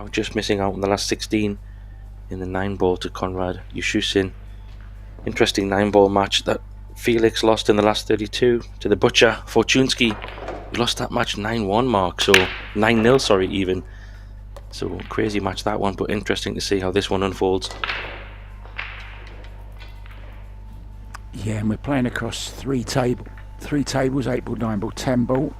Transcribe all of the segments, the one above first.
Now just missing out on the last 16 in the 9-ball to Konrad Yushusin. Interesting 9-ball match that Felix lost in the last 32 to the Butcher Fortunski. We lost that match 9-1, Mark, so 9-0, sorry, even. So crazy match that one, but interesting to see how this one unfolds. Yeah, and we're playing across three tables, 8-ball, 9-ball, 10-ball.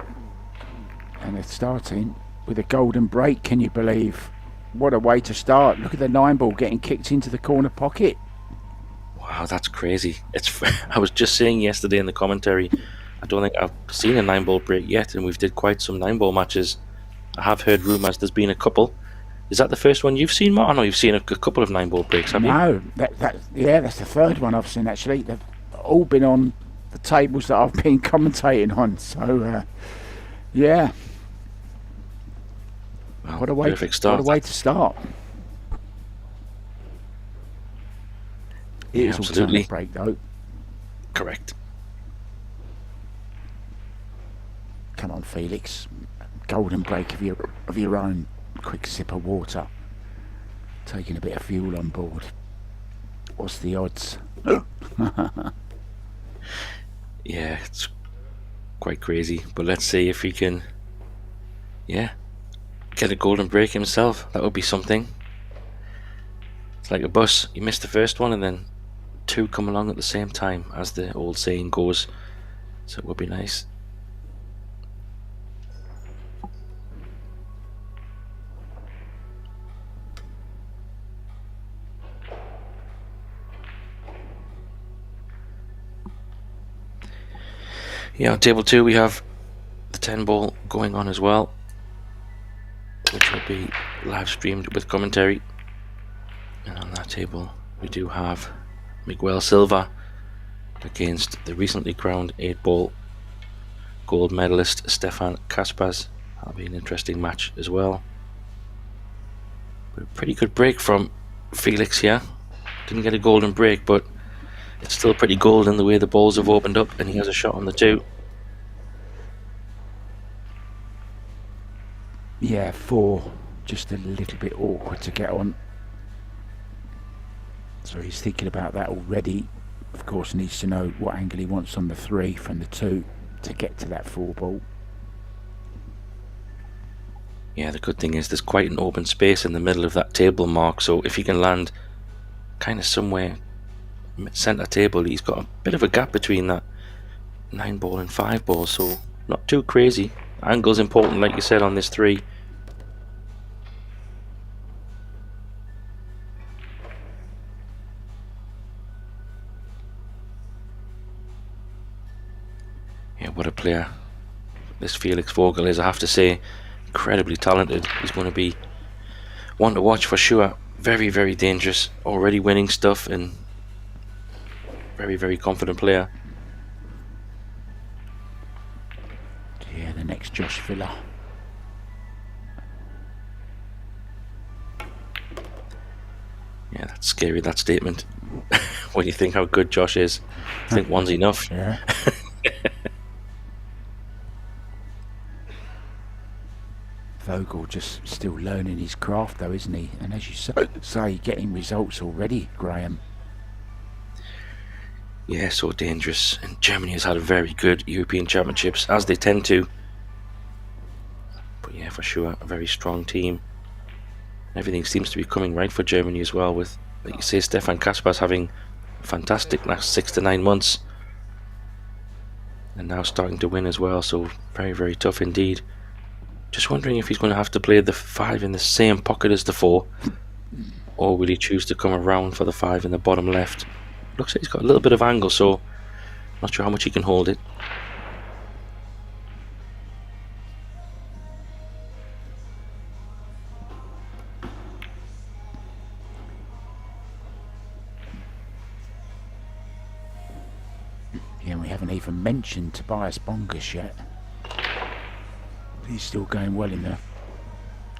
And they're starting with a golden break, can you believe? What a way to start. Look at the 9-ball getting kicked into the corner pocket. Wow, that's crazy. I was just saying yesterday in the commentary, I don't think I've seen a 9-ball break yet, and we've did quite some 9-ball matches. I have heard rumours there's been a couple. Is that the first one you've seen, Mark? I know you've seen a couple of 9-ball breaks, have you? No, that's the third one I've seen, actually. They've all been on the tables that I've been commentating on, so yeah. Well, what a way to start. It is absolutely. Alternate break, though. Correct. Come on, Felix. Golden break of your own. Quick sip of water. Taking a bit of fuel on board. What's the odds? Yeah, it's quite crazy. But let's see if he can, get a golden break himself. That would be something. It's like a bus. You miss the first one and then two come along at the same time, as the old saying goes. So it would be nice. Yeah, on table 2 we have the 10-ball going on as well, which will be live streamed with commentary. And on that table we do have Miguel Silva against the recently crowned 8-ball gold medalist Stefan Kaspas. That'll be an interesting match as well. But a pretty good break from Felix here. Didn't get a golden break, but it's still pretty golden the way the balls have opened up, and he has a shot on the 2. Yeah, 4. Just a little bit awkward to get on. So he's thinking about that already. Of course, needs to know what angle he wants on the 3 from the 2 to get to that 4 ball. Yeah, the good thing is there's quite an open space in the middle of that table, Mark, so if he can land kind of somewhere centre table, he's got a bit of a gap between that 9-ball and 5-ball, so not too crazy. Angle's important, like you said, on this 3. Yeah, what a player this Felix Vogel is, I have to say. Incredibly talented. He's going to be one to watch for sure. Very, very dangerous. Already winning stuff, and very, very confident player. Yeah, the next Josh Villa. Yeah, that's scary, that statement. When you think how good Josh is, I think one's enough. Yeah. Vogel just still learning his craft, though, isn't he? And as you say, getting results already, Graham. Yeah, so dangerous. And Germany has had a very good European Championships, as they tend to. But yeah, for sure, a very strong team. Everything seems to be coming right for Germany as well, with, like you say, Stefan Kaspas having a fantastic last 6 to 9 months. And now starting to win as well, so very, very tough indeed. Just wondering if he's going to have to play the 5 in the same pocket as the 4, or will he choose to come around for the 5 in the bottom left. Looks like he's got a little bit of angle, so not sure how much he can hold it. Yeah, we haven't even mentioned Tobias Bongas yet. He's still going well in the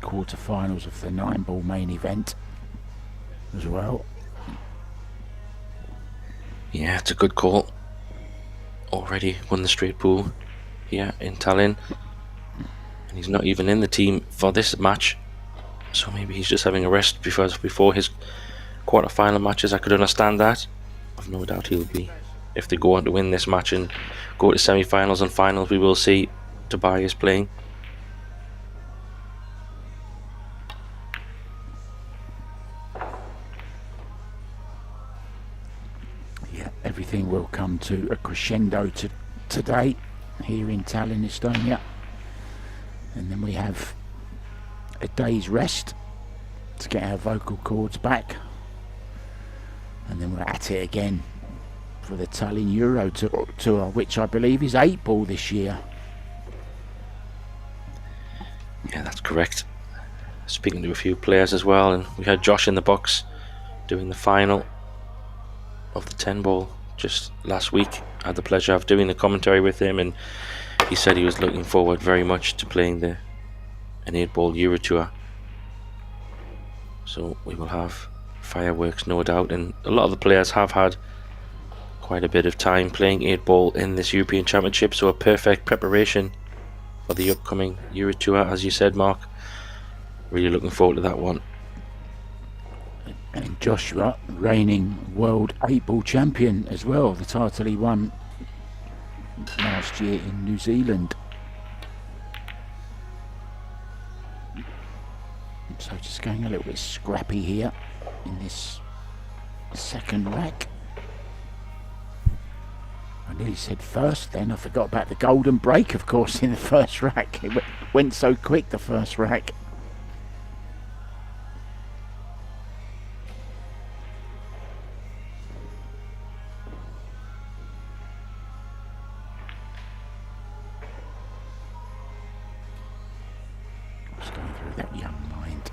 quarterfinals of the 9-ball main event as well. Yeah, it's a good call. Already won the straight pool here in Tallinn. And he's not even in the team for this match. so maybe he's just having a rest before his quarter-final matches. I could understand that. I've no doubt he'll be, if they go on to win this match and go to semi-finals and finals, we will see Tobias playing. Yeah, everything will come to a crescendo today here in Tallinn, Estonia, and then we have a day's rest to get our vocal cords back, and then we're at it again for the Tallinn Euro Tour, which I believe is 8-ball this year. Yeah, that's correct. Speaking to a few players as well, and we had Josh in the box doing the final of the 10-ball just last week. I had the pleasure of doing the commentary with him, and he said he was looking forward very much to playing an 8-ball Euro Tour. So we will have fireworks, no doubt, and a lot of the players have had quite a bit of time playing 8-ball in this European Championship, so a perfect preparation for the upcoming Euro Tour, as you said, Mark. Really looking forward to that one. And Joshua, reigning world 8-ball champion as well, the title he won last year in New Zealand. So just going a little bit scrappy here in this second rack. I nearly said first then, I forgot about the golden break, of course, in the first rack. It went so quick, the first rack. What's going through that young mind?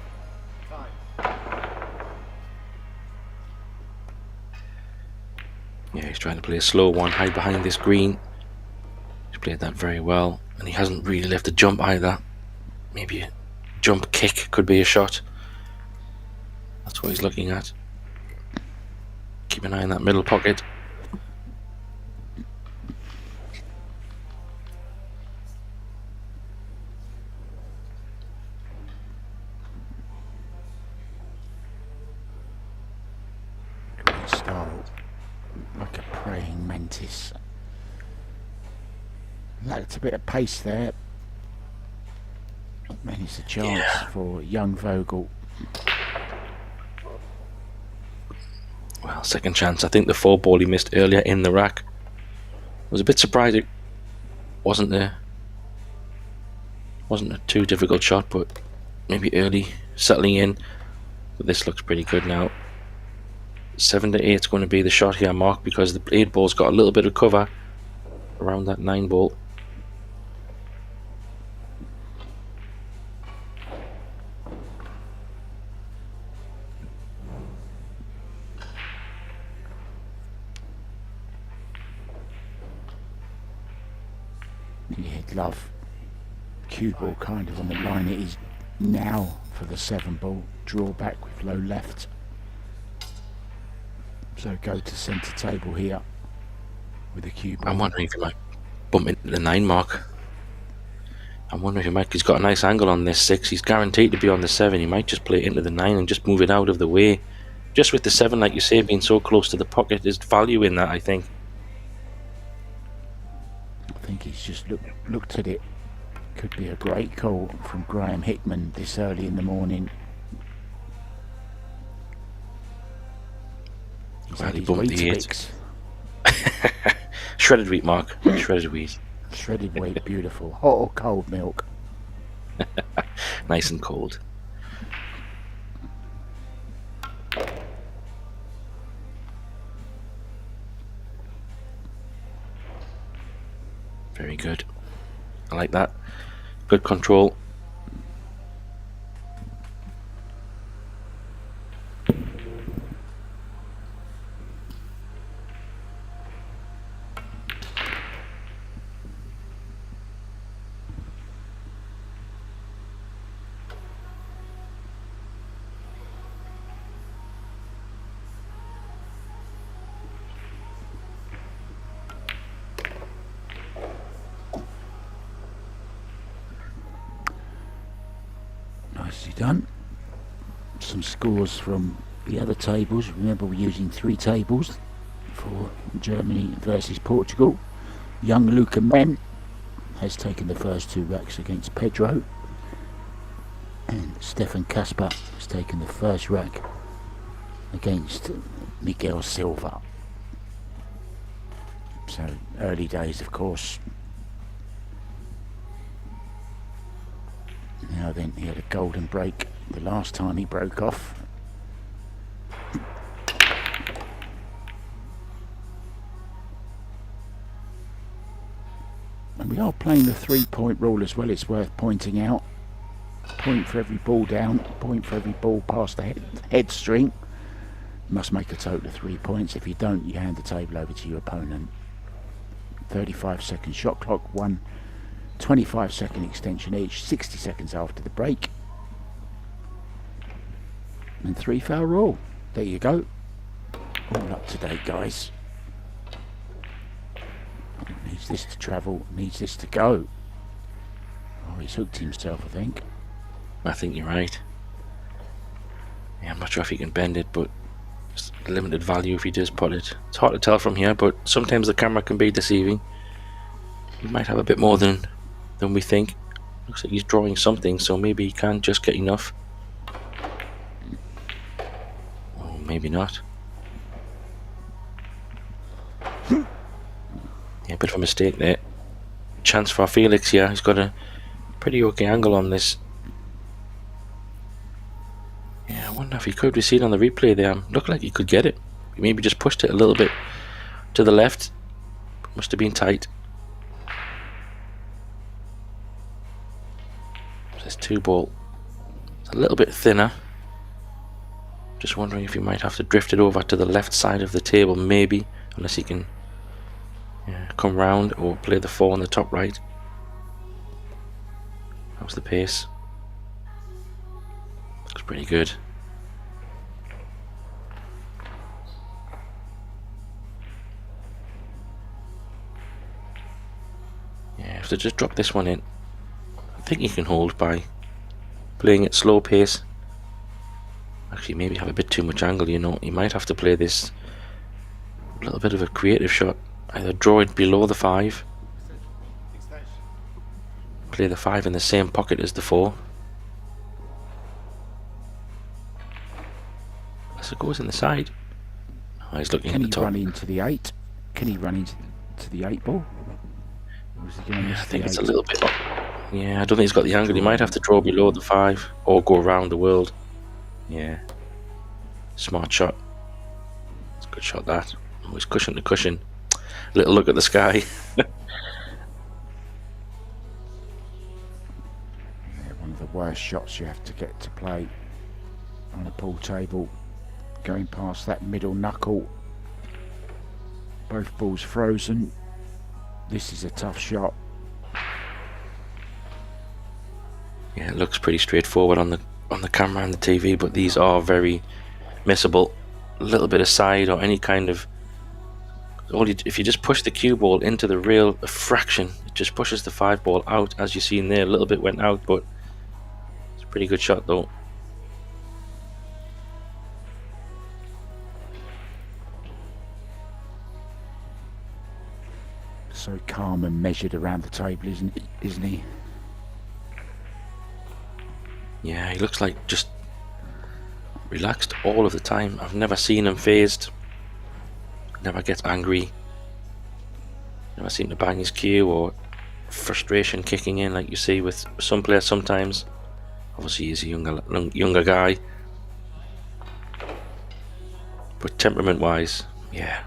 Yeah, he's trying to play a slow one, hide behind this green. He's played that very well, and he hasn't really left a jump either. Maybe a jump kick could be a shot. That's what he's looking at. Keep an eye on that middle pocket. Great style, like a praying mantis. Lacked a bit of pace there. And it's a chance for young Vogel. Well, second chance. I think the 4-ball he missed earlier in the rack. I was a bit surprised it wasn't a too difficult shot, but maybe early settling in. But this looks pretty good now. 7 to 8 is going to be the shot here, Mark, because the 8-ball's got a little bit of cover around that 9-ball. Yeah, glove. Cue ball kind of on the line it is now for the 7-ball. Draw back with low left. So go to centre table here with a cue ball. I'm wondering if he might bump into the 9 mark. I'm wondering if he's got a nice angle on this 6. He's guaranteed to be on the 7. He might just play it into the 9 and just move it out of the way. Just with the 7, like you say, being so close to the pocket, there's value in that, I think. I think he's just looked at it. Could be a great call from Graham Hickman this early in the morning. Well, he bumped the 8. Shredded wheat, Mark. Shredded wheat. Shredded wheat, beautiful. Hot or cold milk? Nice and cold. Very good. I like that. Good control. Nicely done. some scores from the other tables. Remember, we're using 3 tables for Germany versus Portugal. Young Luca Men has taken the first 2 racks against Pedro, and Stefan Kasper has taken the first rack against Miguel Silva. So early days, of course. Now then, he had a golden break the last time he broke off. And we are playing the 3-point rule as well, it's worth pointing out. Point for every ball down, point for every ball past the head string. You must make a total of 3 points. If you don't, you hand the table over to your opponent. 35-second shot clock, 1 25-second extension each, 60 seconds after the break. And 3 foul rule. There you go. All up to date, guys. Needs this to travel, needs this to go. Oh, he's hooked himself, I think. I think you're right. Yeah, I'm not sure if he can bend it, but it's limited value if he does put it. It's hard to tell from here, but sometimes the camera can be deceiving. He might have a bit more than we think. Looks like he's drawing something, so maybe he can't just get enough. Or maybe not. Yeah, a bit of a mistake there. Chance for Felix here. He's got a pretty okay angle on this. Yeah, I wonder if he could. We see it on the replay there. Looked like he could get it. He maybe just pushed it a little bit to the left. Must have been tight. This 2-ball is a little bit thinner. Just wondering if he might have to drift it over to the left side of the table, maybe, unless he can come round or play the 4 on the top right. How's the pace? Looks pretty good. Yeah, if they just drop this one in, I think he can hold by playing at slow pace. Actually, maybe have a bit too much angle, you know. He might have to play this a little bit of a creative shot. Either draw it below the 5, play the 5 in the same pocket as the 4. Unless it goes in the side. Oh, he's looking at the top. Can he run into the 8? Can he run into the 8 ball? Or is he gonna miss I think the it's 8? a little bit up. Yeah, I don't think he's got the angle. He might have to draw below the 5 or go around the world. Yeah. Smart shot. It's a good shot, that. Oh, he's cushion to cushion. Little look at the sky. Yeah, one of the worst shots you have to get to play on a pool table. Going past that middle knuckle. Both balls frozen. This is a tough shot. Yeah, it looks pretty straightforward on the camera and the TV, but these are very missable. A little bit of side or any kind of if you just push the cue ball into the rail a fraction, it just pushes the 5 ball out, as you see in there. A little bit went out, but it's a pretty good shot though. So calm and measured around the table, isn't he? Yeah, he looks like just relaxed all of the time. I've never seen him phased. Never gets angry. Never seem to bang his cue or frustration kicking in like you see with some players sometimes. Obviously he's a younger guy. But temperament wise, yeah,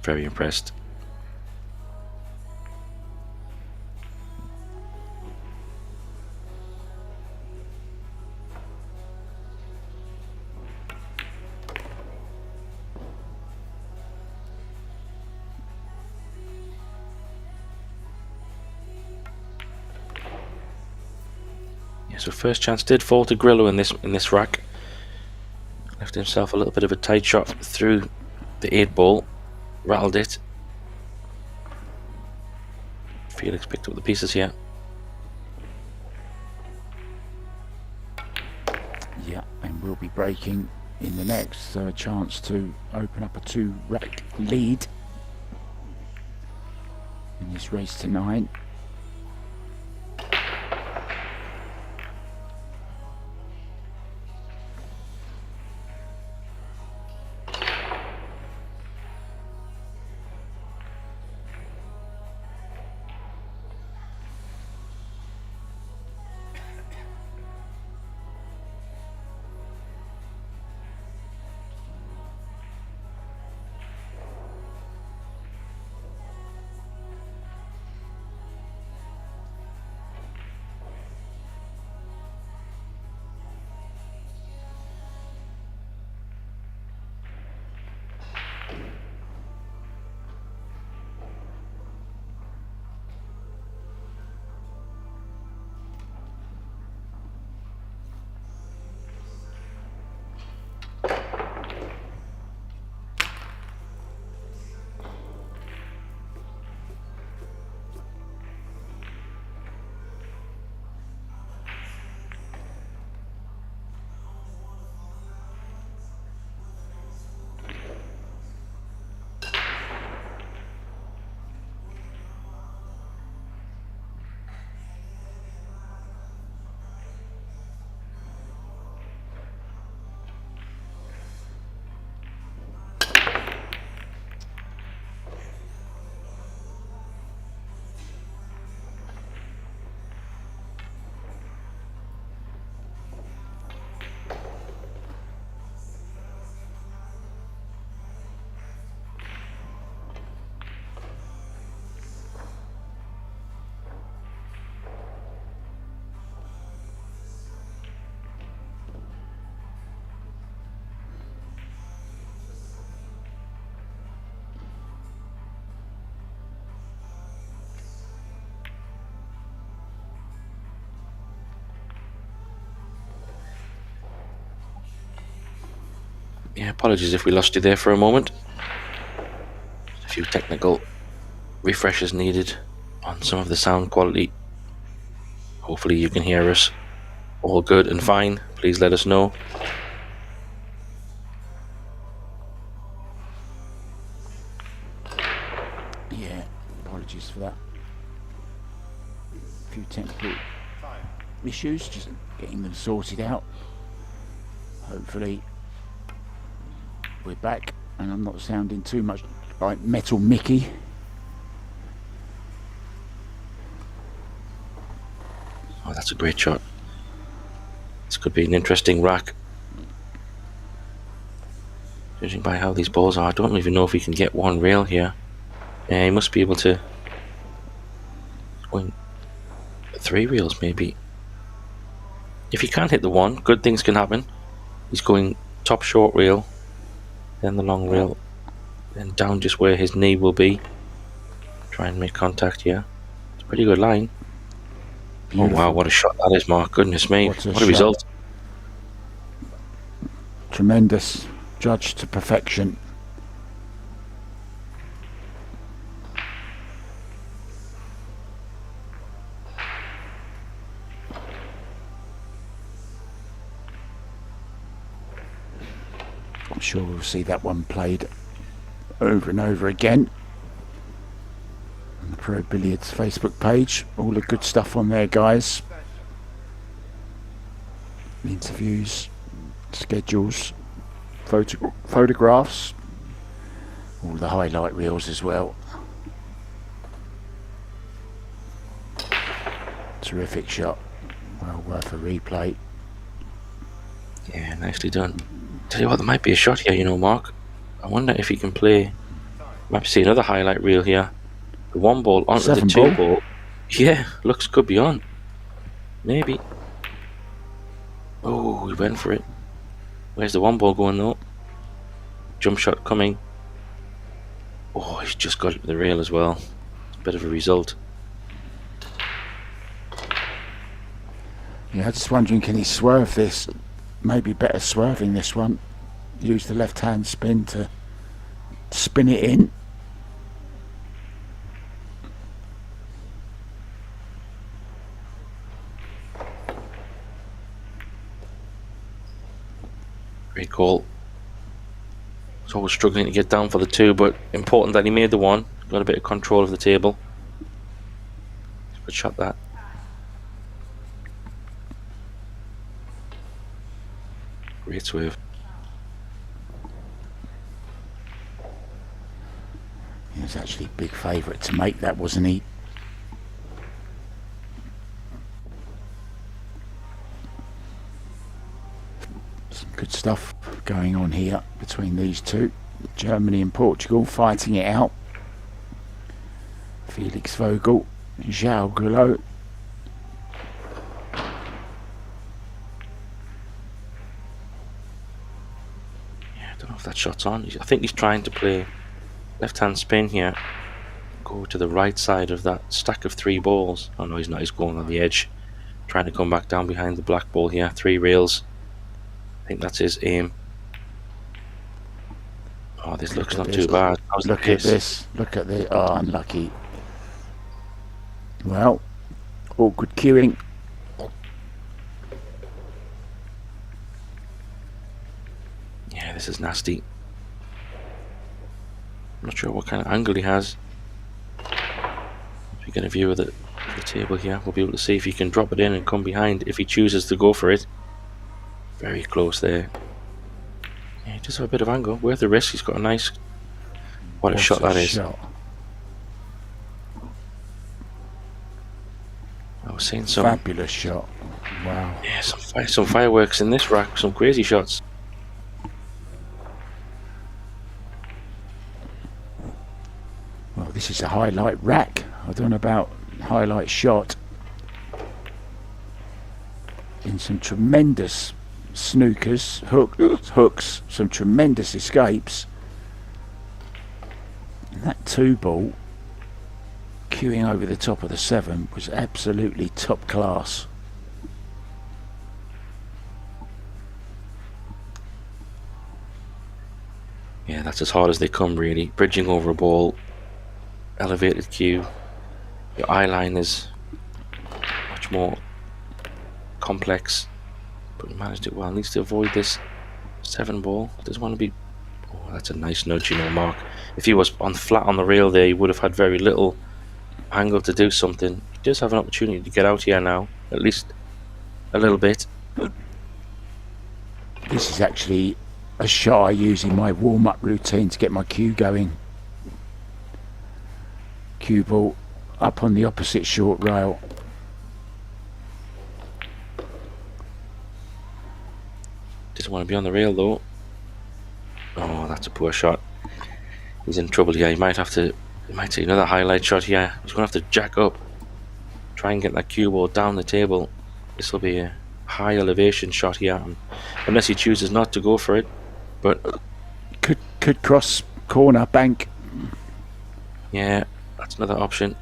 very impressed. So first chance did fall to Grillo in this rack. Left himself a little bit of a tight shot through the 8 ball, rattled it. Felix picked up the pieces here. Yeah, and will be breaking in the next, so a chance to open up a 2-rack lead in this race to 9. Yeah, apologies if we lost you there for a moment. A few technical refreshes needed on some of the sound quality. Hopefully you can hear us all good and fine. Please let us know. Yeah, apologies for that. A few technical issues, just getting them sorted out. Hopefully we're back and I'm not sounding too much like Metal Mickey. Oh, that's a great shot. This could be an interesting rack. Judging by how these balls are, I don't even know if he can get one rail here. Yeah, he must be able to. Going 3 reels maybe. If he can't hit the one, good things can happen. He's going top short reel, then the long reel, then down just where his knee will be. Try and make contact here. It's a pretty good line. Beautiful. Oh wow, what a shot that is, Mark. Goodness me, what a result. Tremendous. Judged to perfection. I'm sure we'll see that one played over and over again on the Pro Billiards Facebook page. All the good stuff on there, guys. Interviews, schedules, photographs, all the highlight reels as well. Terrific shot, well worth a replay. Yeah, nicely done. Tell you what, there might be a shot here, you know, Mark. I wonder if he can play. Might see another highlight reel here. The 1 ball onto the 2 ball. Yeah, looks could be on. Maybe. Oh, he went for it. Where's the 1 ball going though? Jump shot coming. Oh, he's just got it with the rail as well. It's a bit of a result. Yeah, I'm just wondering, can he swerve this? Maybe better swerving this one. Use the left hand spin to spin it in. call. Was always struggling to get down for the 2, but important that he made the 1. Got a bit of control of the table. Good shot that. Great swerve. He was actually big favourite to make that, wasn't he? Some good stuff going on here between these two. Germany and Portugal fighting it out. Felix Vogel, João Goulot. I don't know if that shot's on. I think he's trying to play left-hand spin here. Go to the right side of that stack of 3 balls. Oh no, he's not. He's going on the edge. Trying to come back down behind the black ball here. 3 rails. I think that's his aim. Oh, this looks not too bad. Look at this. Look at this. Oh, unlucky. Well, awkward queuing. Yeah, this is nasty. I'm not sure what kind of angle he has. If we get a view of the table here, we'll be able to see if he can drop it in and come behind if he chooses to go for it. Very close there. Yeah, he does have a bit of angle. Worth the risk. He's got a nice... What a shot that is. I was seeing some... Fabulous shot. Wow. Yeah, some fireworks in this rack. Some crazy shots. Well, this is a highlight rack. I don't know about highlight shot. In some tremendous snookers, hooks, some tremendous escapes. And that 2 ball queuing over the top of the 7 was absolutely top class. Yeah, that's as hard as they come, really. Bridging over a ball, elevated cue. Your eye line is much more complex, but he managed it well. Needs to avoid this 7 ball. Doesn't want to be... Oh, that's a nice nudge, you know, Mark. If he was on flat on the rail there, he would have had very little angle to do something. He does have an opportunity to get out here now, at least a little bit. This is actually a shot I use in my warm-up routine to get my cue going. Cue ball up on the opposite short rail. Doesn't want to be on the rail though. Oh, that's a poor shot. He's in trouble here. He might see another highlight shot here. He's going to have to jack up, try and get that cue ball down the table. This will be a high elevation shot here, unless he chooses not to go for it. But could cross corner bank. Yeah, that's another option.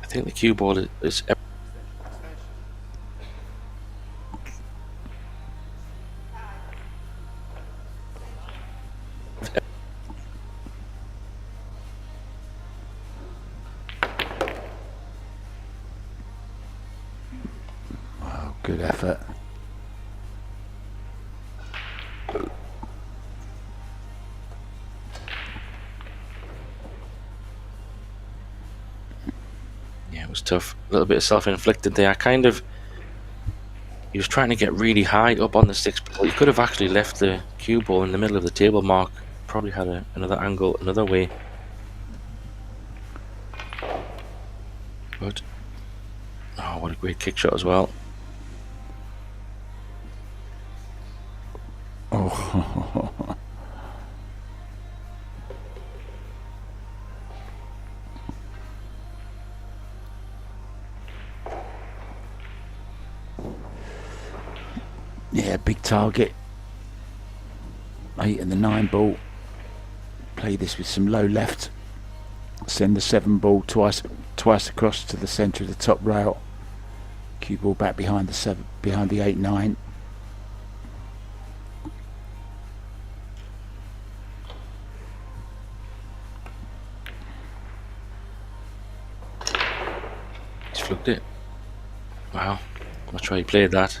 I think the cue ball is wow, good effort. Yeah, it was tough. A little bit of self-inflicted there. He was trying to get really high up on the 6 ball. He could have actually left the cue ball in the middle of the table, Mark. Probably had another angle, another way. But, oh, what a great kick shot as well. Oh. Yeah, big target. 8 and the 9 ball. Play this with some low left. Send the 7 ball twice across to the centre of the top rail. Cue ball back behind the 8-9. He's flunked it. Wow, I'm not sure he played that.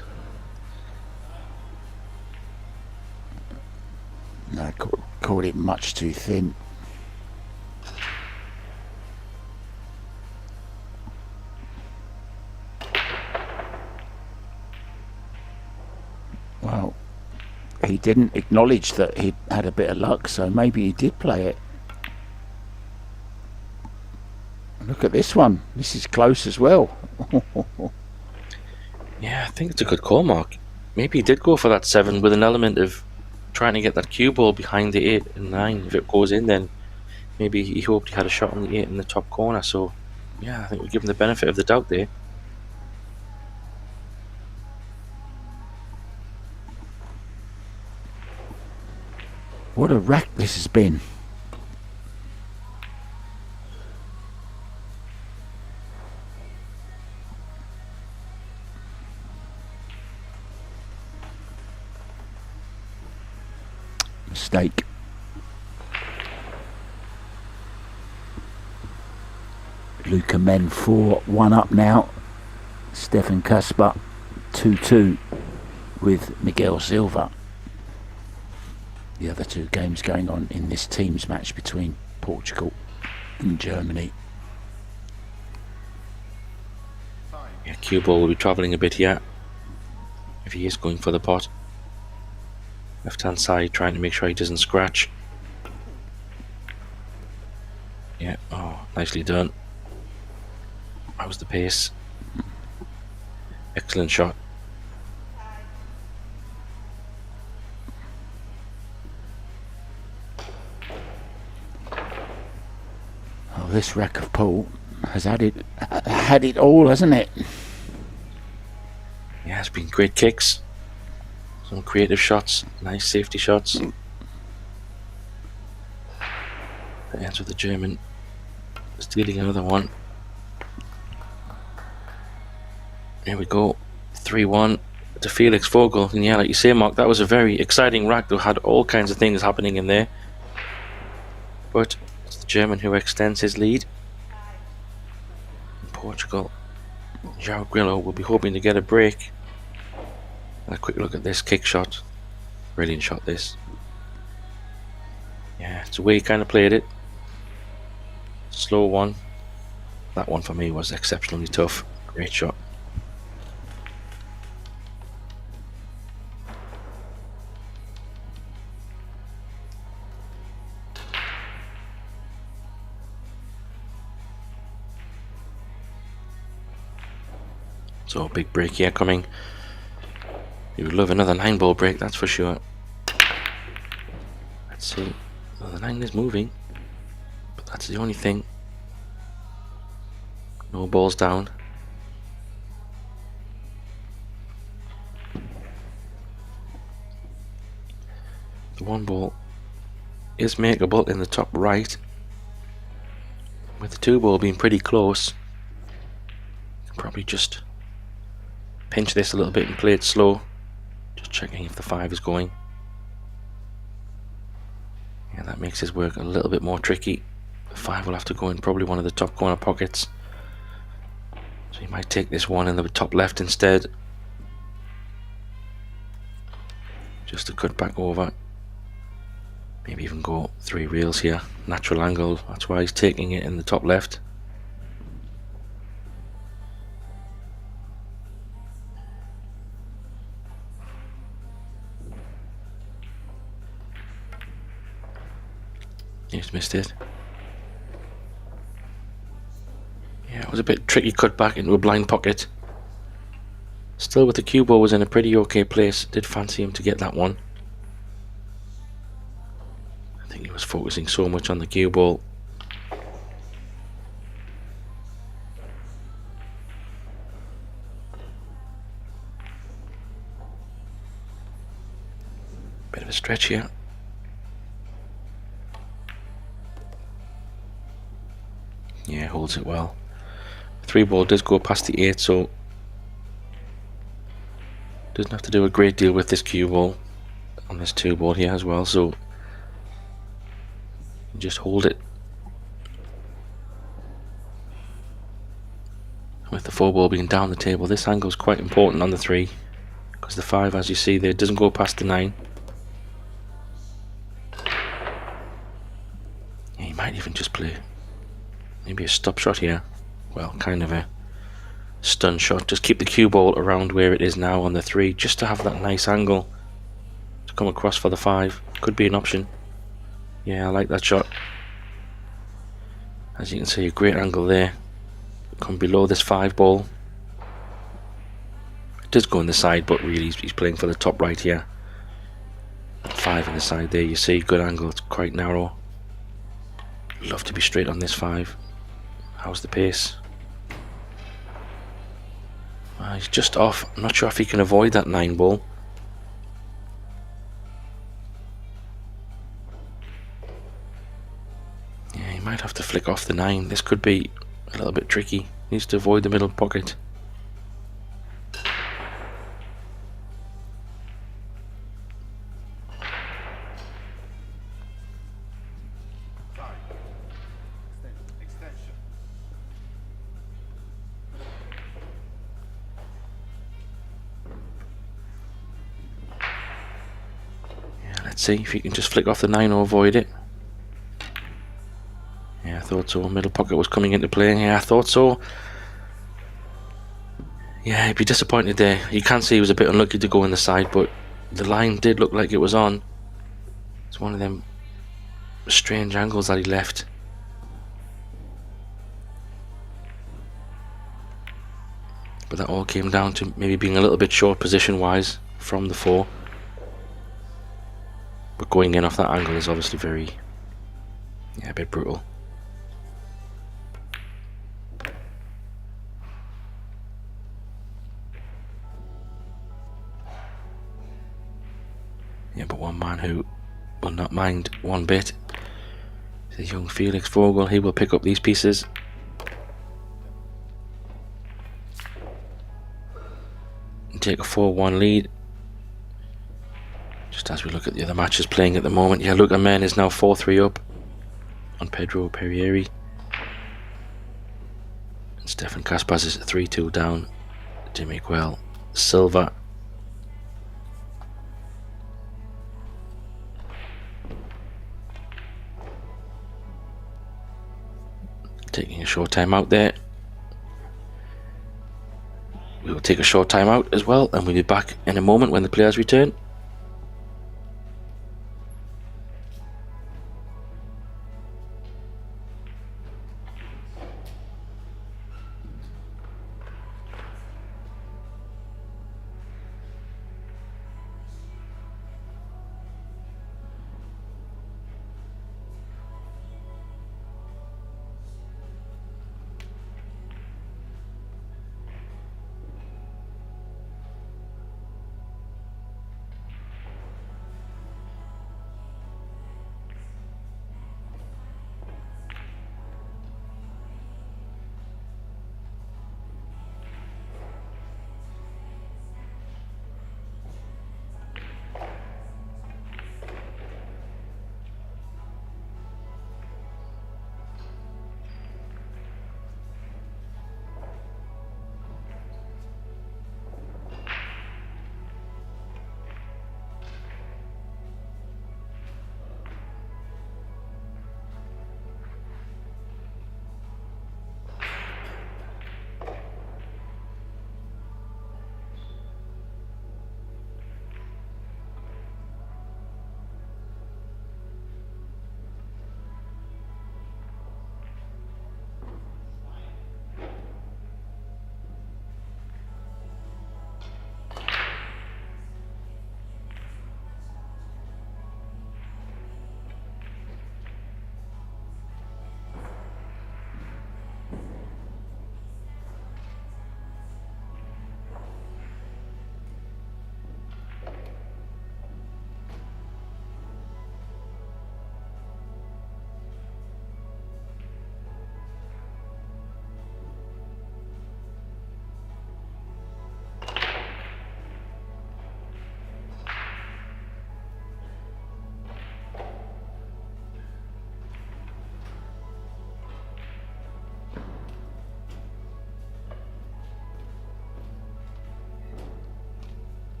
it much too thin. Well, he didn't acknowledge that he'd had a bit of luck, so maybe he did play it. Look at this one. This is close as well. Yeah, I think it's a good call, Mark. Maybe he did go for that 7 with an element of trying to get that cue ball behind the 8 and 9. If it goes in, then maybe he hoped he had a shot on the 8 in the top corner. So, yeah, I think we give him the benefit of the doubt there. What a wreck this has been. Mistake. Luca Men 4-1 up now. Stefan Kasper 2-2 with Miguel Silva. The other two games going on in this teams match between Portugal and Germany. Yeah, cue ball will be travelling a bit here if he is going for the pot. Left hand side, trying to make sure he doesn't scratch. Yeah, oh, nicely done. How's the pace? Excellent shot. Oh, this wreck of Paul has had it all, hasn't it? Yeah, it's been great kicks. Some creative shots, nice safety shots. That ends with the German stealing another one. Here we go, 3-1 to Felix Vogel. And yeah, like you say, Mark, that was a very exciting rack that had all kinds of things happening in there. But it's the German who extends his lead. In Portugal, João Grillo will be hoping to get a break. And a quick look at this kick shot. Brilliant shot, this. Yeah, it's the way he kind of played it. Slow one. That one for me was exceptionally tough. Great shot. So, big break here coming. You would love another 9-ball break, that's for sure. Let's see. Well, the 9 is moving, but that's the only thing. No balls down. The 1 ball is makeable in the top right, with the 2 ball being pretty close. You can probably just pinch this a little bit and play it slow. Just checking if the 5 is going. Yeah, that makes his work a little bit more tricky. The 5 will have to go in probably one of the top corner pockets. So he might take this one in the top left instead. Just to cut back over. Maybe even go 3 reels here. Natural angle, that's why he's taking it in the top left. He's missed it. Yeah, it was a bit tricky cut back into a blind pocket. Still, with the cue ball was in a pretty okay place. Did fancy him to get that one. I think he was focusing so much on the cue ball. Bit of a stretch here. Yeah, holds it well. 3 ball does go past the 8, so doesn't have to do a great deal with this cue ball on this 2 ball here as well, so just hold it. With the 4 ball being down the table, this angle is quite important on the 3, because the 5, as you see there, doesn't go past the 9. He might even just play maybe a stop shot here. Well, kind of a stun shot. Just keep the cue ball around where it is now on the 3, just to have that nice angle to come across for the 5. Could be an option. Yeah, I like that shot. As you can see, a great angle there. Come below this 5 ball. It does go on the side, but really he's playing for the top right here. 5 in the side there, you see, good angle. It's quite narrow. Love to be straight on this 5. How's the pace? He's just off. I'm not sure if he can avoid that 9 ball. Yeah, he might have to flick off the 9. This could be a little bit tricky. Needs to avoid the middle pocket. Let's see if he can just flick off the 9 or avoid it. Yeah, I thought so. Middle pocket was coming into play. Yeah, I thought so. Yeah, he'd be disappointed there. You can see he was a bit unlucky to go in the side, but the line did look like it was on. It's one of them strange angles that he left. But that all came down to maybe being a little bit short position-wise from the 4. But going in off that angle is obviously very, yeah, a bit brutal. Yeah, but one man who will not mind one bit is the young Felix Vogel. He will pick up these pieces. And take a 4-1 lead. Just as we look at the other matches playing at the moment. Yeah, Luca Men is now 4-3 up on Pedro Perrieri. And Stefan Kaspers is 3-2 down to Miguel Silva. Taking a short time out there. We will take a short time out as well, and we'll be back in a moment when the players return.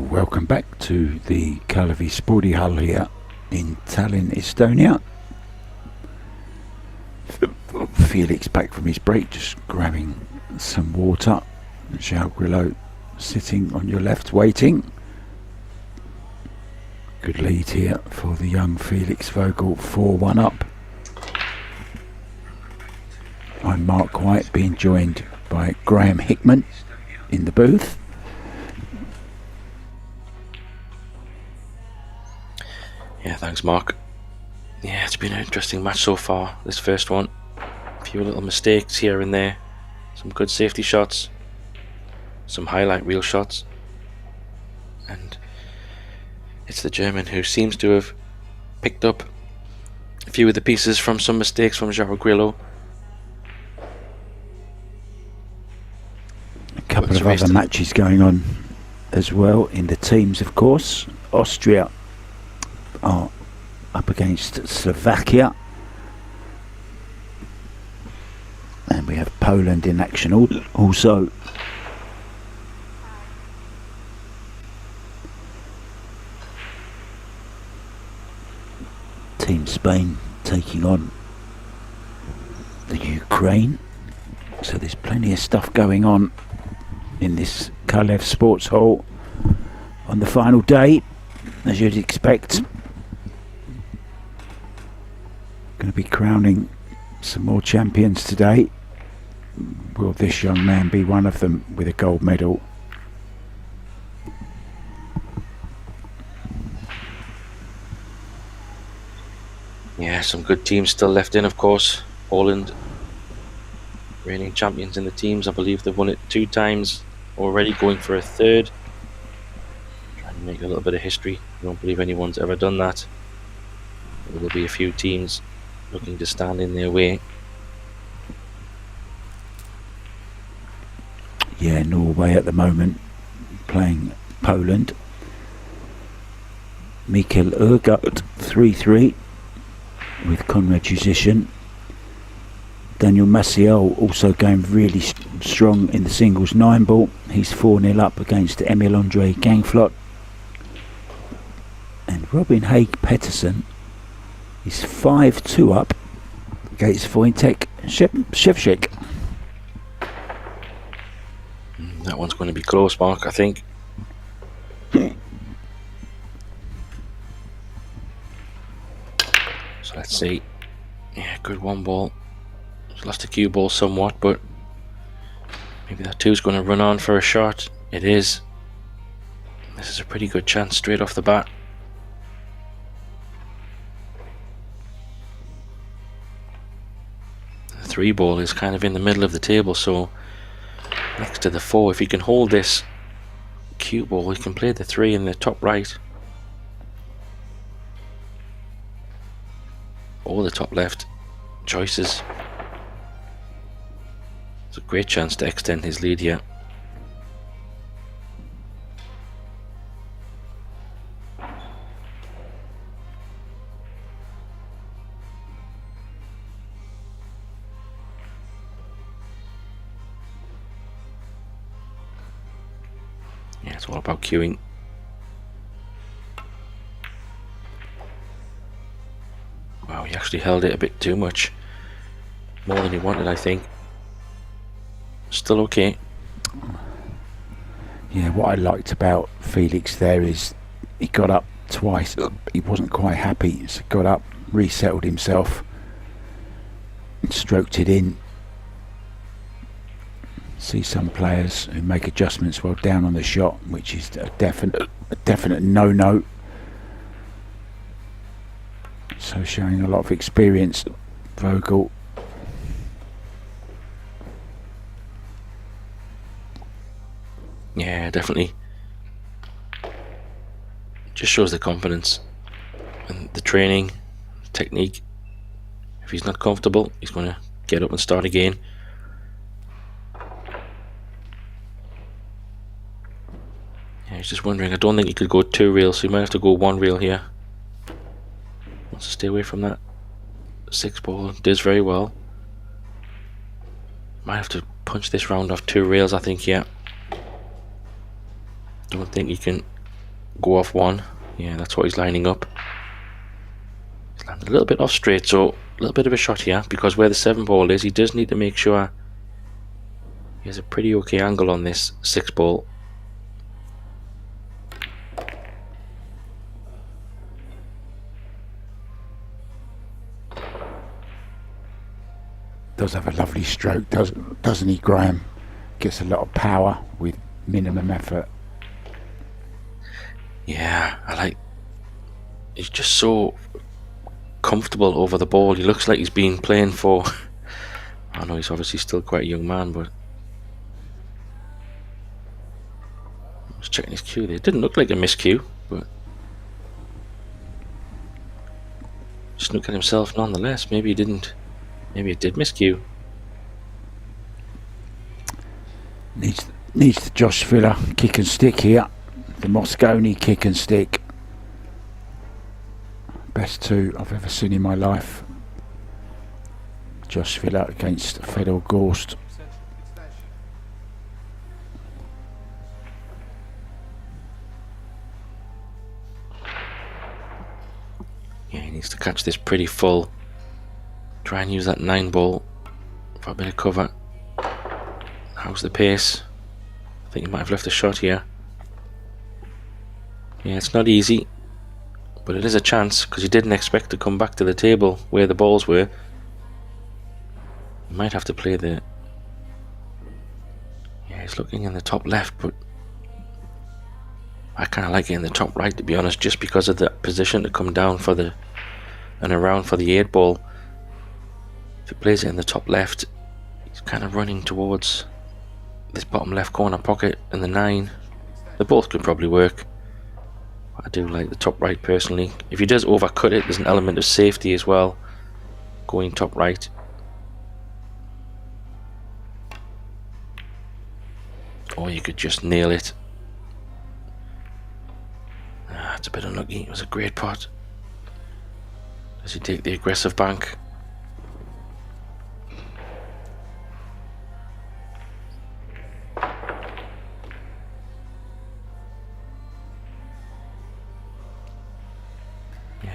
Welcome back to the Kalevi Sporty Hall here in Tallinn, Estonia. Felix back from his break, just grabbing some water. João Grillo sitting on your left waiting. Good lead here for the young Felix Vogel, 4-1 up. I'm Mark White, being joined by Graham Hickman in the booth. Yeah, thanks Mark. Yeah, it's been an interesting match so far, this first one. A few little mistakes here and there. Some good safety shots. Some highlight reel shots. And it's the German who seems to have picked up a few of the pieces from some mistakes from João Grillo. A couple of other matches going on as well in the teams, of course. Austria are up against Slovakia, and we have Poland in action also. Team Spain taking on the Ukraine, so there's plenty of stuff going on in this Kalev Sports Hall on the final day, as you'd expect. Going to be crowning some more champions today. Will this young man be one of them with a gold medal? Yeah, some good teams still left in, of course. Poland, reigning champions in the teams. I believe they've won it 2 times already, going for a 3rd. Trying to make a little bit of history. I don't believe anyone's ever done that. There will be a few teams looking to stand in their way. Yeah, Norway at the moment playing Poland. Mikael Urgart 3-3 with Conrad Jusician. Daniel Maciel also going really strong in the singles 9-ball. He's 4-0 up against Emil Andre Gangflot. And Robin Haig Pettersson is 5-2 up against Wojtek Szewczyk. That one's going to be close, Mark, I think. So let's see. Yeah, good 1-ball. Lost a cue ball somewhat, but maybe that 2's going to run on for a shot. It is. This is a pretty good chance straight off the bat. The 3-ball is kind of in the middle of the table, so next to the 4, if he can hold this cue ball, he can play the 3 in the top right or the top left choices. It's a great chance to extend his lead here. Yeah, it's all about cueing. Wow, he actually held it a bit too much. More than he wanted, I think. Still okay. Yeah, what I liked about Felix there is he got up twice. He wasn't quite happy, so got up, resettled himself, and stroked it in. See some players who make adjustments while down on the shot, which is a definite no-no. So showing a lot of experience, Vogel. Yeah, definitely. Just shows the confidence and the training, technique. If he's not comfortable, he's going to get up and start again. Yeah, he's just wondering. I don't think he could go 2 reels, so he might have to go 1 reel here. Wants to stay away from that 6-ball. Does very well. Might have to punch this round off 2 reels, I think. Yeah. Don't think he can go off one. Yeah, that's what he's lining up. He's landed a little bit off straight, so a little bit of a shot here, because where the 7 ball is, he does need to make sure he has a pretty okay angle on this 6 ball. Does have a lovely stroke, doesn't he, Graham? Gets a lot of power with minimum effort. Yeah, he's just so comfortable over the ball. He looks like he's been playing for, I know he's obviously still quite a young man, but I was checking his cue there. It didn't look like a miscue, but snook at himself nonetheless. Maybe he didn't. Maybe it did miscue. Needs the Josh Filler kick and stick here. The Mosconi kick and stick. Best 2 I've ever seen in my life. Josh Filler against Fedor Gorst. Yeah, he needs to catch this pretty full. Try and use that 9 ball for a bit of cover. How's the pace? I think he might have left a shot here. Yeah, it's not easy, but it is a chance, because he didn't expect to come back to the table where the balls were. He might have to play the... Yeah, he's looking in the top left, but I kind of like it in the top right, to be honest, just because of the position to come down for the... and around for the 8 ball. If he plays it in the top left, he's kind of running towards this bottom left corner pocket and the 9. They both could probably work. I do like the top right personally. If he does overcut it, there's an element of safety as well, going top right. Or you could just nail it. It's a bit unlucky. It was a great pot. Does he take the aggressive bank?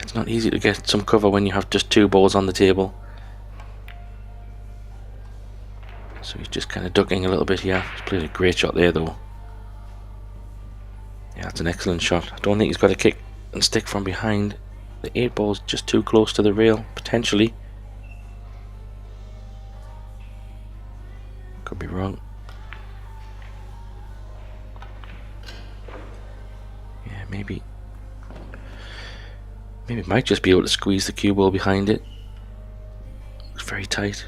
It's not easy to get some cover when you have just 2 balls on the table. So he's just kind of ducking a little bit here. He's played a great shot there though. Yeah, that's an excellent shot. I don't think he's got a kick and stick from behind. The 8 ball's just too close to the rail, potentially. Could be wrong. Yeah, maybe might just be able to squeeze the cue ball behind it. It's very tight.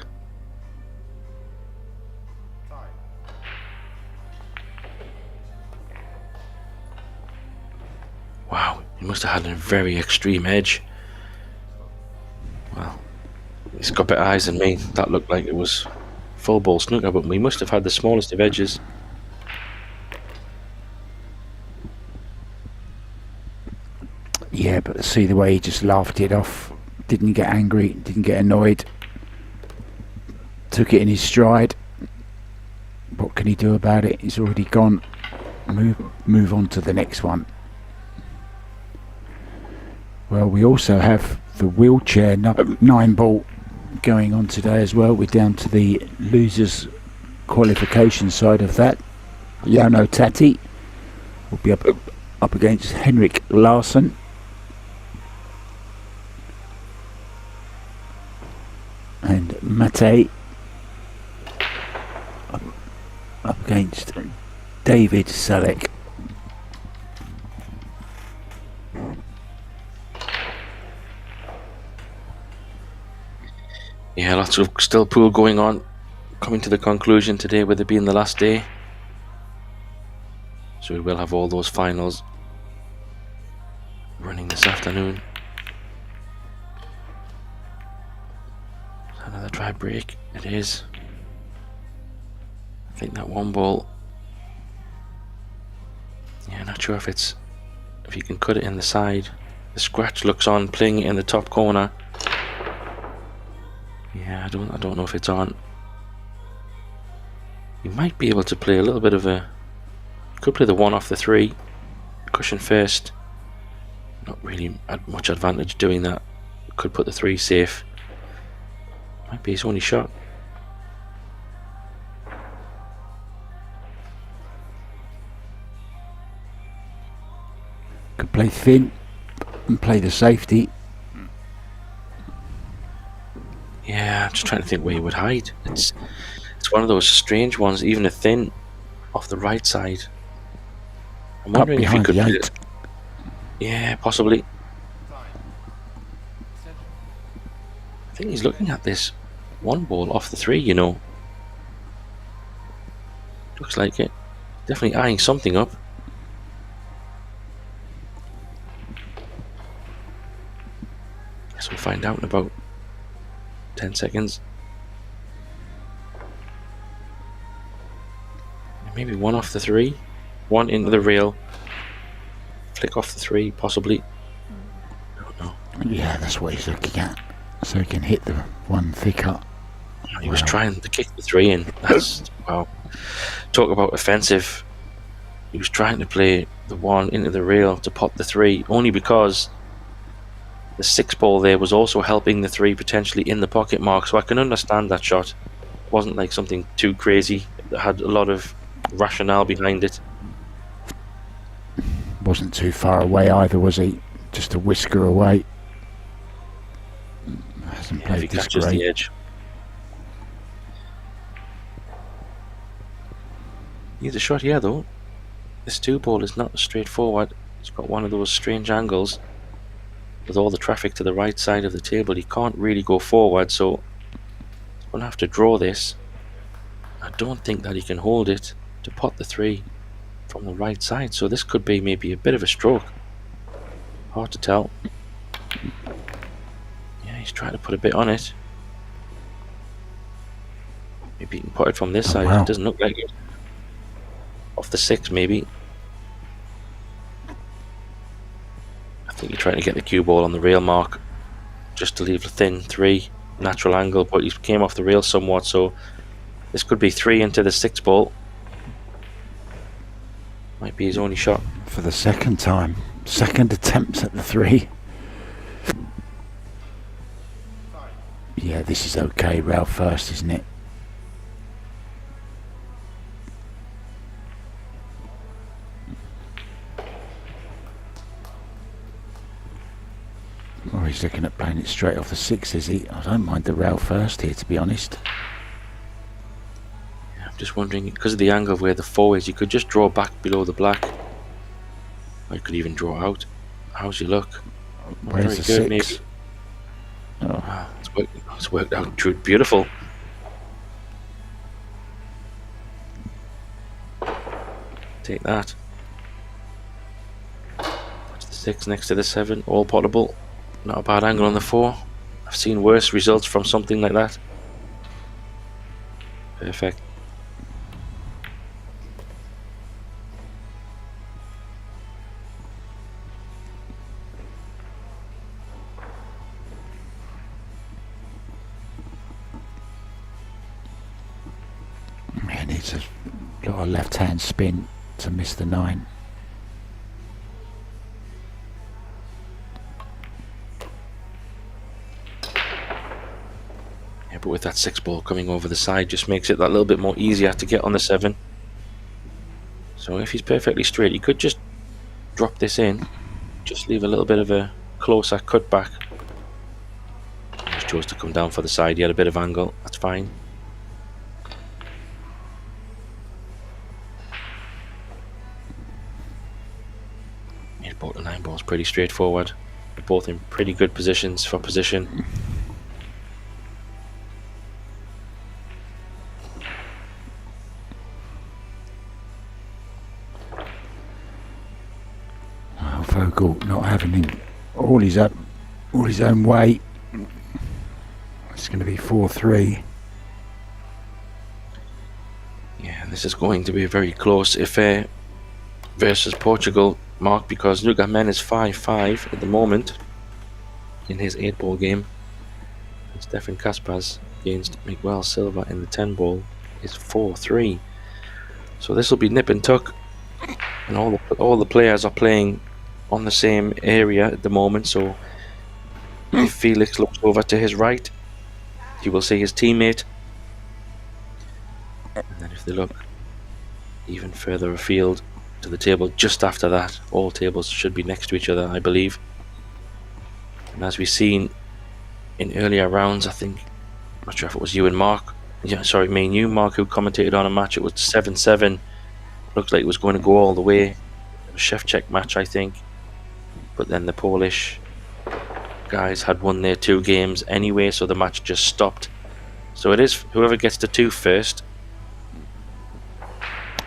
Wow, he must have had a very extreme edge. Well, he's got better eyes than me. That looked like it was full ball snooker, but we must have had the smallest of edges. Yeah, but see the way he just laughed it off. Didn't get angry, didn't get annoyed. Took it in his stride. What can he do about it? He's already gone. Move on to the next one. Well, we also have the wheelchair 9 ball going on today as well. We're down to the losers qualification side of that. Jano Tati will be up against Henrik Larsson. And Mate up against David Selleck. Yeah, lots of still pool going on. Coming to the conclusion today with it being the last day. So we will have all those finals running this afternoon. Another try break. It is. I think that 1 ball. Yeah, not sure if you can cut it in the side. The scratch looks on, playing it in the top corner. Yeah, I don't know if it's on. You might be able to play a little bit of a... Could play the 1 off the 3. cushion first. Not really at much advantage doing that. Could put the 3 safe. Might be his only shot. Could play thin and play the safety. Yeah, I'm just trying to think where he would hide. It's one of those strange ones, even a thin off the right side. I'm wondering if he could play it. Yeah, possibly. I think he's looking at this 1 ball off the 3, you know. Looks like it. Definitely eyeing something up. Guess we'll find out in about 10 seconds. Maybe 1 off the 3. 1 into the rail. Flick off the 3, possibly. I don't know. Yeah, that's what he's looking at. So he can hit the 1 thicker. He was trying to kick the 3 in. That's wow. Talk about offensive. He was trying to play the 1 into the rail to pot the 3, only because the 6 ball there was also helping the 3 potentially in the pocket mark. So I can understand that shot. It wasn't like something too crazy. It had a lot of rationale behind it. Wasn't too far away either, was he? Just a whisker away. Hasn't played if he this catches great. the edge. He's a shot here though. This 2 ball is not straightforward. It's got one of those strange angles. With all the traffic to the right side of the table, he can't really go forward, so he's going to have to draw this. I don't think that he can hold it to pot the 3 from the right side, so this could be maybe a bit of a stroke. Hard to tell. Yeah, he's trying to put a bit on it. Maybe he can put it from this side. Wow. It doesn't look like it. Off the 6 maybe. I think you're trying to get the cue ball on the rail mark just to leave a thin 3 natural angle, but he came off the rail somewhat, so this could be 3 into the 6 ball. Might be his only shot. For the second time. Second attempt at the 3. Yeah, this is okay. Rail first, isn't it? Oh, he's looking at playing it straight off the 6, is he? I don't mind the rail first here, to be honest. Yeah, I'm just wondering, because of the angle of where the 4 is, you could just draw back below the black. Or you could even draw out. How's your luck? Where's the 6? Maybe. Oh. Wow, it's worked out beautiful. Take that. That's the 6 next to the 7, all potable. Not a bad angle on the 4. I've seen worse results from something like that. Perfect. Man, it's a lot of left-hand spin to miss the 9. Yeah, but with that 6 ball coming over the side, just makes it that little bit more easier to get on the 7. So if he's perfectly straight, he could just drop this in, just leave a little bit of a closer cutback. He just chose to come down for the side. He had a bit of angle. That's fine. Both the 9 balls pretty straightforward. They're both in pretty good positions for position. Oh, Vogel not having him all his own way. It's going to be 4-3. Yeah, this is going to be a very close affair versus Portugal, Mark, because Luca Men is 5-5 at the moment in his 8 ball game. And Stefan Kaspers against Miguel Silva in the 10 ball is 4-3. So this will be nip and tuck. And all the players are playing on the same area at the moment, so if Felix looks over to his right, he will see his teammate. And then if they look even further afield to the table just after that, all tables should be next to each other, I believe. And as we've seen in earlier rounds, I think, I'm not sure if it was you and Mark, sorry, me and you, Mark, who commentated on a match. It was 7-7. Looked like it was going to go all the way. It was a Shevchuk match, I think. But then the Polish guys had won their 2 games anyway, so the match just stopped. So it is whoever gets to 2 first.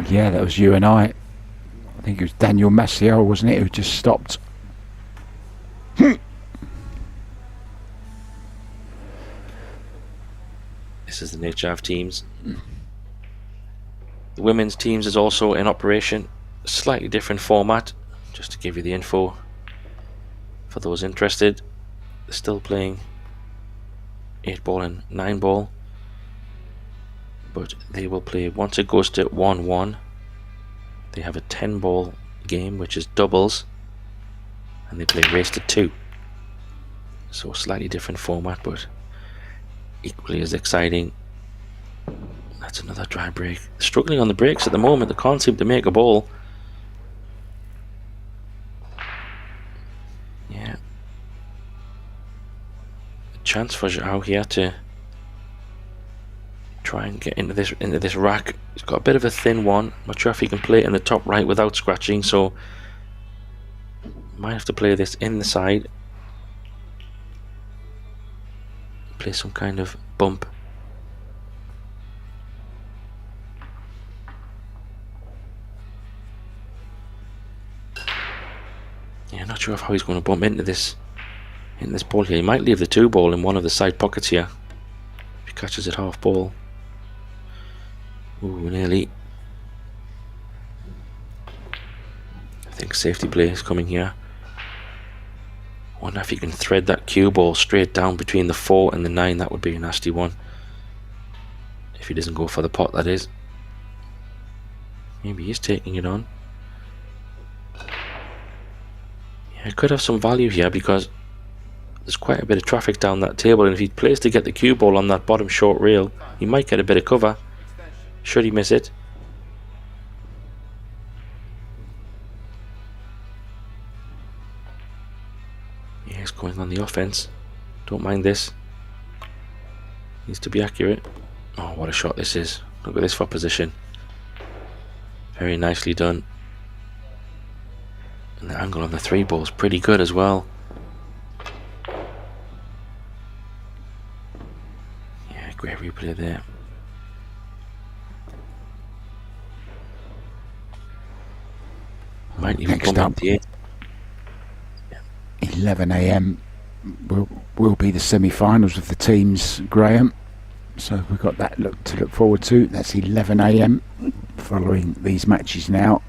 Yeah, that was you and I. I think it was Daniel Maciel, wasn't it, who just stopped. This is the nature of teams. The women's teams is also in operation. A slightly different format, just to give you the info for those interested. They're still playing 8-ball and 9-ball, but they will play, once it goes to 1-1, they have a 10-ball game, which is doubles, and they play race to 2. So slightly different format, but equally as exciting. That's another dry break. Struggling on the breaks at the moment. They can't seem to make a ball. Yeah. A chance for Zhao here to try and get into this rack. He's got a bit of a thin one. Not sure if he can play it in the top right without scratching, so might have to play this in the side. Play some kind of bump. Yeah, not sure of how he's going to bump into this ball here. He might leave the 2-ball in one of the side pockets here if he catches it half ball. Ooh, nearly. I think safety play is coming here. I wonder if he can thread that cue ball straight down between the 4 and the 9. That would be a nasty one. If he doesn't go for the pot, that is. Maybe he's taking it on. Yeah, it could have some value here because there's quite a bit of traffic down that table, and if he plays to get the cue ball on that bottom short rail, he might get a bit of cover. Should he miss it? Yeah, he's going on the offense. Don't mind this. Needs to be accurate. Oh, what a shot this is. Look at this for position. Very nicely done. And the angle on the 3-ball is pretty good as well. Yeah, great replay there. Might even Next up, the 11 a.m. will be the semi-finals of the teams, Graham. So we've got that to look forward to. That's 11 a.m. following these matches now.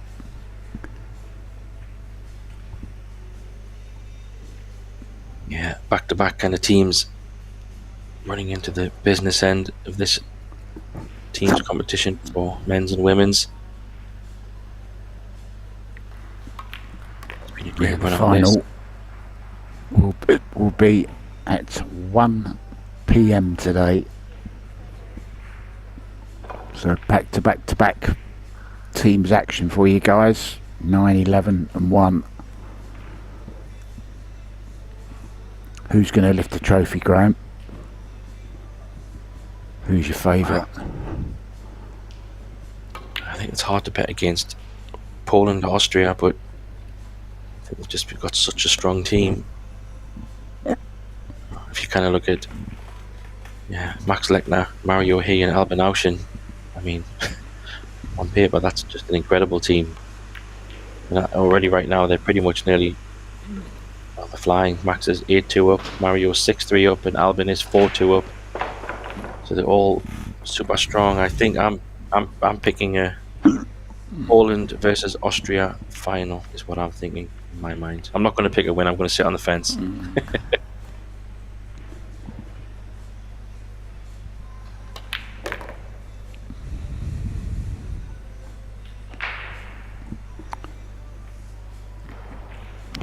Yeah, back-to-back kind of teams running into the business end of this teams competition for men's and women's. It's been a great run on this. Will be at 1 p.m. today. So back to back teams action for you guys. 9, 11 and 1. Who's going to lift the trophy, Graham? Who's your favourite? I think it's hard to bet against Poland or Austria, but I think we've got such a strong team. If you kind of look at Max Lechner, Mario Hay and Albin Aushin, I mean, on paper that's just an incredible team. And already right now they're pretty much nearly they're flying. Max is 8-2 up, Mario is 6-3 up, and Albin is 4-2 up. So they're all super strong. I think I'm picking a Poland versus Austria final is what I'm thinking in my mind. I'm not going to pick a win. I'm going to sit on the fence.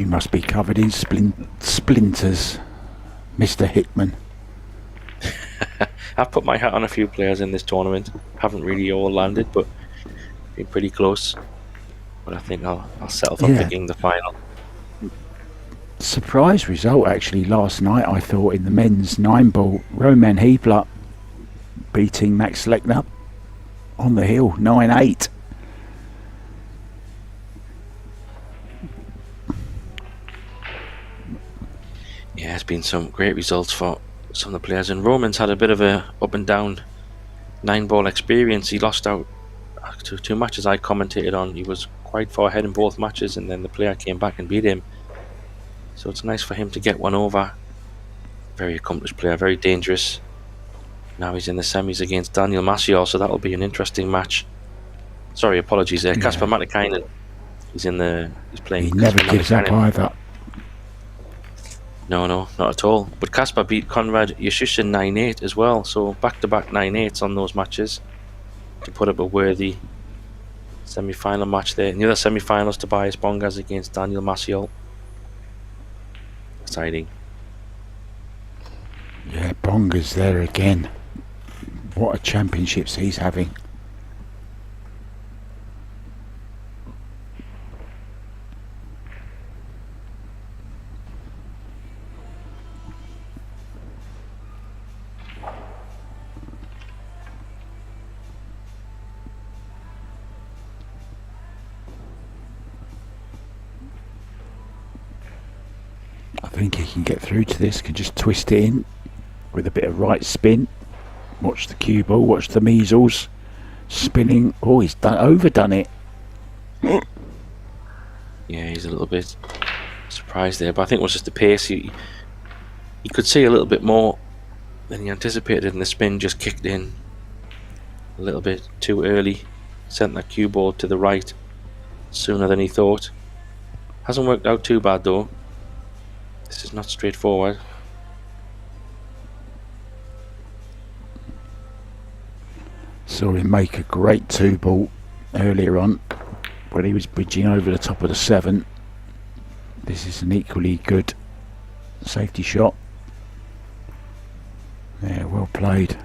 You must be covered in splinters, Mr. Hickman. I've put my hat on a few players in this tournament. Haven't really all landed, but been pretty close. But I think I'll settle for picking the final. Surprise result actually last night, I thought, in the men's 9-ball. Roman Heebler beating Max Lechner on the hill, 9-8. Yeah, it's been some great results for some of the players, and Roman's had a bit of a up and down 9-ball experience. He lost out to 2 matches I commentated on. He was quite far ahead in both matches, and then the player came back and beat him. So it's nice for him to get one over. Very accomplished player, very dangerous. Now he's in the semis against Daniel Maciol, so that'll be an interesting match. Sorry, apologies there. Kasper Matikainen. He's playing. He never gives up either. No, not at all. But Kasper beat Konrad Yashushin 9-8 as well, so back-to-back 9-8s on those matches to put up a worthy semi-final match there. In the other semi-finals, Tobias Bongas against Daniel Maciol. Exciting. Yeah, Bongas there again. What a championships he's having. I think he can get through to this, can just twist it in with a bit of right spin. Watch the cue ball, watch the measles spinning. Oh, he's overdone it. Yeah, he's a little bit surprised there, but I think it was just the pace. He could see a little bit more than he anticipated, and the spin just kicked in a little bit too early. Sent that cue ball to the right sooner than he thought. Hasn't worked out too bad though. This is not straightforward. Saw him make a great 2-ball earlier on when he was bridging over the top of the 7. This is an equally good safety shot. Yeah, well played.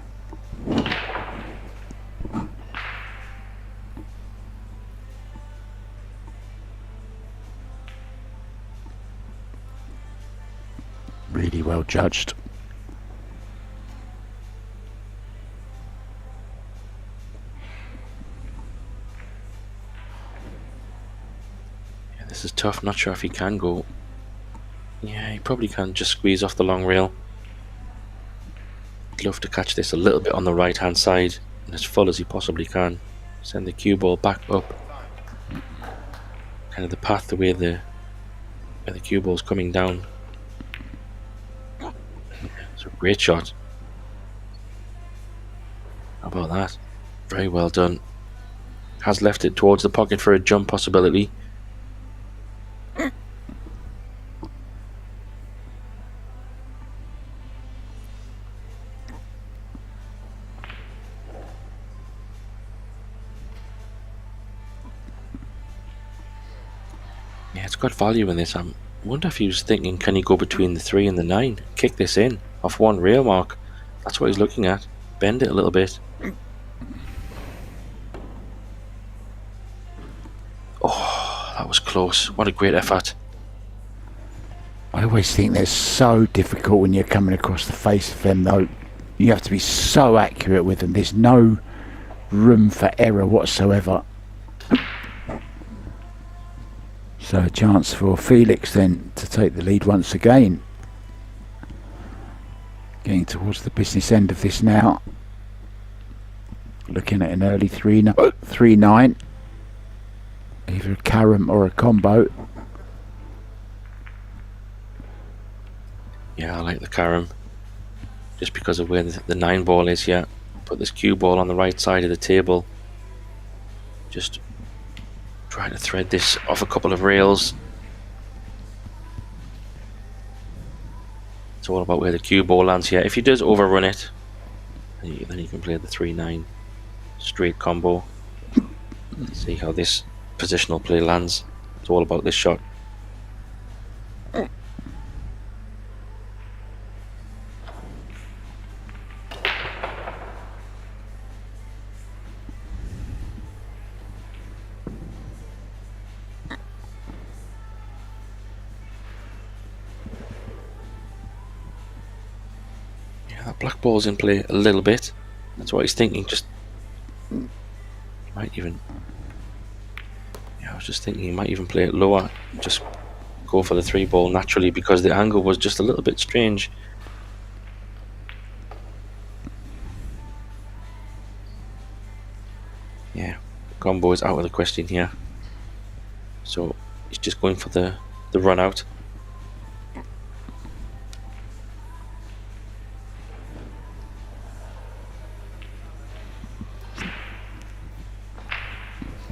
Really well judged. Yeah, this is tough. Not sure if he can go. Yeah, he probably can just squeeze off the long rail. He'd love to catch this a little bit on the right hand side and as full as he possibly can. Send the cue ball back up. Kind of the path the way the cue ball's coming down. It's a great shot. How about that? Very well done. Has left it towards the pocket for a jump possibility. Yeah, it's got value in this. I wonder if he was thinking, can he go between the 3 and the 9? Kick this in off one rail mark. That's what he's looking at. Bend it a little bit. Oh, that was close. What a great effort. I always think they're so difficult when you're coming across the face of them though. You have to be so accurate with them. There's no room for error whatsoever. So a chance for Felix then to take the lead once again. Getting towards the business end of this now. Looking at an early 3-9. Either a carom or a combo. Yeah, I like the carom. Just because of where the 9 ball is here. Put this cue ball on the right side of the table. Just trying to thread this off a couple of rails. It's all about where the cue ball lands here. If he does overrun it, then he can play the 3-9 straight combo. See how this positional play lands. It's all about this shot. Yeah, that black ball's in play a little bit. That's what he's thinking. Just might even. Yeah, I was just thinking he might even play it lower. Just go for the 3 ball naturally because the angle was just a little bit strange. Yeah, combo is out of the question here. So he's just going for the run out.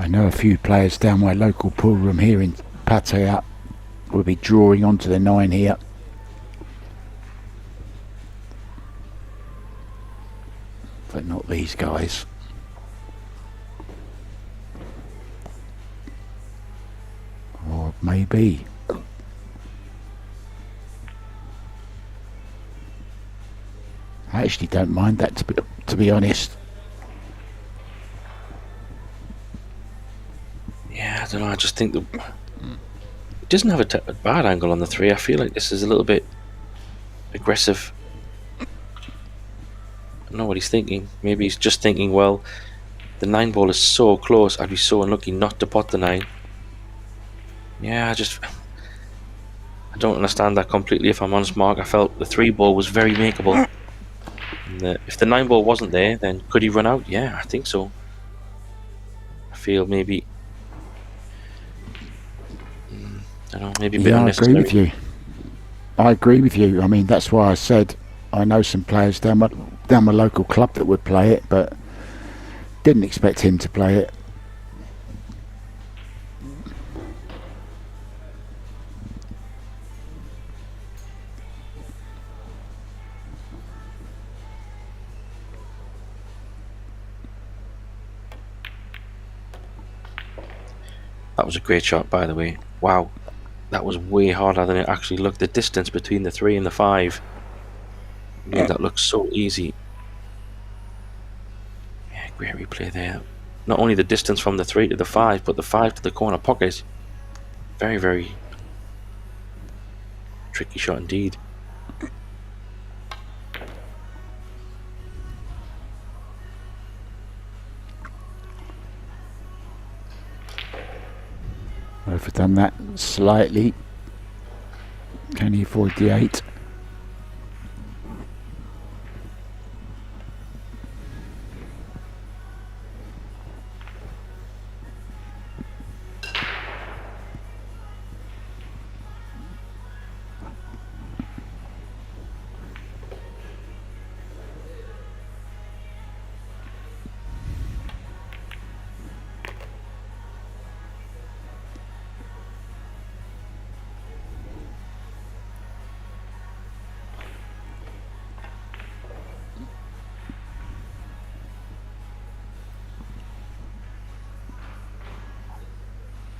I know a few players down my local pool room here in Pattaya will be drawing onto the 9 here. But not these guys. Or maybe. I actually don't mind that, to be honest. Yeah, I don't know. I just think it doesn't have a bad angle on the 3. I feel like this is a little bit aggressive. I don't know what he's thinking. Maybe he's just thinking, well, the 9 ball is so close. I'd be so unlucky not to pot the 9. Yeah, I don't understand that completely. If I'm honest, Mark, I felt the 3 ball was very makeable. And if the 9 ball wasn't there, then could he run out? Yeah, I think so. I feel maybe. I don't know, maybe a bit unnecessary. I agree with you. I agree with you. I mean, that's why I said I know some players down my local club that would play it, but didn't expect him to play it. That was a great shot, by the way. Wow, that was way harder than it actually looked. The distance between the 3 and the 5 made that look so easy. Yeah, great replay there. Not only the distance from the 3 to the 5, but the 5 to the corner pocket. Very, very tricky shot indeed. Overdone that slightly. Can he avoid the 8?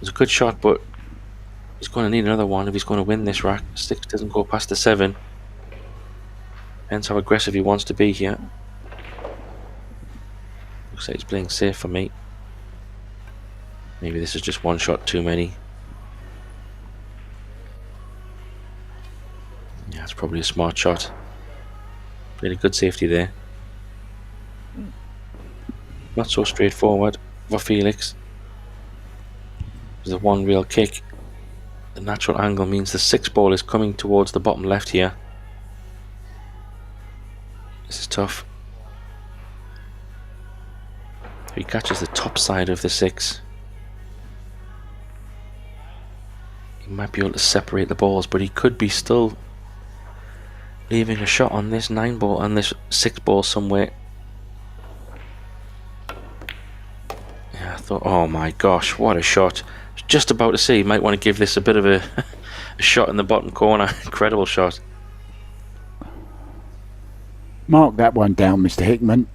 It was a good shot, but he's going to need another one if he's going to win this rack. 6 doesn't go past the 7. Depends how aggressive he wants to be here. Looks like he's playing safe for me. Maybe this is just one shot too many. Yeah, it's probably a smart shot. Played a good safety there. Not so straightforward for Felix. The one real kick. The natural angle means the 6 ball is coming towards the bottom left here. This is tough. He catches the top side of the 6. He might be able to separate the balls, but he could be still leaving a shot on this 9 ball and this 6 ball somewhere. Yeah, I thought, oh my gosh, what a shot. Just about to say, you might want to give this a bit of a shot in the bottom corner. Incredible shot. Mark that one down, Mr. Hickman.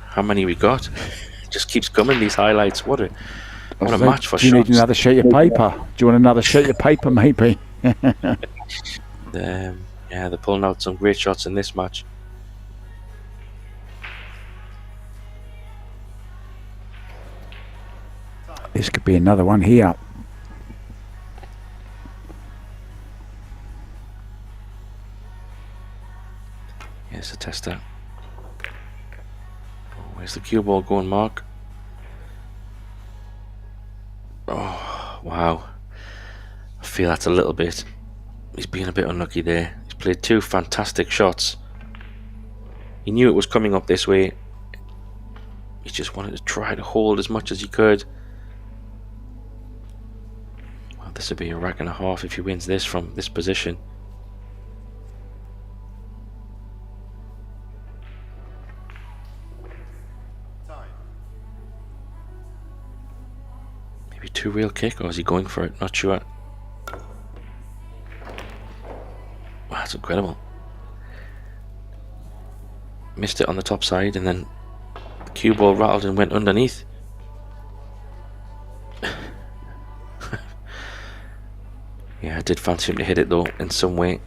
How many we got? Just keeps coming, these highlights. What a match for shots. Do you need another sheet of paper? Do you want another sheet of paper, maybe? Yeah, they're pulling out some great shots in this match. This could be another one here. Mr. Oh, where's the cue ball going, Mark? Oh, wow. I feel that's a little bit. He's been a bit unlucky there. He's played 2 fantastic shots. He knew it was coming up this way. He just wanted to try to hold as much as he could. Well, this would be a rack and a half if he wins this from this position. Maybe 2 real kick, or is he going for it? Not sure. Wow, that's incredible. Missed it on the top side, and then the cue ball rattled and went underneath. Yeah, I did fancy him to hit it though in some way.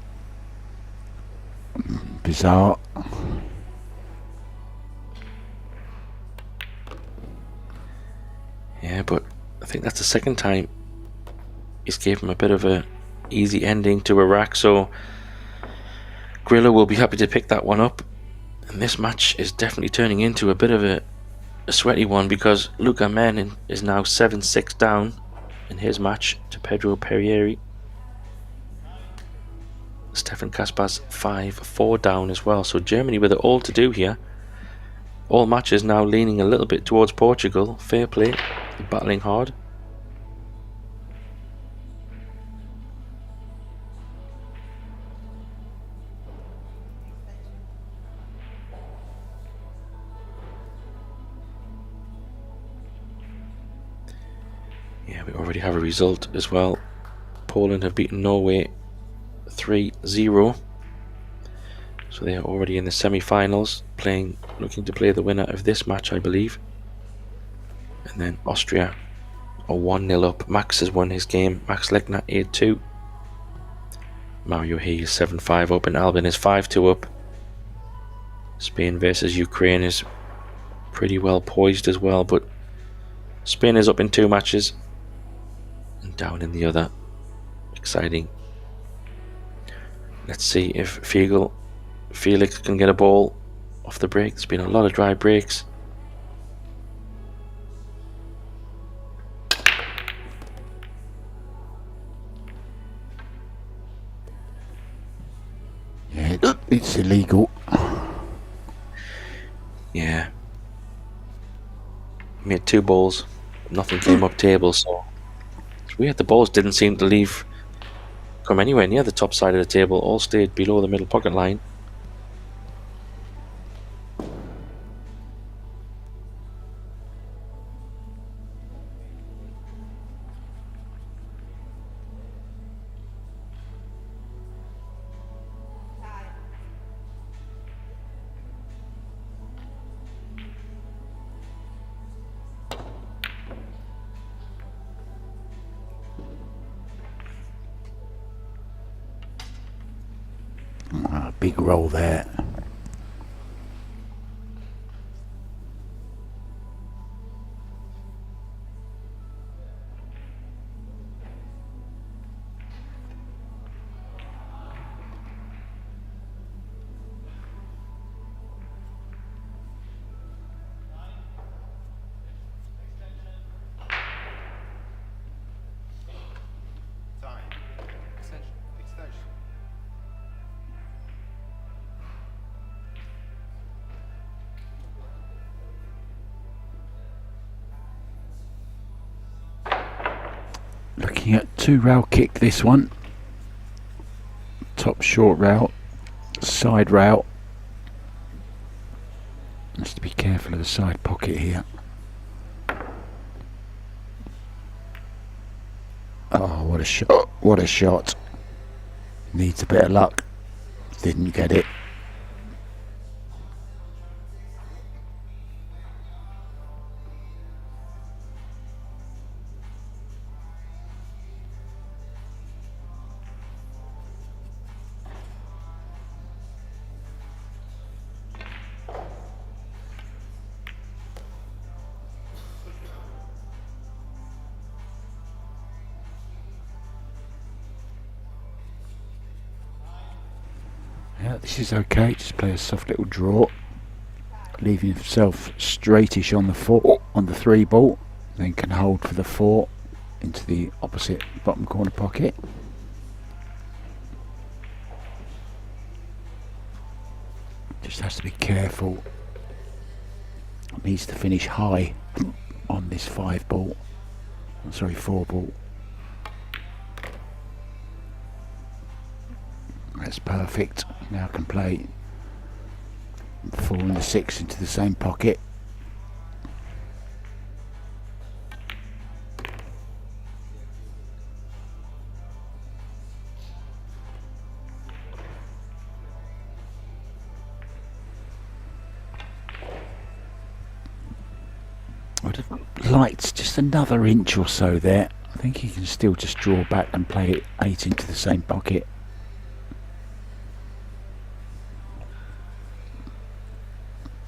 Bizarre. Yeah, but I think that's the second time he's gave him a bit of a easy ending to a rack, so Grillo will be happy to pick that one up. And this match is definitely turning into a bit of a sweaty one, because Luca Menin is now 7-6 down in his match to Pedro Perieri. Stefan Kaspar's 5-4 down as well, so Germany with it all to do here. All matches now leaning a little bit towards Portugal. Fair play, they're battling hard. Yeah, we already have a result as well. Poland have beaten Norway 3-0. So they are already in the semi-finals, looking to play the winner of this match, I believe. And then Austria are 1-0 up. Max has won his game. Max Lechner 8-2. Mario Hayes 7-5 up, and Albin is 5-2 up. Spain versus Ukraine is pretty well poised as well, but Spain is up in 2 matches and down in the other. Exciting. Let's see if Felix can get a ball off the break. There's been a lot of dry breaks. Yeah, it's illegal. Yeah. Made 2 balls. Nothing came up table, so it's weird. The balls didn't seem to come anywhere near the top side of the table. All stayed below the middle pocket line. Big roll there. Looking at 2 rail kick this one. Top short rail, side rail. Has to be careful of the side pocket here. Oh, what a shot, what a shot. Needs a bit of luck. Didn't get it. Yeah, this is okay. Just play a soft little draw, leaving himself straightish on the 4, on the 3 ball, then can hold for the 4 into the opposite bottom corner pocket. Just has to be careful. Needs to finish high on this 5 ball. Sorry, 4 ball. That's perfect. Now can play the 4 and the 6 into the same pocket. I'd have liked just another inch or so there. I think he can still just draw back and play it 8 into the same pocket.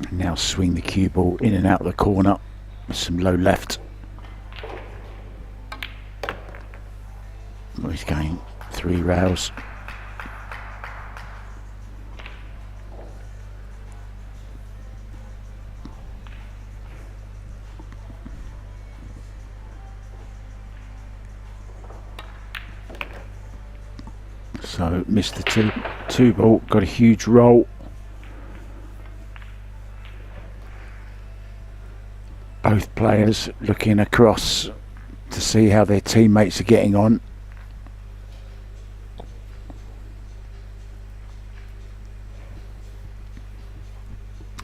And now swing the cue ball in and out of the corner with some low left. Oh, he's going 3 rails. So missed the 2 ball, got a huge roll. Both players looking across to see how their teammates are getting on.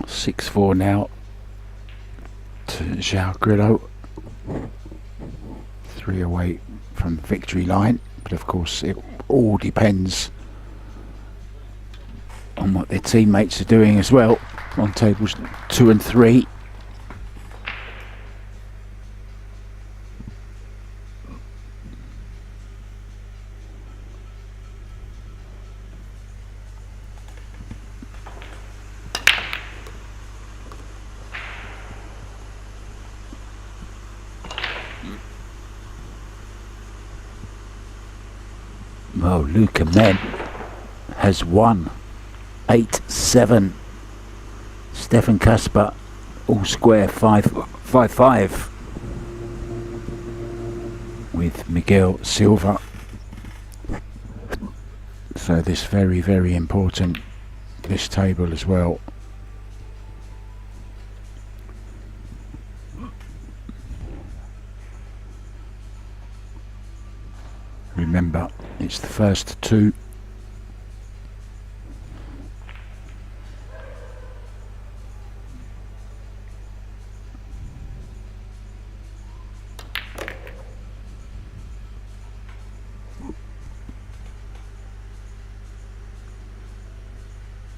(6-4) now to João Grillo. 3 away from victory line, but of course it all depends on what their teammates are doing as well on tables 2 and 3. Oh, Luca Men has won 8-7. Stefan Kasper all square 5-5 with Miguel Silva. So this very, very important, this table as well. Remember, it's the first 2.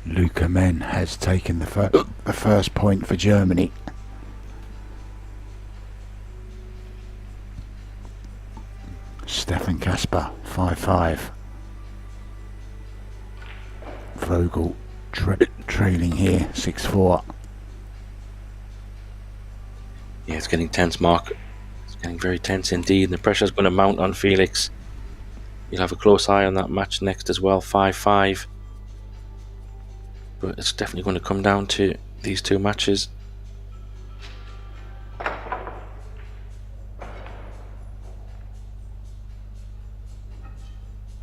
Luca Men has taken the first point for Germany. Stefan Kasper 5-5. Vogel trailing here 6-4. Yeah, it's getting tense, Mark. It's getting very tense indeed, and the pressure's going to mount on Felix. You'll have a close eye on that match next as well, 5-5. But it's definitely going to come down to these 2 matches.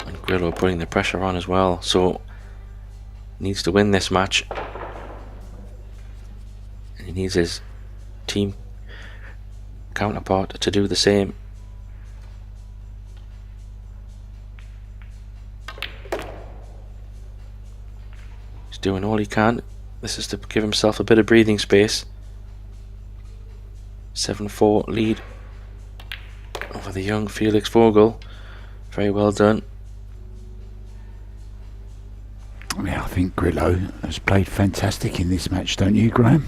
And Grillo putting the pressure on as well, so needs to win this match. And he needs his team counterpart to do the same. He's doing all he can. This is to give himself a bit of breathing space. 7-4 lead over the young Felix Vogel. Very well done. Yeah, I think Grillo has played fantastic in this match, don't you, Graham?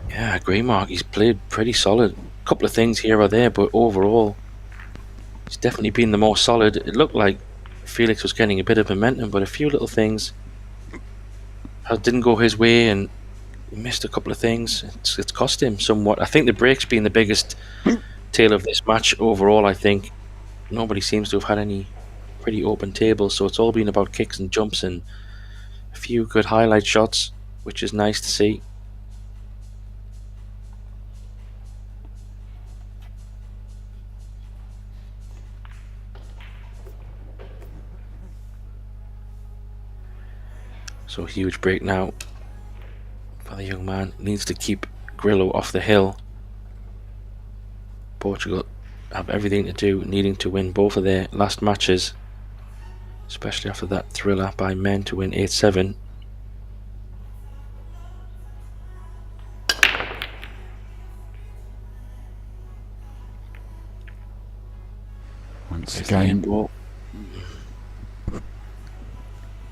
Yeah, I agree, Mark. He's played pretty solid. A couple of things here or there, but overall, he's definitely been the more solid. It looked like Felix was getting a bit of momentum, but a few little things didn't go his way, and he missed a couple of things. It's cost him somewhat. I think the break's been the biggest tale of this match overall. I think nobody seems to have had any pretty open table, so it's all been about kicks and jumps and a few good highlight shots, which is nice to see. So huge break now for the young man. Needs to keep Grillo off the hill. Portugal have everything to do, needing to win both of their last matches, especially after that thriller by men to win 8-7. Once again,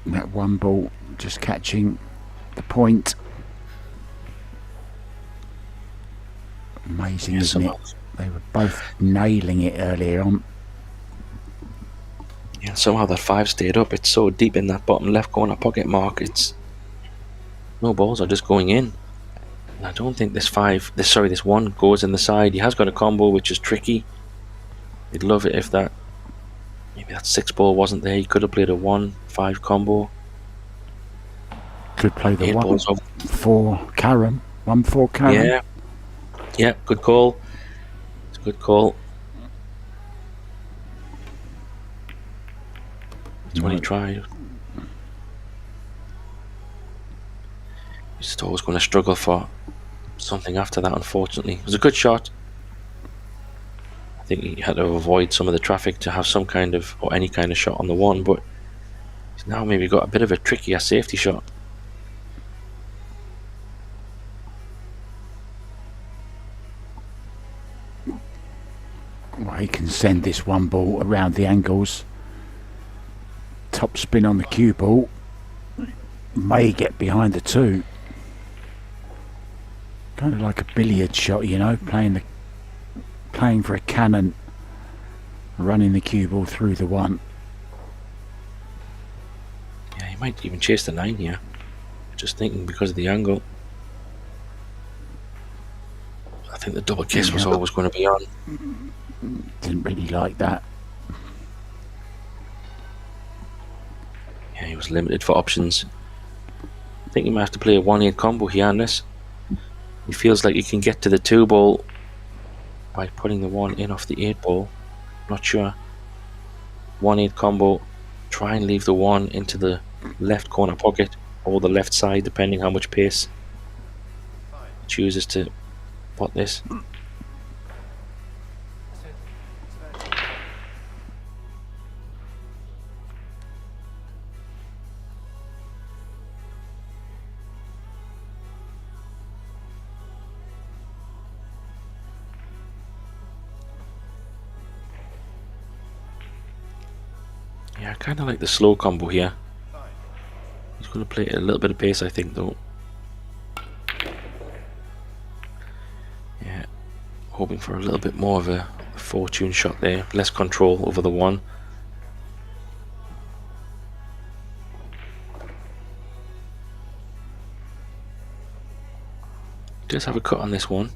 that one ball just catching the point. Amazing, isn't it? They were both nailing it earlier on. Yeah, somehow that 5 stayed up. It's so deep in that bottom left corner pocket mark. It's no balls are just going in. And I don't think this 1 goes in the side. He has got a combo, which is tricky. He'd love it if maybe that 6 ball wasn't there. He could have played a 1-5 combo. Could play the 1-4 Karen. 1-4 Karen. Yeah, good call. It's a good call. That's what he tried. He's just always going to struggle for something after that, unfortunately. It was a good shot. I think he had to avoid some of the traffic to have some kind of, or any kind of shot on the 1, but he's now maybe got a bit of a trickier safety shot. Well, he can send this 1 ball around the angles. Top spin on the cue ball. May get behind the 2. Kind of like a billiard shot, you know, playing for a cannon, running the cue ball through the 1. Yeah, he might even chase the 9 here. Just thinking because of the angle. I think the double kiss was always going to be on. Didn't really like that. Yeah, he was limited for options. I think he might have to play a 1-8 combo here unless he feels like he can get to the 2 ball by putting the 1 in off the 8 ball. Not sure. 1-8 combo. Try and leave the 1 into the left corner pocket or the left side, depending how much pace he chooses to pot this. Yeah, I kind of like the slow combo here. He's going to play a little bit of pace, I think, though. Yeah, hoping for a little bit more of a fortune shot there. Less control over the 1. Does have a cut on this 1.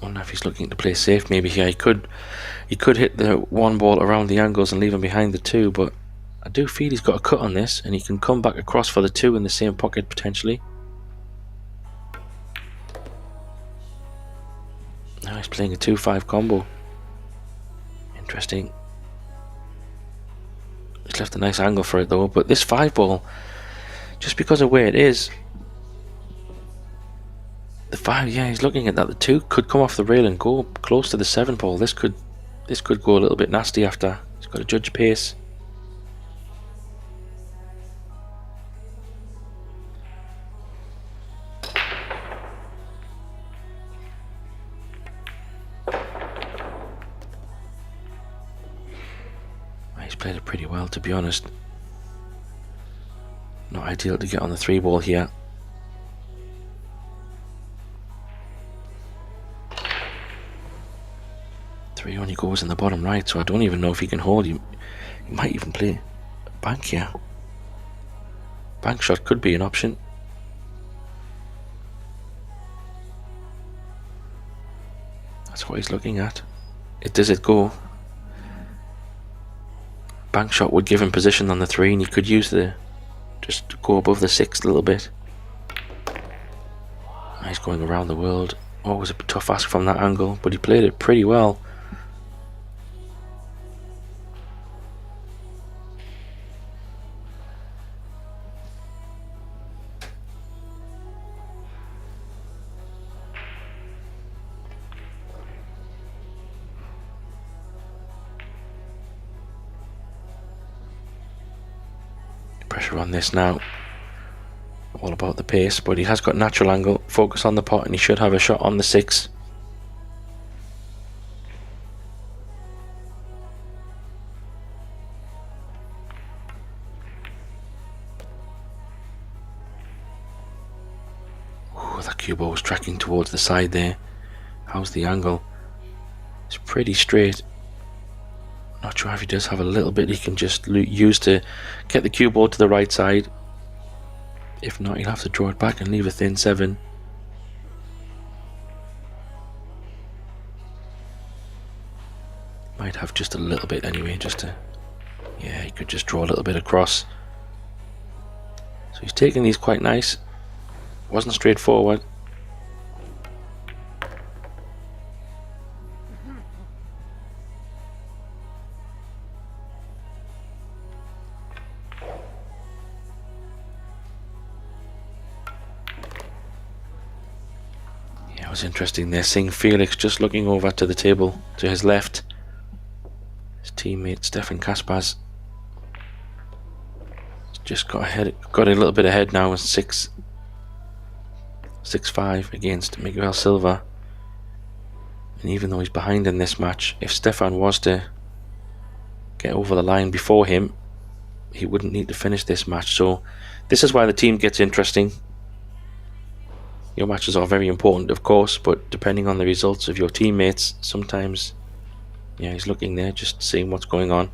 I wonder if he's looking to play safe. Maybe here he could hit the 1 ball around the angles and leave him behind the 2, but I do feel he's got a cut on this and he can come back across for the 2 in the same pocket potentially. Now he's playing a 2-5 combo. Interesting. He's left a nice angle for it though, but this 5 ball, just because of where it is, the 5, yeah, he's looking at that. The 2 could come off the rail and go close to the 7 ball. This could go a little bit nasty after. He's got to judge pace. He's played it pretty well, to be honest. Not ideal to get on the 3 ball here. He only goes in the bottom right, so I don't even know if he can hold. He might even play a bank here. Bank shot could be an option. That's what he's looking at. Does it go? bank shot would give him position on the 3, and he could use the just to go above the 6 a little bit. He's going around the world. Always a tough ask from that angle, but he played it pretty well. Pressure on this now. All about the pace, but he has got natural angle. Focus on the pot, and he should have a shot on the 6. Ooh, that cue ball was tracking towards the side there. How's the angle? It's pretty straight. Not sure if he does have a little bit he can just use to get the cue ball to the right side. If not, he'll have to draw it back and leave a thin 7. Might have just a little bit anyway, just to... Yeah, he could just draw a little bit across. So he's taking these quite nice. Wasn't straightforward. Yeah, it was interesting there, seeing Felix just looking over to the table to his left. His teammate Stefan Kaspers just got ahead, got a little bit ahead now with 6-5 against Miguel Silva. And even though he's behind in this match, if Stefan was to get over the line before him, he wouldn't need to finish this match. So this is why the team gets interesting. Your matches are very important, of course, but depending on the results of your teammates, sometimes, yeah, he's looking there, just seeing what's going on.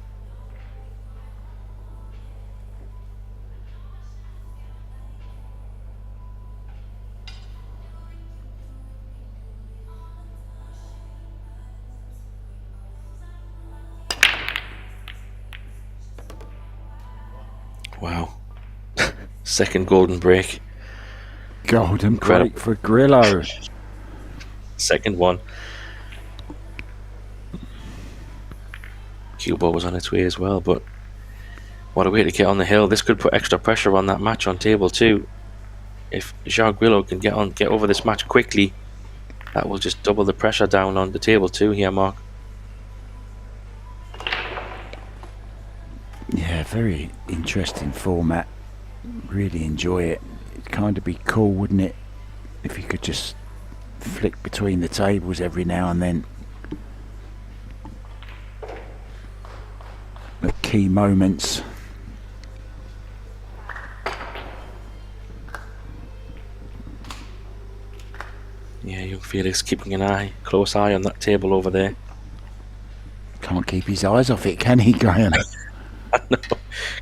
Wow. Second golden break. Golden break for Grillo. Second one. Cue ball was on its way as well, but what a way to get on the hill. This could put extra pressure on that match on table 2. If João Grillo can get over this match quickly, that will just double the pressure down on the table 2 here, Mark. Yeah, very interesting format. Really enjoy it. It'd kind of be cool, wouldn't it, if you could just flick between the tables every now and then at key moments. Yeah, young Felix keeping an close eye on that table over there. Can't keep his eyes off it, can he, Graham? I know.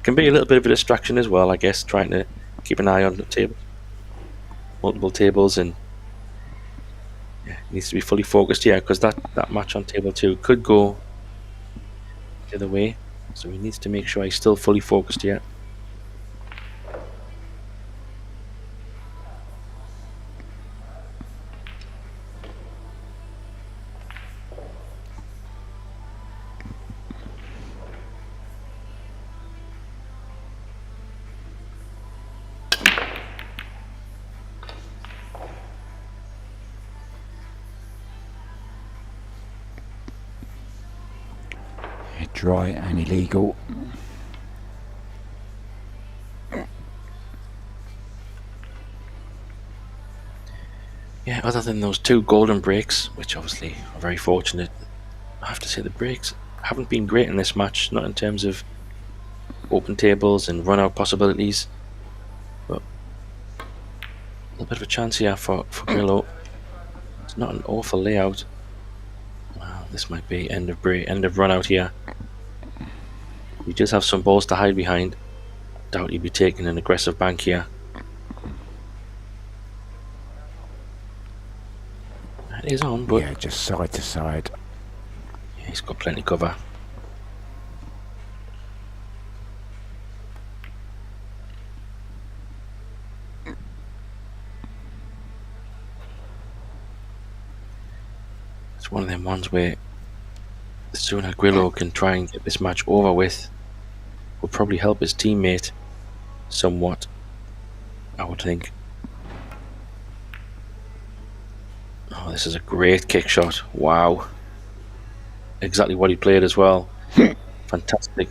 Can be a little bit of a distraction as well, I guess, trying to keep an eye on the table, multiple tables, and yeah, needs to be fully focused here, because that match on table 2 could go the other way, so he needs to make sure he's still fully focused here. Dry and illegal. Yeah, other than those 2 golden breaks, which obviously are very fortunate, I have to say the breaks haven't been great in this match, not in terms of open tables and run out possibilities, but a little bit of a chance here for Grillo. It's not an awful layout. Wow, this might be end of run out here. He does have some balls to hide behind. Doubt he'd be taking an aggressive bank here. It is on, but yeah, just side to side. Yeah, he's got plenty of cover. It's one of them ones where the sooner Grillo can try and get this match over with, will probably help his teammate somewhat, I would think. Oh, this is a great kick shot. Wow. Exactly what he played as well. Fantastic.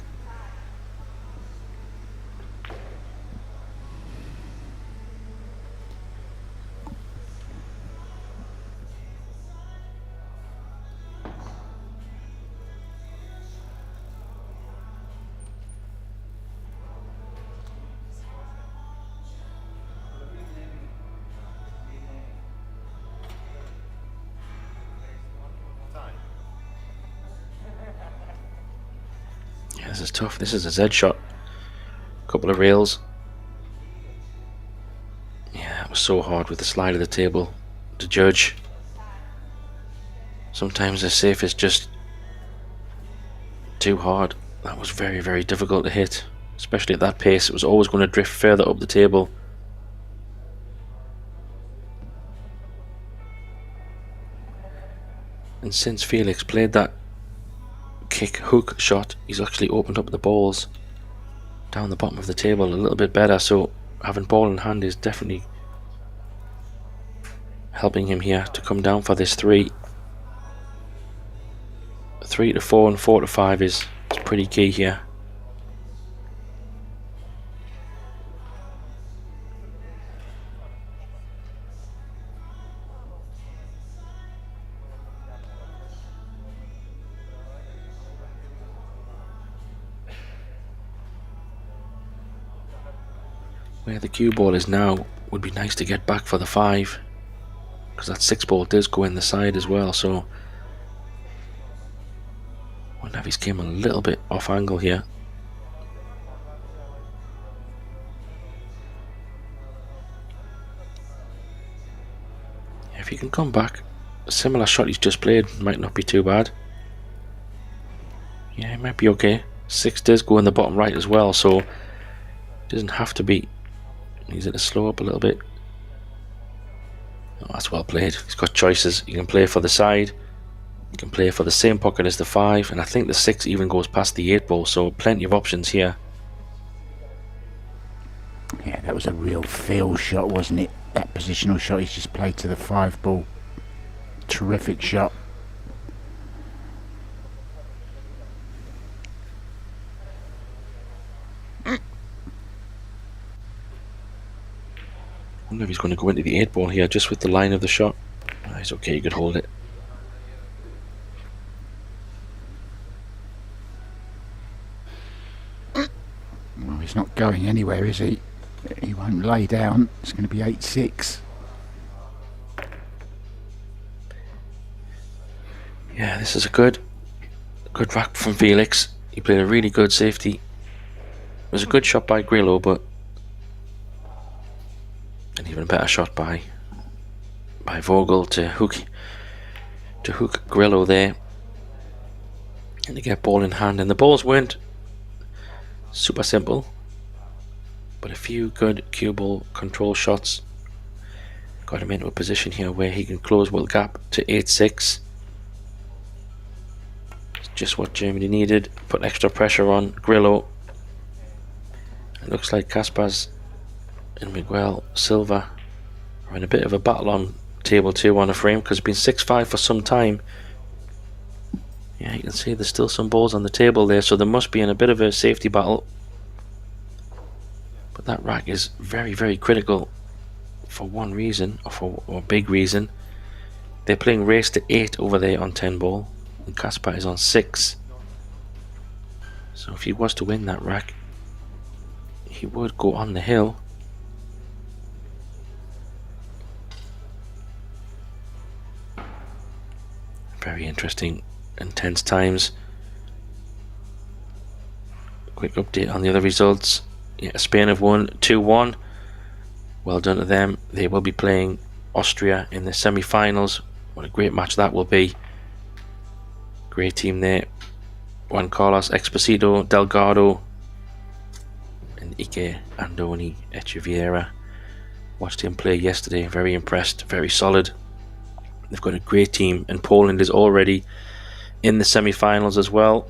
Yeah, this is tough. This is a Z shot. Couple of rails. Yeah, it was so hard with the slide of the table to judge. Sometimes the safe is just too hard. That was very, very difficult to hit, especially at that pace. It was always going to drift further up the table. And since Felix played that kick hook shot, he's actually opened up the balls down the bottom of the table a little bit better, so having ball in hand is definitely helping him here to come down for this 3 to 4 and 4 to 5 is pretty key here. Where the cue ball is now would be nice to get back for the 5, because that 6 ball does go in the side as well, so I wonder if he's came a little bit off angle here. If he can come back, a similar shot he's just played might not be too bad. Yeah, it might be okay. 6 does go in the bottom right as well, so it doesn't have to be. Needs it to slow up a little bit. Oh, that's well played. He's got choices. You can play for the side, you can play for the same pocket as the 5, and I think the 6 even goes past the 8 ball, so plenty of options here. Yeah, that was a real feel shot, wasn't it? That positional shot he's just played to the 5 ball. Terrific shot. I wonder if he's going to go into the 8 ball here just with the line of the shot. Oh, it's okay, you could hold it. Well, he's not going anywhere, is he? He won't lay down. It's going to be 8-6. Yeah, this is a good rack from Felix. He played a really good safety. It was a good shot by Grillo, but an even better shot by Vogel to hook Grillo there, and to get ball in hand. And the balls weren't super simple, but a few good cue ball control shots got him into a position here where he can close World Gap to 8-6. It's just what Germany needed. Put extra pressure on Grillo. It looks like Kaspars and Miguel Silva are in a bit of a battle on table 2 on a frame, because it's been 6-5 for some time. Yeah, you can see there's still some balls on the table there, so they must be in a bit of a safety battle. But that rack is very, very critical for one reason, or for a big reason. They're playing race to 8 over there on 10 ball, and Kaspar is on 6. So if he was to win that rack, he would go on the hill. Very interesting, intense times. Quick update on the other results. Yeah, Spain have won 2-1. Well done to them. They will be playing Austria in the semi-finals. What a great match that will be. Great team there. Juan Carlos Exposito, Delgado, and Ike Andoni Echeverria. Watched him play yesterday. Very impressed. Very solid. They've got a great team, and Poland is already in the semi-finals as well.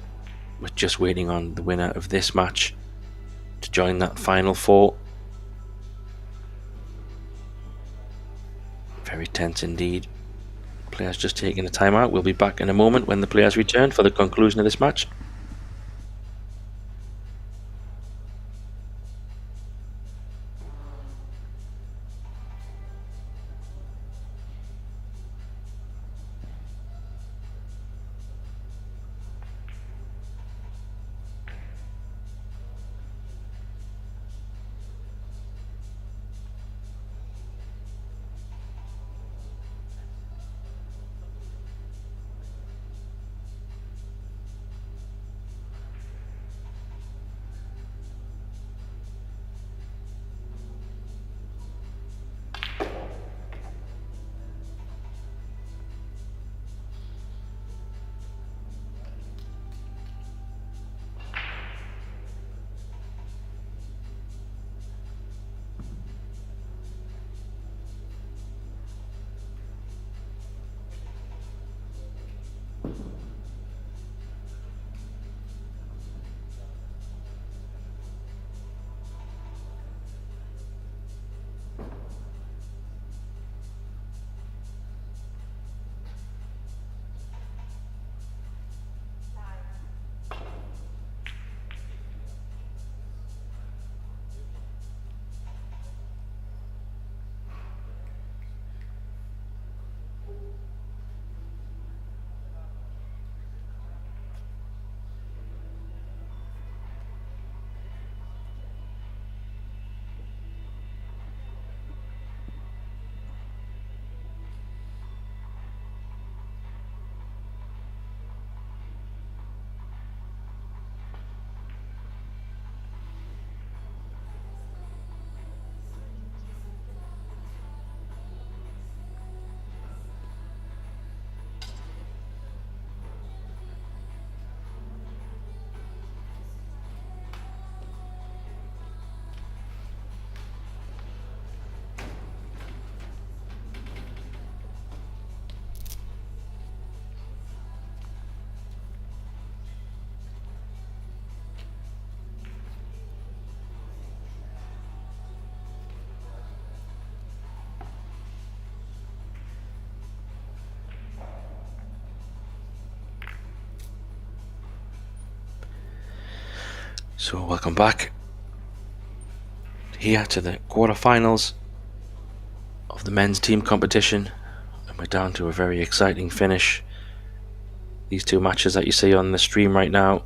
We're just waiting on the winner of this match to join that final four. Very tense indeed. Players just taking a timeout. We'll be back in a moment when the players return for the conclusion of this match. So welcome back here to the quarterfinals of the men's team competition, and we're down to a very exciting finish. These two matches that you see on the stream right now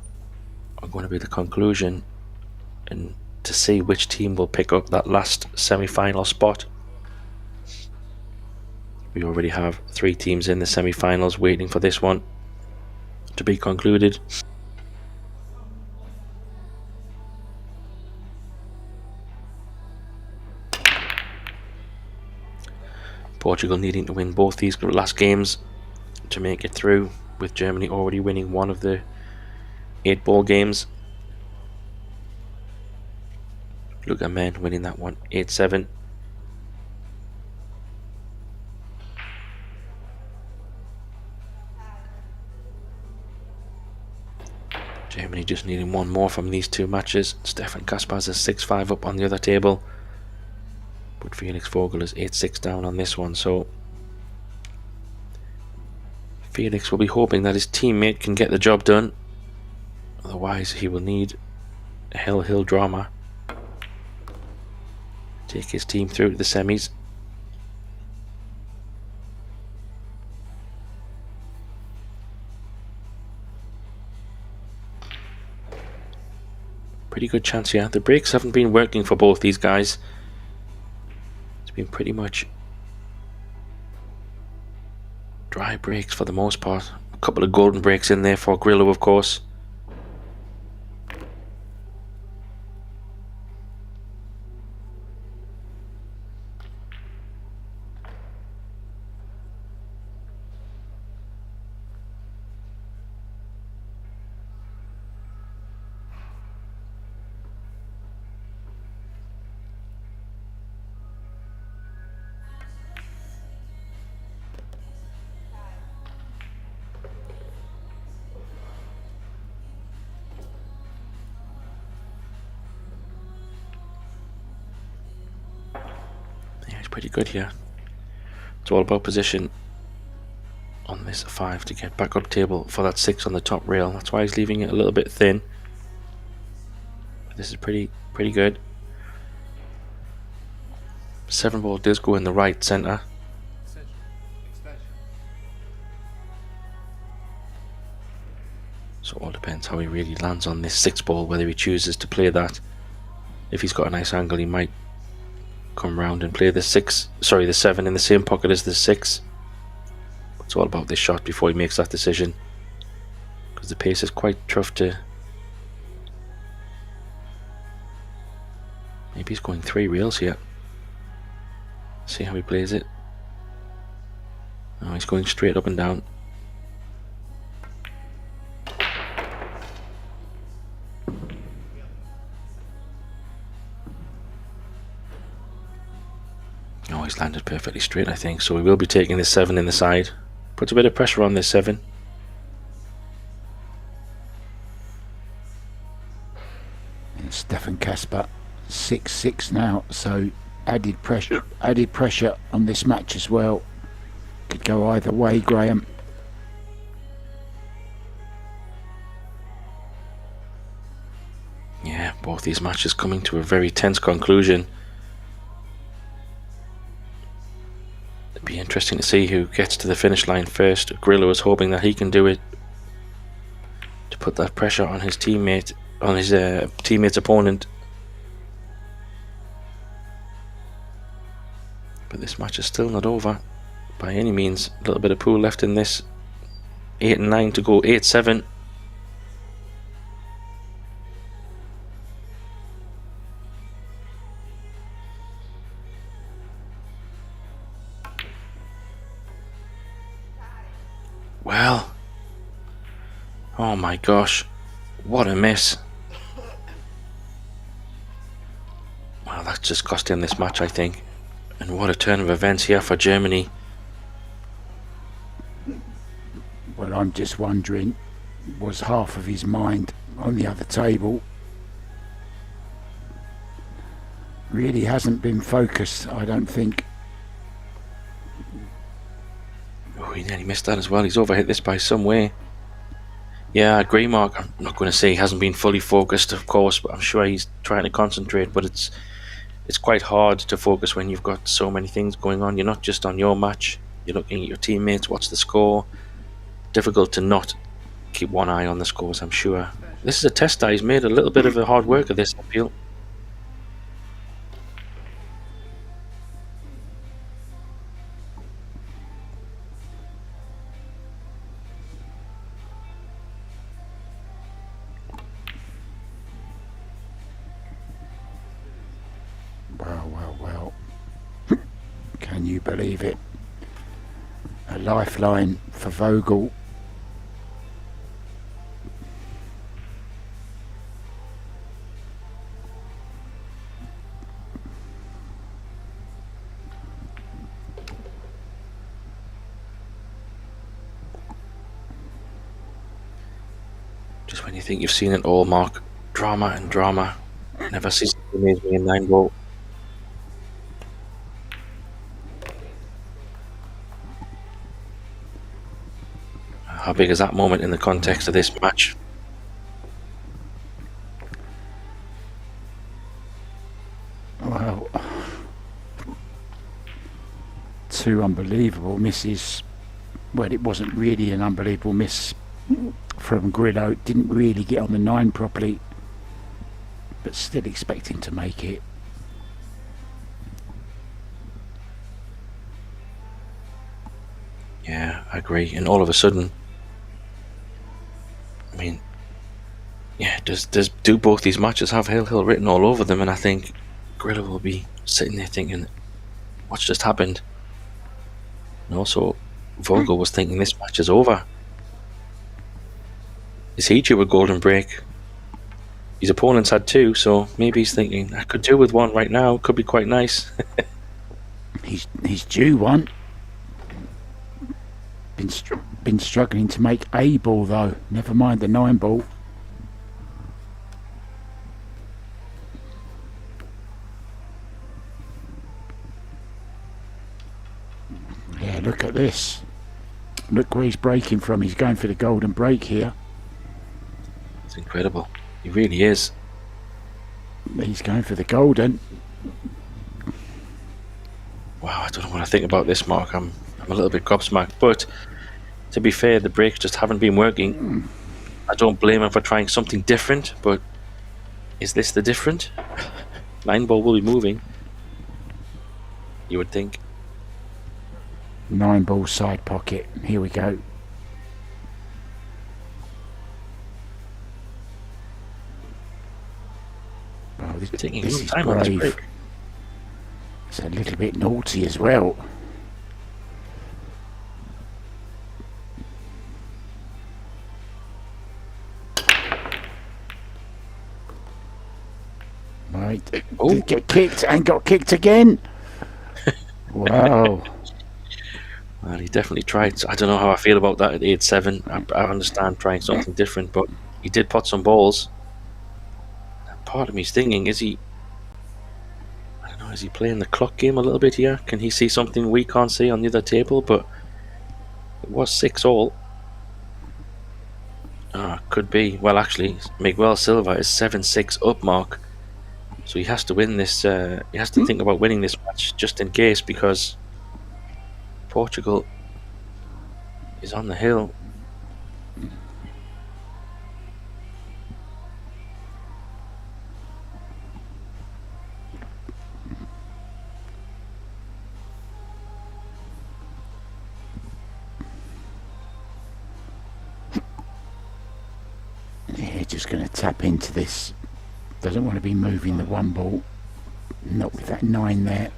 are going to be the conclusion, and to see which team will pick up that last semi-final spot. We already have 3 teams in the semi-finals waiting for this one to be concluded. Portugal needing to win both these last games to make it through, with Germany already winning one of the 8-ball games. Look at men winning that one 8-7. Germany just needing one more from these 2 matches. Stefan Kaspers is 6-5 up on the other table, but Felix Vogel is 8-6 down on this one. So Felix will be hoping that his teammate can get the job done, otherwise he will need a hell drama to take his team through to the semis. Pretty good chance here. The breaks haven't been working for both these guys. It's been pretty much dry breaks for the most part. A couple of golden breaks in there for Grillo, of course. pretty good here. It's all about position on this 5 to get back up table for that 6 on the top rail. That's why he's leaving it a little bit thin. But this is pretty good. 7 ball does go in the right centre. So it all depends how he really lands on this 6 ball, whether he chooses to play that. If he's got a nice angle, he might come round and play the 7 in the same pocket as the 6. It's all about this shot before he makes that decision, because the pace is quite tough to. Maybe he's going 3 reels here. See how he plays it. Oh, he's going straight up and down. Oh, he's landed perfectly straight, I think. So we will be taking this 7 in the side. Puts a bit of pressure on this 7. And Stefan Kasper 6-6 now, so added pressure on this match as well. Could go either way, Graham. Yeah, both these matches coming to a very tense conclusion. It'd be interesting to see who gets to the finish line first. Grillo is hoping that he can do it to put that pressure on his teammate, on his teammate's opponent. But this match is still not over by any means. A little bit of pool left in this. 8 and 9 to go. 8-7. Well, oh my gosh, what a miss. Well, that's just cost him this match, I think. And what a turn of events here for Germany. Well, I'm just wondering, was half of his mind on the other table? Really hasn't been focused, I don't think. Oh, he nearly missed that as well. He's overhit this by some way. Yeah, I agree, Mark. I'm not going to say he hasn't been fully focused, of course, but I'm sure he's trying to concentrate. But it's quite hard to focus when you've got so many things going on. You're not just on your match. You're looking at your teammates. What's the score? Difficult to not keep one eye on the scores, I'm sure. This is a tester. He's made a little bit of a hard work of this, I feel. Well. Can you believe it? A lifeline for Vogel. Just when you think you've seen it all, Mark, drama and drama. Never ceases to amaze me in 9 ball. How big is that moment in the context of this match? Well, 2 unbelievable misses. Well, it wasn't really an unbelievable miss from Grillo. Didn't really get on the 9 properly, but still expecting to make it. Yeah, I agree. And all of a sudden, I mean, yeah, do both these matches have Hill written all over them? And I think Grillo will be sitting there thinking, what's just happened? And also, Vogel was thinking this match is over. Is he due a golden break? His opponents had 2, so maybe he's thinking, I could do with 1 right now. Could be quite nice. He's due 1. Been struggling to make a ball though. Never mind the 9 ball. Yeah, look at this. Look where he's breaking from. He's going for the golden break here. It's incredible. He really is. He's going for the golden. Wow, I don't know what I think about this, Mark. I'm a little bit gobsmacked, but to be fair, the breaks just haven't been working. I don't blame him for trying something different, but is this the different? 9-ball will be moving, you would think. 9-ball side pocket. Here we go. Oh, this is brave. It's a little bit naughty as well. Right. Oh. Get kicked and got kicked again. Wow. Well, he definitely tried. I don't know how I feel about that at 8-7. I understand trying something different, but he did pot some balls. Part of me's thinking, is he playing the clock game a little bit here? Can he see something we can't see on the other table? But it was 6-all. Could be. Well, actually, Miguel Silva is 7-6 up, Mark. So he has to win this. He has to think about winning this match just in case, because Portugal is on the hill. Yeah, just going to tap into this. Doesn't want to be moving the 1-ball. Not with that 9 there.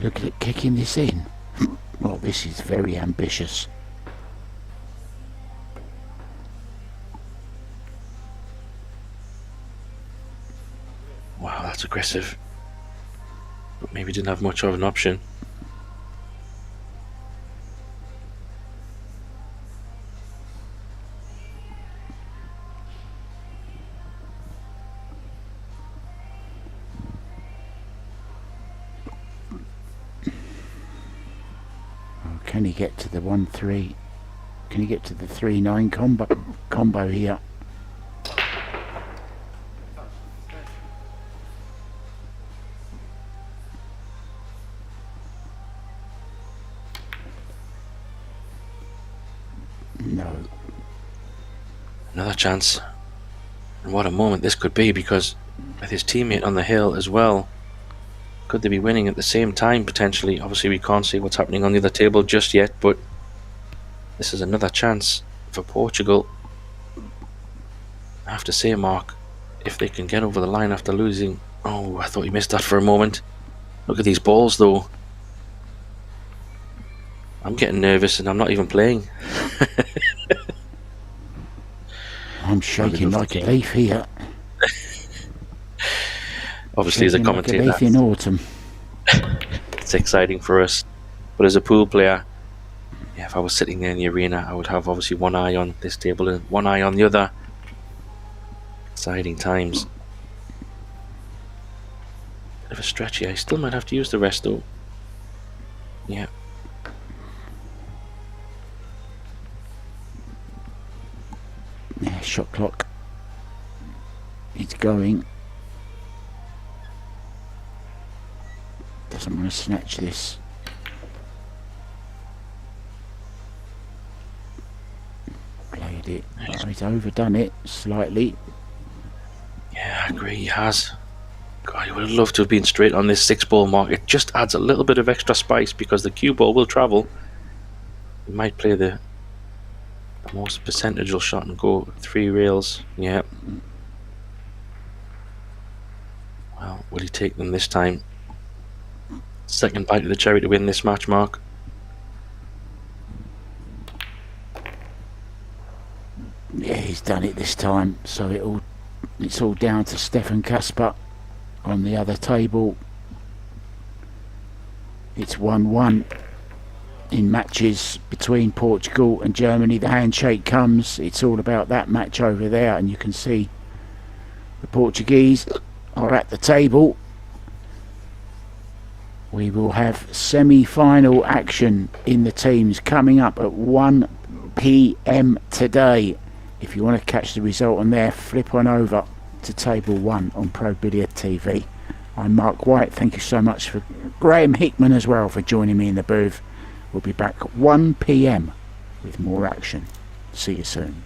Look at it kicking this in. Well, this is very ambitious. Wow, that's aggressive. But maybe didn't have much of an option. Can he get to the 1-3? Can he get to the 3-9 combo here? No. Another chance. And what a moment this could be, because with his teammate on the hill as well, could they be winning at the same time potentially? Obviously we can't see what's happening on the other table just yet, but this is another chance for Portugal. I have to say, Mark, if they can get over the line after losing... Oh, I thought he missed that for a moment. Look at these balls though. I'm getting nervous and I'm not even playing. I'm shaking like a leaf here. Obviously, as a commentator, like a leaf in autumn. It's exciting for us. But as a pool player, yeah, if I was sitting there in the arena, I would have obviously one eye on this table and one eye on the other. Exciting times. Bit of a stretch here. I still might have to use the rest though. Yeah. Yeah, shot clock. It's going. Doesn't want to snatch this. Played it. Oh, he's overdone it slightly. Yeah, I agree, he has. God, I would have loved to have been straight on this 6-ball mark. It just adds a little bit of extra spice because the cue ball will travel. We might play the most percentageal shot and go 3 rails. Yeah. Well, will he take them this time? Second bite of the cherry to win this match, Mark. Yeah, he's done it this time, so it'll It's all down to Stefan Kasper on the other table. It's 1-1 in matches between Portugal and Germany. The handshake comes. It's all about that match over there, and you can see the Portuguese are at the table. We will have semi-final action in the teams coming up at 1 p.m. today. If you want to catch the result on there, flip on over to table 1 on Pro Billiard TV. I'm Mark White. Thank you so much for Graham Hickman as well for joining me in the booth. We'll be back 1 p.m. with more action. See you soon.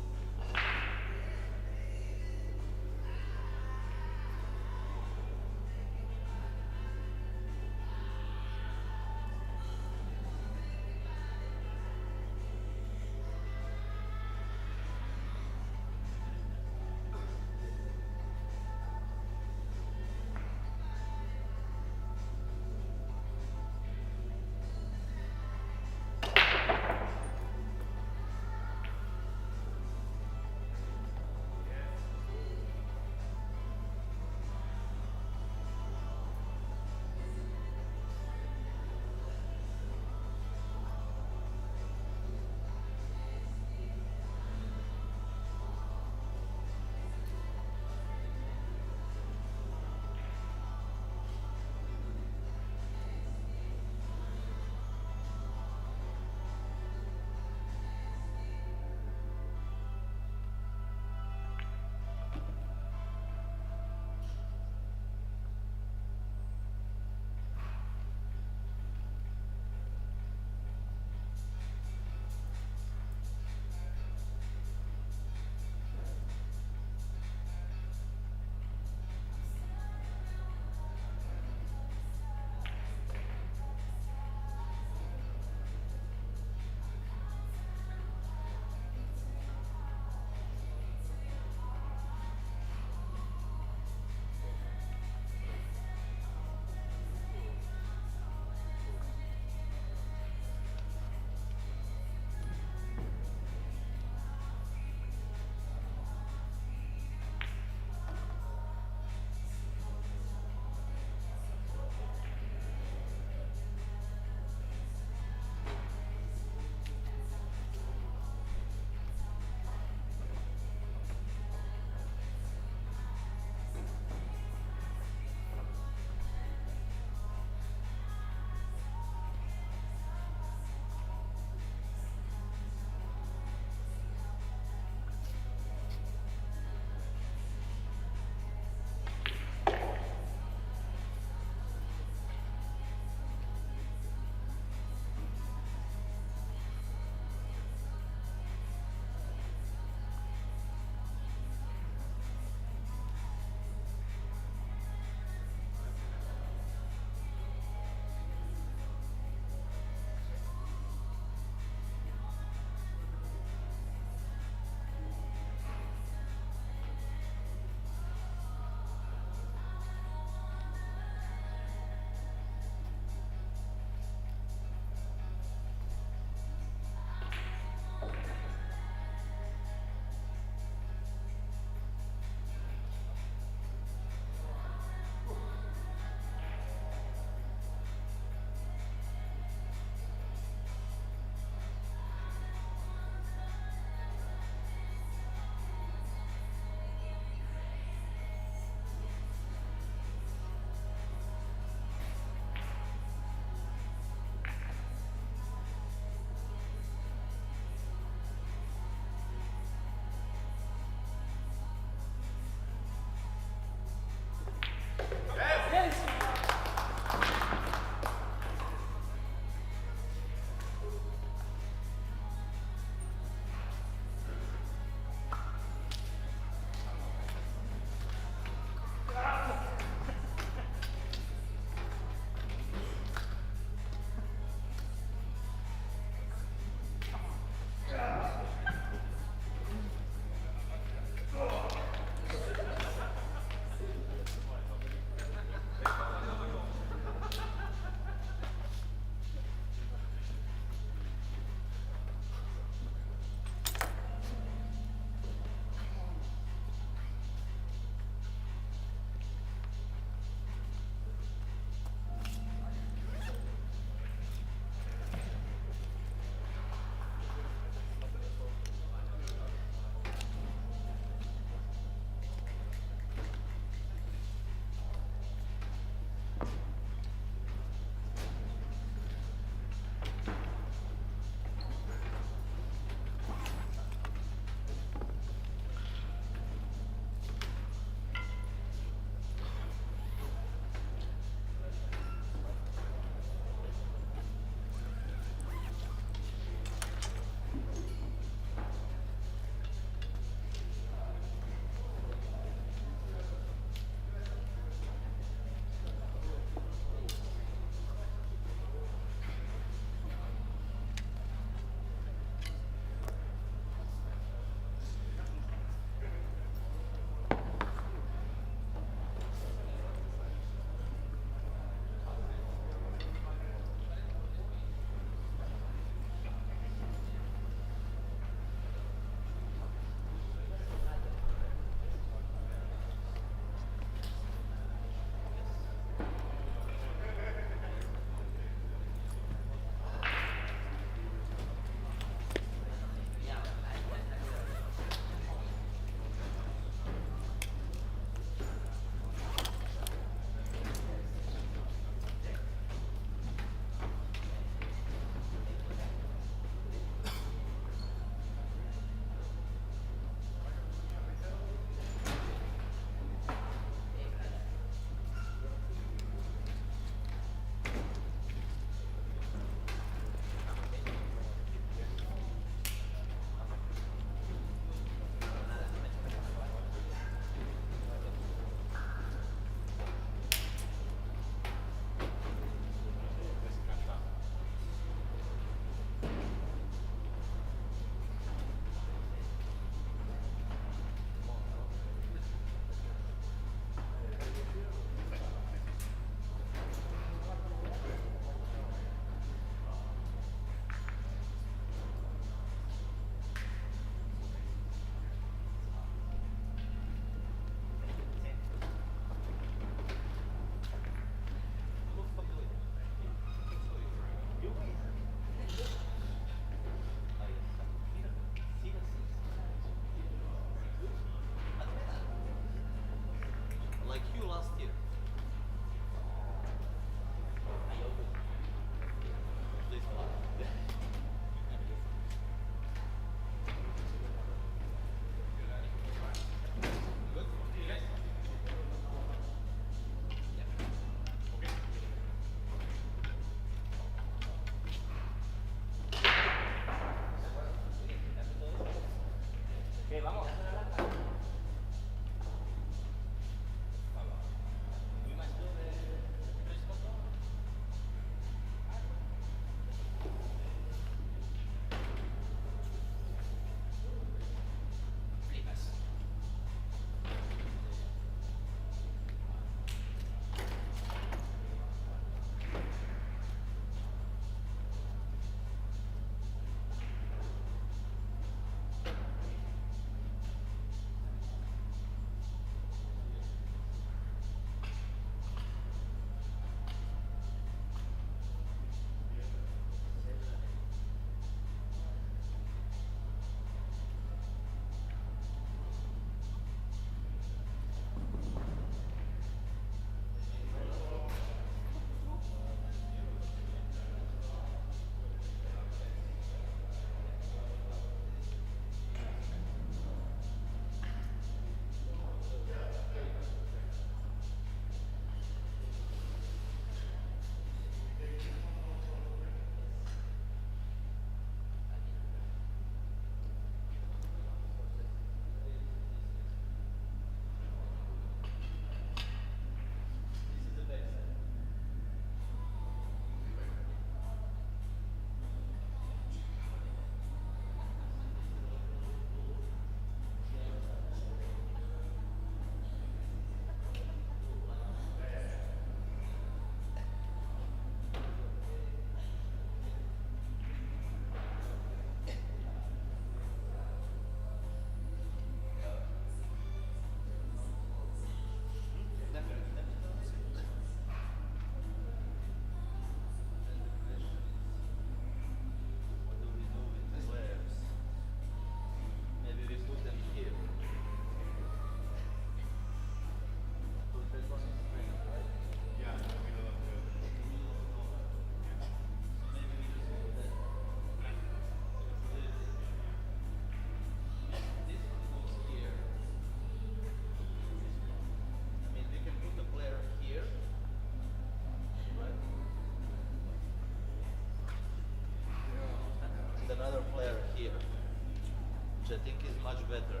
which I think is much better.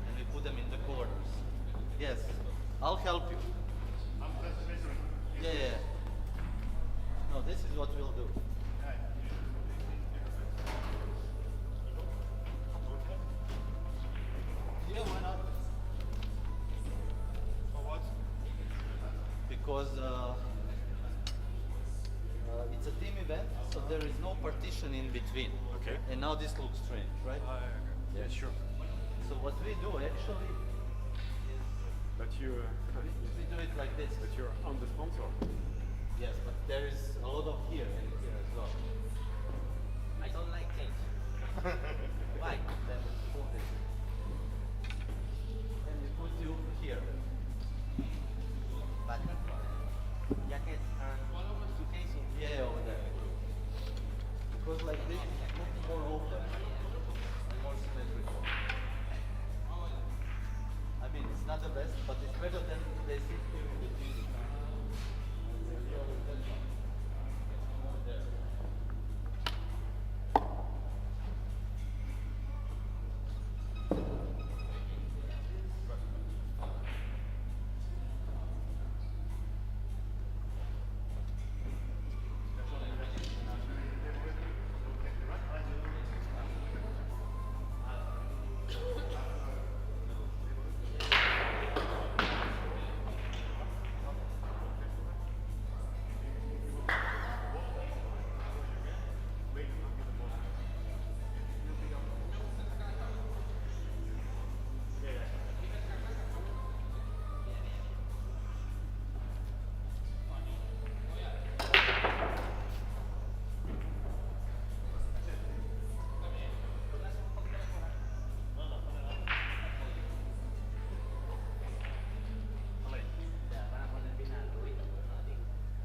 And we put them in the corners. Yes, I'll help you. Yeah. No, this is what we'll do. Yeah, why not? For what? Because it's a team event, so there is no partition in between. Okay. And now this looks strange, right? Yeah, sure. So what we do actually is But you, we do it like this. but you're on the sponsor. Yes, but there is a lot of here and here as well. I don't like change. Why? Then hold this. And we put you here. But jacket and suitcase. Yeah, over there. Because like this, it looks more open and more symmetrical. I mean, it's not the best, but it's better than they sit here in between.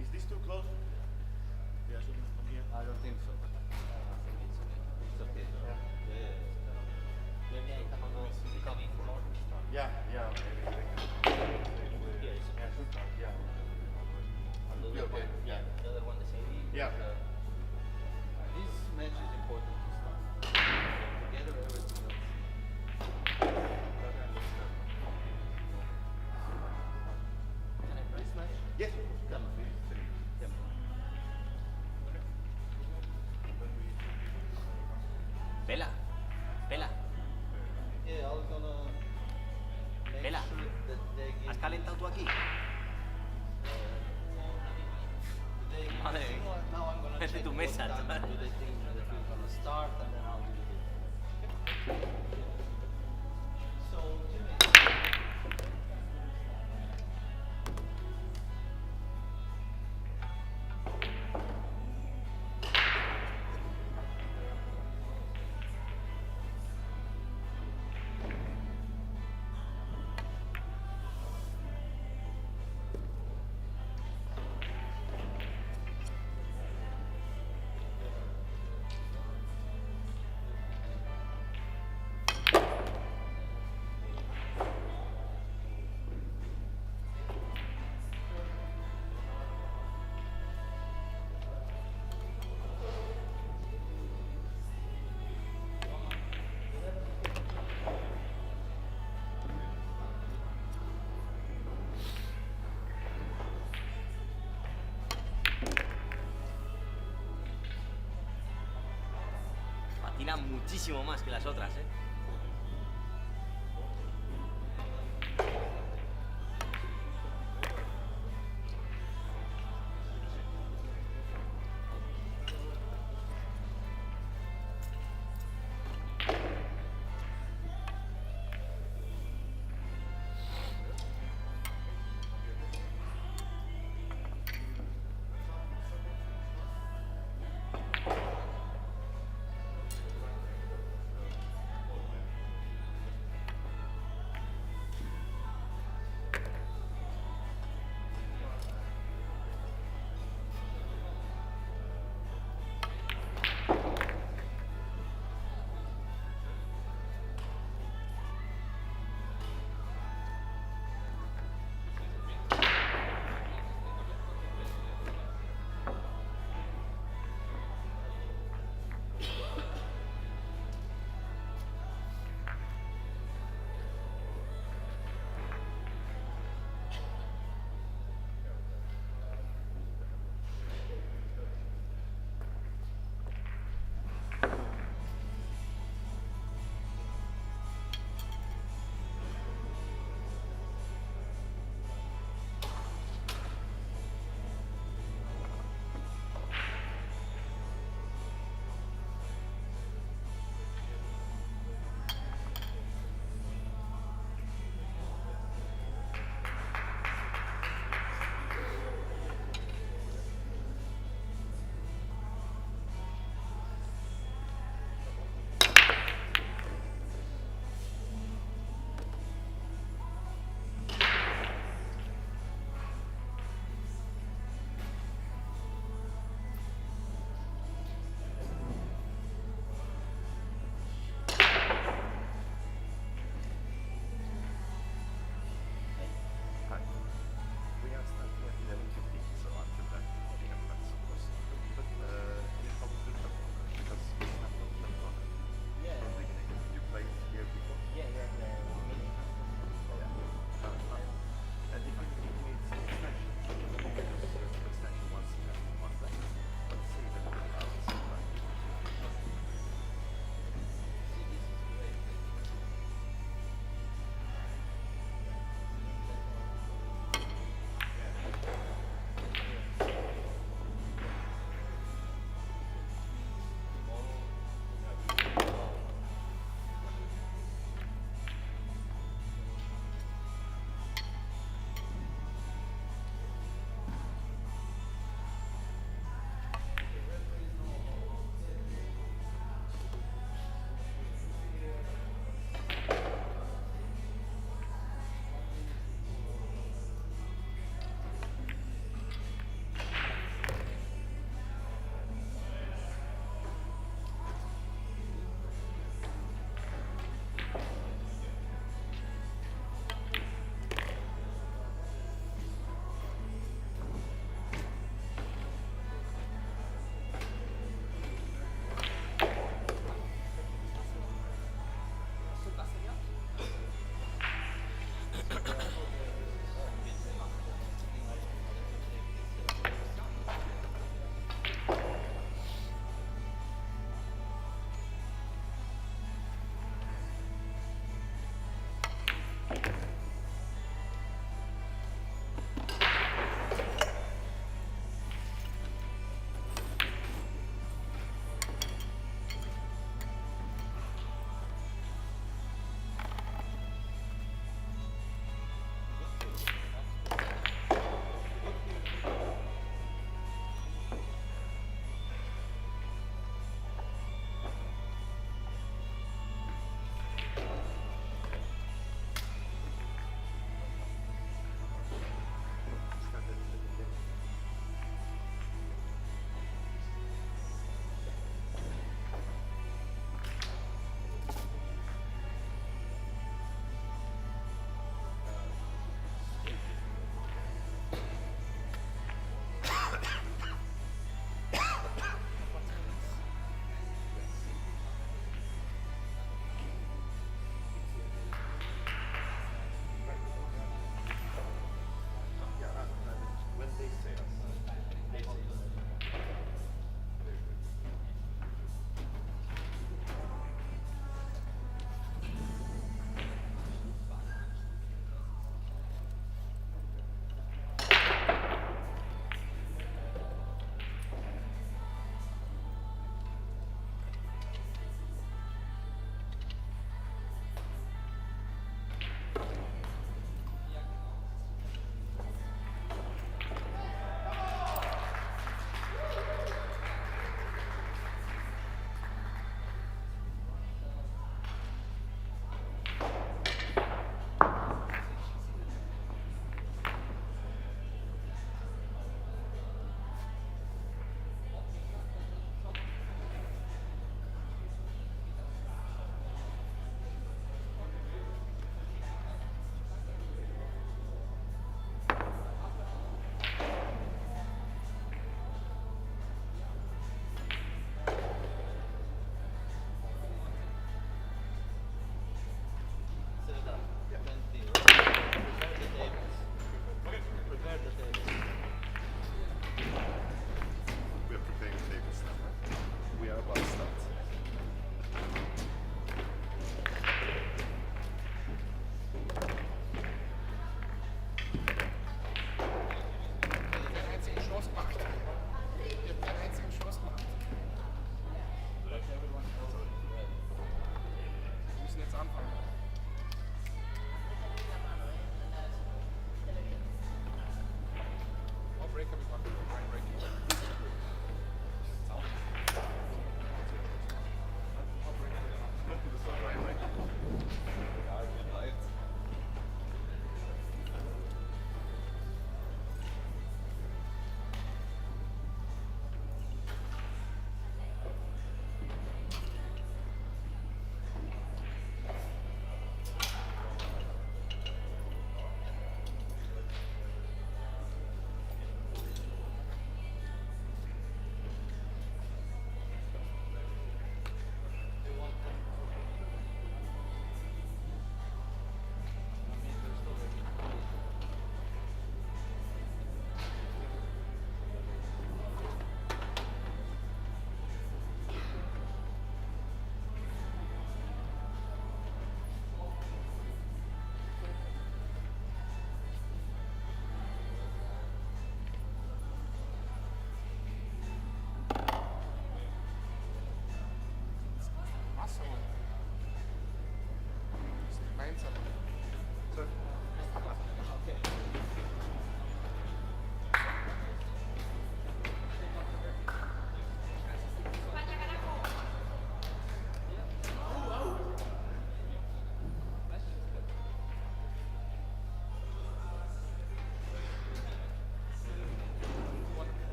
Is this too close? Yeah, shouldn't from here. I don't think so. It's okay. Maybe I come on becoming more. Yeah, yeah. Yeah. And the other Okay, one, yeah. the other one the same. Yeah. This match is important to start. Together everything else. This match? Yes. Come on. Come on. Vela. Vela. Yeah, I was gonna make Vela. sure that they give ¿Has calentado tú aquí? they give Madre you know what, now I'm gonna Es de check tu what mesa, time chaval. do they think that we're gonna start and then I'll give you this. So Jimmy, Patinan muchísimo más que las otras, ¿eh?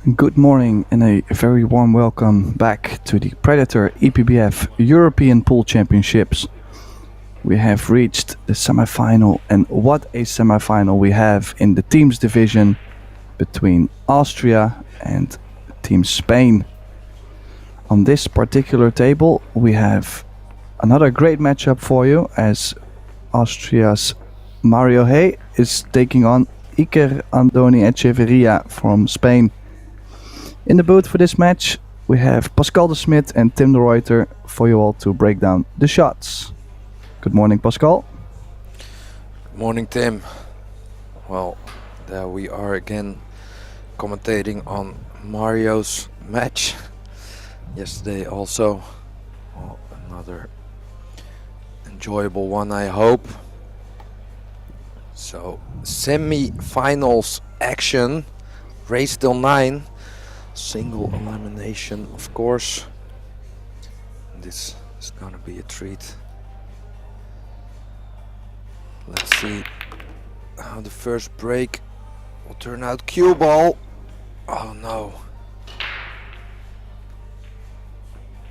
Good morning and a very warm welcome back to the Predator Epbf European Pool Championships. We have reached the semi-final, and what a semi-final we have in the teams division between Austria and Team Spain. On this particular table we have another great matchup for you, as Austria's Mario Hay is taking on Iker Andoni Echeverria from Spain. In the booth for this match we have Pascal de Smit and Tim de Ruyter for you all to break down the shots. Good morning, Pascal. Good morning, Tim. Well, there we are again commentating on Mario's match. Yesterday also, well, another enjoyable one, I hope. So, semi-finals action, race till 9, single elimination of course. This is gonna be a treat. Let's see how the first break will turn out. Cue ball. Oh no.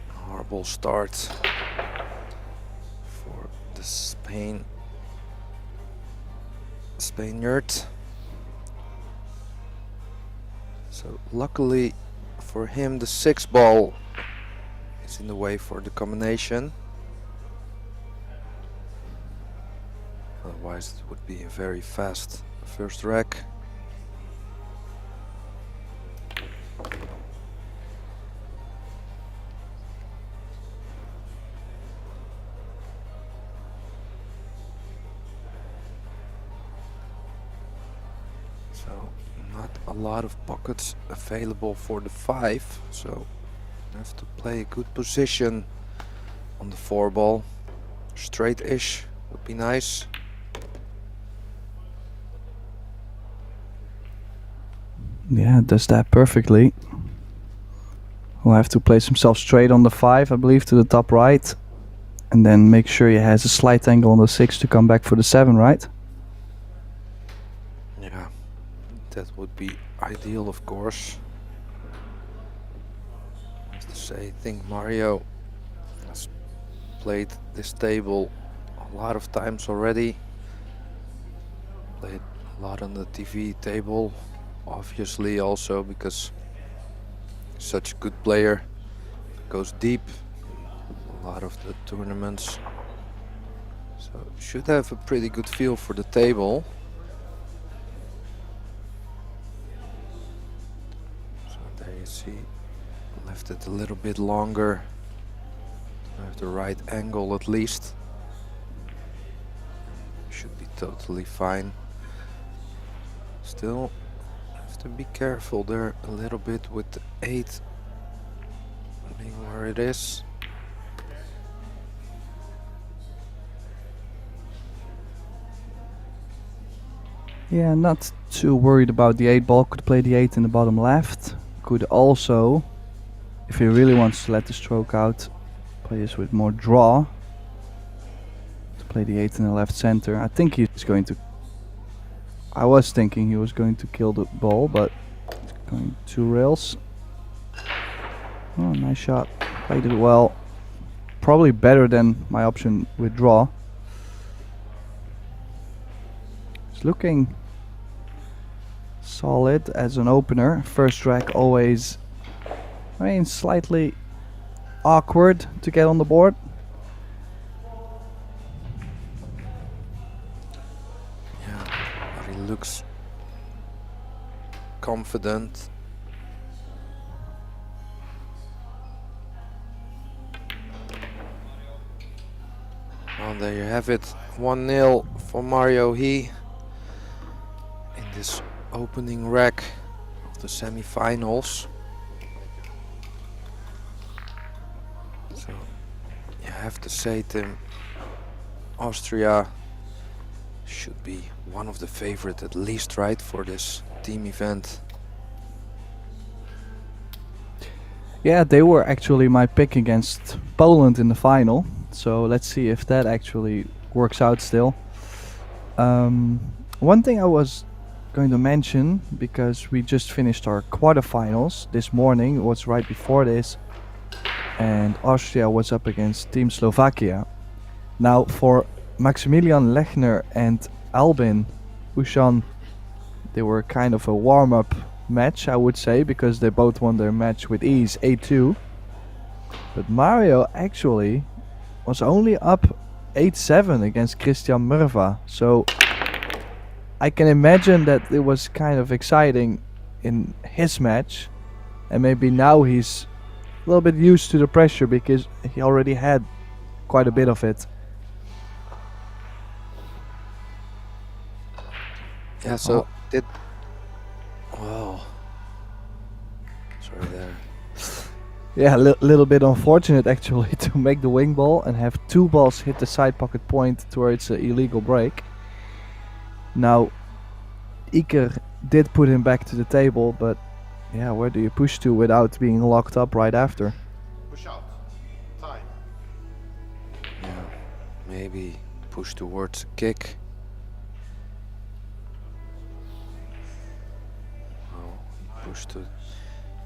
Horrible start for the Spaniard. So luckily for him the 6 ball is in the way for the combination. Otherwise it would be a very fast first rack. So not a lot of pockets available for the 5, so you have to play a good position on the 4 ball. Straight-ish would be nice. Yeah, does that perfectly. Will have to place himself straight on the 5, I believe, to the top right, and then make sure he has a slight angle on the 6 to come back for the 7, right? Yeah, that would be ideal, of course. I have to say, I think Mario has played this table a lot of times already. Played a lot on the TV table, obviously also because he's such a good player. Goes deep in a lot of the tournaments. So should have a pretty good feel for the table. So there you see, left it a little bit longer. Have the right angle at least. Should be totally fine. Still have to be careful there a little bit with the 8 being where it is. Yeah, not too worried about the 8 ball. Could play the 8 in the bottom left. Could also, if he really wants to let the stroke out, play this with more draw. To play the 8 in the left center. I think he's going to... I was thinking he was going to kill the ball, but it's going 2 rails. Oh, nice shot. Played it well. Probably better than my option with draw. It's looking solid as an opener. First rack always, I mean, slightly awkward to get on the board. Yeah, but he looks confident. Well, there you have it. 1-0 for Mario He in this opening rack of the semi-finals. So you have to say, Tim, Austria should be one of the favorite at least, right, for this team event. Yeah, they were actually my pick against Poland in the final. So let's see if that actually works out still. One thing I was going to mention, because we just finished our quarterfinals this morning, it was right before this, and Austria was up against Team Slovakia. Now for Maximilian Lechner and Albin Ushan, they were kind of a warm-up match, I would say, because they both won their match with ease, 8-2. But Mario actually was only up 8-7 against Christian Murva, so I can imagine that it was kind of exciting in his match, and maybe now he's a little bit used to the pressure because he already had quite a bit of it. Yeah, so did... Wow. Sorry there. Yeah, a little bit unfortunate actually to make the wing ball and have two balls hit the side pocket point towards an illegal break. Now, Iker did put him back to the table, but yeah, where do you push to without being locked up right after? Push out. Time. Yeah, maybe push towards a kick. Oh, he pushed to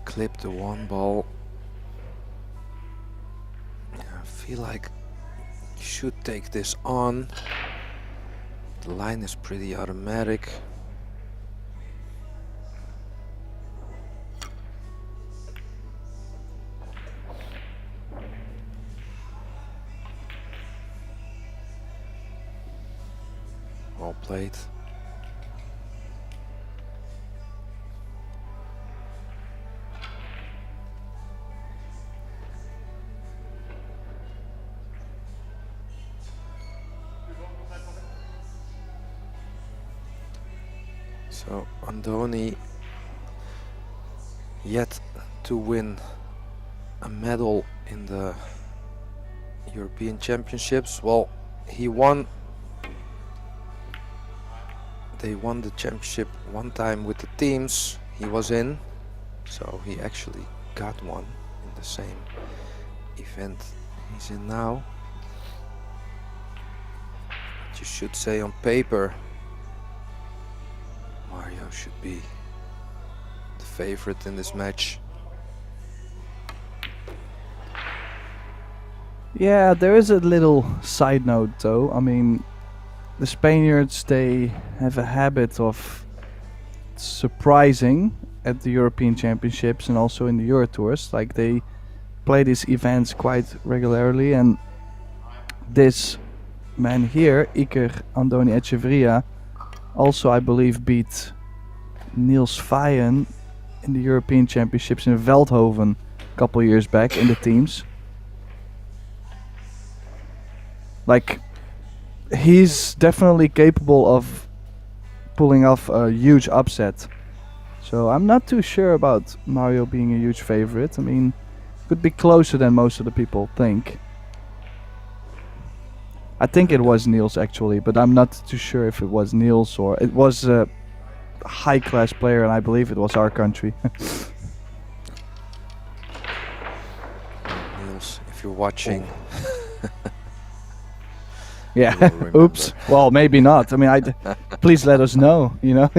clip the one ball. Yeah, I feel like you should take this on. The line is pretty automatic. Well played. So Andoni yet to win a medal in the European Championships. Well, he won. They won the championship one time with the teams he was in, so he actually got one in the same event he's in now. But you should say on paper Mario should be the favorite in this match. Yeah, there is a little side note though. I mean, the Spaniards, they have a habit of surprising at the European Championships and also in the Euro Tours. Like, they play these events quite regularly, and this man here, Iker Andoni Echeverria, also I believe beat Niels Vayen in the European Championships in Veldhoven a couple years back in the teams. Like, he's definitely capable of pulling off a huge upset. So I'm not too sure about Mario being a huge favorite. I mean, could be closer than most of the people think. I think it was Niels actually, but I'm not too sure if it was Niels or it was a high class player, and I believe it was our country. Niels, if you're watching. Yeah, oops. Well, maybe not. I mean, please let us know, you know.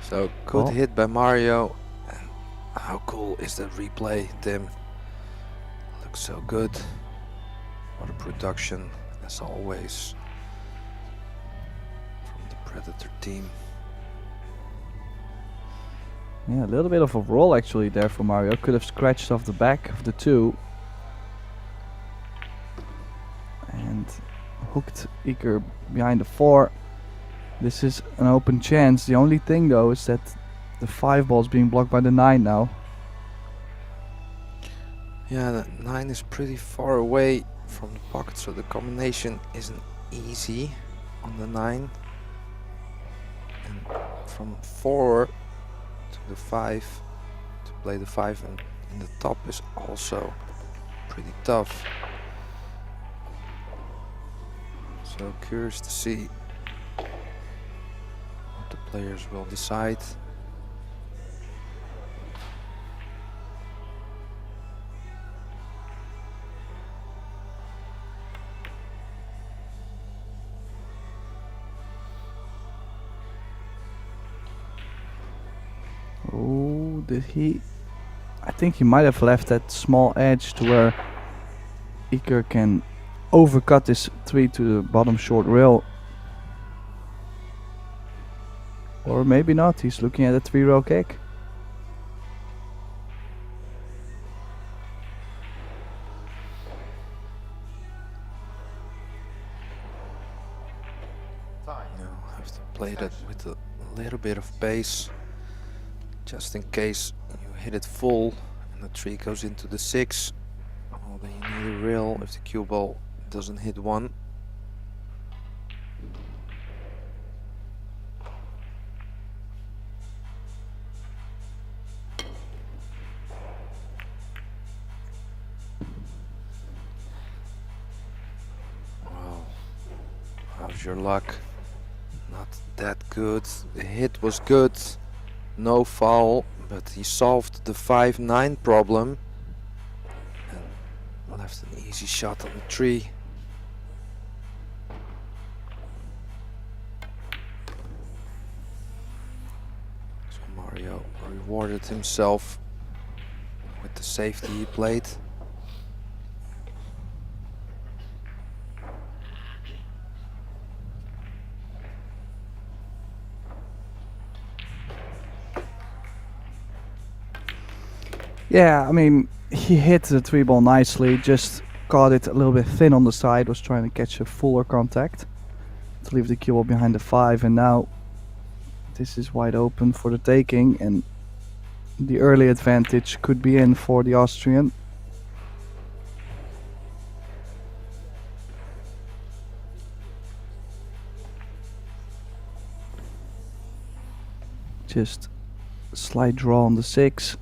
So, good hit by Mario. And how cool is that replay, Tim? Looks so good. What a production, as always, from the Predator team. Yeah, a little bit of a roll actually there for Mario. Could have scratched off the back of the two. And hooked Iker behind the 4. This is an open chance. The only thing though is that the 5 ball is being blocked by the 9 now. Yeah, the 9 is pretty far away from the pocket, so the combination isn't easy on the 9. And from 4 to the 5, to play the 5 and in the top is also pretty tough. So curious to see what the players will decide. Oh, did he? I think he might have left that small edge to where Iker can overcut this 3 to the bottom short rail. Or maybe not, he's looking at a 3-row kick. You have to play that with a little bit of pace, just in case you hit it full and the 3 goes into the 6. Well, then you need a rail if the cue ball doesn't hit 1. Wow, how's your luck? Not that good. The hit was good, no foul, but he solved the 5-9 problem and left an easy shot on the 3. So Mario rewarded himself with the safety he played. Yeah, I mean, he hit the 3 ball nicely, just caught it a little bit thin on the side, was trying to catch a fuller contact to leave the cue ball behind the 5, and now this is wide open for the taking, and the early advantage could be in for the Austrian. Just slight draw on the 6.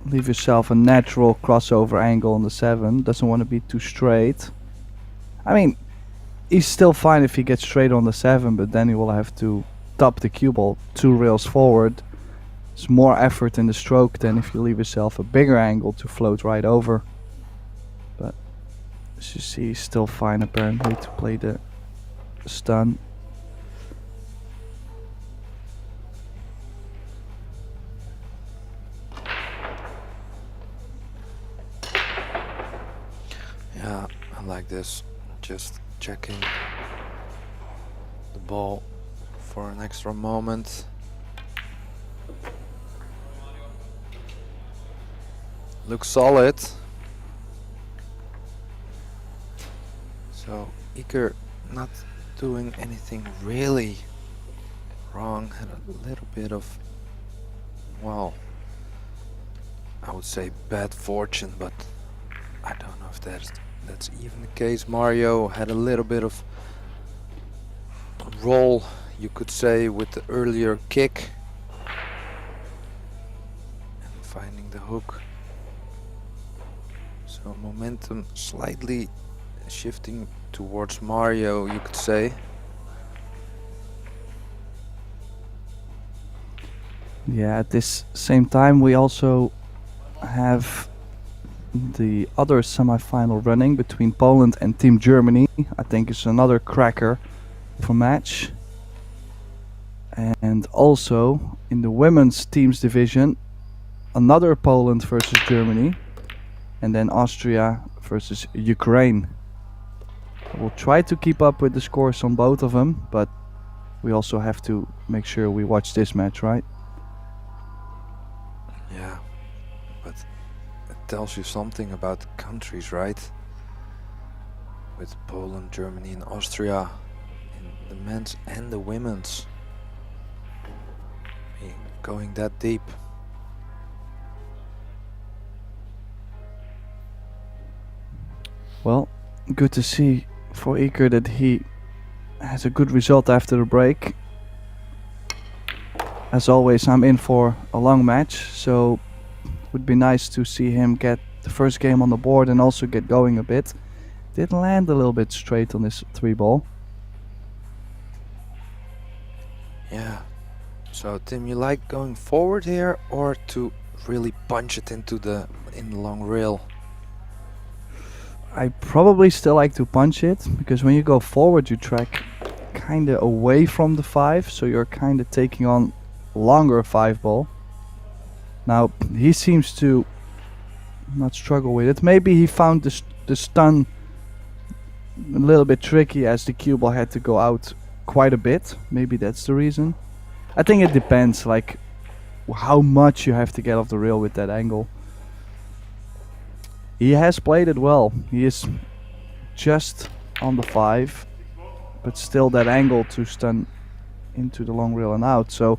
Leave yourself a natural crossover angle on the 7. Doesn't want to be too straight. I mean, he's still fine if he gets straight on the 7, but then he will have to top the cue ball 2 rails forward. It's more effort in the stroke than if you leave yourself a bigger angle to float right over. But as you see, he's still fine apparently to play the stun. Yeah, I like this. Just checking the ball for an extra moment. Looks solid. So Iker not doing anything really wrong. Had a little bit of, well, I would say bad fortune, but I don't know if that's even the case. Mario had a little bit of roll, you could say, with the earlier kick and finding the hook. So momentum slightly shifting towards Mario, you could say. Yeah, at this same time we also have the other semi-final running between Poland and Team Germany. I think it's another cracker of a match. And also in the women's teams division, another Poland versus Germany, and then Austria versus Ukraine. We'll try to keep up with the scores on both of them, but we also have to make sure we watch this match, right? Yeah, but it tells you something about the countries, right? With Poland, Germany and Austria in the men's and the women's going that deep. Well, good to see for Iker that he has a good result after the break. As always, I'm in for a long match, so it would be nice to see him get the first game on the board and also get going a bit. Did land a little bit straight on this 3 ball. Yeah. So Tim, you like going forward here or to really punch it into the long rail? I probably still like to punch it, because when you go forward you track kinda away from the 5, so you're kinda taking on longer 5-ball. Now he seems to not struggle with it. Maybe he found the stun a little bit tricky as the cue ball had to go out quite a bit. Maybe that's the reason. I think it depends, like how much you have to get off the rail with that angle. He has played it well. He is just on the 5, but still that angle to stun into the long rail and out. So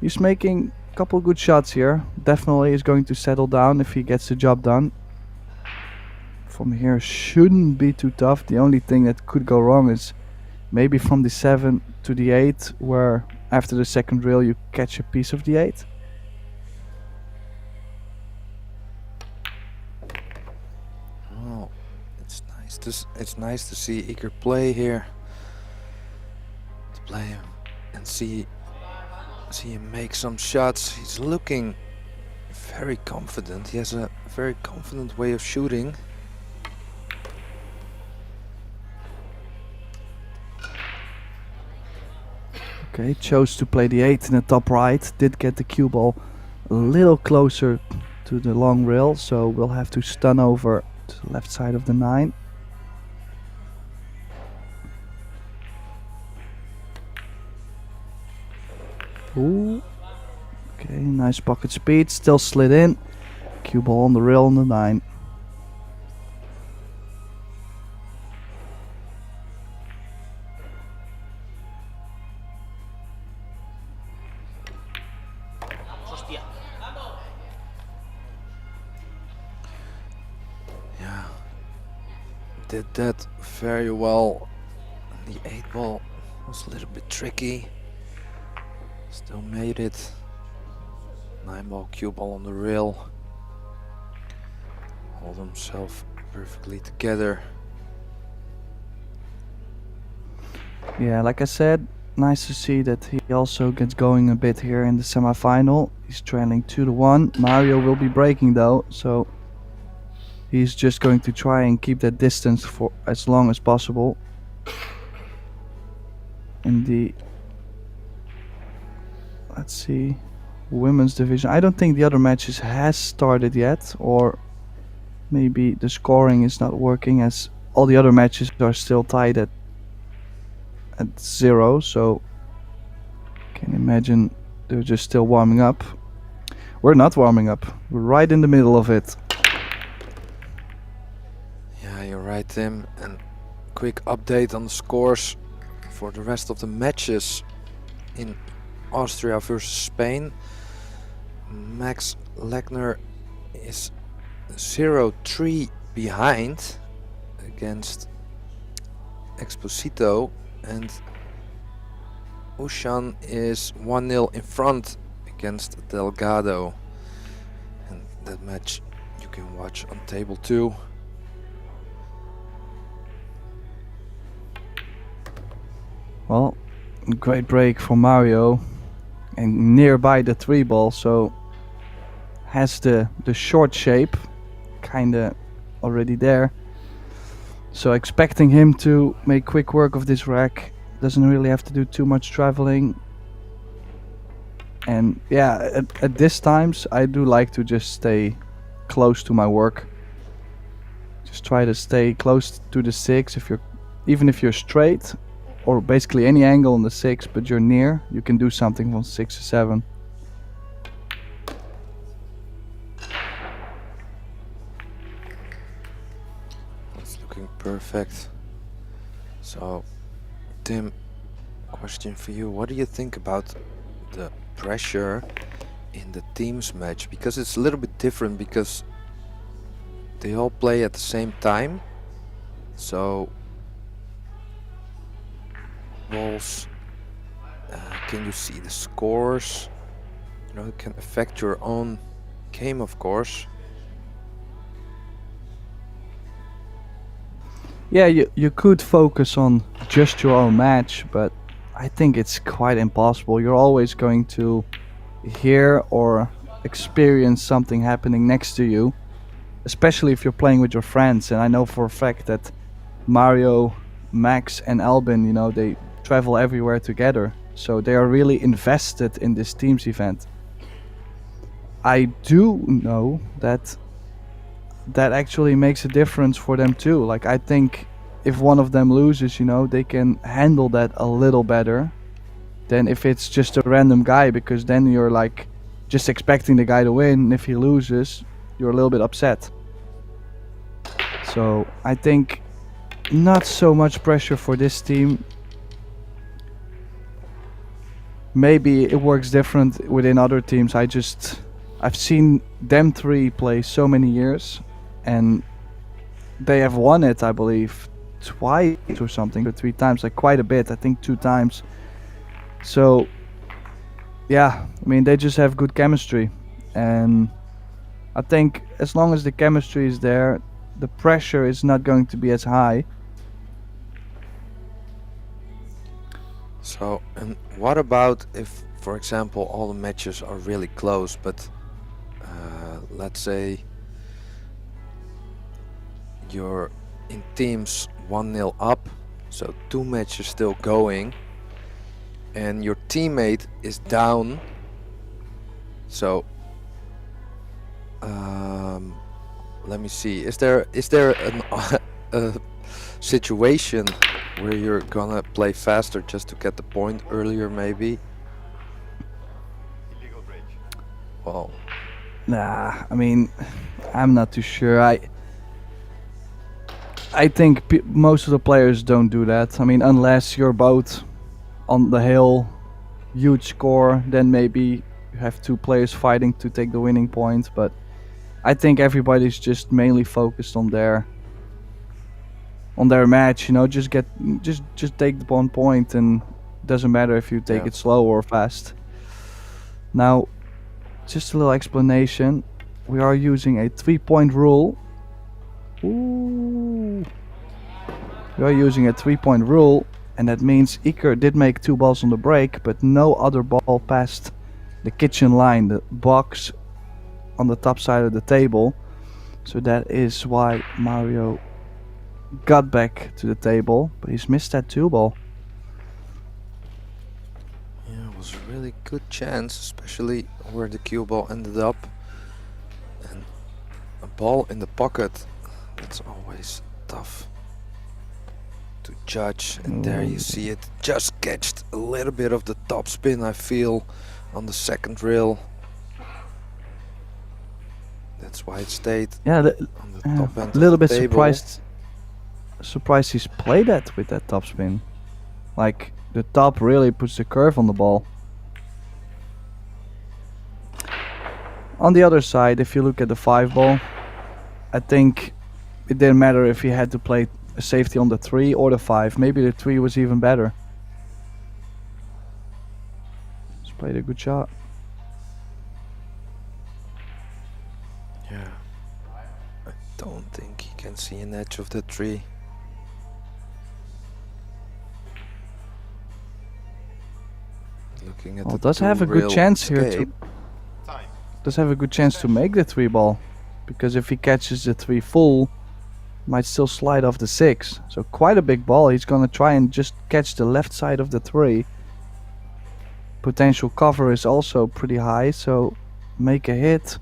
he's making a couple good shots here. Definitely is going to settle down if he gets the job done. From here shouldn't be too tough. The only thing that could go wrong is maybe from the 7 to the 8, where after the second rail you catch a piece of the 8. Oh, it's nice to see Iker play here. To play him and see him make some shots. He's looking very confident. He has a very confident way of shooting. Okay, chose to play the 8 in the top right. Did get the cue ball a little closer to the long rail, so we'll have to stun over to the left side of the 9. Ooh. Okay, nice pocket speed, still slid in. Cue ball on the rail on the 9. Yeah, did that very well. The 8-ball was a little bit tricky. Still made it. 9-ball cue ball on the rail. Hold himself perfectly together. Yeah, like I said, nice to see that he also gets going a bit here in the semi-final. He's trailing 2-1. Mario will be breaking though, so he's just going to try and keep that distance for as long as possible. In the, let's see, women's division. I don't think the other matches has started yet, or maybe the scoring is not working as all the other matches are still tied at 0, so can imagine they're just still warming up. We're not warming up, we're right in the middle of it. Yeah, you're right, Tim. And quick update on the scores for the rest of the matches in Austria versus Spain. Max Lechner is 0-3 behind against Exposito, and Ushan is 1-0 in front against Delgado. And that match you can watch on table 2. Well, great break for Mario, and nearby the 3-ball, so has the short shape kinda already there. So expecting him to make quick work of this rack. Doesn't really have to do too much traveling. And yeah, at this times I do like to just stay close to my work. Just try to stay close to the 6. Even if you're straight, or basically any angle on the 6, but you're near, you can do something from 6 to 7. It's looking perfect. So, Tim, question for you. What do you think about the pressure in the teams match? Because it's a little bit different, because they all play at the same time. So balls, can you see the scores? You know, it can affect your own game, of course. Yeah, you could focus on just your own match, but I think it's quite impossible. You're always going to hear or experience something happening next to you, especially if you're playing with your friends. And I know for a fact that Mario, Max and Albin, you know, they travel everywhere together. So they are really invested in this teams event. I do know that actually makes a difference for them too. Like, I think if one of them loses, you know, they can handle that a little better than if it's just a random guy, because then you're like just expecting the guy to win, and if he loses, you're a little bit upset. So I think not so much pressure for this team. Maybe it works different within other teams. I've seen them three play so many years, and they have won it, I believe, twice or something, or 3 times, like quite a bit. I think 2 times. So yeah, I mean, they just have good chemistry, and I think as long as the chemistry is there, the pressure is not going to be as high. So, and what about if, for example, all the matches are really close, but let's say you're in teams 1-0 up, so 2 matches still going, and your teammate is down. So let me see, is there a situation where you're gonna play faster just to get the point earlier, maybe? Well, Nah, I mean, I'm not too sure. I think most of the players don't do that. I mean, unless you're both on the hill, huge score, then maybe you have 2 players fighting to take the winning point. But I think everybody's just mainly focused on their match. You know, just take the 1 point, and doesn't matter if you take it slow or fast. Now, just a little explanation. We are using a 3-point rule. Ooh. We are using a 3-point rule, and that means Iker did make 2 balls on the break, but no other ball passed the kitchen line, the box on the top side of the table. So that is why Mario got back to the table, but he's missed that 2 ball. yeah, it was a really good chance, especially where the cue ball ended up, and a ball in the pocket, that's always tough to judge. And there you see it, just catched a little bit of the top spin, I feel, on the second rail. That's why it stayed on the top end. A little of the bit table. surprised he's played that with that top spin. Like, the top really puts the curve on the ball. On the other side, if you look at the 5 ball, I think it didn't matter if he had to play a safety on the 3 or the 5. Maybe the 3 was even better. Just played a good shot. Yeah, I don't think he can see an edge of the 3. Looking at Well, the does have a good 2-rail chance here escape. does have a good chance to make the 3 ball, because if he catches the 3 full, might still slide off the 6. So quite a big ball. He's gonna try and just catch the left side of the 3. Potential cover is also pretty high, so make a hit.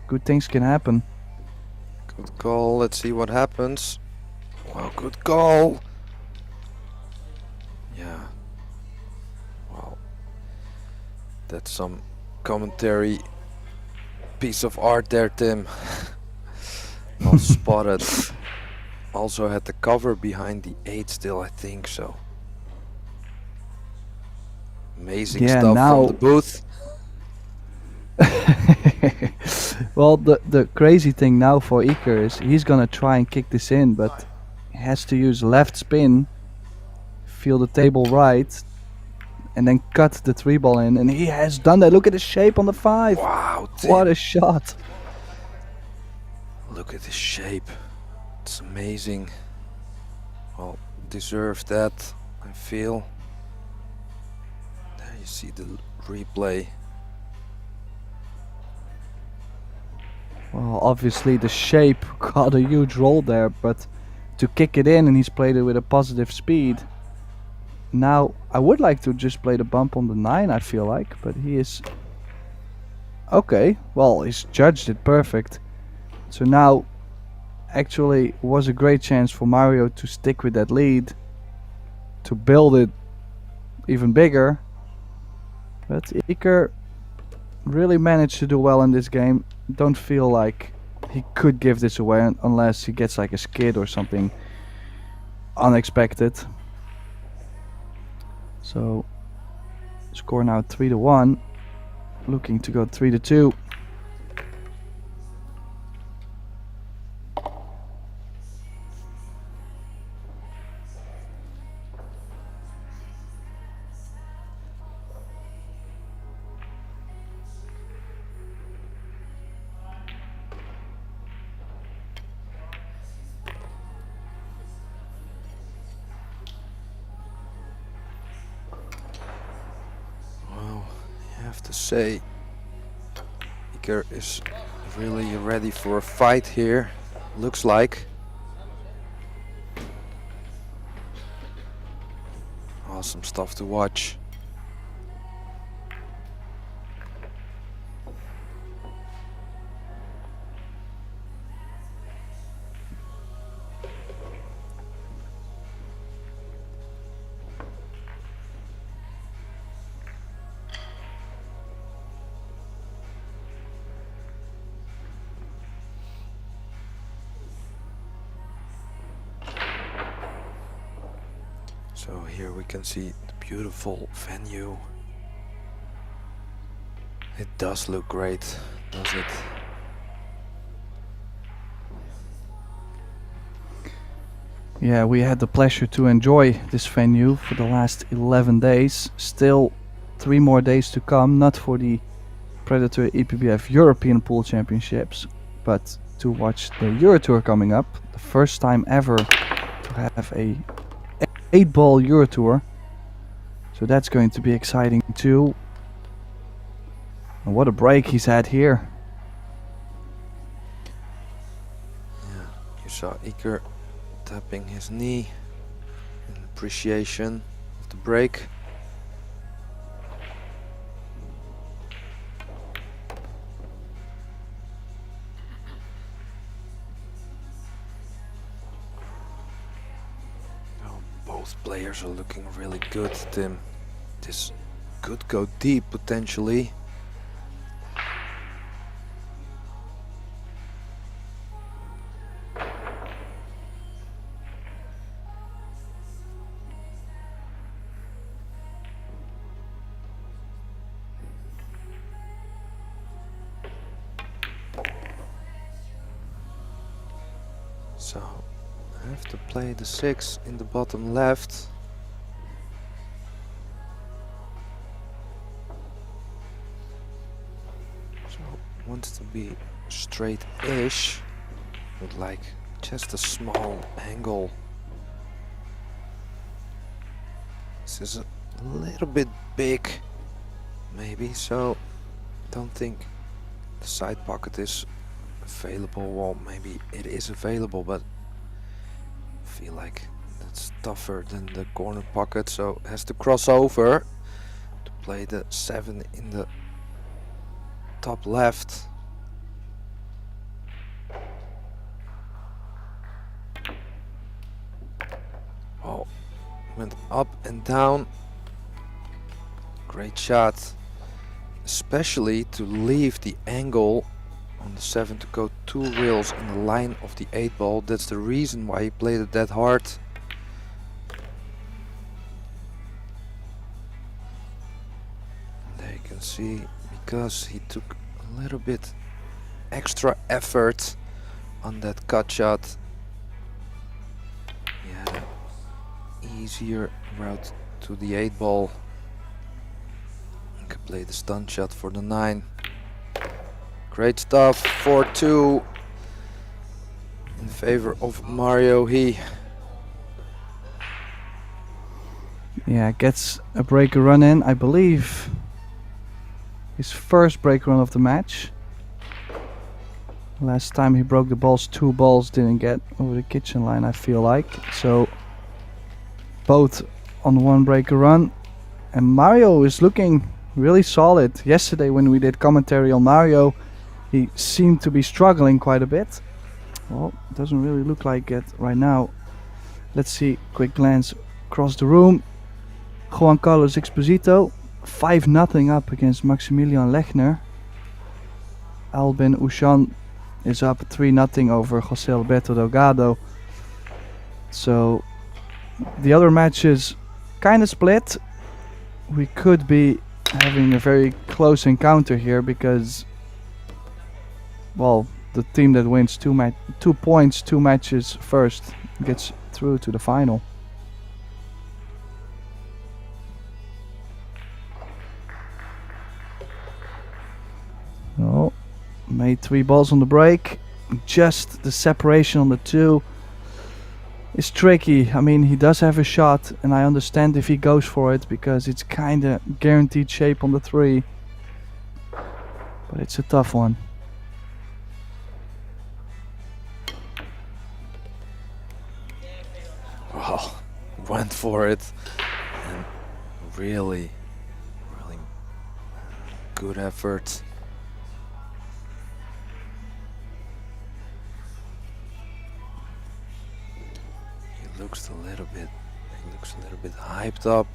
Good things can happen. Good call, let's see what happens. Wow, good call. Yeah. Wow. That's some commentary piece of art there, Tim. Well spotted. Also had the cover behind the 8 still, I think so. Amazing stuff from the booth. Well, the crazy thing now for Iker is he's gonna try and kick this in, but he has to use left spin, feel the table right, and then cut the 3 ball in, and he has done that. Look at the shape on the 5. Wow, Tim. What a shot. Look at the shape. It's amazing. Well, deserved that, I feel. There you see the replay. Well, obviously the shape got a huge role there, but to kick it in, and he's played it with a positive speed, Now, I would like to just play the bump on the 9, I feel like, but he is... Okay, well, he's judged it perfect. So now, actually, was a great chance for Mario to stick with that lead, to build it even bigger. But Iker really managed to do well in this game. Don't feel like he could give this away unless he gets like a skid or something unexpected. So score now 3-1, looking to go 3-2. I have to say, Iker is really ready for a fight here, looks like. Awesome stuff to watch. So here we can see the beautiful venue. It does look great, does it? Yeah, we had the pleasure to enjoy this venue for the last 11 days. Still 3 more days to come, not for the Predator Epbf European Pool Championships, but to watch the Euro Tour coming up. The first time ever to have a 8-ball Euro Tour. So that's going to be exciting too. And what a break he's had here. Yeah, you saw Iker tapping his knee in appreciation of the break. Both players are looking really good, Tim. This could go deep potentially. So I have to play the 6 in the bottom left. So wants to be straight-ish with like just a small angle. This is a little bit big maybe, so don't think the side pocket is available. Well, maybe it is available, but I feel like that's tougher than the corner pocket, so has to cross over to play the 7 in the top left. Oh, went up and down. Great shot, especially to leave the angle on the 7 to go 2 reels in the line of the 8 ball. That's the reason why he played it that hard. And there you can see, because he took a little bit extra effort on that cut shot, he had an easier route to the 8 ball. He could play the stunt shot for the 9. Great stuff, 4-2 in favor of Mario He. Yeah, gets a breaker run in, I believe. His first break run of the match. Last time he broke the balls, 2 balls didn't get over the kitchen line, I feel like. So both on one breaker run. And Mario is looking really solid. Yesterday when we did commentary on Mario, he seemed to be struggling quite a bit. Well, doesn't really look like it right now. Let's see, quick glance across the room. Juan Carlos Exposito, 5-0 up against Maximilian Lechner. Albin Ushan is up 3-0 over José Alberto Delgado. So the other matches kind of split. We could be having a very close encounter here because, well, the team that wins 2 points, 2 matches first gets through to the final. Oh, made 3 balls on the break. Just the separation on the 2 is tricky. I mean, he does have a shot, and I understand if he goes for it because it's kind of guaranteed shape on the 3. But it's a tough one. Well, went for it. And really good effort. He looks a little bit hyped up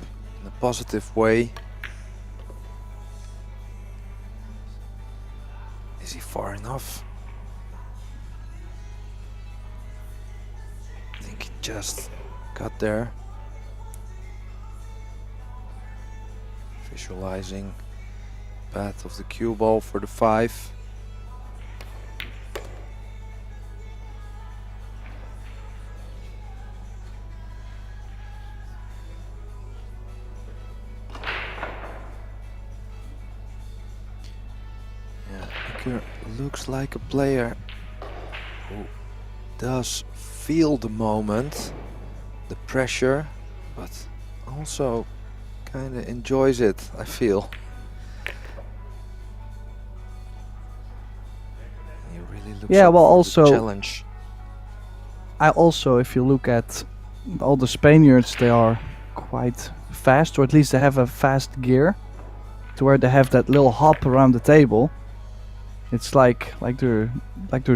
in a positive way. Is he far enough? I think he just got there. Visualizing path of the cue ball for the 5. Looks like a player who does feel the moment, the pressure, but also kind of enjoys it, I feel. He really looks Yeah, up well, for the also challenge. if you look at all the Spaniards, they are quite fast, or at least they have a fast gear to where they have that little hop around the table. It's like they're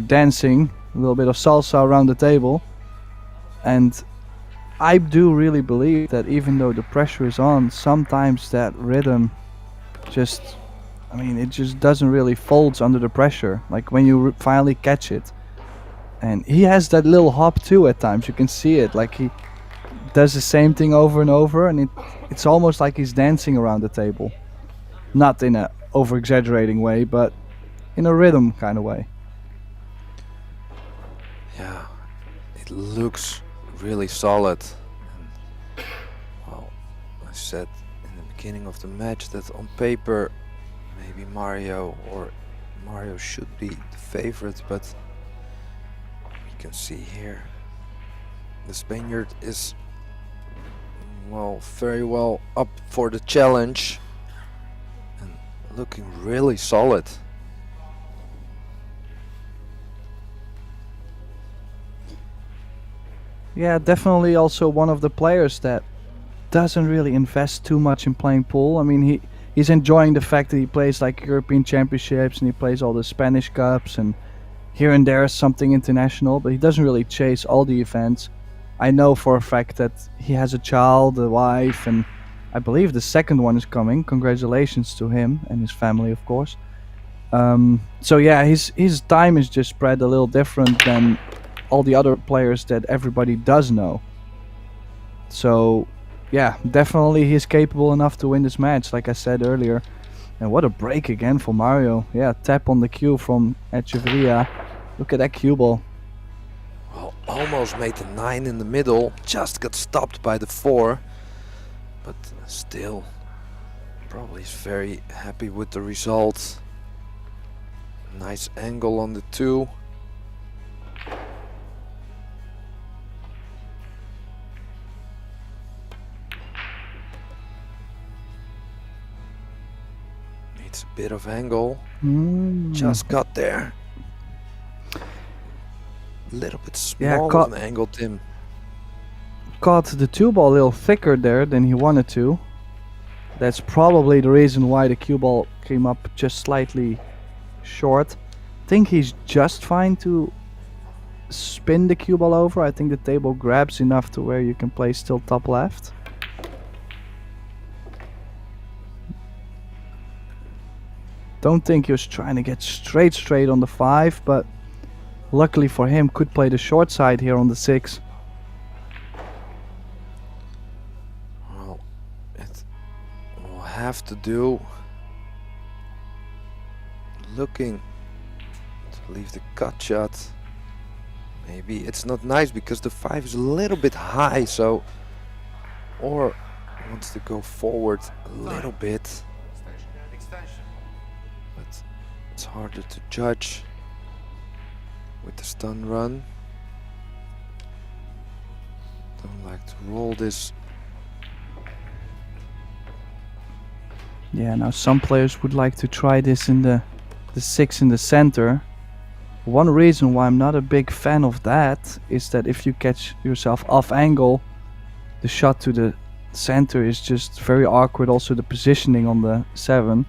dancing, a little bit of salsa around the table. And I do really believe that even though the pressure is on, sometimes that rhythm just, I mean, it just doesn't really folds under the pressure. Like when you finally catch it. And he has that little hop too at times. You can see it, like he does the same thing over and over, and it's almost like he's dancing around the table. Not in a over-exaggerating way, but in a rhythm kind of way. Yeah, it looks really solid. And, well, I said in the beginning of the match that on paper maybe Mario should be the favorite, but we can see here the Spaniard is, well, very well up for the challenge and looking really solid. Yeah, definitely also one of the players that doesn't really invest too much in playing pool. I mean, he's enjoying the fact that he plays like European Championships and he plays all the Spanish Cups and here and there something international, but he doesn't really chase all the events. I know for a fact that he has a child, a wife, and I believe the second one is coming. Congratulations to him and his family, of course. So yeah, his time is just spread a little different than all the other players that everybody does know. So yeah, definitely he's capable enough to win this match, like I said earlier. And what a break again for Mario. Yeah, tap on the cue from Echeverria. Look at that cue ball. Well, almost made the 9 in the middle, just got stopped by the 4, but still probably is very happy with the result. Nice angle on the 2. Needs a bit of angle. Just got there. A little bit small of an angle, Tim. caught the 2-ball a little thicker there than he wanted to. That's probably the reason why the cue ball came up just slightly short. I think he's just fine to spin the cue ball over. I think the table grabs enough to where you can play still top left. Don't think he was trying to get straight on the 5, but luckily for him could play the short side here on the 6. Well, it will have to do. Looking to leave the cut shot. Maybe it's not nice because the 5 is a little bit high, so or wants to go forward a little bit. But it's harder to judge with the stun run. Don't like to roll this. Yeah, now some players would like to try this in the 6 in the center. One reason why I'm not a big fan of that is that if you catch yourself off angle, the shot to the center is just very awkward. Also the positioning on the 7.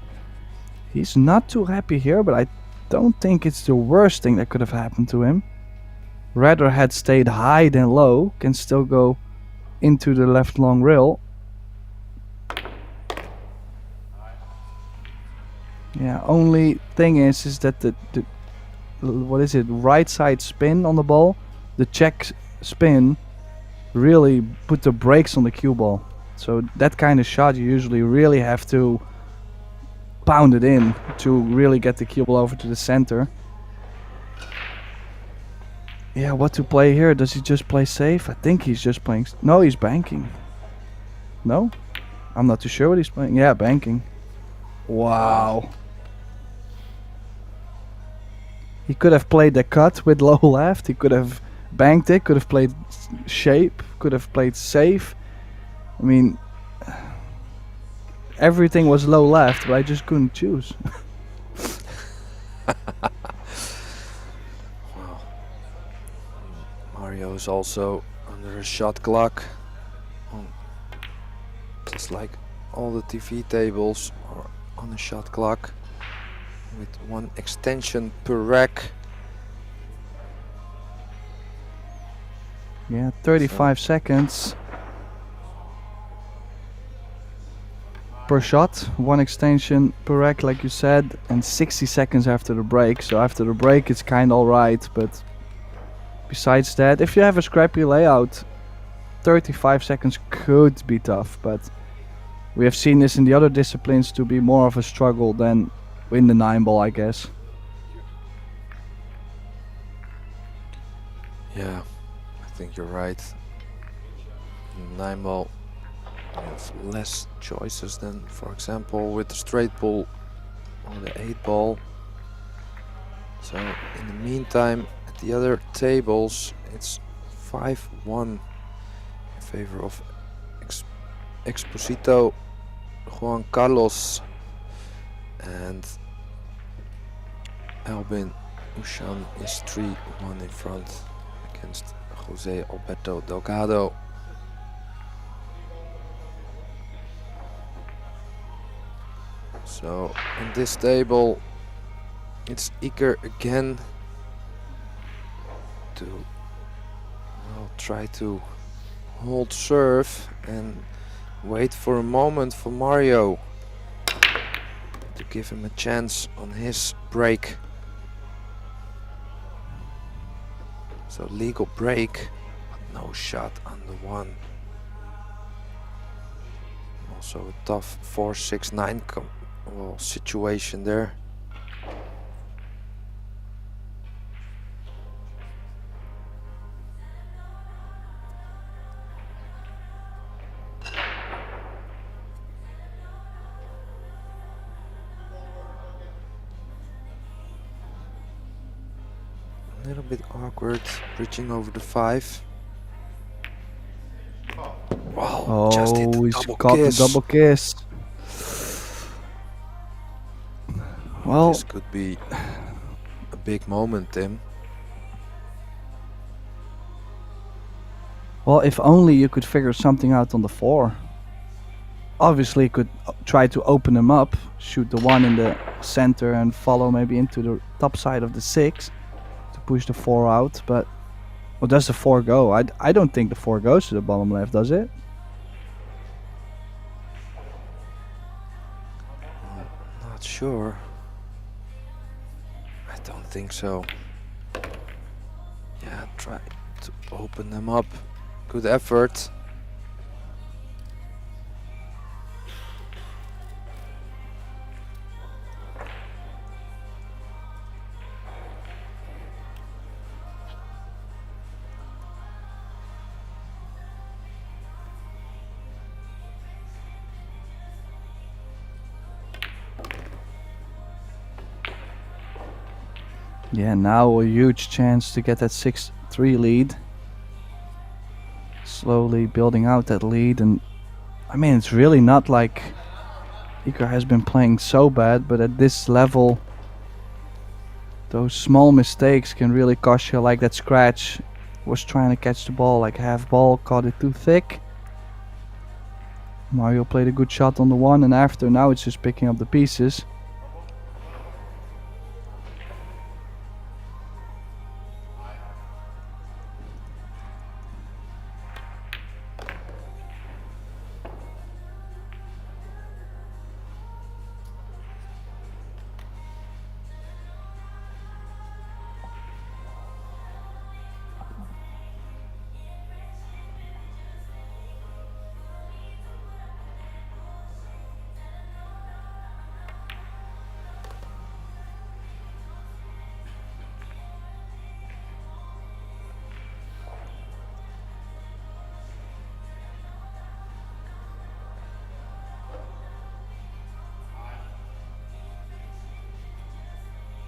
He's not too happy here, but I don't think it's the worst thing that could have happened to him. Rather had stayed high than low, can still go into the left long rail. Yeah, only thing is that the what is it, right side spin on the ball, the check spin really put the brakes on the cue ball. So that kind of shot you usually really have to pound it in to really get the cue ball over to the center. Yeah, what to play here? Does he just play safe? I think he's just playing. No, he's banking. No? I'm not too sure what he's playing. Yeah, banking. Wow. He could have played the cut with low left. He could have banked it. Could have played shape. Could have played safe. I mean, everything was low left, but I just couldn't choose. Wow. Mario is also under a shot clock. Just like all the TV tables are on a shot clock with 1 extension per rack. Yeah, 35 seconds per shot, 1 extension per rack like you said, and 60 seconds after the break. So after the break it's kind of alright, but besides that, if you have a scrappy layout, 35 seconds could be tough, but we have seen this in the other disciplines to be more of a struggle than in the 9-ball, I guess. Yeah, I think you're right. In 9-ball, you have less choices than, for example, with the straight ball or the 8-ball. So in the meantime, at the other tables, it's 5-1 in favor of Exposito Juan Carlos, and Albin Ushan is 3-1 in front against Jose Alberto Delgado. So on this table it's Iker again to try to hold serve and wait for a moment for Mario to give him a chance on his break. So legal break, but no shot on the 1. Also a tough 4-6-9 situation there. A little bit awkward, bridging over the 5. Wow, just hit the he's double got kiss. the double kiss. Well, This could be a big moment, Tim. Well, if only you could figure something out on the 4. Obviously, you could try to open them up, shoot the 1 in the center and follow maybe into the top side of the 6 to push the 4 out. But well, does the 4 go? I don't think the 4 goes to the bottom left, does it? Not sure. I don't think so. Yeah, try to open them up. Good effort. Yeah, now a huge chance to get that 6-3 lead. Slowly building out that lead, and I mean, it's really not like Igor has been playing so bad, but at this level those small mistakes can really cost you, like that scratch. Was trying to catch the ball like half ball, caught it too thick. Mario played a good shot on the 1, and after now it's just picking up the pieces.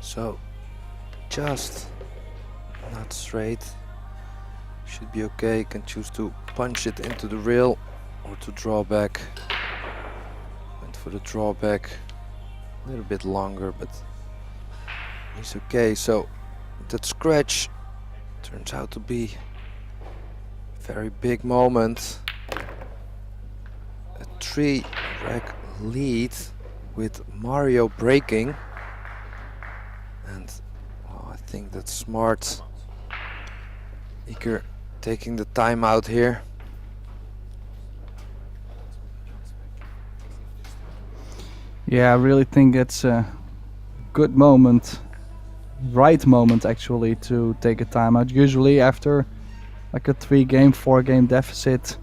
So, just not straight. Should be okay. Can choose to punch it into the rail or to draw back. Went for the drawback. A little bit longer, but he's okay. So, that scratch turns out to be a very big moment. A 3-rack lead with Mario breaking. And well, I think that's smart. Igor taking the time out here. Yeah, I really think it's a good moment, right moment actually, to take a timeout. Usually after like a 3-game, 4-game deficit,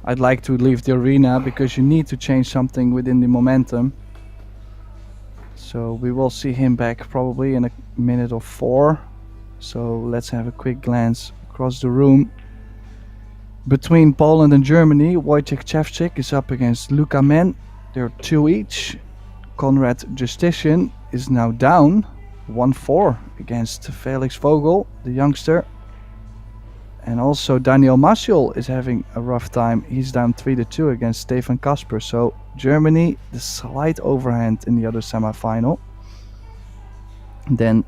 I'd like to leave the arena because you need to change something within the momentum. So we will see him back probably in a minute or 4. So let's have a quick glance across the room. Between Poland and Germany, Wojciech Cevcik is up against Luka Men. They're 2 each. Konrad Justitian is now down 1-4 against Felix Vogel, the youngster. And also Daniel Masiol is having a rough time. He's down 3-2 against Stefan Kasper. So Germany, the slight overhand in the other semi-final. Then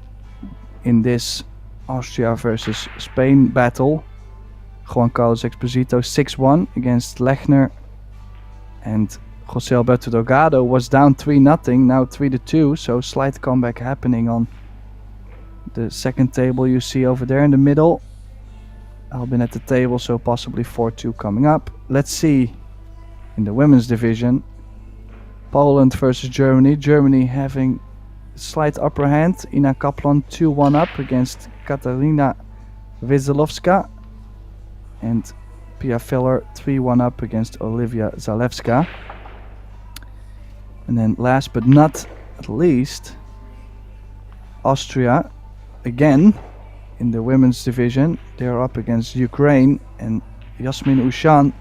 in this Austria versus Spain battle, Juan Carlos Exposito 6-1 against Lechner. And José Alberto Delgado was down 3-0, now 3-2. So slight comeback happening on the second table you see over there in the middle. Albin at the table, so possibly 4-2 coming up. Let's see in the women's division. Poland versus Germany. Germany having slight upper hand. Ina Kaplan 2-1 up against Katarina Wieselowska. And Pia Filler 3-1 up against Olivia Zalewska. And then last but not least, Austria again. In the women's division, they are up against Ukraine, and Yasmin Ushan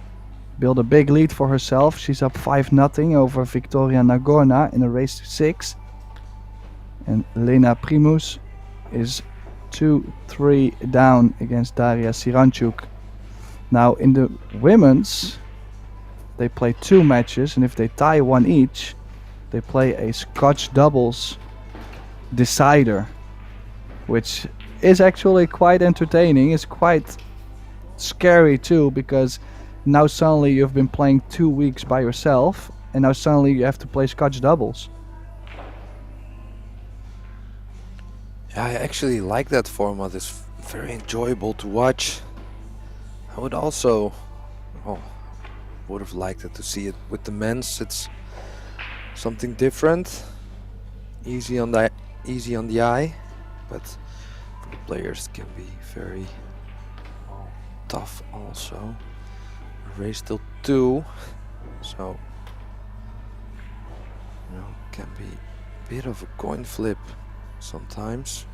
built a big lead for herself. She's up 5-0 over Victoria Nagorna in a race to 6. And Lena Primus is 2-3 down against Daria Siranchuk. Now in the women's, they play 2 matches, and if they tie 1 each, they play a Scotch doubles decider, which is actually quite entertaining. It's quite scary too, because now suddenly you've been playing 2 weeks by yourself, and now suddenly you have to play Scotch doubles. Yeah, I actually like that format. It's very enjoyable to watch. I would also, would have liked it to see it with the men's. It's something different, easy on the eye, but for the players it can be very tough also. Race till 2, so can be a bit of a coin flip sometimes.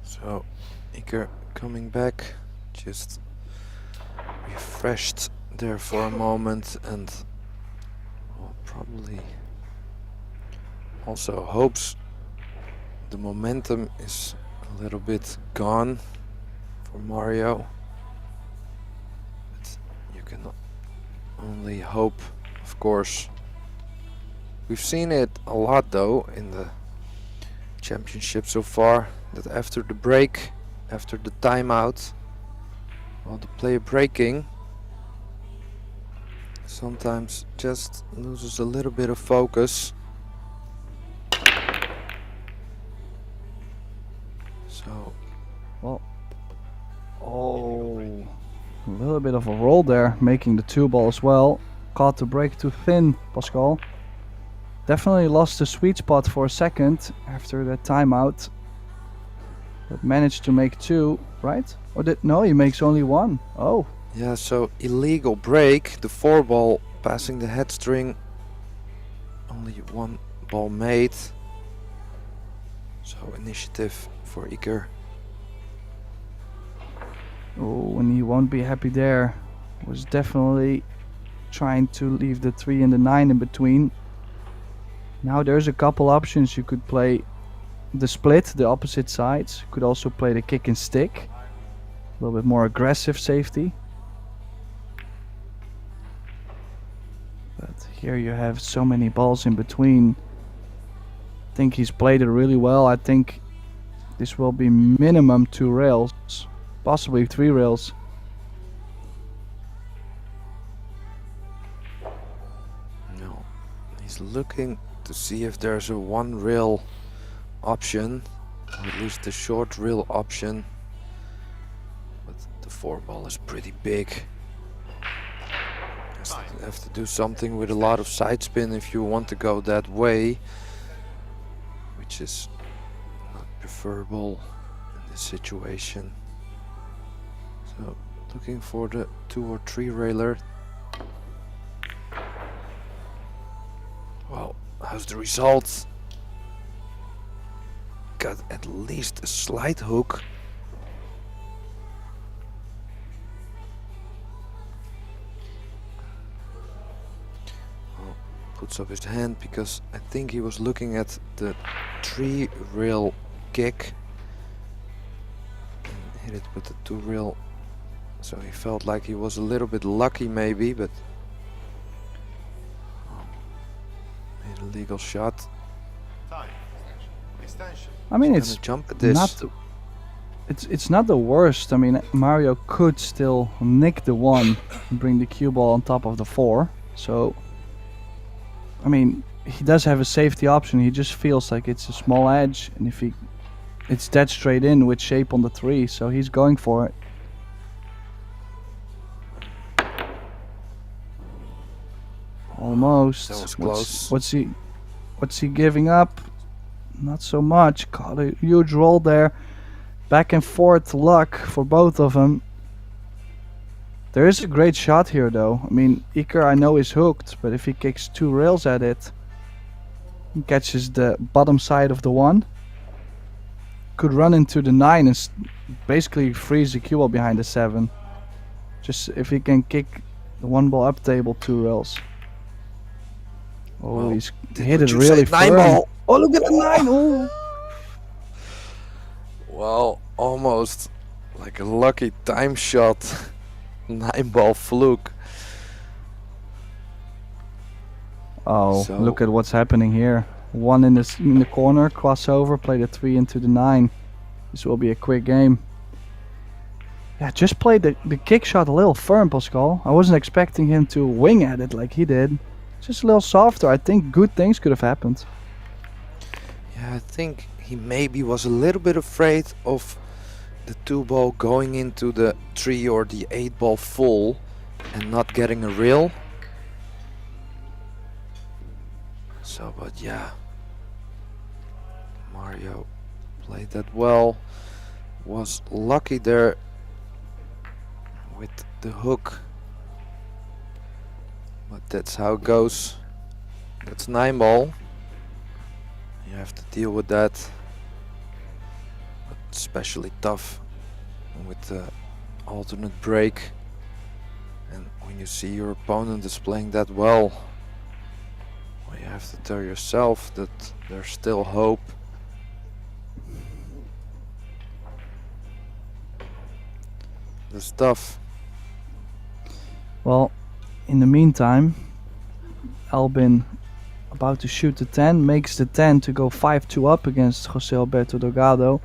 So Iker coming back, just refreshed there for a moment, and probably also hopes the momentum is a little bit gone for Mario. But you can only hope, of course. We've seen it a lot though in the championship so far, that after the break, after the timeout, while the player breaking sometimes just loses a little bit of focus. So, well, a little bit of a roll there, making the 2-ball as well. Caught the break too thin, Pascal. Definitely lost the sweet spot for a second after that timeout. But managed to make 2, right? Or no, he makes only 1. Oh. Yeah, so illegal break, the 4-ball passing the head string. Only 1 ball made. So initiative for Iker. Oh, and he won't be happy there. Was definitely trying to leave the 3 and the 9 in between. Now there's a couple options. You could play the split, the opposite sides. You could also play the kick and stick. A little bit more aggressive safety. But here you have so many balls in between. I think he's played it really well. I think this will be minimum 2 rails, possibly 3 rails. No, he's looking to see if there's a 1 rail option, or at least a short rail option. But the 4-ball is pretty big. You have to do something with a lot of side spin if you want to go that way, which is not preferable in this situation. So looking for the 2 or 3 railer. Well, how's the result? Got at least a slight hook. Puts up his hand because I think he was looking at the 3 rail kick and hit it with the 2 rail, so he felt like he was a little bit lucky maybe, but made a legal shot. I mean, it's jump at this. It's not the worst. I mean, Mario could still nick the 1 and bring the cue ball on top of the 4, so I mean, he does have a safety option. He just feels like it's a small edge, and if it's dead straight in with shape on the 3, so he's going for it. Almost. That was close. What's he giving up? Not so much. Caught a huge roll there. Back and forth luck for both of them. There is a great shot here though. I mean, Iker I know is hooked, but if he kicks 2 rails at it, he catches the bottom side of the 1. Could run into the 9 and basically freeze the cue ball behind the 7. Just if he can kick the 1 ball up table 2 rails. Oh, Well, he's did hit what it you really said, 9 firm. ball. Oh, look at the 9! Oh. Well, almost like a lucky time shot. 9 ball fluke. Oh, So- look at what's happening here. 1 in the corner, crossover, play the 3 into the 9. This will be a quick game. Yeah, just played the kick shot a little firm, Pascal. I wasn't expecting him to wing at it like he did. Just a little softer. I think good things could have happened. Yeah, I think he maybe was a little bit afraid of the 2 ball going into the 3 or the 8 ball full and not getting a reel. So, but yeah, Mario played that well. Was lucky there with the hook. But that's how it goes. That's 9 ball. You have to deal with that. But especially tough with the alternate break. And when you see your opponent is playing that well, you have to tell yourself that there's still hope. That's tough. Well, in the meantime, Albin about to shoot the 10, makes the 10 to go 5-2 up against Jose Alberto Delgado.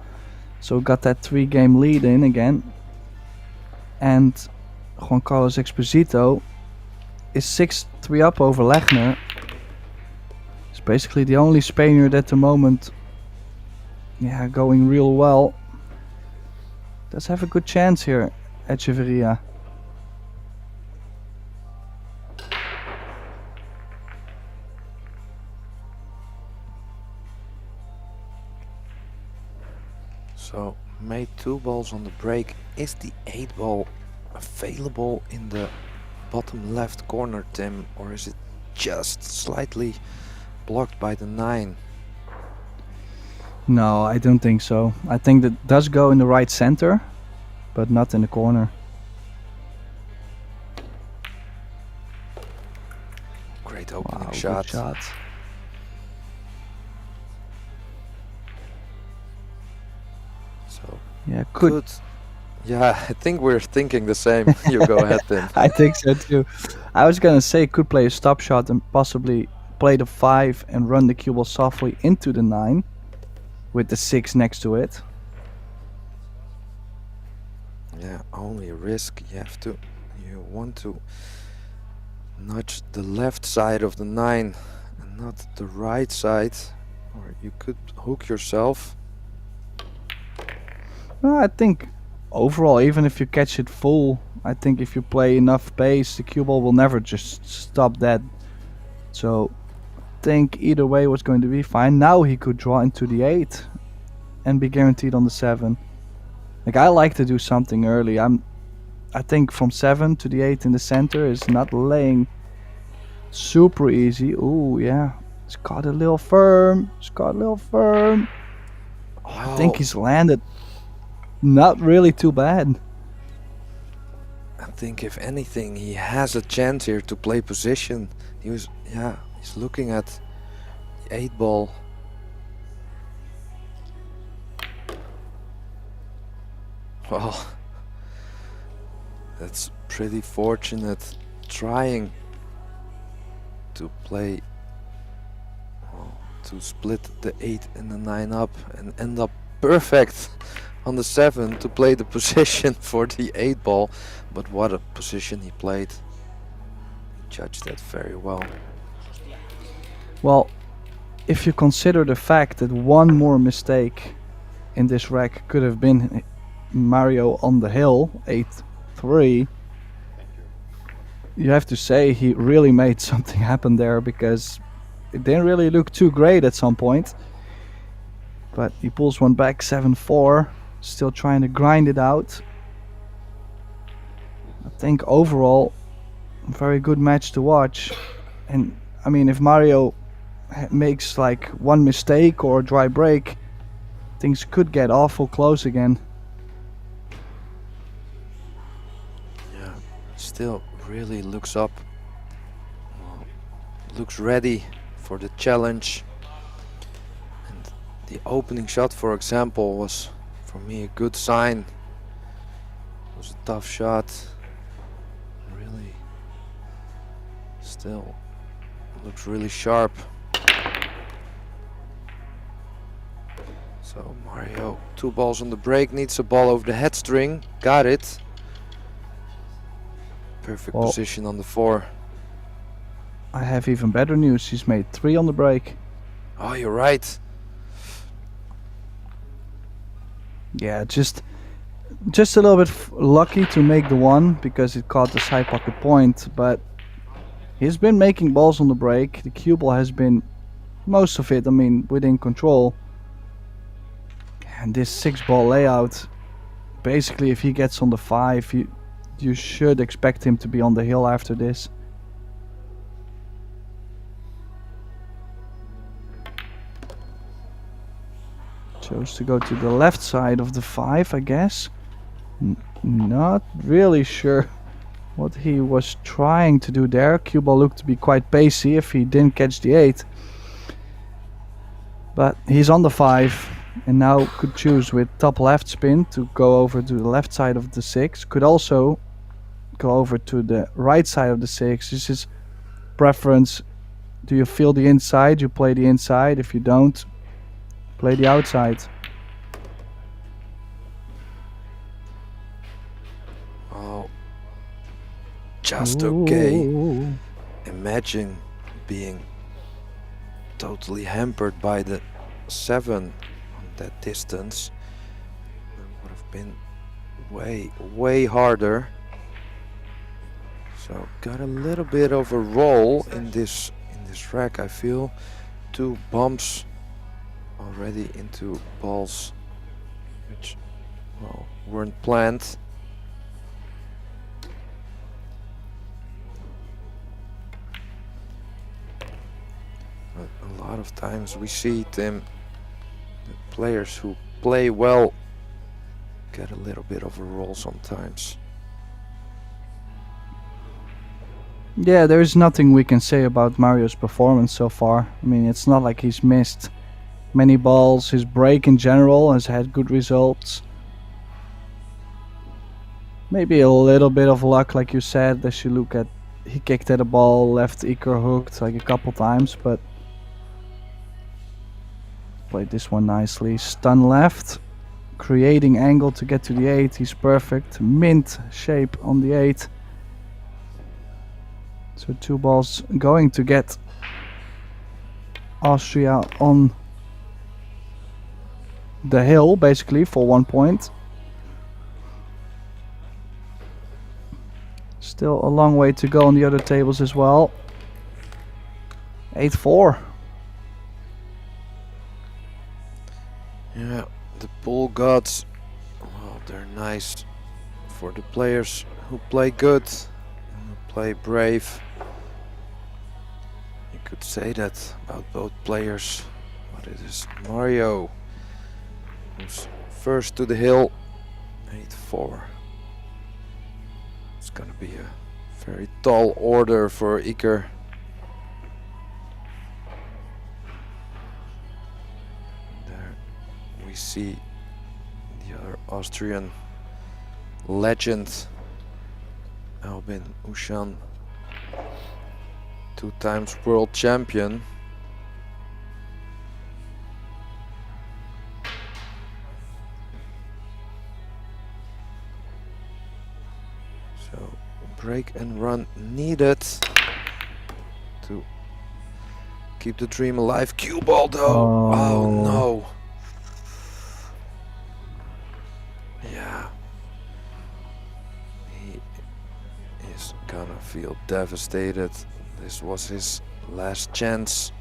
So got that 3-game lead in again. And Juan Carlos Exposito is 6-3 up over Lechner. He's basically the only Spaniard at the moment, yeah, going real well. Does have a good chance here, Echeverria. So made 2 balls on the break. Is the 8 ball available in the bottom left corner, Tim, or is it just slightly blocked by the 9? No, I don't think so. I think that does go in the right center, but not in the corner. Great opening Wow, shot. good shot. So Yeah, could. good. Yeah, I think we're thinking the same. You go ahead, Tim. I think so too. I was gonna say could play a stop shot and possibly play the 5 and run the cue ball softly into the 9 with the 6 next to it. Yeah, only risk you want to nudge the left side of the 9 and not the right side, or you could hook yourself. Well, I think overall, even if you catch it full, I think if you play enough pace, the cue ball will never just stop dead. So I think either way was going to be fine. Now he could draw into the 8 and be guaranteed on the 7. Like, I like to do something early. I think from 7 to the 8 in the center is not laying super easy. Ooh, yeah. It's got a little firm. It's got a little firm. Oh, I think he's landed not really too bad. I think if anything, he has a chance here to play position. He's looking at the 8 ball. Well, that's pretty fortunate, trying to play, to split the 8 and the 9 up and end up perfect on the 7 to play the position for the 8 ball. But what a position he played. He judged that very well. Well, if you consider the fact that one more mistake in this rack could have been Mario on the hill, 8-3, you have to say he really made something happen there, because it didn't really look too great at some point. But he pulls one back, 7-4, still trying to grind it out. I think overall, a very good match to watch. And I mean, if Mario makes like one mistake or a dry break, things could get awful close again. Yeah, still really looks up. Looks ready for the challenge. And the opening shot, for example, was for me a good sign. It was a tough shot. Really, still looks really sharp. So Mario, 2 balls on the break, needs a ball over the head string. Got it. Perfect Well, position on the 4. I have even better news. He's made 3 on the break. Oh, you're right. Yeah, just a little bit lucky to make the 1 because it caught the side pocket point, but he's been making balls on the break. The cue ball has been most of it, I mean, within control. And this 6-ball layout, basically if he gets on the 5, you should expect him to be on the hill after this. Chose to go to the left side of the 5, I guess. Not really sure what he was trying to do there. Cue ball looked to be quite pacey if he didn't catch the 8. But he's on the 5 and now could choose with top left spin to go over to the left side of the 6. Could also go over to the right side of the 6. This is preference. Do you feel the inside? You play the inside. If you don't, play the outside. Oh, just okay. Ooh. Imagine being totally hampered by the 7 on that distance. That would have been way harder. So got a little bit of a roll in this rack. I feel 2 bumps already into balls which, well, weren't planned. But a lot of times we see them, the players who play well get a little bit of a roll sometimes. Yeah, there's nothing we can say about Mario's performance so far. I mean, it's not like he's missed many balls. His break in general has had good results. Maybe a little bit of luck, like you said, as you look at, he kicked at a ball, left Iker hooked like a couple times, but played this one nicely. Stun left, creating angle to get to the 8. He's perfect. Mint shape on the 8. So 2 balls going to get Austria on the hill, basically, for 1 point. Still a long way to go on the other tables as well. 8-4. Yeah, the pool gods, well, they're nice for the players who play good and who play brave. You could say that about both players, but it is Mario who's first to the hill. 8-4. It's gonna be a very tall order for Iker. There we see the other Austrian legend, Albin Ushan, 2 times world champion. So break and run needed to keep the dream alive. Cue ball though. Oh no. Yeah. He is gonna feel devastated. This was his last chance,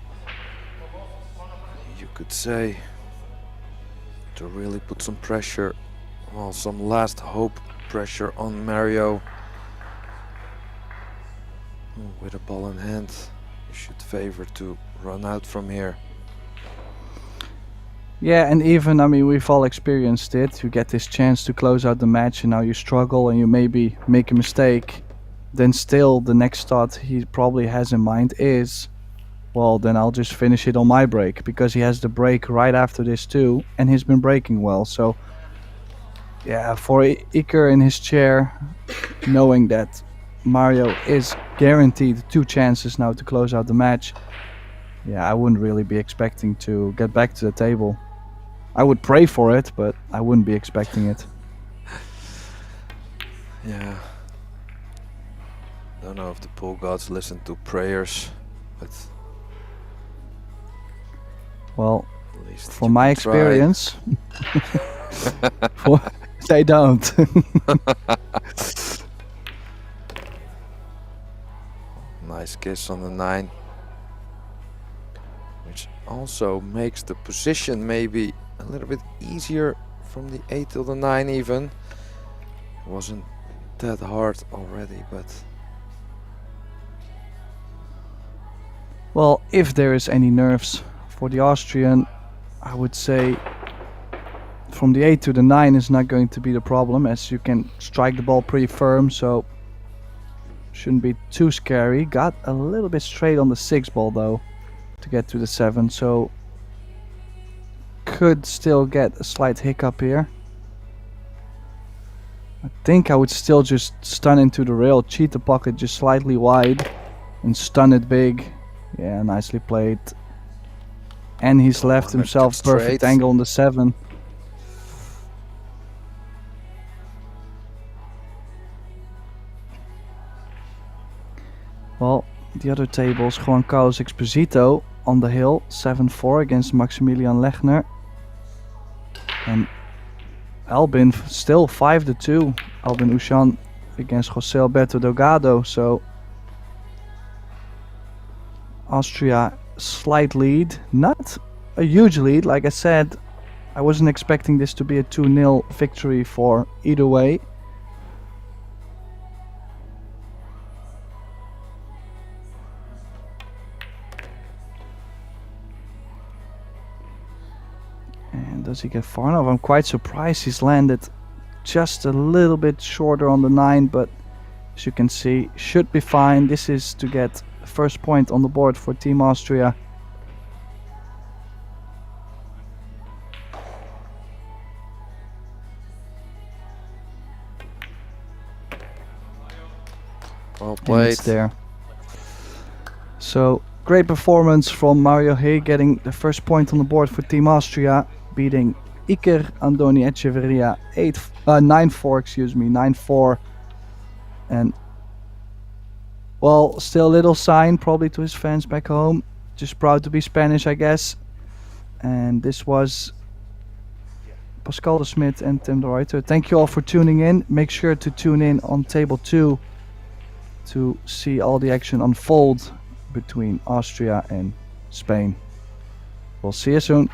you could say, to really put some pressure, well, some last hope pressure on Mario. With a ball in hand, you should favor to run out from here. Yeah, and even, I mean, we've all experienced it. You get this chance to close out the match and now you struggle and you maybe make a mistake. Then still the next thought he probably has in mind is, well, then I'll just finish it on my break, because he has the break right after this too, and he's been breaking well. So yeah, for Iker in his chair, knowing that Mario is guaranteed 2 chances now to close out the match, yeah, I wouldn't really be expecting to get back to the table. I would pray for it, but I wouldn't be expecting it. Yeah. Don't know if the pool gods listen to prayers, but well, at least from you my can experience, they don't. Nice kiss on the 9, which also makes the position maybe a little bit easier from the 8 till the 9 even. It wasn't that hard already, but Well, if there is any nerves for the Austrian, I would say from the 8 to the 9 is not going to be the problem, as you can strike the ball pretty firm, so shouldn't be too scary. Got a little bit straight on the 6 ball though to get to the 7, so could still get a slight hiccup here. I think I would still just stun into the rail, cheat the pocket just slightly wide and stun it big. Yeah, nicely played. And he's left wanna himself get perfect straight. angle on the 7. Well, the other tables, Juan Carlos Exposito on the hill, 7-4 against Maximilian Lechner. And Albin still 5-2. Albin Ushan against José Alberto Delgado. So Austria slight lead, not a huge lead. Like I said, I wasn't expecting this to be a 2-0 victory for either way. And does he get far enough? I'm quite surprised he's landed just a little bit shorter on the 9, but as you can see, should be fine. This is to get the first point on the board for Team Austria. well And played. it's there. So great performance from Mario Hey, getting the first point on the board for Team Austria, beating Iker Andoni Echeverria 9-4, excuse me, 9-4. And well, still a little sign probably to his fans back home. Just proud to be Spanish, I guess. And this was Pascal de Smit and Tim de Ruyter. Thank you all for tuning in. Make sure to tune in on table 2 to see all the action unfold between Austria and Spain. We'll see you soon.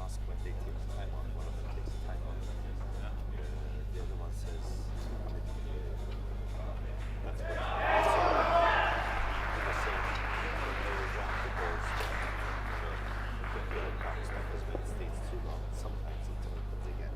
ask when they take time out. One of them takes time out. The other one says, that's what he was saying. When they want the balls, the other comes because when it stays too long, sometimes it opens again.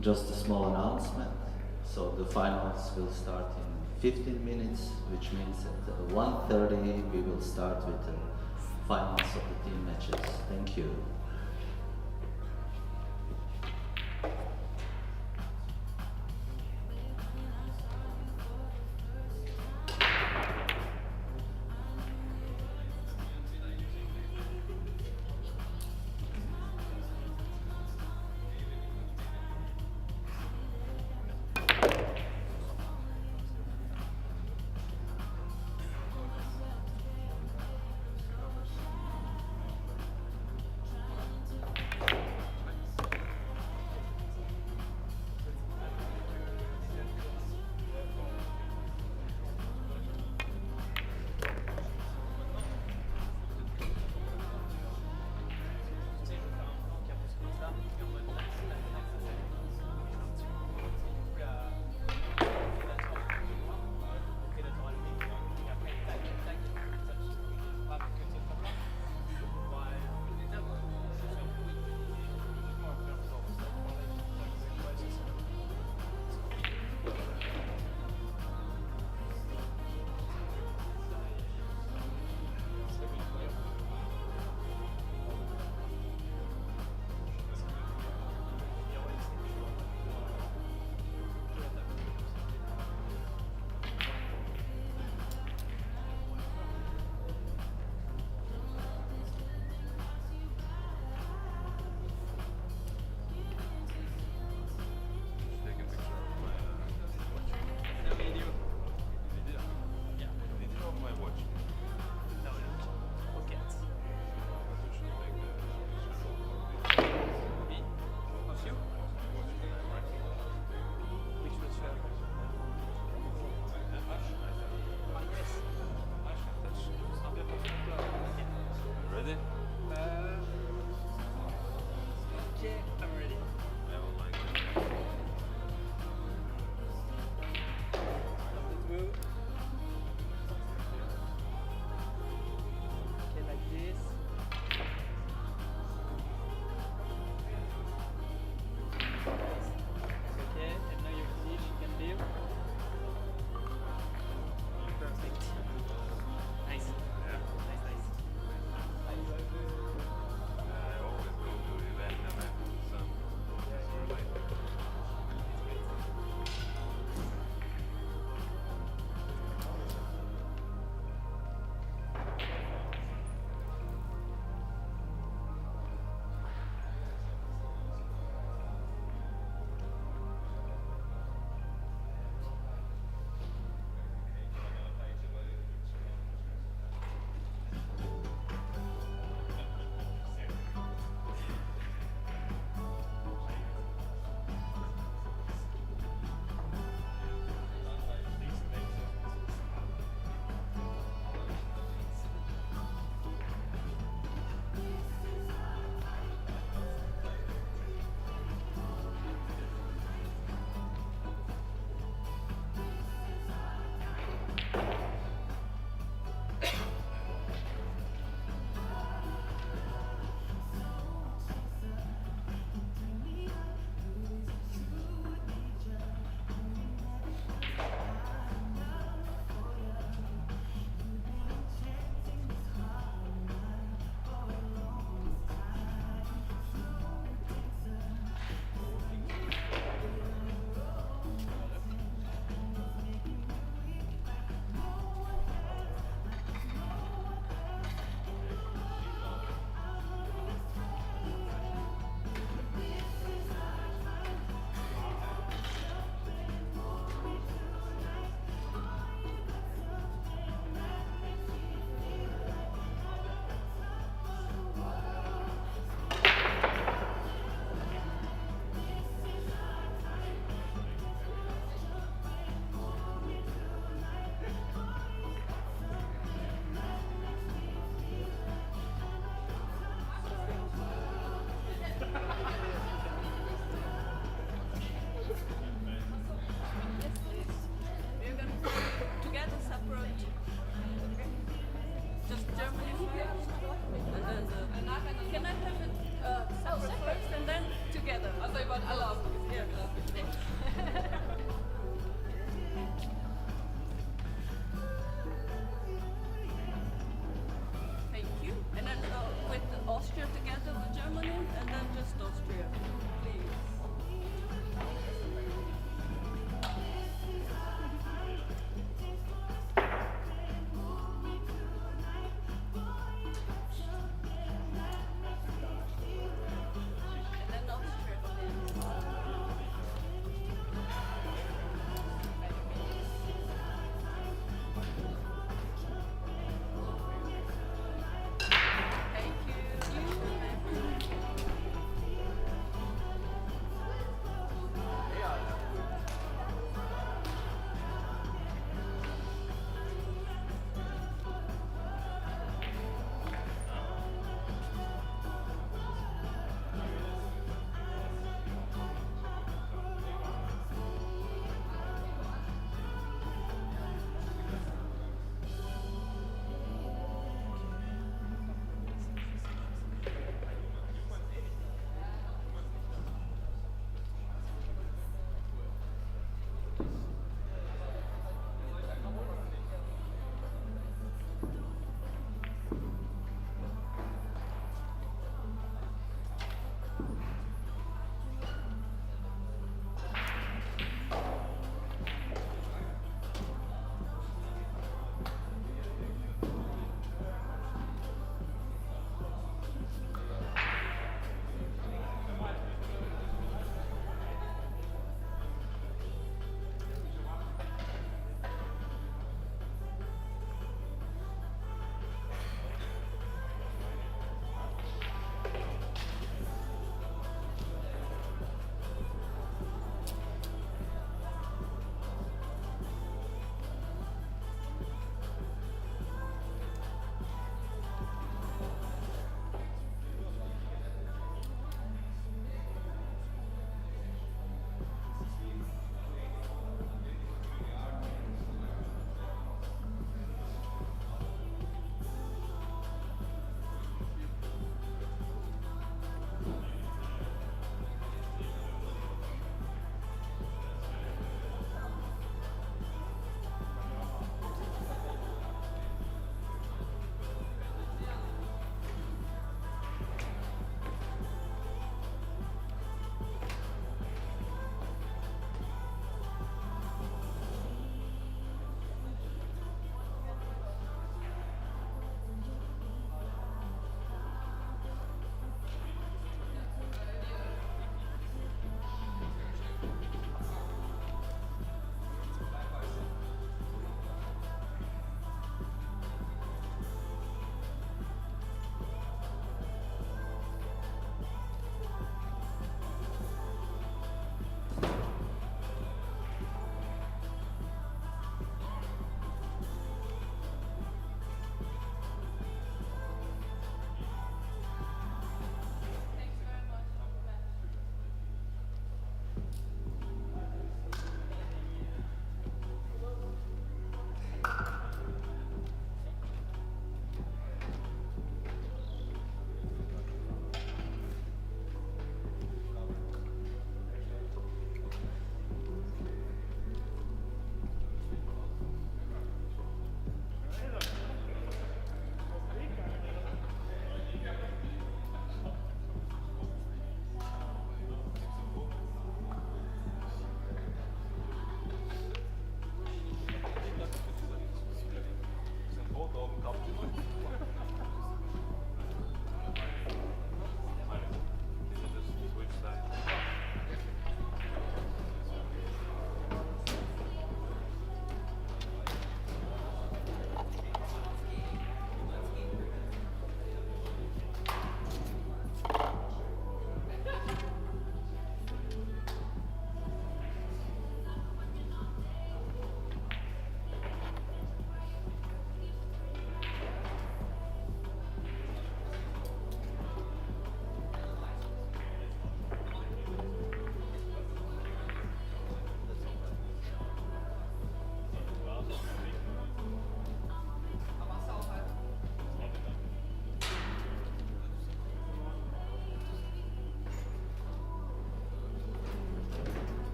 Just a small announcement. So the finals will start in 15 minutes, which means at 1:30 we will start with the finals of the team matches. Thank you.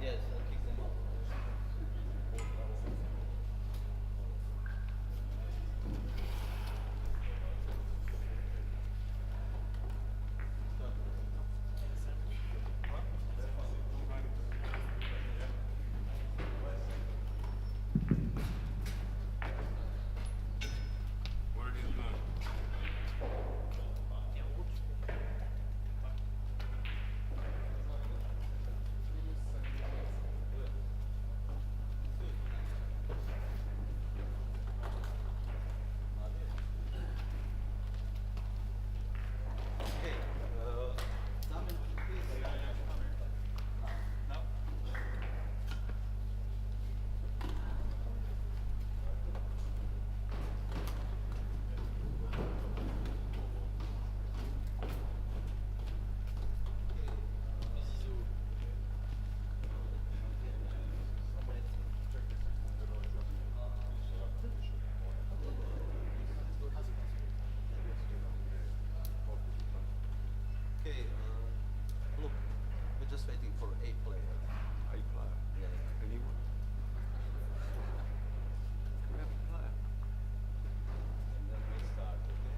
Yes, I'll kick them out. Okay, look, we're just waiting for a player. A player. Yeah. Anyone? We have a player. And then we start, okay?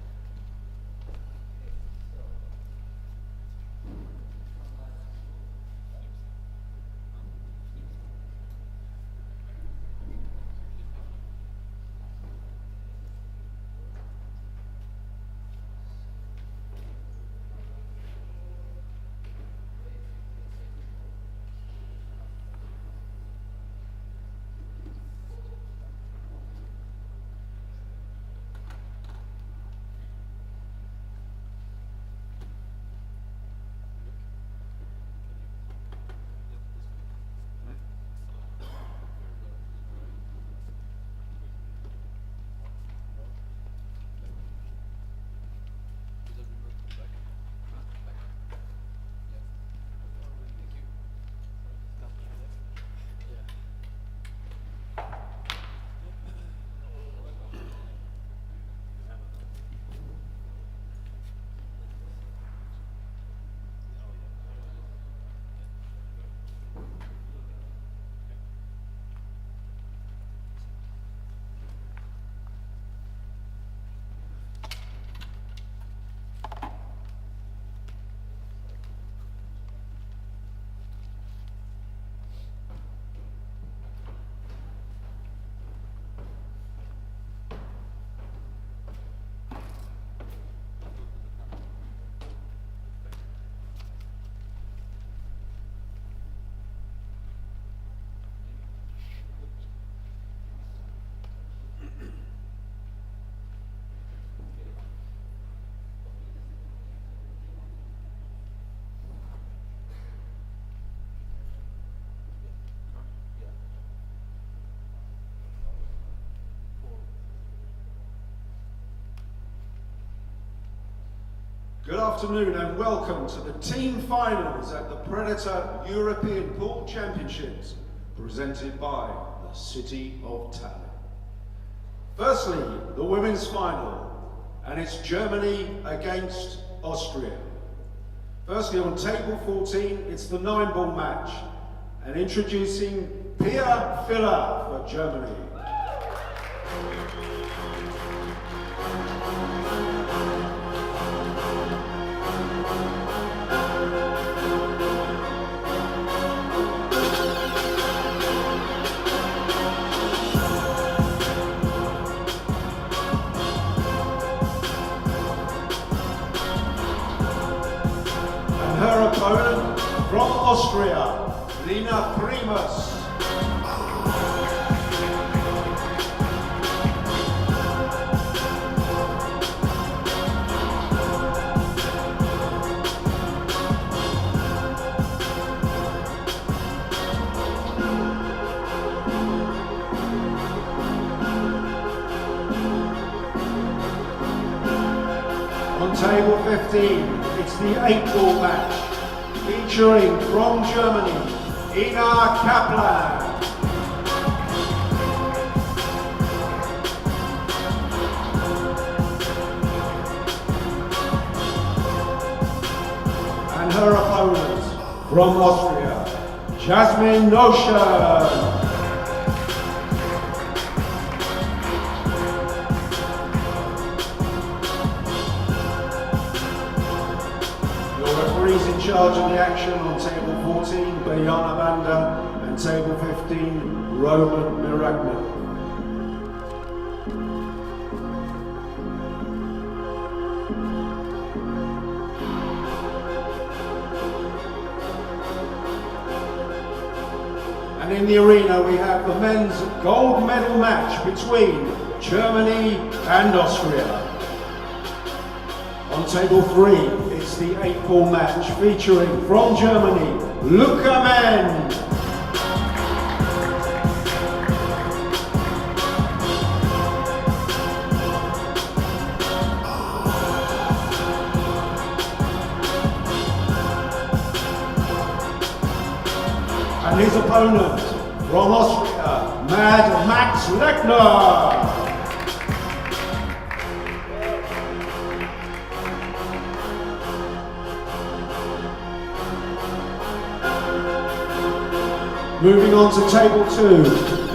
Good afternoon and welcome to the team finals at the Predator European Pool Championships presented by the City of Tallinn. Firstly, the women's final, and it's Germany against Austria. Firstly, on table 14, it's the 9-ball match, and introducing Pia Filler for Germany. Arena Primus. On table 15, it's the 8-ball match, featuring from Germany, Ina Kaplan. And her opponent, from Austria, Jasmine Notion. In charge of the action on table 14, Bayana Banda, and table 15, Roman Miragna. And in the arena we have the men's gold medal match between Germany and Austria. On table 3, it's the 8-ball match featuring from Germany, Luca Men. And his opponent from Austria, Mad Max Lechner. Moving on to table 2,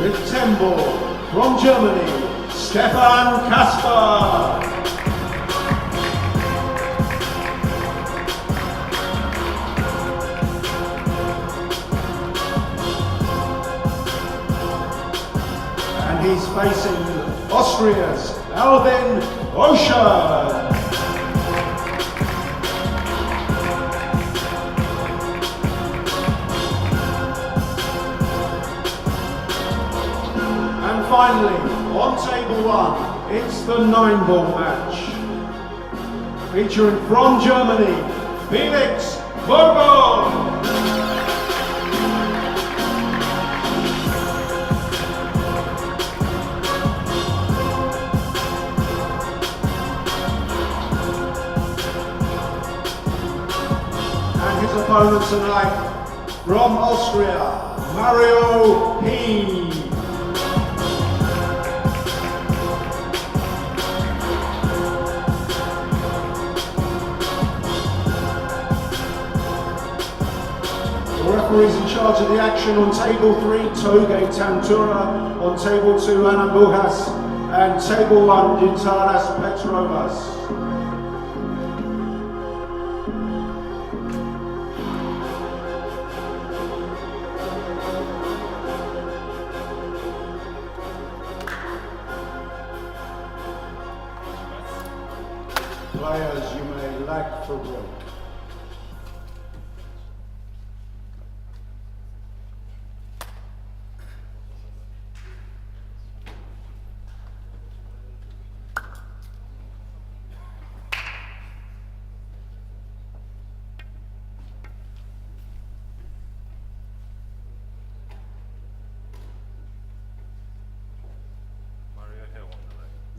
with 10 ball from Germany, Stefan Kasper. And he's facing Austria's Alvin Ocean. Finally, on table 1, it's the 9-ball match, featuring from Germany, Felix Vogel. And his opponent tonight, from Austria, Mario P. Referees in charge of the action on table 3, Toge Tantura, on table 2, Anna Bujas, and table 1, Gintaras Petrovas. Players, you may lag for break.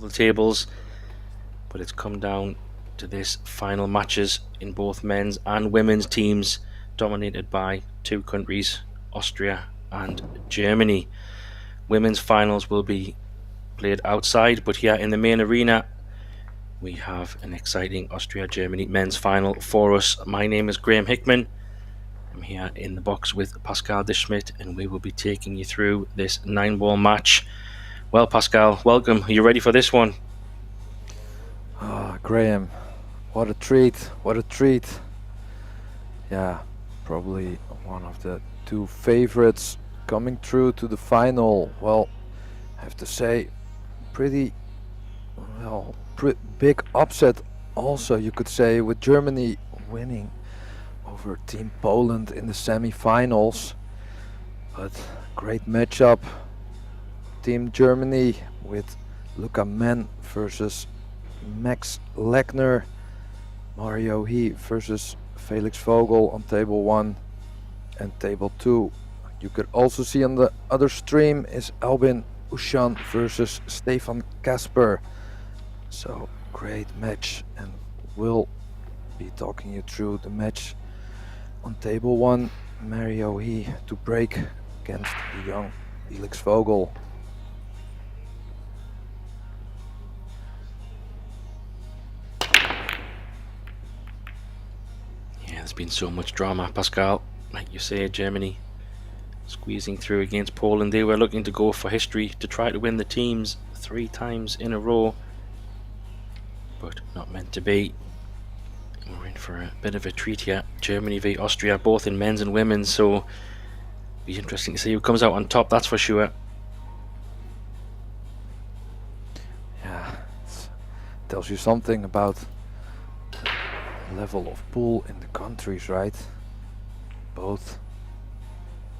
The tables, but it's come down to this final matches in both men's and women's teams, dominated by 2 countries, Austria and Germany. Women's finals will be played outside, but here in the main arena we have an exciting Austria-Germany men's final for us. My name is Graham Hickman. I'm here in the box with Pascal de Schmidt, and we will be taking you through this 9-ball match. Well, Pascal, welcome. Are you ready for this one? Graham, what a treat, what a treat. Yeah, probably one of the 2 favorites coming through to the final. Well, I have to say, pretty big upset also, you could say, with Germany winning over Team Poland in the semi-finals. But great matchup. Team Germany with Luca Mann versus Max Lechner. Mario He versus Felix Vogel on table 1 and table 2. You could also see on the other stream is Albin Ushan versus Stefan Kasper. So great match, and we'll be talking you through the match on table 1. Mario He to break against the young Felix Vogel. Yeah, there's been so much drama, Pascal. Like you say, Germany squeezing through against Poland. They were looking to go for history, to try to win the teams 3 times in a row, but not meant to be. We're in for a bit of a treat here. Germany v Austria, both in men's and women's, so be interesting to see who comes out on top, that's for sure. Yeah, tells you something about the level of pool in the countries, right? Both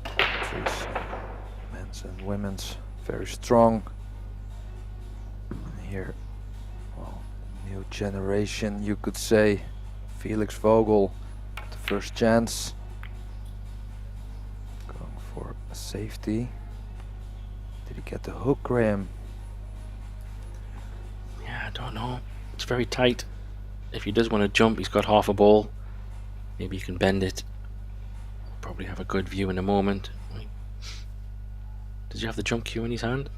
countries, men's and women's, very strong. Here, well, new generation, you could say. Felix Vogel, the first chance. Going for a safety. Did he get the hook, Graham? Yeah, I don't know. It's very tight. If he does want to jump, he's got half a ball. Maybe he can bend it. Probably have a good view in a moment. Does he have the jump cue in his hand?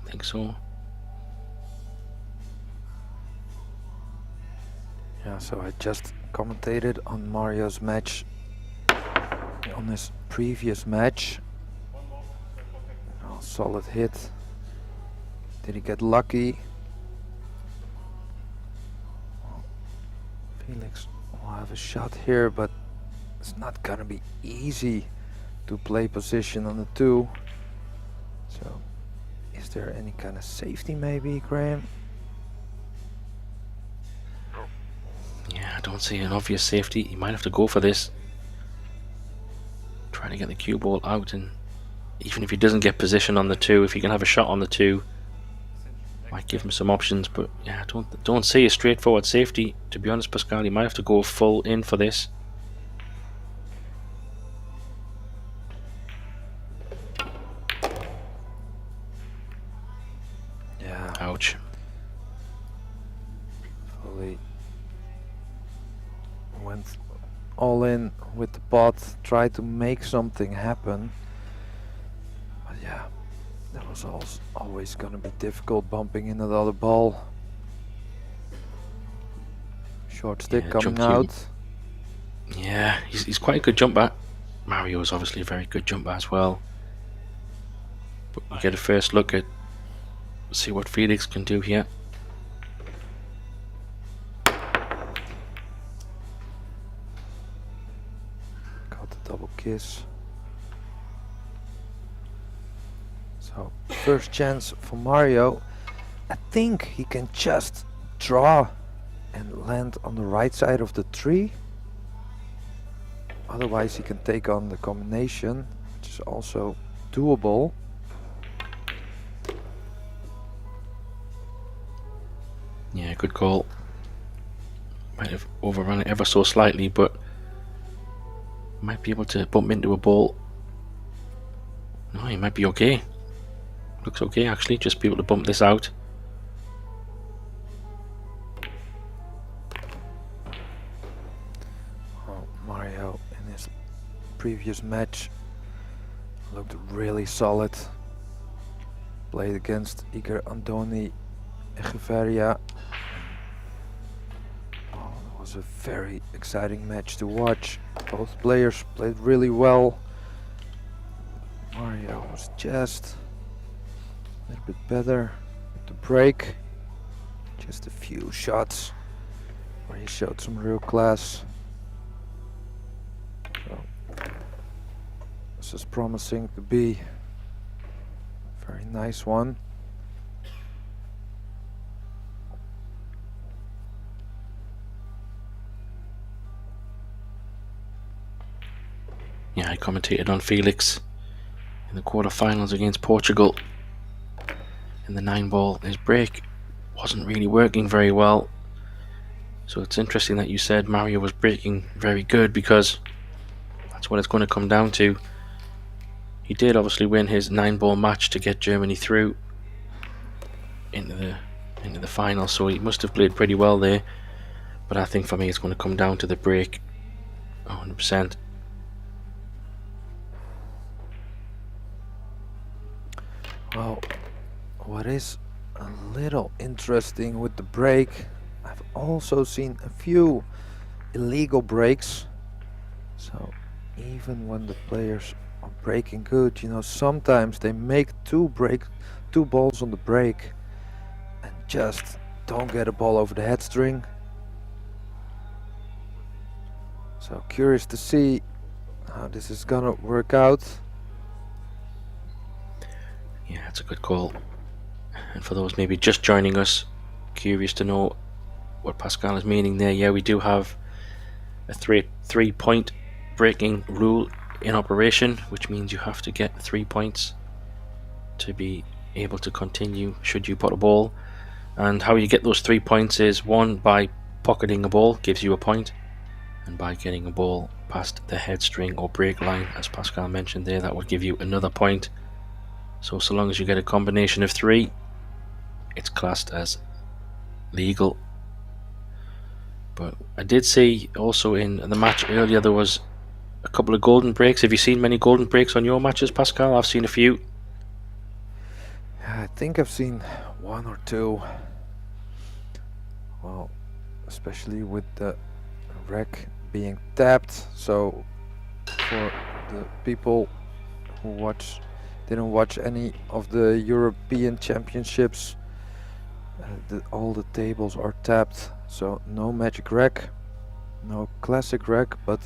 I think so. Yeah, so I just commentated on Mario's match, on his previous match. Oh, solid hit. Did he get lucky? Well, Felix will have a shot here, but it's not gonna be easy to play position on the 2. So, is there any kind of safety maybe, Graham? Yeah, I don't see an obvious safety. He might have to go for this. Trying to get the cue ball out, and even if he doesn't get position on the 2, if he can have a shot on the 2, might give him some options. But yeah, I don't see a straightforward safety. To be honest, Pascal, he might have to go full in for this. Yeah. Ouch. Fully went all in with the pot, tried to make something happen. But yeah, that was always gonna be difficult, bumping into the other ball. Short stick coming out. Yeah, he's quite a good jumper. Mario is obviously a very good jumper as well. But we get a first look at, see what Felix can do here. Got the double kiss. So first chance for Mario. I think he can just draw and land on the right side of the tree. Otherwise he can take on the combination, which is also doable. Yeah, good call. Might have overrun it ever so slightly, but might be able to bump into a ball. No, he might be okay. Looks okay actually, just be able to bump this out. Oh, Mario in his previous match looked really solid. Played against Igor Andoni Echeverria. Oh, it was a very exciting match to watch. Both players played really well. Mario was just a little bit better with the break. Just a few shots where he showed some real class. So, this is promising to be a very nice one. Yeah, I commentated on Felix. in the quarterfinals against Portugal in the 9-ball. His break wasn't really working very well. So it's interesting that you said Mario was breaking very good, because that's what it's going to come down to. He did obviously win his 9-ball match to get Germany through into the final, so he must have played pretty well there. But I think for me it's going to come down to the break 100%. Well, what is a little interesting with the break, I've also seen a few illegal breaks. So even when the players are breaking good, you know, sometimes they make two balls on the break and just don't get a ball over the head string. So curious to see how this is gonna work out. Yeah, it's a good call. And for those maybe just joining us, curious to know what Pascal is meaning there, yeah, we do have a three-point breaking rule in operation, which means you have to get 3 points to be able to continue should you put a ball. And how you get those 3 points is, one, by pocketing a ball gives you a point, and by getting a ball past the head string or break line, as Pascal mentioned there, that would give you another point. So long as you get a combination of 3, it's classed as legal. But I did see also in the match earlier there was a couple of golden breaks. Have you seen many golden breaks on your matches, Pascal? I've seen a few. I think I've seen 1 or 2. Well, especially with the rack being tapped. So for the people who didn't watch any of the European Championships, all the tables are tapped. So no magic rack, no classic rack, but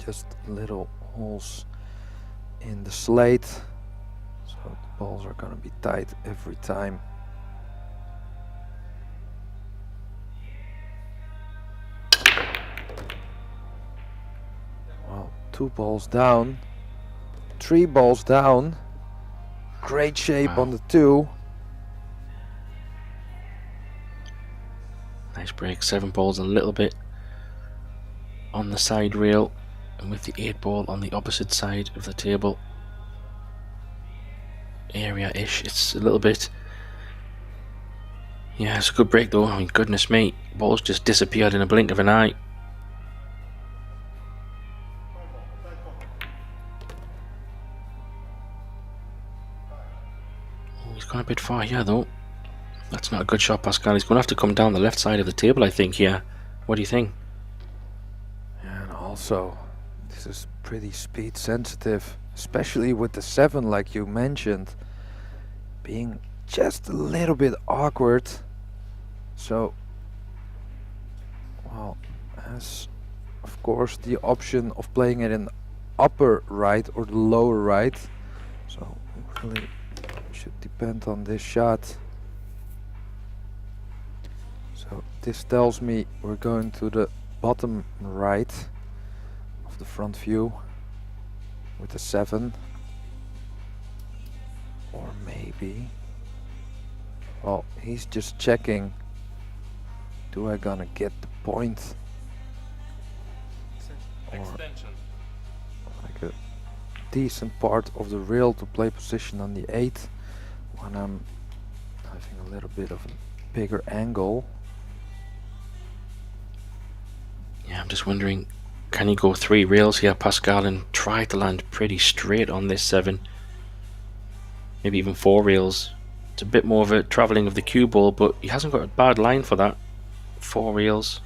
just little holes in the slate. So the balls are gonna be tight every time. Well, 2 balls down, 3 balls down. Great shape on the 2. Nice break. 7 balls a little bit on the side rail, and with the 8 ball on the opposite side of the table area-ish, it's a little bit, yeah, it's a good break though. I mean, goodness me, balls just disappeared in a blink of an eye. Oh, he's gone a bit far here though. That's not a good shot, Pascal. He's going to have to come down the left side of the table, I think, here. What do you think? And also, this is pretty speed sensitive, especially with the 7, like you mentioned, being just a little bit awkward. So, well, has of course the option of playing it in upper right or the lower right. So, it really should depend on this shot. So this tells me we're going to the bottom right of the front view with the 7. Or maybe, well, he's just checking, do I gonna get the point? Extension. Like a decent part of the rail to play position on the 8 when I'm having a little bit of a bigger angle. Yeah, I'm just wondering, can you go 3 rails here, Pascal, and try to land pretty straight on this 7? Maybe even 4 rails. It's a bit more of a travelling of the cue ball, but he hasn't got a bad line for that. 4 rails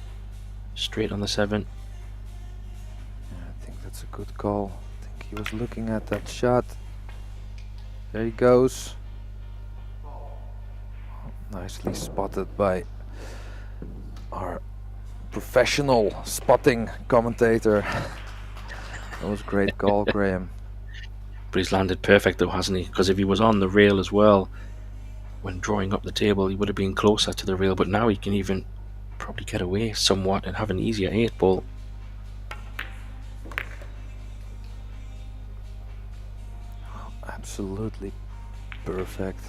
straight on the 7. Yeah, I think that's a good call. I think he was looking at that shot. There he goes. Nicely spotted by our professional spotting commentator. That was a great call, Graham. But he's landed perfect though, hasn't he? Because if he was on the rail as well, when drawing up the table, he would have been closer to the rail, but now he can even probably get away somewhat and have an easier 8 ball. absolutely perfect.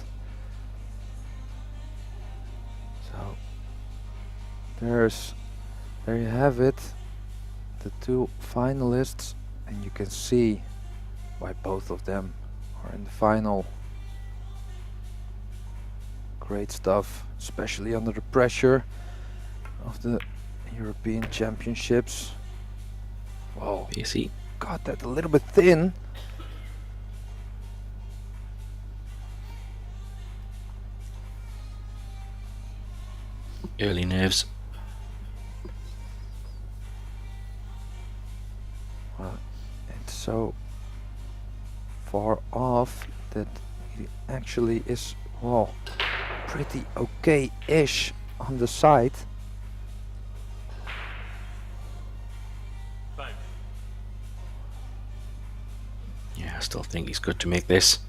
So there you have it, the two finalists, and you can see why both of them are in the final. Great stuff, especially under the pressure of the European Championships. Whoa, PC. got that a little bit thin. Early nerves. Well, it's so far off that he actually is, well, pretty okay-ish on the side. Yeah, I still think he's good to make this.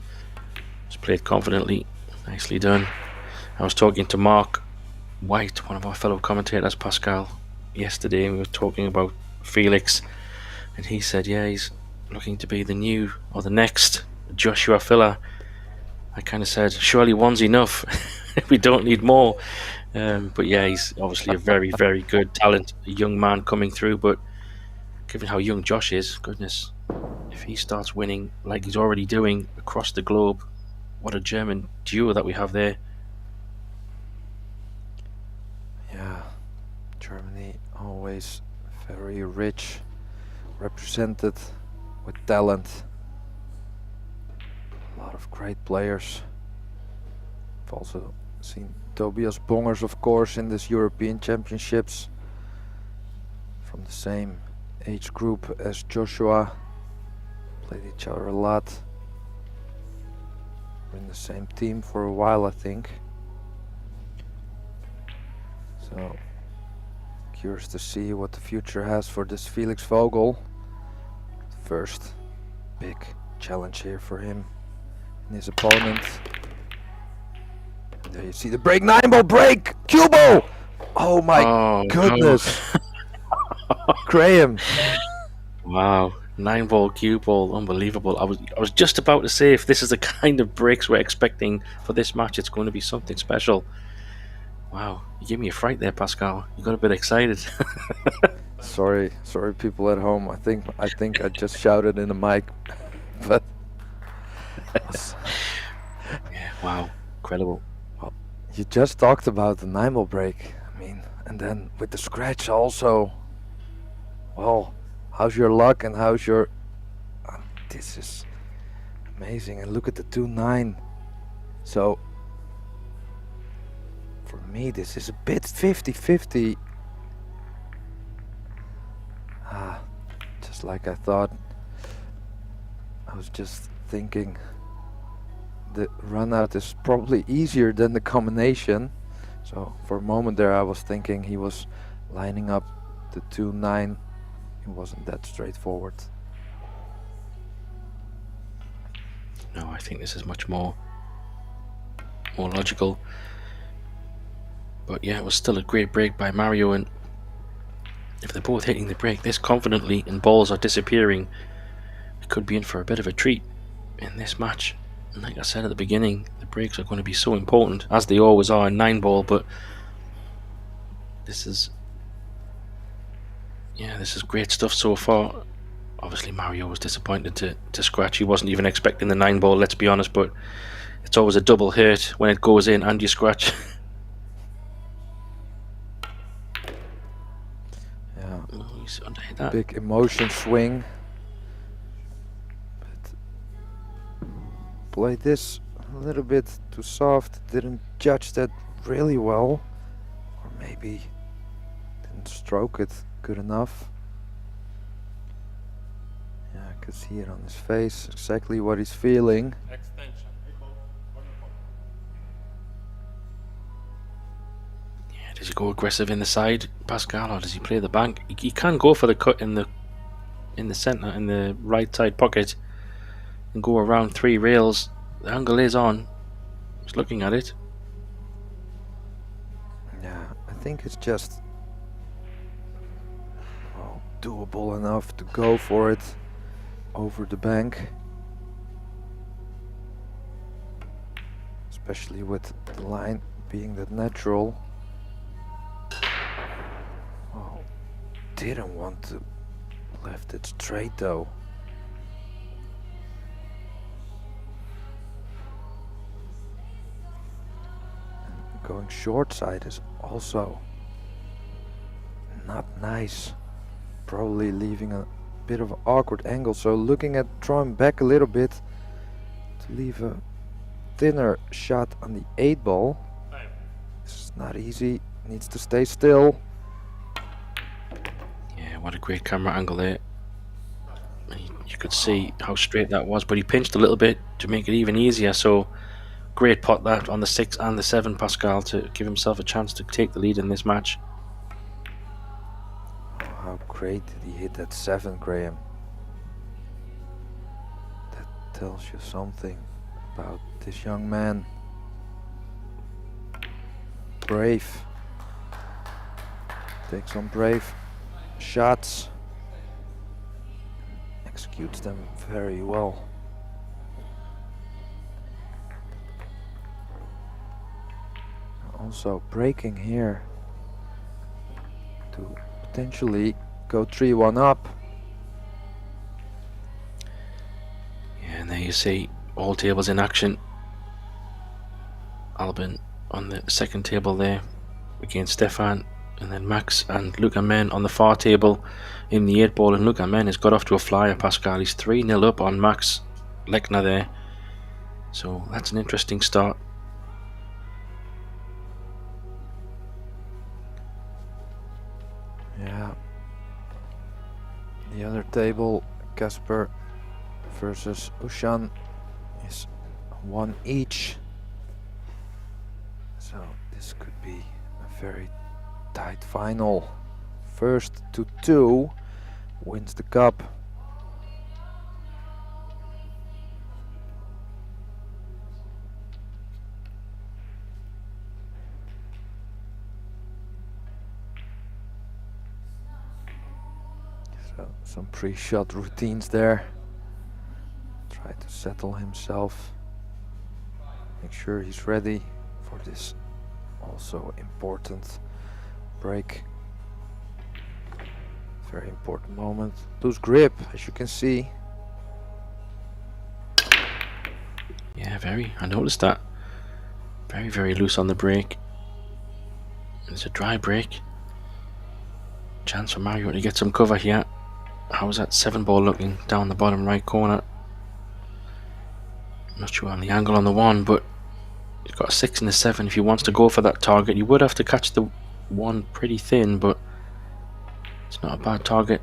He's played confidently. Nicely done. I was talking to Mark White, one of our fellow commentators, Pascal, yesterday, and we were talking about Felix, and he said, yeah, he's looking to be the new or the next Joshua Filler. I kind of said, surely one's enough. We don't need more. But yeah, he's obviously a very, very good talent, a young man coming through. But given how young Josh is, goodness, if he starts winning like he's already doing across the globe, what a German duo that we have there. Yeah, Germany always very rich, represented with talent. A lot of great players. I've also seen Tobias Bongers, of course, in this European Championships. From the same age group as Joshua. Played each other a lot. We're in the same team for a while, I think. So, curious to see what the future has for this Felix Vogel. First big challenge here for him and his opponent. There you see the break, 9-ball break, cue ball! Oh my goodness! No. Graham! Wow, 9-ball cue ball, unbelievable. I was just about to say, if this is the kind of breaks we're expecting for this match, it's going to be something special. Wow, you gave me a fright there, Pascal. You got a bit excited. Sorry, people at home. I think I just shouted in the mic, but yeah, wow, incredible. Well, you just talked about the 9-ball break. I mean, and then with the scratch also. Well, how's your luck and how's your? This is amazing. And look at the 2-9. So. For me, this is a bit 50-50. Just like I thought. I was just thinking the run out is probably easier than the combination. So for a moment there I was thinking he was lining up the 2-9. It wasn't that straightforward. No, I think this is much more logical. But yeah, it was still a great break by Mario, and if they're both hitting the break this confidently and balls are disappearing, we could be in for a bit of a treat in this match. And like I said at the beginning, the breaks are going to be so important, as they always are in 9-ball, but this is great stuff so far. Obviously Mario was disappointed to scratch. He wasn't even expecting the 9-ball, let's be honest, but it's always a double hurt when it goes in and you scratch. That. Big emotion swing. But played this a little bit too soft. Didn't judge that really well. Or maybe didn't stroke it good enough. Yeah, I could see it on his face. Exactly what he's feeling. Extension. Does he go aggressive in the side, Pascal, or does he play the bank? He can go for the cut in the centre, in the right side pocket, and go around 3 rails. The angle is on. Just looking at it. Yeah, I think it's just doable enough to go for it over the bank. especially with the line being that natural. Oh, didn't want to left it straight though. And going short side is also not nice. Probably leaving a bit of an awkward angle, so looking at drawing back a little bit to leave a thinner shot on the 8 ball. This is not easy, needs to stay still. Yeah, what a great camera angle there. You could see how straight that was, but he pinched a little bit to make it even easier, so great pot that on the 6 and the 7 Pascal to give himself a chance to take the lead in this match. How great did he hit that 7, Graham? That tells you something about this young man. Brave. Takes some brave shots. Executes them very well. Also breaking here to potentially go 3-1 up. Yeah, and there you see all tables in action. Albin on the second table there against Stefan, and then Max and Luca Men on the far table in the 8 ball, and Luca Men has got off to a flyer, Pascal. He's 3-0 up on Max Lechner there, so that's an interesting start. Yeah. The other table, Casper versus Ushan, is 1 each. So this could be a very tight final. First to 2 wins the cup. So some pre-shot routines there. Try to settle himself. Make sure he's ready for this also important break. Very important moment. Loose grip, as you can see. Yeah, very. I noticed that. Very, very loose on the break. It's a dry break. Chance for Mario to get some cover here. How's that 7 ball looking down the bottom right corner? I'm not sure on the angle on the 1, but he's got a 6 and a 7. If he wants to go for that target, you would have to catch the 1 pretty thin, but it's not a bad target.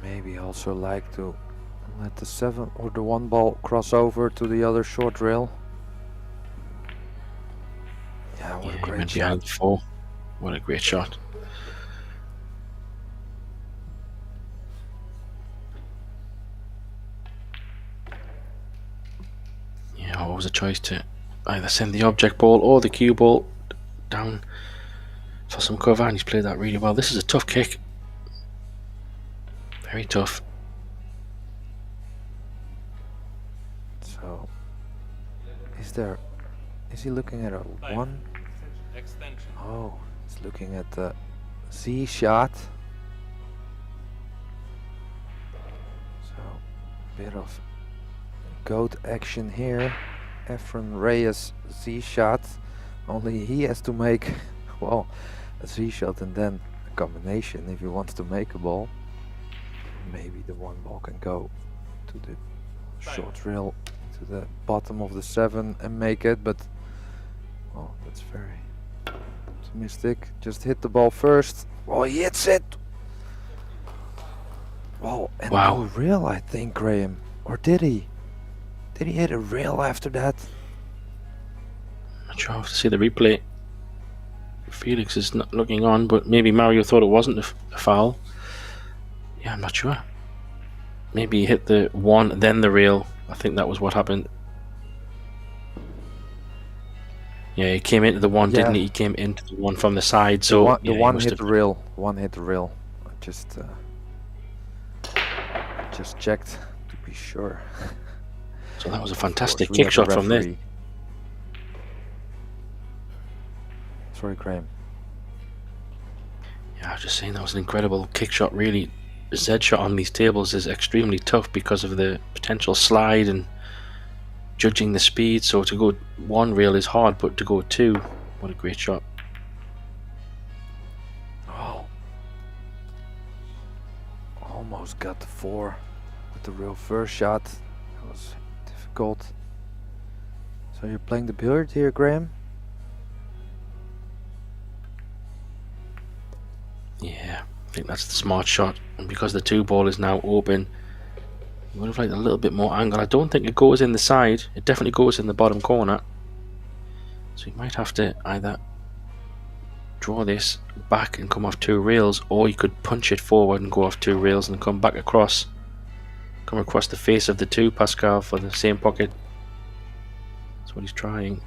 Maybe also like to let the 7 or the 1 ball cross over to the other short rail. Yeah, what a He great went shot. behind the 4. What a great shot. Yeah, always a choice to either send the object ball or the cue ball down for some cover, and he's played that really well. This is a tough kick. Very tough. So, is he looking at a 1? Extension. Oh, he's looking at the Z shot. So, bit of goat action here. Efren Reyes Z shot. Only he has to make, well, a Z shot and then a combination if he wants to make a ball. Maybe the 1 ball can go to the short rail to the bottom of the 7 and make it, but well, that's very optimistic. Just hit the ball first. Oh, he hits it! Well, and Wow. no rail, I think, Graham. Or did he? Did he hit a rail after that? Not sure. I'll have to see the replay. Felix is not looking on, but maybe Mario thought it wasn't a foul. Yeah, I'm not sure. Maybe he hit the 1, then the rail. I think that was what happened. Yeah, he came into the 1, didn't he? He came into the 1 from the side, so the yeah, one hit the rail. One hit the rail. I just checked to be sure. So that was a Of course, fantastic we kick have a shot from this. referee. Sorry, Graham. Yeah, I was just saying that was an incredible kick shot. Really, the Z shot on these tables is extremely tough because of the potential slide and judging the speed. So to go one rail is hard, but to go two, what a great shot. Oh. Almost got the 4 with the real first shot. It was difficult. So you're playing the billiard here, Graham? Yeah, I think that's the smart shot. And because the 2 ball is now open, you would have liked a little bit more angle. I don't think it goes in the side. It definitely goes in the bottom corner. So you might have to either draw this back and come off 2 rails, or you could punch it forward and go off 2 rails and come back across. Come across the face of the 2, Pascal, for the same pocket. That's what he's trying.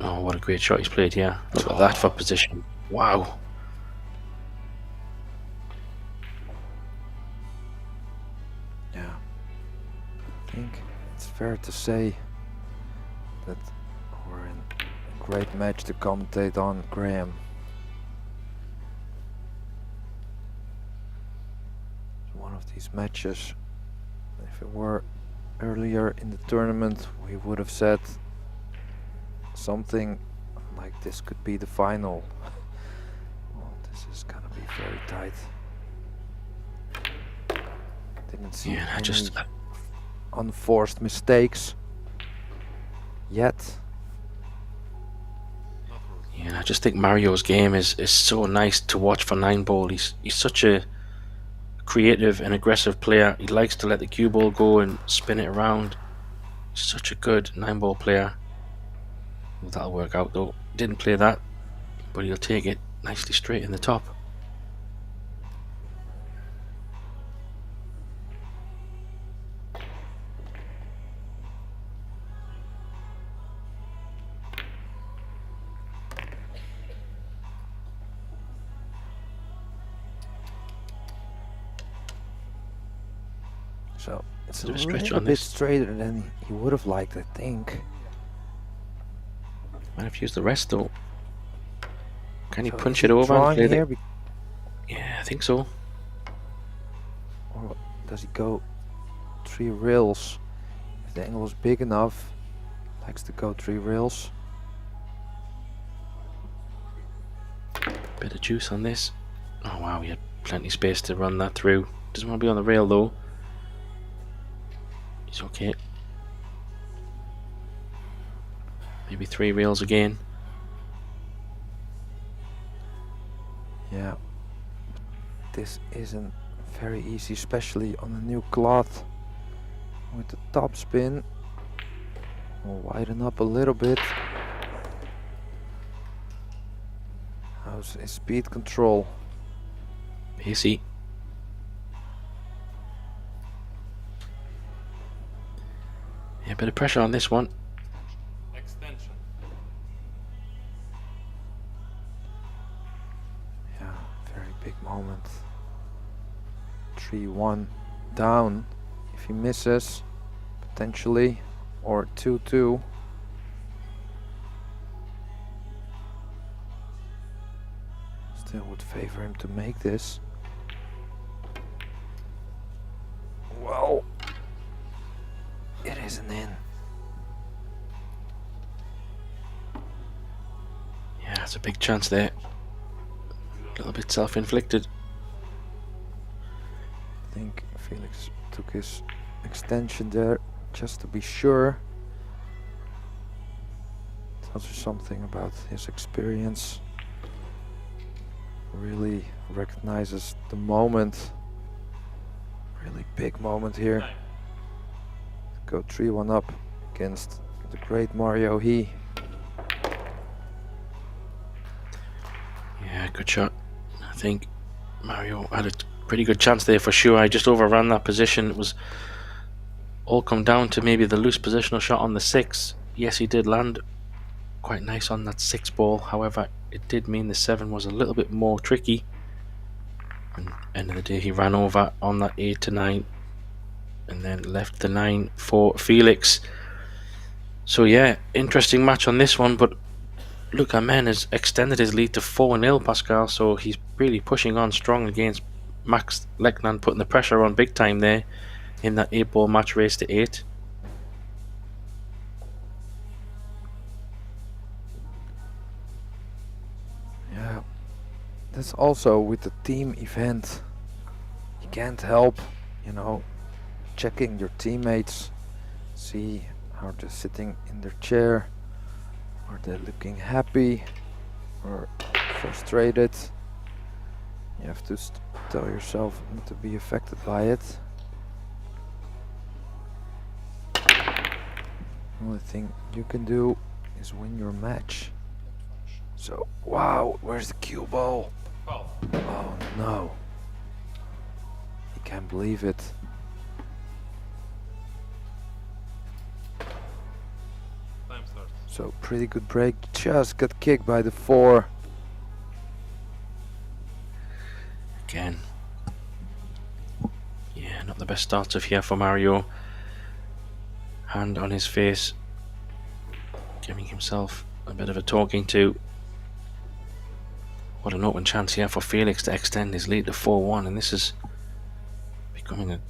Oh, what a great shot he's played here. Look at that for position. Wow. Yeah. I think it's fair to say that we're in a great match to commentate on, Graham. It's one of these matches. If it were earlier in the tournament, we would have said something like this could be the final. Well, this is gonna be very tight. Didn't see Yeah, I any just unforced mistakes yet. Yeah, I just think Mario's game is so nice to watch for 9 ball. He's such a creative and aggressive player. He likes to let the cue ball go and spin it around. Such a good 9 ball player. Well, that'll work out though. Didn't play that, but he'll take it nicely straight in the top. So it's a Bit of a stretch little on bit this. straighter than he would have liked, I think. Might have used the rest though. Can he So punch is it he over and drawing play here, the... Yeah, I think so. or does he go 3 rails? If the angle is big enough, likes to go 3 rails. Bit of juice on this. Oh wow, he had plenty of space to run that through. Doesn't want to be on the rail though. He's okay. Maybe 3 rails again. Yeah, this isn't very easy, especially on the new cloth. With the top spin, we'll widen up a little bit. How's his speed control? Pacey. Yeah, a bit of pressure on this one. Extension. Yeah, very big moment. 3-1 down. If he misses, potentially, or 2-2. Still would favor him to make this. Well, it isn't in. Yeah, it's a big chance there. A little bit self-inflicted. I think Felix took his extension there just to be sure. Tells you something about his experience. Really recognizes the moment. Really big moment here. Go 3-1 up against the great Mario He. Yeah, good shot. I think Mario had a pretty good chance there for sure. I just overran that position. It was all come down to maybe the loose positional shot on the 6. Yes, he did land quite nice on that 6 ball. However, it did mean the 7 was a little bit more tricky. And end of the day, he ran over on that 8 to 9. and then left the 9 for Felix. So yeah, interesting match on this one, but Luca Men has extended his lead to 4-0, Pascal, so he's really pushing on strong against Max Lekland, putting the pressure on big time there in that 8-ball match race to 8. Yeah, that's also with the team event. You can't help, you know, checking your teammates, see how they're sitting in their chair. Are they looking happy or frustrated? You have to tell yourself not to be affected by it. The only thing you can do is win your match. So, wow, where's the cue ball? Oh no. You can't believe it. So pretty good break, just got kicked by the 4. Again. Yeah, not the best starts of here for Mario. Hand on his face, giving himself a bit of a talking to. What an open chance here for Felix to extend his lead to 4-1, and this is becoming a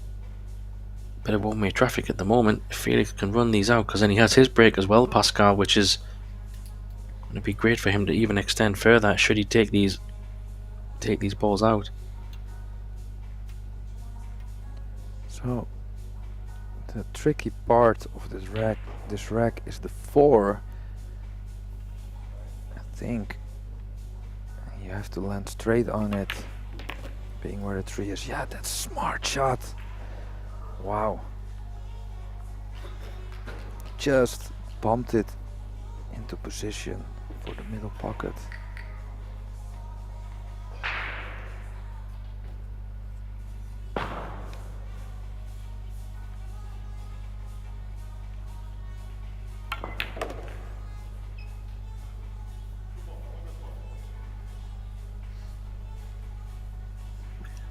bit of one-way traffic at the moment. If Felix can run these out, because then he has his break as well, Pascal, which is going to be great for him to even extend further should he take these balls out. So the tricky part of this rack is the 4. I think you have to land straight on it, being where the 3 is. Yeah, that's a smart shot. Wow. Just bumped it into position for the middle pocket.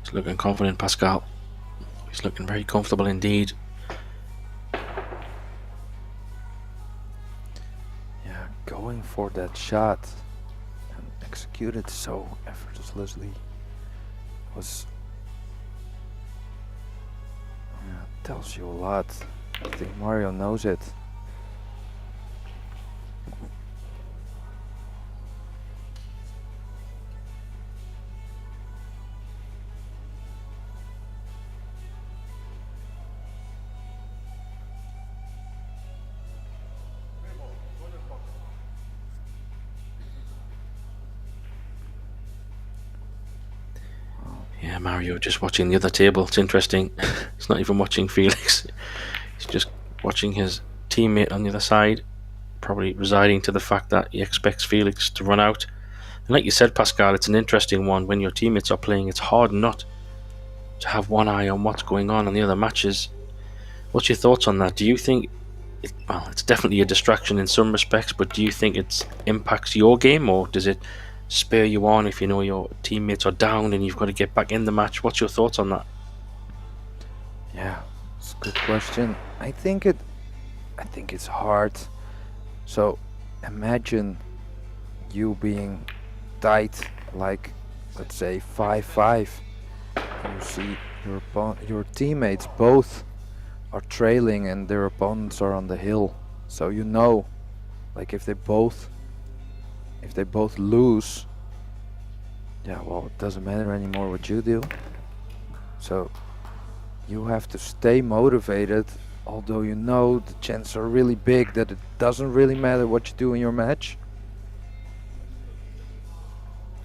He's looking confident, Pascal. He's looking very comfortable indeed. Yeah, going for that shot and execute it so effortlessly was, yeah, tells you a lot. I think Mario knows it. Yeah, Mario just watching the other table. It's interesting. He's not even watching Felix. He's just watching his teammate on the other side, probably residing to the fact that he expects Felix to run out. And like you said, Pascal, it's an interesting one. When your teammates are playing, it's hard not to have one eye on what's going on in the other matches. What's your thoughts on that? Do you think, well, it's definitely a distraction in some respects, but do you think it impacts your game, or does it spur you on if you know your teammates are down and you've got to get back in the match? What's your thoughts on that? Yeah, it's a good question. I think it's hard. So imagine you being tight, like let's say 5-5. You see your teammates both are trailing and their opponents are on the hill. So you know, like if they both lose, yeah, well, it doesn't matter anymore what you do. So you have to stay motivated, although you know the chances are really big that it doesn't really matter what you do in your match.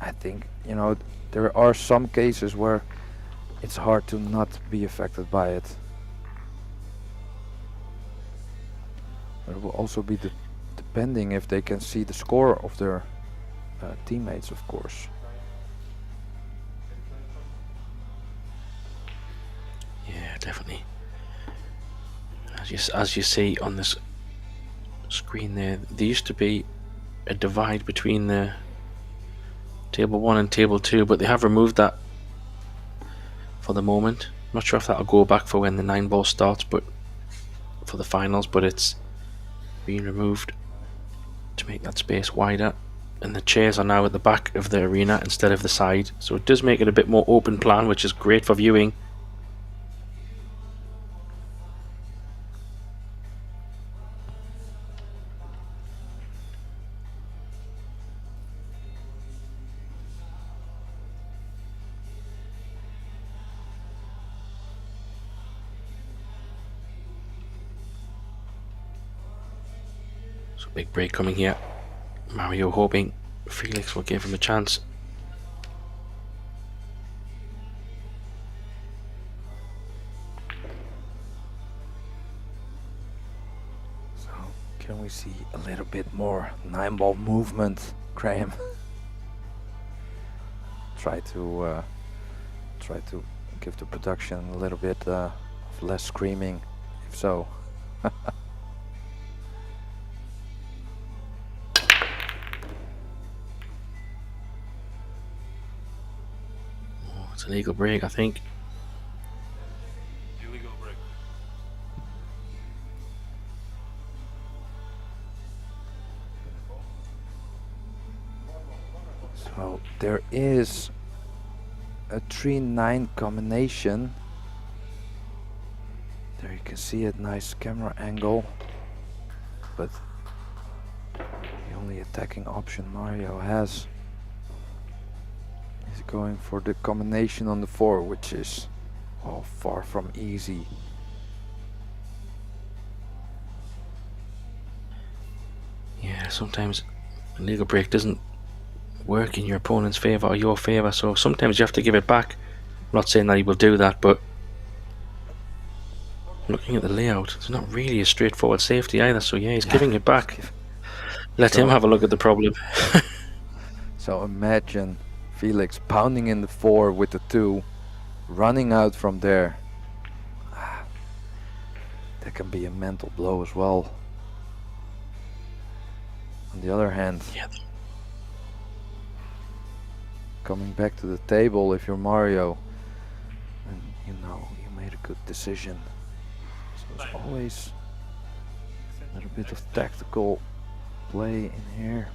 I think, you know, there are some cases where it's hard to not be affected by it. But it will also be depending if they can see the score of their teammates, of course. Yeah, definitely. As you see on this screen there used to be a divide between the table 1 and table 2, but they have removed that for the moment. Not sure if that'll go back for when the 9-ball starts, but for the finals, but it's being removed to make that space wider. And the chairs are now at the back of the arena instead of the side, so it does make it a bit more open plan, which is great for viewing. So big break coming here. Mario hoping Felix will give him a chance. So can we see a little bit more 9-ball movement, Graham? Try to give the production a little bit of less screaming, if so. It's an illegal break, I think. Illegal break. So there is a 3-9 combination. There you can see it, nice camera angle. But the only attacking option Mario has is going for the combination on the 4, which is far from easy. Yeah, sometimes a legal break doesn't work in your opponent's favour or your favour, so sometimes you have to give it back. I'm not saying that he will do that, but looking at the layout, it's not really a straightforward safety either, so yeah, he's giving it back. Let him have a look at the problem. So imagine Felix pounding in the 4 with the 2, running out from there. That can be a mental blow as well. On the other hand, coming back to the table, if you're Mario, and you know you made a good decision. So it's always a little bit of tactical play in here.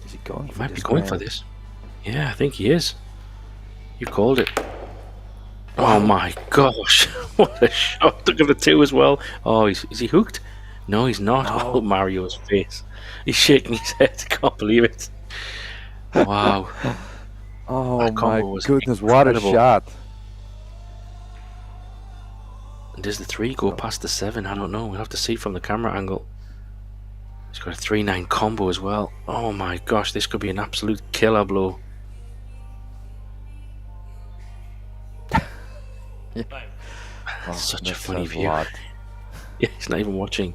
Is he going for this? Might be going for this. Yeah, I think he is. You called it. Oh my gosh, what a shot. Look at the 2 as well. Oh, is he hooked? No, he's not. No. Oh, Mario's face. He's shaking his head. Can't believe it. Wow. Oh That my combo was goodness, what a incredible. shot. And does the 3 go past the 7? I don't know. We'll have to see from the camera angle. He's got a 3-9 combo as well. Oh my gosh, this could be an absolute killer blow. Oh, Such a that funny says a view. lot. Yeah, he's not even watching.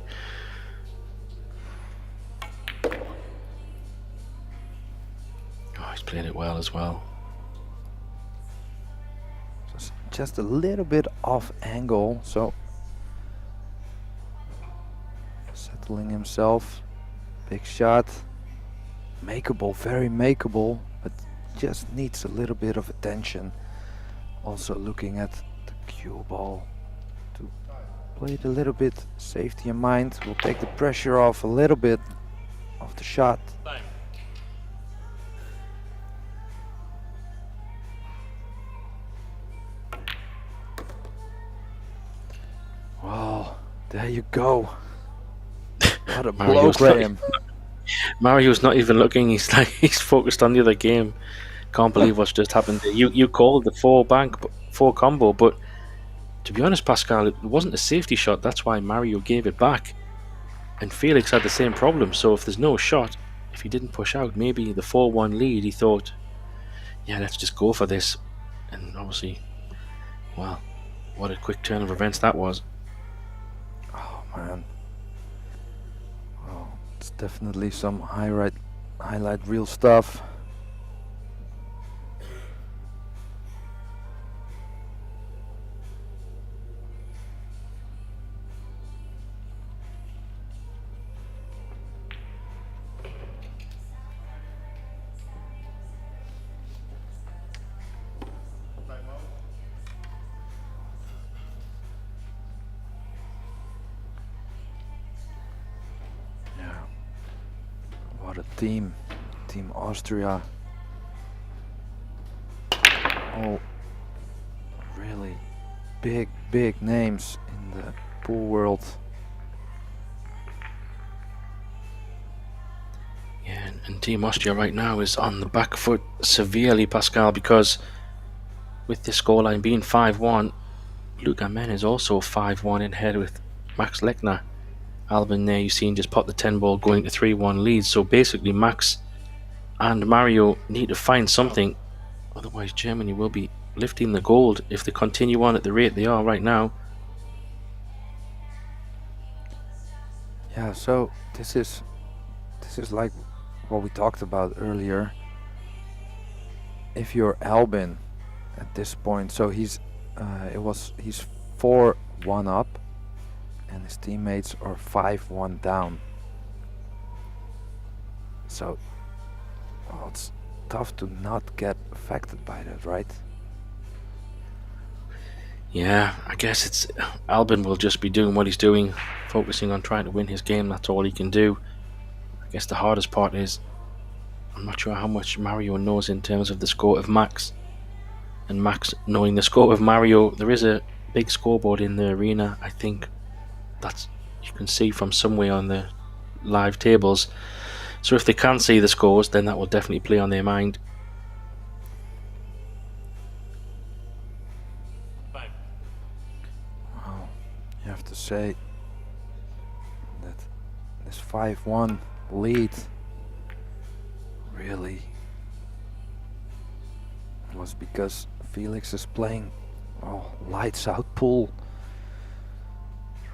Oh, he's played it well as well. Just a little bit off angle, so settling himself. Big shot. Makeable, very makeable, but just needs a little bit of attention. Also looking at the cue ball to play it a little bit safety in mind. We'll take the pressure off a little bit of the shot. Well, there you go. What a blow, Mario's not Graham. Mario's not even looking. He's like he's focused on the other game. Can't believe what's just happened. You called the 4 combo, but to be honest, Pascal, it wasn't a safety shot. That's why Mario gave it back, and Felix had the same problem. So if there's no shot, if he didn't push out, maybe the 4-1 lead, he thought, yeah, let's just go for this. And obviously, well, what a quick turn of events that was. Oh man. Oh, it's definitely some highlight reel stuff. team, Team Austria. All really big names in the pool world. Yeah, and Team Austria right now is on the back foot severely, Pascal, because with this scoreline being 5-1, Luca Men is also 5-1 in head with Max Lechner. Albin there, you've seen just pop the 10 ball going to 3-1 lead. So basically Max and Mario need to find something, otherwise Germany will be lifting the gold if they continue on at the rate they are right now. Yeah, so this is like what we talked about earlier. If you're Albin at this point, so he's 4-1 up and his teammates are 5-1 down. So well, it's tough to not get affected by that, right? Yeah, I guess it's Albin will just be doing what he's doing, focusing on trying to win his game. That's all he can do. I guess the hardest part is I'm not sure how much Mario knows in terms of the score of Max, and Max knowing the score of Mario. There is a big scoreboard in the arena, I think that's you can see from somewhere on the live tables. So if they can see the scores, then that will definitely play on their mind. Wow, you have to say that this 5-1 lead really was because Felix is playing lights out pool.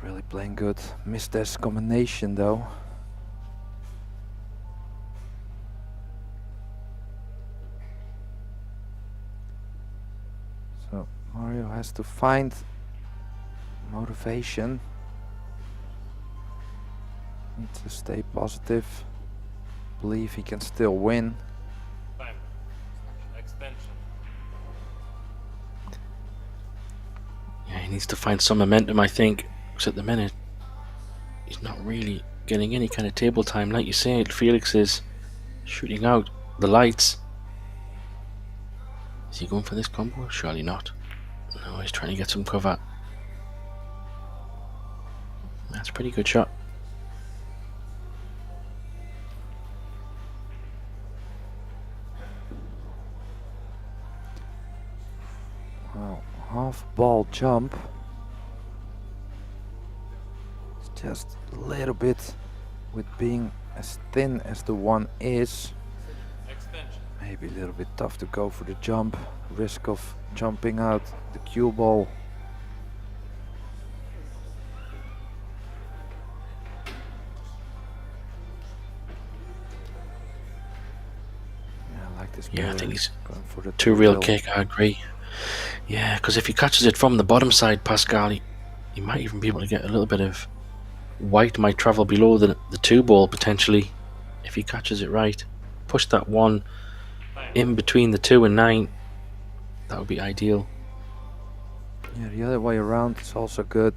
Really playing good. Missed this combination though. So Mario has to find motivation. Needs to stay positive. Believe he can still win. Yeah, he needs to find some momentum, I think, because at the minute he's not really getting any kind of table time. Like you said, Felix is shooting out the lights. Is he going for this combo? Surely not. No, he's trying to get some cover. That's a pretty good shot. Well, half ball jump. It's just a little bit, with being as thin as the one is, maybe a little bit tough to go for the jump. Risk of jumping out the cue ball. Yeah, I like this. Yeah, I think he's going for the two real real kick, I agree. Yeah, because if he catches it from the bottom side, Pascal, he might even be able to get a little bit of white, might travel below the 2 ball potentially, if he catches it right. Push that 1 in between the 2 and 9. That would be ideal. Yeah, the other way around is also good.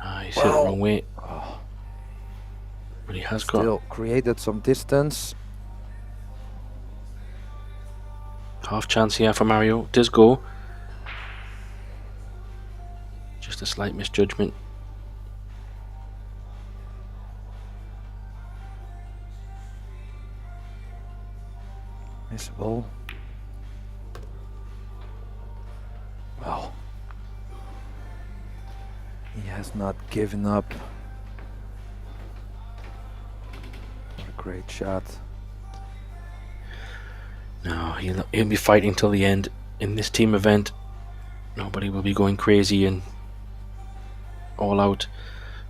Ah, he's hit it the wrong way. Oh, But he has still got created some distance. half chance here for Mario. Does go. Just a slight misjudgment. Missable. Well, he has not given up. What a great shot. No, he'll be fighting till the end. In this team event, nobody will be going crazy and all out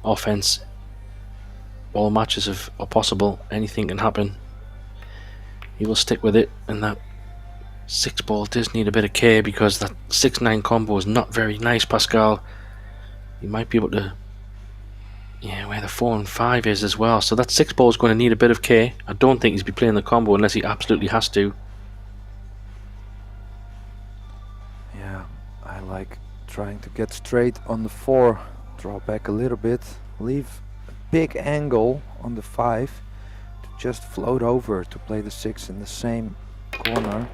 offense. All matches are possible. Anything can happen. He will stick with it, and that 6 ball does need a bit of care because that 6-9 combo is not very nice, Pascal. He might be able to, yeah, where the 4 and 5 is as well. So that 6 ball is going to need a bit of care. I don't think he's be playing the combo unless he absolutely has to. Yeah, I like trying to get straight on the 4, draw back a little bit, leave a big angle on the 5, to just float over to play the 6 in the same corner.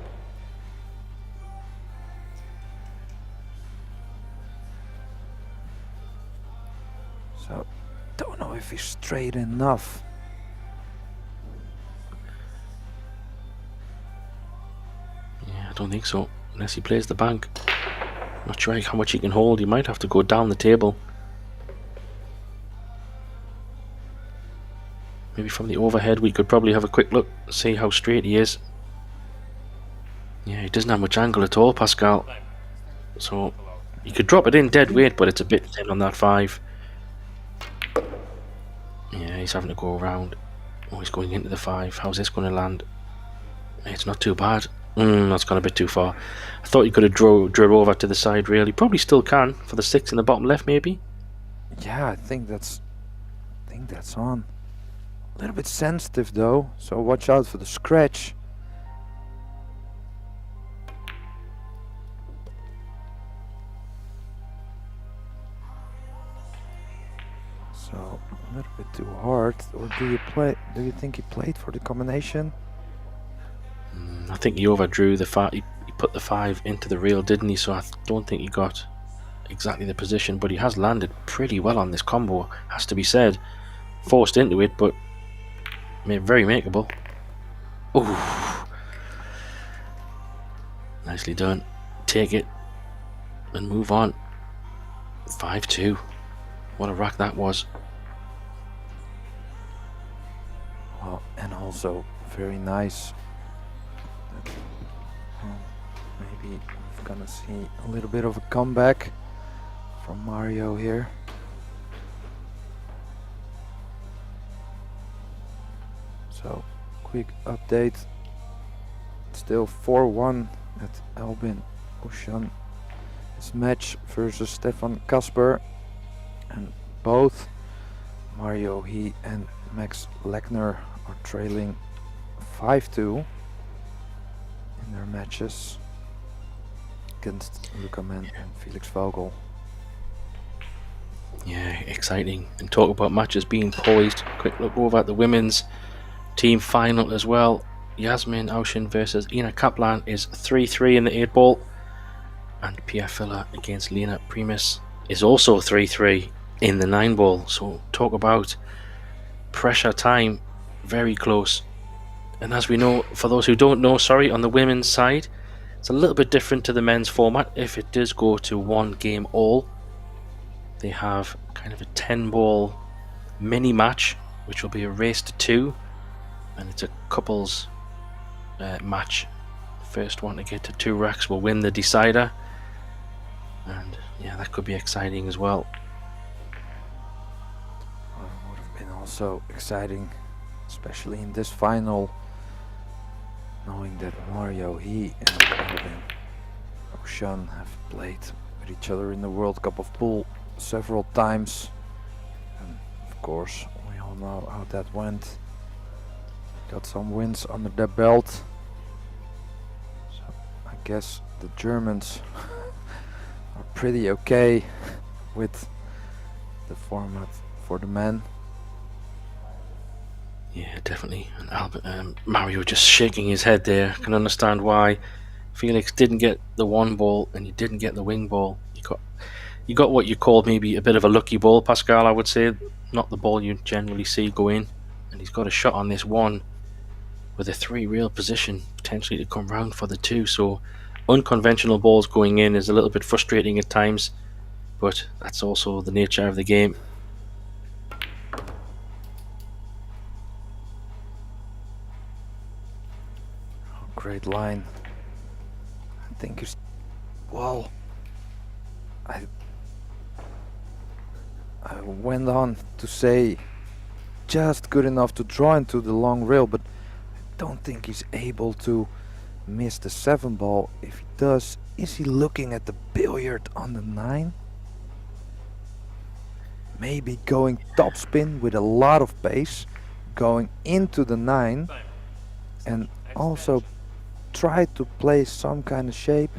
So, don't know if he's straight enough. Yeah, I don't think so, unless he plays the bank. Not sure how much he can hold. He might have to go down the table. Maybe from the overhead we could probably have a quick look, see how straight he is. Yeah, he doesn't have much angle at all, Pascal. So you could drop it in dead weight, but it's a bit thin on that 5. Yeah, he's having to go around. Oh, he's going into the 5. How's this going to land? It's not too bad. That's gone a bit too far. I thought he could have drilled over to the side rail. He probably still can for the 6 in the bottom left, maybe. Yeah, I think that's on. A little bit sensitive though, so watch out for the scratch. So a little bit too hard. Or do you think he played for the combination? I think he overdrew the 5. He put the 5 into the reel, didn't he? So I don't think he got exactly the position, but he has landed pretty well on this combo, has to be said. Forced into it, but very makeable. Ooh, nicely done. Take it and move on. 5-2. What a rack that was. Well, and also very nice. Maybe we're gonna see a little bit of a comeback from Mario here. So, quick update. Still 4-1 at Albin Oshan. His match versus Stefan Kasper. And both Mario He and Max Lechner are trailing 5-2 in their matches against Luca Mann and Felix Vogel. Yeah, exciting. And talk about matches being poised. Quick look over at the women's team final as well. Yasmin Aushin versus Ina Kaplan is 3-3 in the 8 ball, and Pia Filler against Lena Primus is also 3-3 in the 9 ball. So talk about pressure time, very close. And as we know, for those who don't know, on the women's side, it's a little bit different to the men's format. If it does go to 1 game all, they have kind of a 10 ball mini match, which will be a race to 2, and it's a couples match. First one to get to 2 racks will win the decider, and yeah, that could be exciting as well. Would have been also exciting, especially in this final, knowing that Mario He and Alvin Oshan have played with each other in the World Cup of Pool several times, and of course we all know how that went. Got some wins under their belt, so I guess the Germans are pretty okay with the format for the men. Yeah, definitely. And Mario just shaking his head there. I can understand why. Felix didn't get the 1 ball and he didn't get the wing ball. You got what you call maybe a bit of a lucky ball, Pascal, I would say. Not the ball you generally see go in. And he's got a shot on this 1 with a 3 real position, potentially to come round for the 2. So unconventional balls going in is a little bit frustrating at times, but that's also the nature of the game. Great line. I think it's, well, I went on to say just good enough to draw into the long rail, but I don't think he's able to miss the 7 ball. If he does, is he looking at the billiard on the 9? Maybe going topspin with a lot of pace, going into the 9, and also try to play some kind of shape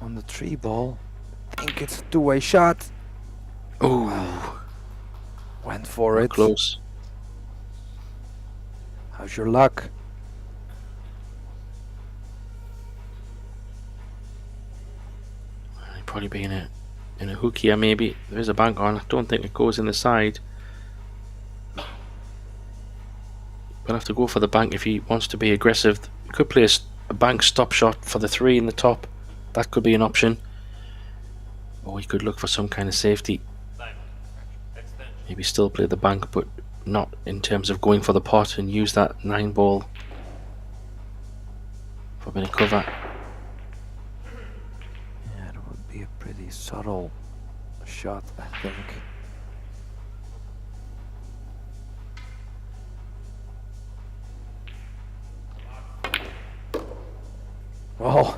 on the 3 ball. I think it's a 2-way shot. Ooh. Went Went for Not it. close. How's your luck? He'd probably be in a hook here, maybe. There is a bank on. I don't think it goes in the side. We'll have to go for the bank if he wants to be aggressive. He could play a bank stop shot for the 3 in the top. That could be an option. Or he could look for some kind of safety. Maybe still play the bank, but not in terms of going for the pot, and use that 9 ball for a bit of cover. Yeah, it would be a pretty subtle shot, I think. Oh,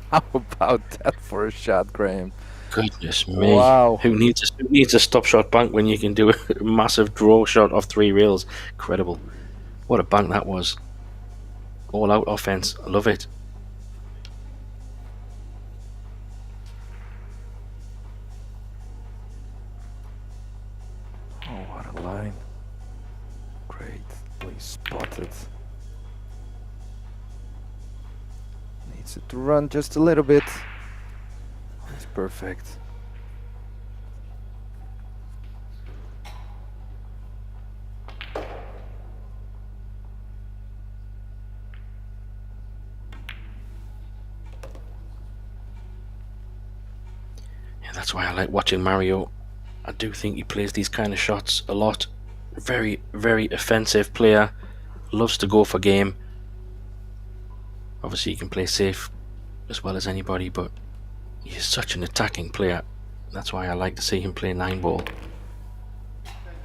how about that for a shot, Graham? Goodness me! Wow. Who needs a stop shot bank when you can do a massive draw shot off 3 rails? Incredible! What a bank that was! All out offense. I love it. Oh, what a line! Greatly spotted. Needs it to run just a little bit. It's perfect. Yeah, that's why I like watching Mario. I do think he plays these kind of shots a lot. Very, very offensive player. Loves to go for game. Obviously, he can play safe as well as anybody, but he's such an attacking player. That's why I like to see him play 9 ball.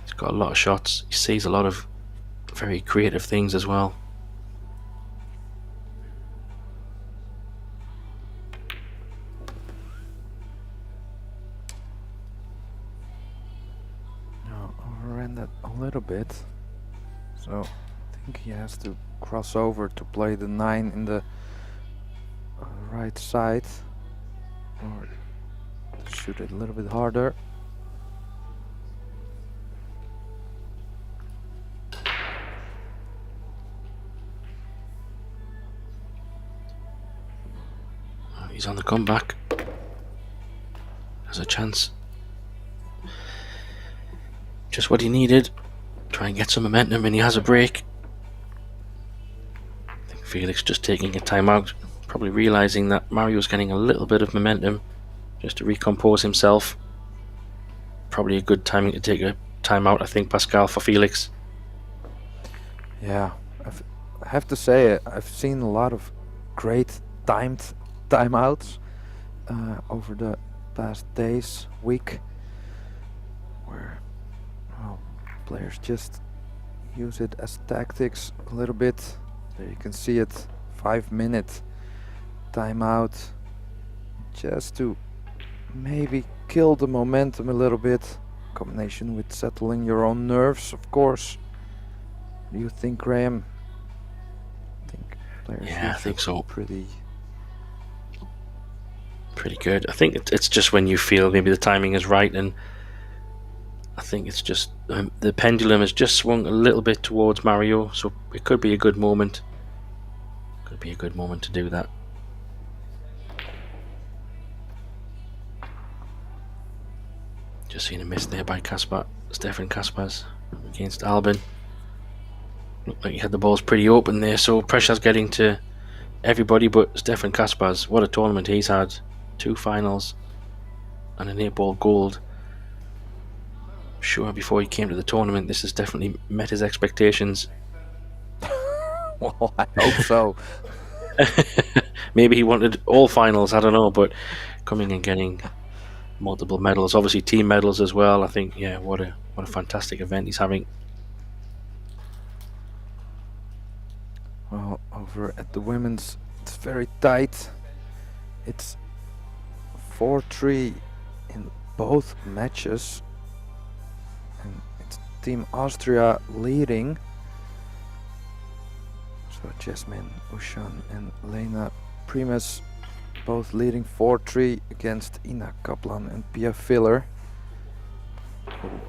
He's got a lot of shots. He sees a lot of very creative things as well. No, overran that a little bit. So I think he has to cross over to play the 9 in the right side. Or shoot it a little bit harder. He's on the comeback. There's a chance. Just what he needed. Try and get some momentum, and he has a break. I think Felix just taking a timeout, probably realizing that Mario's getting a little bit of momentum, just to recompose himself. Probably a good timing to take a timeout, I think, Pascal, for Felix. Yeah, I have to say, I've seen a lot of great timed timeouts over the past days, week, where players just use it as tactics a little bit. There you can see it, 5-minute timeout, just to maybe kill the momentum a little bit. Combination with settling your own nerves, of course. Do you think, Graham? I think players Yeah, I think so. Pretty good. I think it's just when you feel maybe the timing is right, and I think it's just the pendulum has just swung a little bit towards Mario, so it could be a good moment. Could be a good moment to do that. Just seen a miss there by Stefan Kaspers against Albin. Looked like he had the balls pretty open there, so pressure's getting to everybody but Stefan Kaspers. What a tournament he's had. 2 finals and an 8-ball gold. Sure, before he came to the tournament, this has definitely met his expectations. well, I hope so. Maybe he wanted all finals, I don't know, but coming and getting multiple medals, obviously team medals as well. I think, yeah, what a fantastic event he's having. Well, over at the women's, it's very tight. It's 4-3 in both matches, and it's Team Austria leading. So Jasmine Ushan and Lena Primus both leading 4-3 against Ina Kaplan and Pia Filler.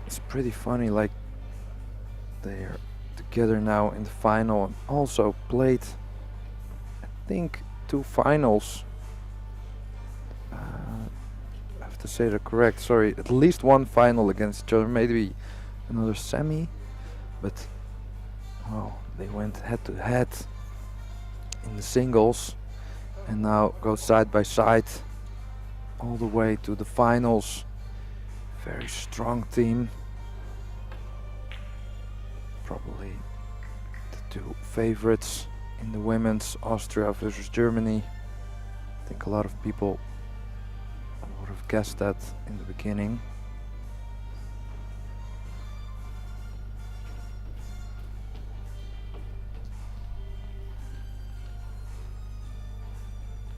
It's pretty funny, like they're together now in the final and also played, I think, 2 finals. I have to say that correct, sorry, at least 1 final against each other, maybe another semi, but well, they went head to head in the singles and now go side by side all the way to the finals. Very strong team. Probably the 2 favorites in the women's, Austria versus Germany. I think a lot of people would have guessed that in the beginning.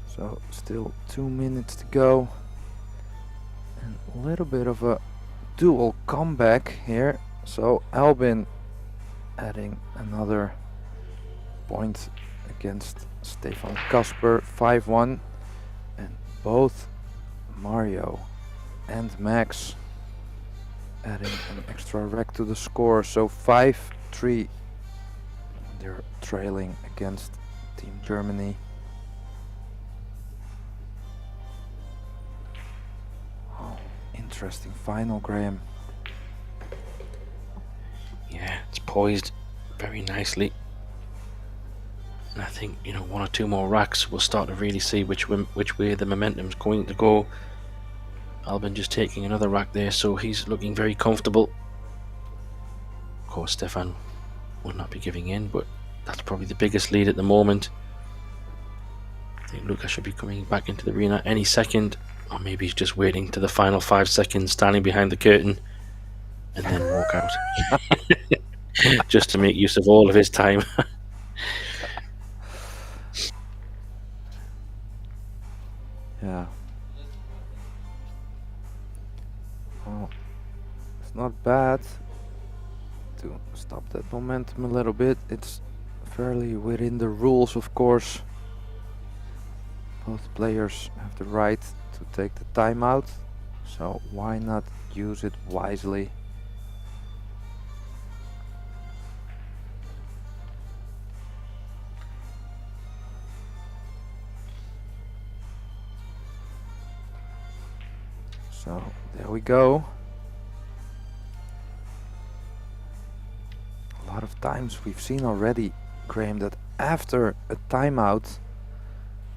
So still 2 minutes to go. And a little bit of a dual comeback here. So Albin adding another point against Stefan Kasper, 5-1, and both Mario and Max adding an extra rack to the score, so 5-3. They're trailing against Team Germany. Oh, interesting final, Graham. Yeah, it's poised very nicely. And I think, 1 or 2 more racks, we'll start to really see which way the momentum's going to go. Albin just taking another rack there, so he's looking very comfortable. Of course, Stefan will not be giving in, but that's probably the biggest lead at the moment. I think Lucas should be coming back into the arena any second, or maybe he's just waiting to the final 5 seconds, standing behind the curtain, and then walk out. Just to make use of all of his time. Yeah. Well, it's not bad to stop that momentum a little bit. It's fairly within the rules, of course. Both players have the right to take the timeout, so why not use it wisely? So there we go. A lot of times we've seen already, Graham, that after a timeout,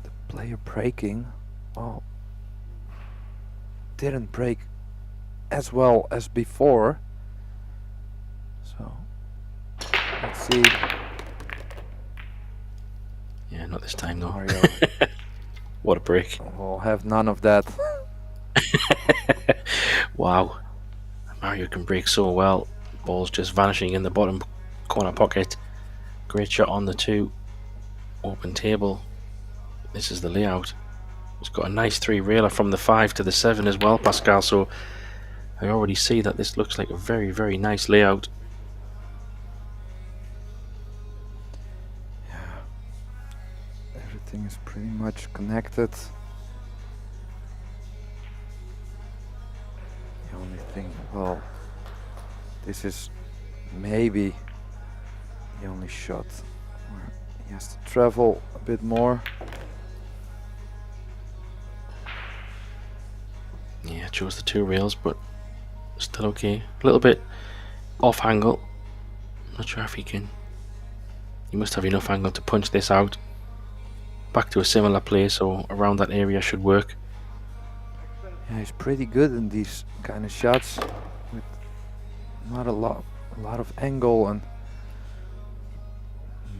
the player breaking, well, didn't break as well as before. So let's see. Yeah, not this time though. Mario What a break. will have none of that. Wow, Mario can break so well. Ball's just vanishing in the bottom corner pocket. Great shot on the 2 open table. This is the layout. It's got a nice 3 railer from the 5 to the 7 as well, Pascal, so I already see that this looks like a very, very nice layout. Yeah, everything is pretty much connected. The only thing, well, this is maybe the only shot where he has to travel a bit more. Yeah, chose the 2 rails, but still okay. A little bit off angle. Not sure if he can. He must have enough angle to punch this out. Back to a similar place, or around that area should work. Yeah, he's pretty good in these kind of shots with not a lot of angle, and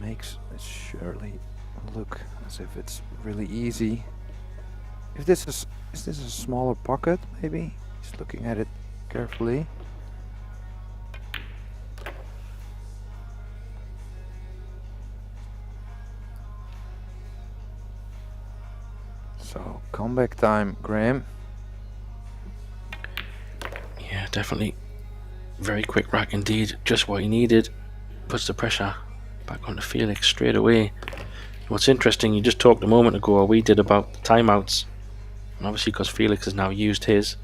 makes it surely look as if it's really easy. If this is this a smaller pocket, maybe? He's looking at it carefully. So comeback time, Graham. Yeah, definitely. Very quick rack indeed. Just what he needed. Puts the pressure back onto Felix straight away. What's interesting, you just talked a moment ago, or we did, about the timeouts. And obviously because Felix has now used his,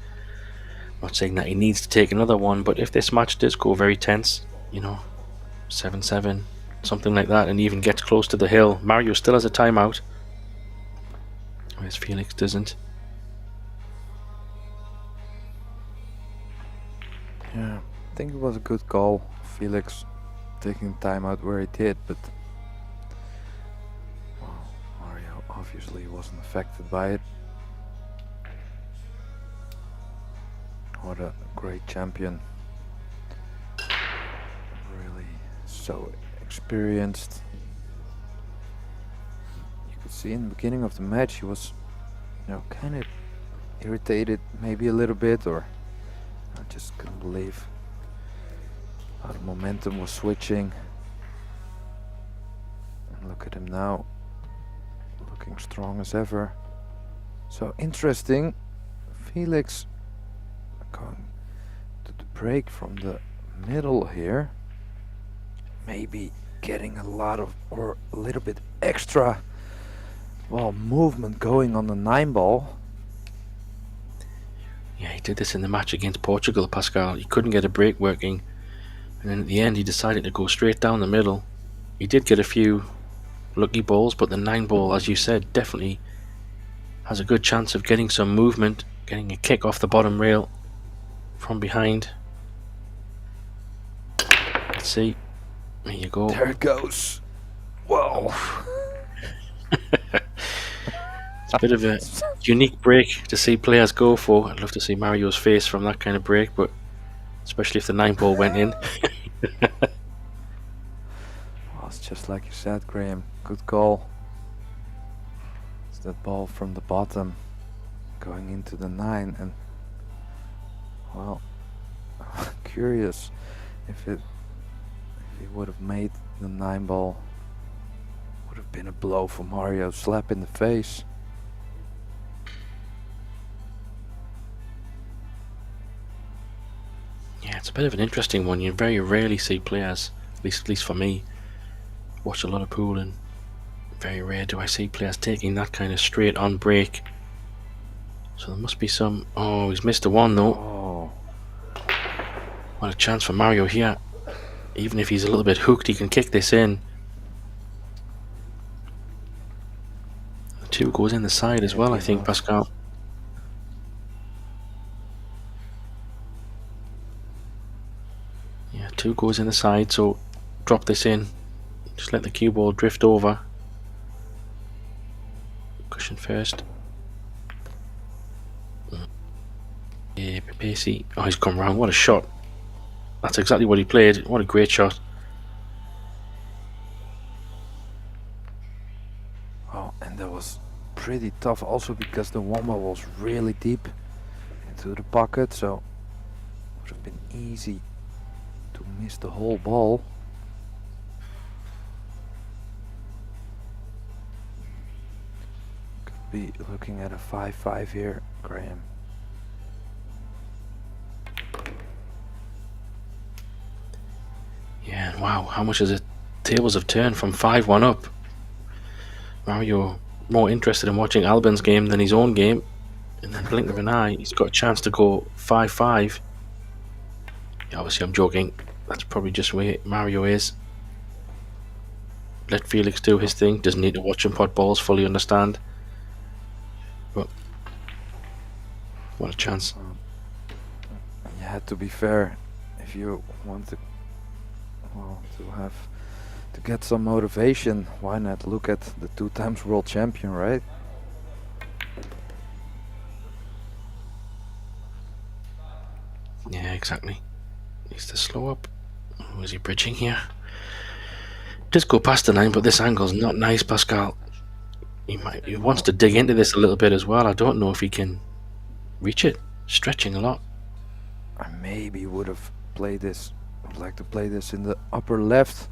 Not saying that he needs to take another one, but if this match does go very tense, you know, 7-7, something like that, and even gets close to the hill, Mario still has a timeout, whereas Felix doesn't. Yeah, I think it was a good call, Felix taking time out where he did, but well, Mario obviously wasn't affected by it. What a great champion. Really so experienced. You could see in the beginning of the match he was, you know, kind of irritated maybe a little bit, or I just couldn't believe how the momentum was switching. And look at him now, looking strong as ever. So interesting, Felix going to the break from the middle here, maybe getting a lot of, or a little bit extra, well, movement going on the 9-ball. Yeah, he did this in the match against Portugal, Pascal. He couldn't get a break working, and then at the end he decided to go straight down the middle. He did get a few lucky balls, but the 9-ball, as you said, definitely has a good chance of getting some movement, getting a kick off the bottom rail from behind. Let's see. There you go. There it goes. Whoa. It's a bit of a unique break to see players go for. I'd love to see Mario's face from that kind of break, but especially if the 9-ball went in. Well, it's just like you said, Graham. Good call. It's that ball from the bottom going into the 9, and well, I'm curious if he would have made the 9-ball, would have been a blow for Mario, slap in the face. Yeah, it's a bit of an interesting one. You very rarely see players, at least for me, watch a lot of pool, and very rare do I see players taking that kind of straight on break. So there must be some. Oh, he's missed a one though. Oh. What a chance for Mario here. Even if he's a little bit hooked, he can kick this in. The 2 goes in the side as well, I think, Pascal. Yeah, 2 goes in the side, so drop this in. Just let the cue ball drift over. Cushion first. Yeah, Pacey. Oh, he's come round. What a shot. That's exactly what he played. What a great shot. Oh, and that was pretty tough also because the 1-ball was really deep into the pocket, so it would have been easy to miss the whole ball. Could be looking at a 5-5 here, Graham. Yeah, and wow, how much has the tables have turned from 5-1 up. Mario more interested in watching Albin's game than his own game. In the blink of an eye, he's got a chance to go 5-5. Yeah, obviously I'm joking. That's probably just where Mario is. Let Felix do his thing. Doesn't need to watch him pot balls, fully understand. But what a chance. You had to be fair if you want to, well, to get some motivation. Why not look at the 2-time world champion, right? Yeah, exactly. Needs to slow up. Oh, is he bridging here? Just go past the 9, but this angle's not nice, Pascal. He wants to dig into this a little bit as well. I don't know if he can reach it. Stretching a lot. I maybe would have played this, would like to play this in the upper left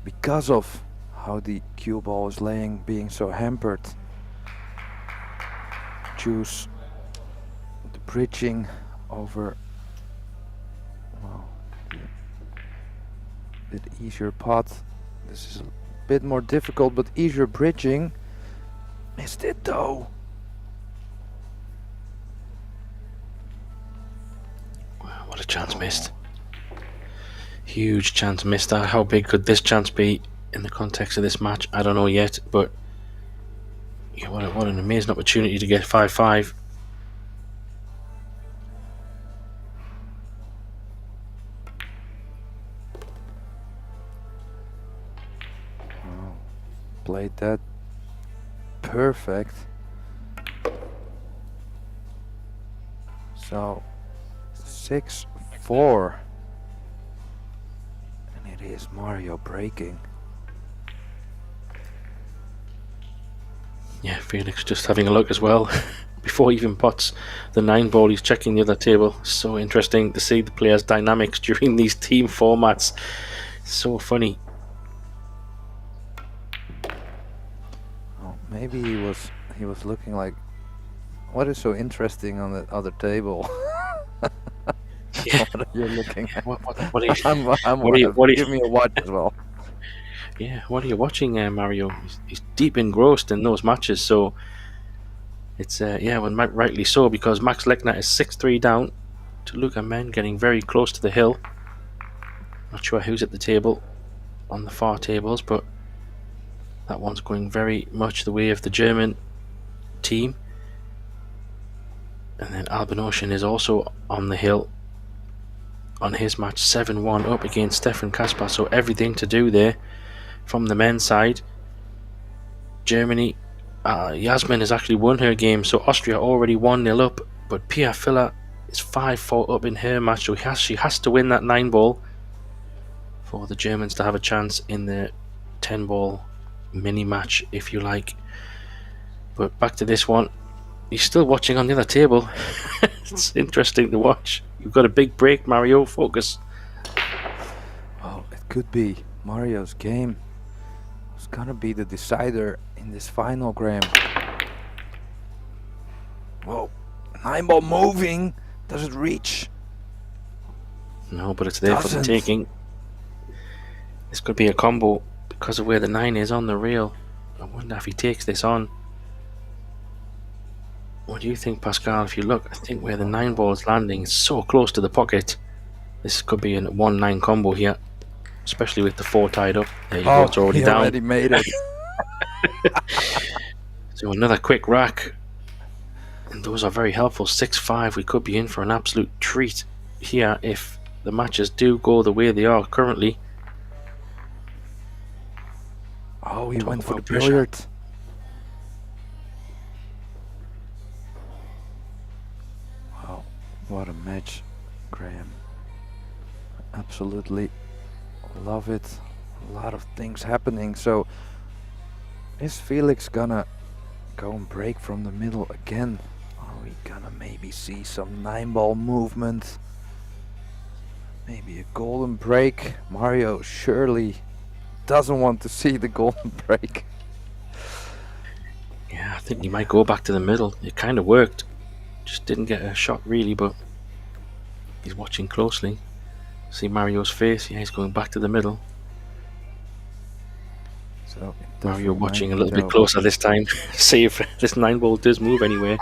because of how the cue ball is laying, being so hampered. Choose the bridging over, well, the bit easier pot. This is a bit more difficult, but easier bridging. Missed it though. What a chance missed. Huge chance missed. How big could this chance be in the context of this match? I don't know yet, but yeah, what an amazing opportunity to get 5-5. Played that perfect. So 6-4. And it is Mario breaking. Yeah, Felix just having a look as well. Before he even pots the 9 ball, he's checking the other table. So interesting to see the players' dynamics during these team formats. So funny. Oh, maybe he was looking like, what is so interesting on the other table? Yeah. What are you looking at? What are you, Give me a watch as well. Yeah, what are you watching, Mario? He's deep engrossed in those matches, so it's yeah, well, rightly so, because Max Lechner is 6-3 down to Luca Men, getting very close to the hill. Not sure who's at the table on the far tables, but that one's going very much the way of the German team. And then Albin Ocean is also on the hill on his match, 7-1 up against Stefan Kaspar, so everything to do there from the men's side. Germany, Yasmin has actually won her game, so Austria already 1-0 up, but Pia Filler is 5-4 up in her match, so she has to win that 9 ball for the Germans to have a chance in the 10 ball mini match, if you like. But back to this one, he's still watching on the other table. It's interesting to watch. You've got a big break, Mario. Focus. Well, it could be Mario's game. It's gonna be the decider in this final, Graham. Whoa, 9 ball moving. Does it reach? No, but it's there for the taking. This could be a combo because of where the 9 is on the rail. I wonder if he takes this on. What do you think, Pascal? If you look, I think where the 9 ball is landing is so close to the pocket. This could be a 1-9 combo here, especially with the 4 tied up. There you go, it's already he down. already made it. So another quick rack. And those are very helpful. 6-5. We could be in for an absolute treat here if the matches do go the way they are currently. Oh, he went for the pressure. billiard. Wow, what a match, Graham. Absolutely love it. A lot of things happening. So, is Felix gonna go and break from the middle again? Are we gonna maybe see some 9 ball movement? Maybe a golden break? Mario surely doesn't want to see the golden break. Yeah, I think he might go back to the middle. It kind of worked. Just didn't get a shot really, but he's watching closely. See Mario's face. Yeah, he's going back to the middle. So Mario watching a little bit closer this time. See if this 9 ball does move anywhere.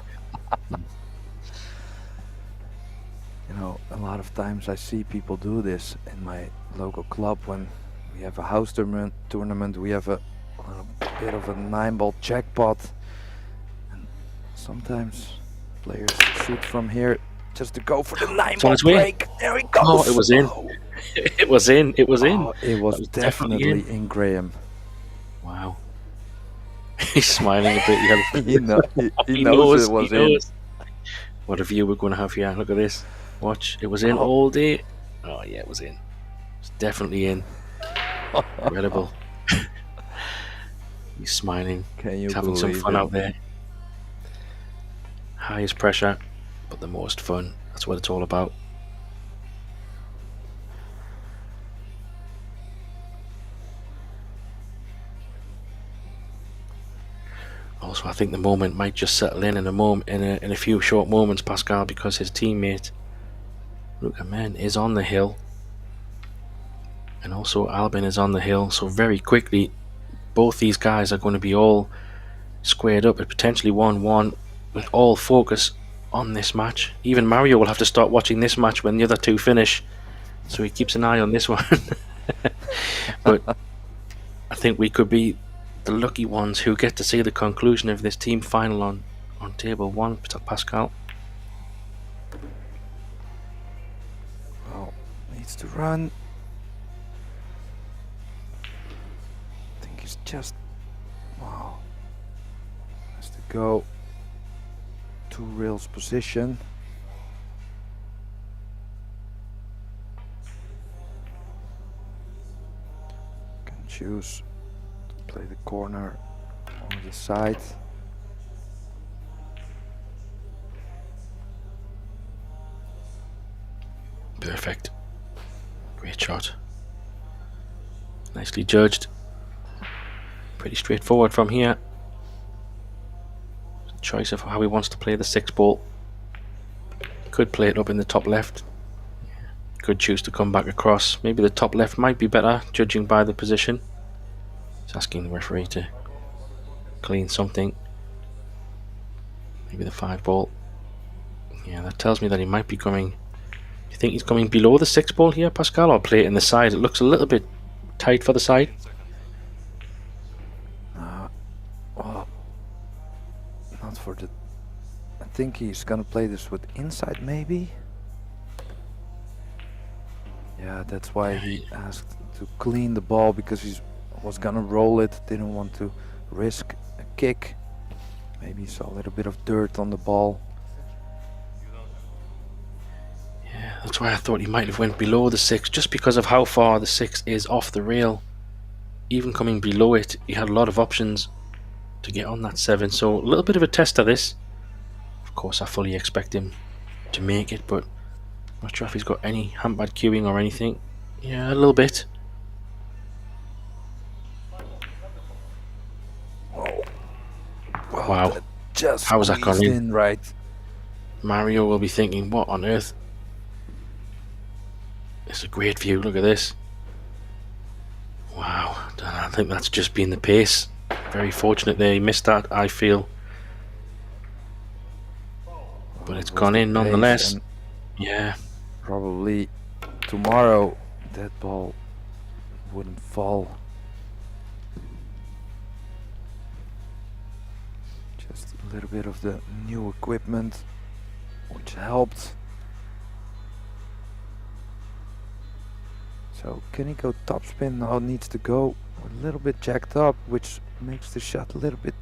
You know, a lot of times I see people do this in my local club when we have a house tournament. We have a bit of a 9 ball jackpot, and sometimes players shoot from here just to go for the 9 ball break. There he goes. Oh, it was in. It was in. It was in. Oh, it was definitely in, Graham. Wow. He's smiling a bit. He knows it was in. What a view we're going to have here. Look at this. Watch. It was in all day. Oh, yeah, it was in. It's definitely in. Incredible. He's smiling. He's having some fun out there. Highest pressure, but the most fun. That's what it's all about. Also, I think the moment might just settle in a few short moments, Pascal, because his teammate Luca Men is on the hill, and also Albin is on the hill. So very quickly, both these guys are going to be all squared up at potentially 1-1 with all focus on this match. Even Mario will have to start watching this match when the other two finish, so he keeps an eye on this one. But I think we could be the lucky ones who get to see the conclusion of this team final on table 1, Pascal. Well, needs to run. I think he's just, wow, has to go 2 rails position. Can choose to play the corner on the side. Perfect. Great shot. Nicely judged. Pretty straightforward from here. Choice of how he wants to play the 6 ball. Could play it up in the top left. Could choose to come back across. Maybe the top left might be better, judging by the position. He's asking the referee to clean something. Maybe the 5 ball. Yeah, that tells me that he might be coming. Do you think he's coming below the 6 ball here, Pascal, or play it in the side? It looks a little bit tight for the side. Well, not for the. I think he's gonna play this with inside, maybe. Yeah, that's why he asked to clean the ball, because he was gonna roll it. Didn't want to risk a kick. Maybe he saw a little bit of dirt on the ball. Yeah, that's why I thought he might have went below the 6, just because of how far the 6 is off the rail. Even coming below it, he had a lot of options to get on that 7, so a little bit of a test of this. Of course, I fully expect him to make it, but I'm not sure if he's got any hampered queuing or anything. Yeah, a little bit. Well, Wow. that just How was that squeezed gone in? in right? Mario will be thinking, what on earth? It's a great view, look at this. Wow, I think that's just been the pace. Very fortunate there, he missed that, I feel. But it's gone in nonetheless. Yeah. Probably tomorrow that ball wouldn't fall. Just a little bit of the new equipment, which helped. So can he go topspin? Now needs to go a little bit jacked up, which makes the shot a little bit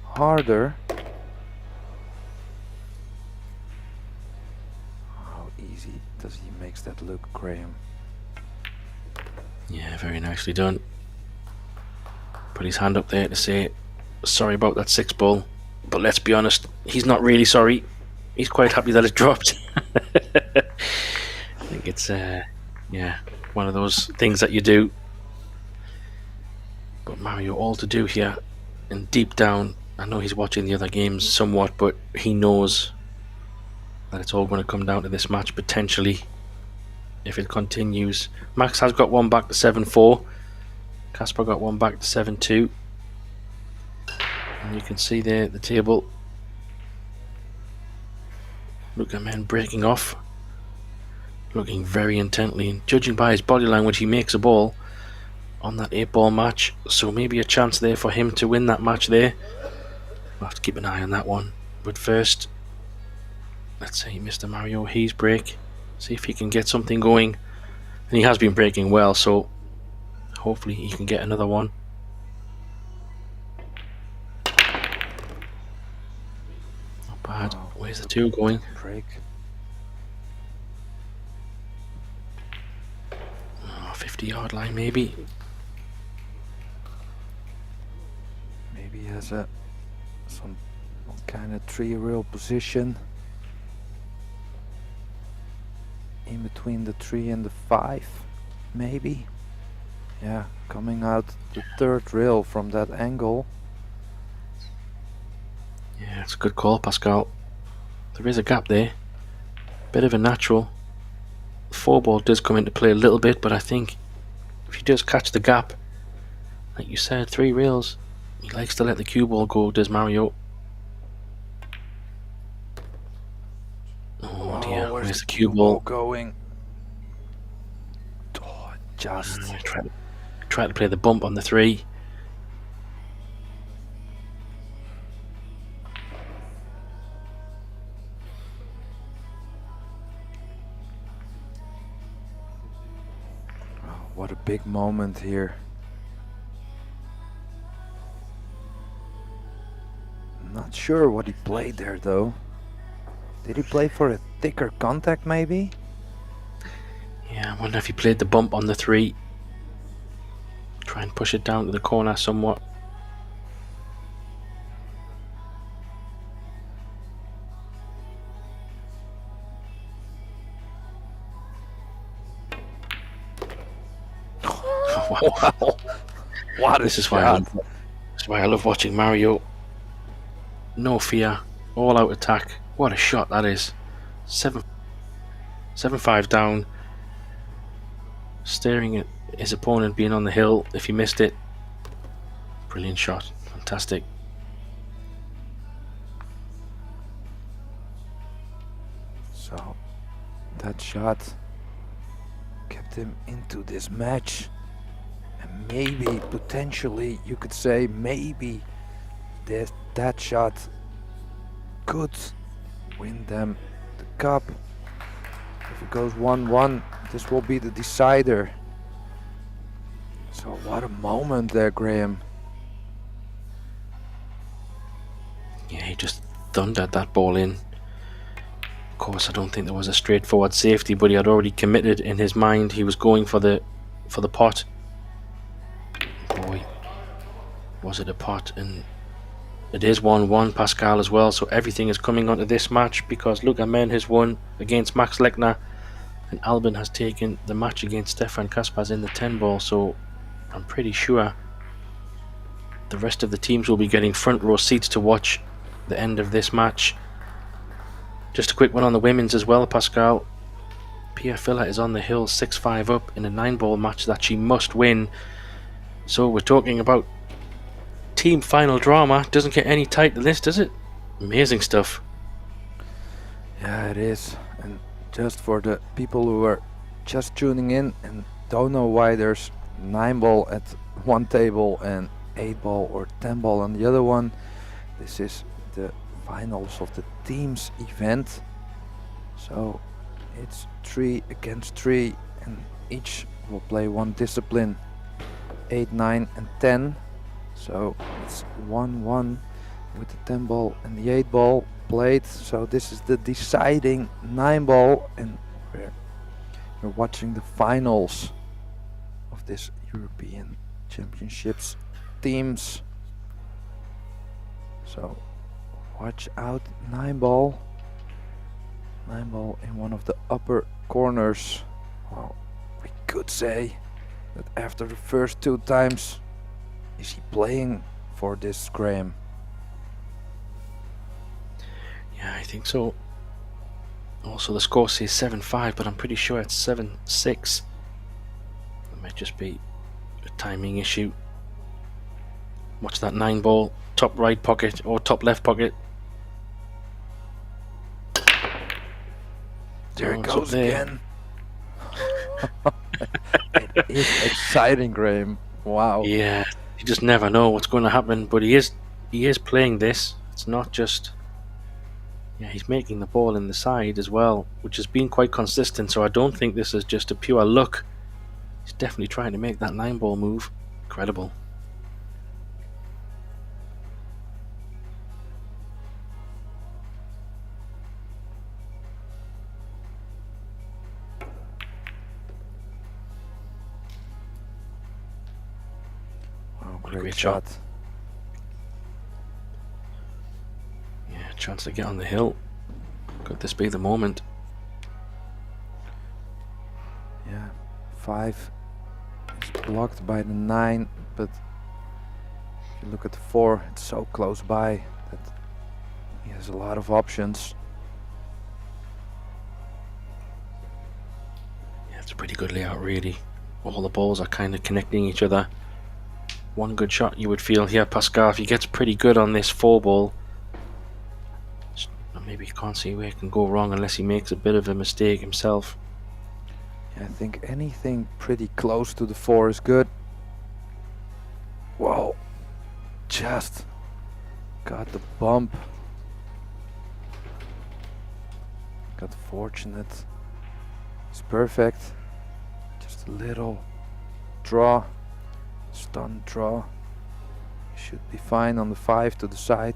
harder. How easy does he makes that look, Graham? Yeah, very nicely done. Put his hand up there to say sorry about that 6 ball, but let's be honest, he's not really sorry. He's quite happy that it dropped. I think it's yeah, one of those things that you do. But Mario, all to do here, and deep down, I know he's watching the other games somewhat, but he knows that it's all going to come down to this match potentially if it continues. Max has got one back to 7-4. Kasper got one back to 7-2. And you can see there the table. Look at men breaking off, looking very intently, and judging by his body language, he makes a ball on that 8-ball match, so maybe a chance there for him to win that match there. We'll have to keep an eye on that one. But first, let's see Mr. Mario He's break, see if he can get something going. And he has been breaking well, so hopefully he can get another one. Not bad. Wow. Where's the 2 going? Break. 50-yard line maybe. Maybe he has some kind of 3-rail position in between the 3 and the 5, maybe. Yeah, coming out the 3rd rail from that angle. Yeah, it's a good call, Pascal. There is a gap there. Bit of a natural. The 4-ball does come into play a little bit, but I think if he does catch the gap, like you said, 3 rails, he likes to let the cue ball go, does Mario. There's the cue ball. going. Oh, just. Try to play the bump on the 3. Oh, what a big moment here. Not sure what he played there though. Did he play for a thicker contact maybe? Yeah, I wonder if he played the bump on the 3. Try and push it down to the corner somewhat. Wow. What a This is shot. why I love watching Mario. No fear, all out attack. What a shot that is. 7-5 down. Staring at his opponent being on the hill. If he missed it, brilliant shot. Fantastic. So that shot kept him into this match, and maybe potentially you could say maybe that shot could win them the cup. If it goes 1-1, this will be the decider. So what a moment there, Graham. Yeah, he just thundered that ball in. Of course, I don't think there was a straightforward safety, but he had already committed in his mind. He was going for the pot. Boy, was it a pot? And it is 1-1, Pascal, as well. So everything is coming onto this match because Luca Men has won against Max Lechner, and Albin has taken the match against Stefan Kaspers in the 10 ball. So I'm pretty sure the rest of the teams will be getting front row seats to watch the end of this match. Just a quick one on the women's as well, Pascal. Pia Filler is on the hill 6-5 up in a 9 ball match that she must win. So we're talking about team final drama. Doesn't get any tighter than this, does it? Amazing stuff. Yeah, it is. And just for the people who are just tuning in and don't know why there's 9 ball at one table and 8 ball or 10 ball on the other one, this is the finals of the teams event. So it's 3 against 3 and each will play one discipline, 8, 9 and 10. So it's 1-1 with the 10 ball and the 8 ball played. So this is the deciding 9 ball, and we're watching the finals of this European Championships teams. So watch out, 9 ball. 9 ball in one of the upper corners. Well, we could say that after the first 2 times, is he playing for this, Graham? Yeah, I think so. Also, the score says 7-5, but I'm pretty sure it's 7-6. It might just be a timing issue. Watch that 9 ball, top right pocket or top left pocket. There it it's up goes there. again. It is exciting, Graham. Wow. Yeah, you just never know what's going to happen, but he is playing this. It's not just... Yeah, he's making the ball in the side as well, which has been quite consistent, so I don't think this is just a pure luck. He's definitely trying to make that 9 ball move. Incredible. Wow, What a great shot. Yeah, chance to get on the hill. Could this be the moment? Yeah, 5 is blocked by the 9, but if you look at the 4, it's so close by that he has a lot of options. Yeah, it's a pretty good layout, really. All the balls are kind of connecting each other. One good shot you would feel here, Pascal, if he gets pretty good on this 4 ball. maybe you can't see where it can go wrong unless he makes a bit of a mistake himself. I think anything pretty close to the 4 is good. Whoa, just got the bump. Got fortunate. It's perfect. Just a little draw, stun draw. Should be fine on the 5 to the side.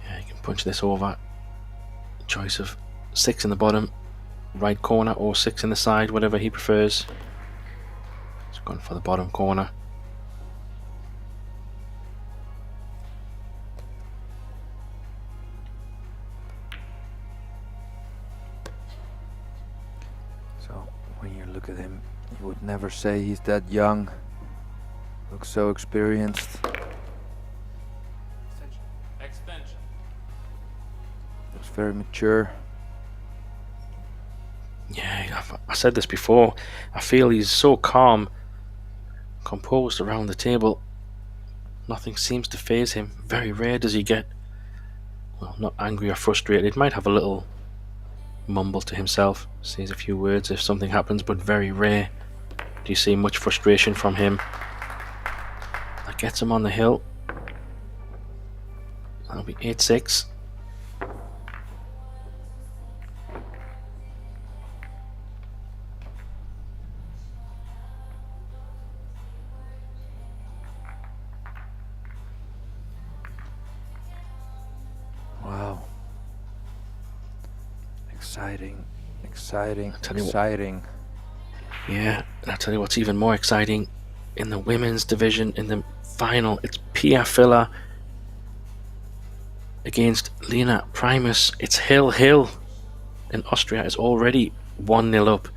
Yeah, you can punch this over. Choice of 6 in the bottom, right corner, or 6 in the side, whatever he prefers. He's gone for the bottom corner. So when you look at him, you would never say he's that young. Looks so experienced. Extension. Looks very mature. Yeah, I said this before. I feel he's so calm, composed around the table. Nothing seems to faze him. Very rare does he get, well, not angry or frustrated. Might have a little mumble to himself, says a few words if something happens, but very rare do you see much frustration from him. That gets him on the hill. That'll be 8-6. Wow. Exciting, exciting, tell you what. exciting. Yeah, and I'll tell you what's even more exciting. In the women's division, in the final, it's Pia Filler against Lena Primus. It's Hill. And Austria is already 1-0 up.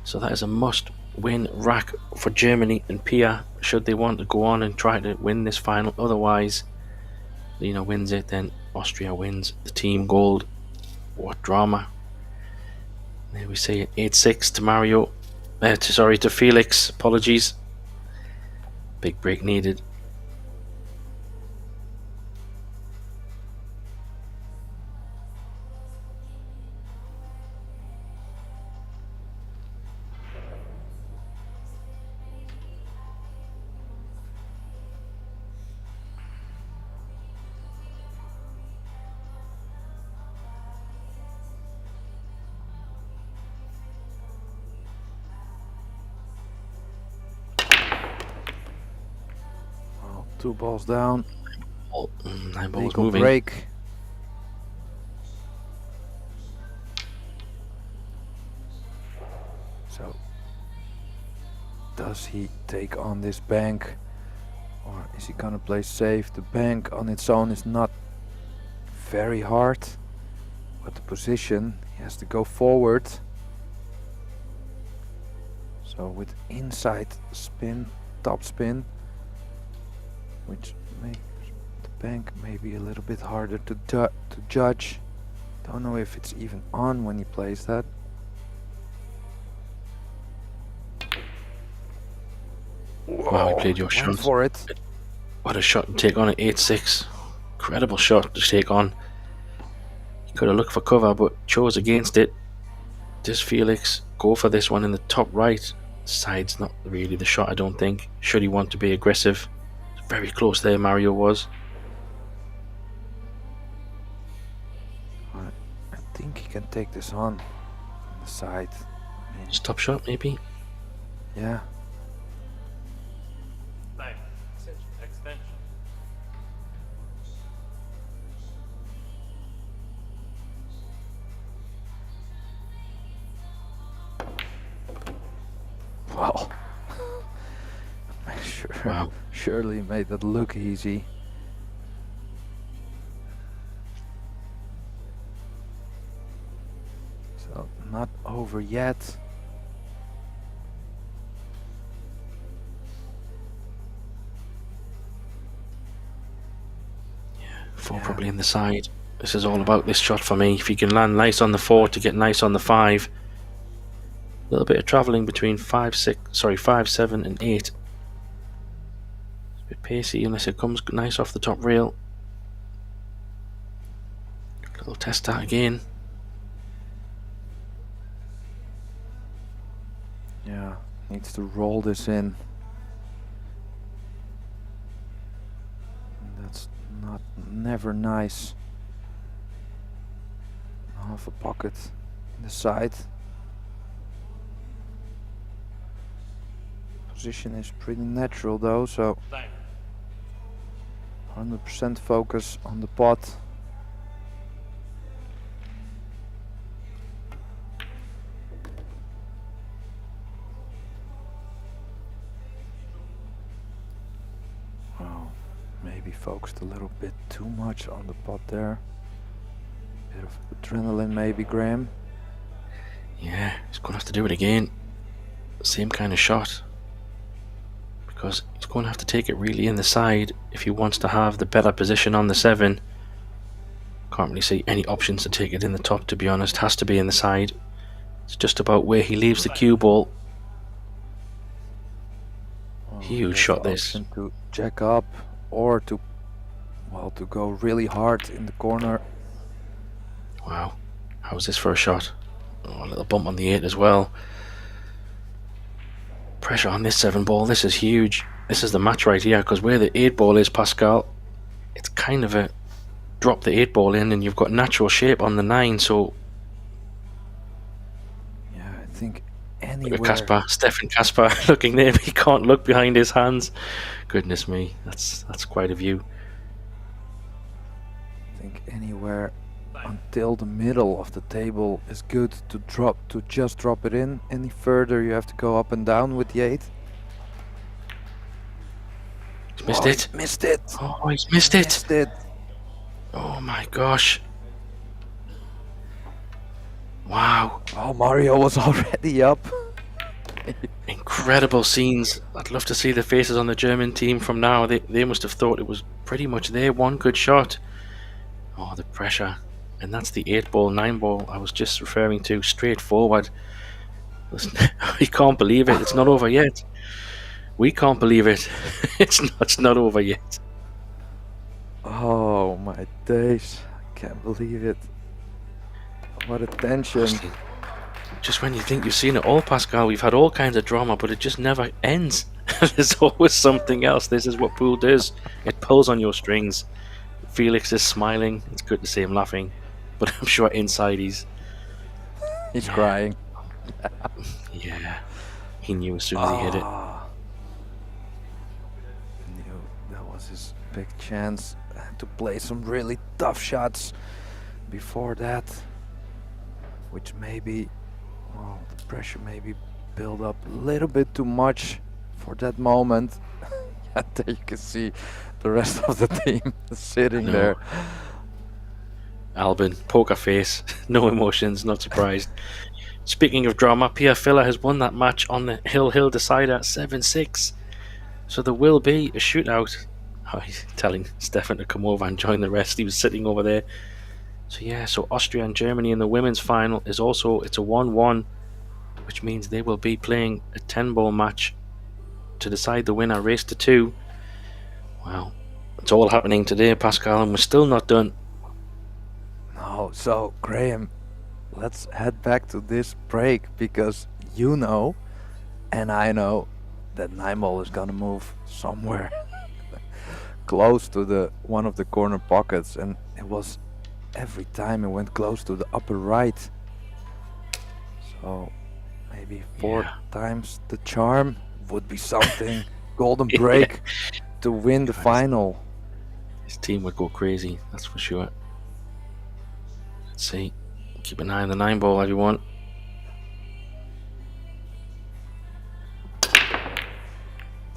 So that is a must-win rack for Germany and Pia, should they want to go on and try to win this final. Otherwise, Lena wins it, then Austria wins the team gold. What drama. There we say it, 8-6 to Mario. To Felix, apologies. Big break needed. Well, 2 balls down. 9 balls Legal moving. break. So, does he take on this bank, or is he gonna play safe? The bank on its own is not very hard, but the position, he has to go forward. So with inside spin, top spin, which makes the bank maybe a little bit harder to judge. Don't know if it's even on when he plays that. Wow, he played your shot. Went for it. What a shot to take on at 8-6. Incredible shot to take on. He could have looked for cover, but chose against it. Does Felix go for this one in the top right? Side's not really the shot, I don't think. Should he want to be aggressive? Very close there, Mario was. I think he can take this on the side. I mean, Stop shot, maybe? yeah. Time. Extension. Wow. Wow. Surely made that look easy. So not over yet. Four Yeah. probably in the side. This is all about this shot for me. If he can land nice on the 4 to get nice on the 5. A little bit of travelling between 5, 7 and 8. a bit pacey unless it comes nice off the top rail. Little test that again. Yeah, needs to roll this in. That's never nice. Half a pocket in the side. Position is pretty natural though, so 100% focus on the pot. Wow, maybe focused a little bit too much on the pot there. Bit of adrenaline maybe, Graham. Yeah, he's going to have to do it again. Same kind of shot. Because he's going to have to take it really in the side if he wants to have the better position on the 7. Can't really see any options to take it in the top, to be honest. Has to be in the side. It's just about where he leaves the cue ball. Huge shot this. To jack up or to go really hard in the corner. Wow, how's this for a shot? Oh, a little bump on the 8 as well. Pressure on this 7 ball, this is huge. This is the match right here, because where the 8 ball is, Pascal, it's kind of a drop the 8 ball in and you've got natural shape on the 9, so... Yeah, I think anywhere... Look at Kasper, Stefan Kasper looking there, he can't look behind his hands. Goodness me, that's quite a view. I think anywhere until the middle of the table is good to just drop it in. Any further you have to go up and down with the 8. He's missed it. He's missed it. Oh, he's missed it. Missed it. Oh my gosh. Wow. Oh, Mario was already up. Incredible scenes. I'd love to see the faces on the German team from now. They must have thought it was pretty much their one good shot. Oh, the pressure. And that's the 8 ball, 9 ball I was just referring to, straight forward. We can't believe it. It's not over yet. We can't believe it. It's not over yet. Oh my days. I can't believe it. What a tension. Honestly, just when you think you've seen it all, Pascal, we've had all kinds of drama, but it just never ends. There's always something else. This is what pool does. It pulls on your strings. Felix is smiling. It's good to see him laughing. But I'm sure inside he's crying. Yeah, he knew as soon as he hit it. Knew that was his big chance to play some really tough shots before that, which maybe, the pressure maybe built up a little bit too much for that moment. And there you can see the rest of the team sitting there. Albin, poker face, no emotions, not surprised. Speaking of drama, Pierre Filler has won that match on the Hill decider 7-6. So there will be a shootout. Oh, he's telling Stefan to come over and join the rest. He was sitting over there. So yeah, so Austria and Germany in the women's final is also, it's a 1-1, which means they will be playing a 10-ball match to decide the winner, race to 2. Wow, it's all happening today, Pascal, and we're still not done. No, so Graham, let's head back to this break, because you know and I know that 9 ball is gonna move somewhere close to one of the corner pockets, and it was every time it went close to the upper right. So maybe 4 times the charm would be something. Golden break to win the final. His team would go crazy, that's for sure. Let's see. Keep an eye on the 9 ball, everyone.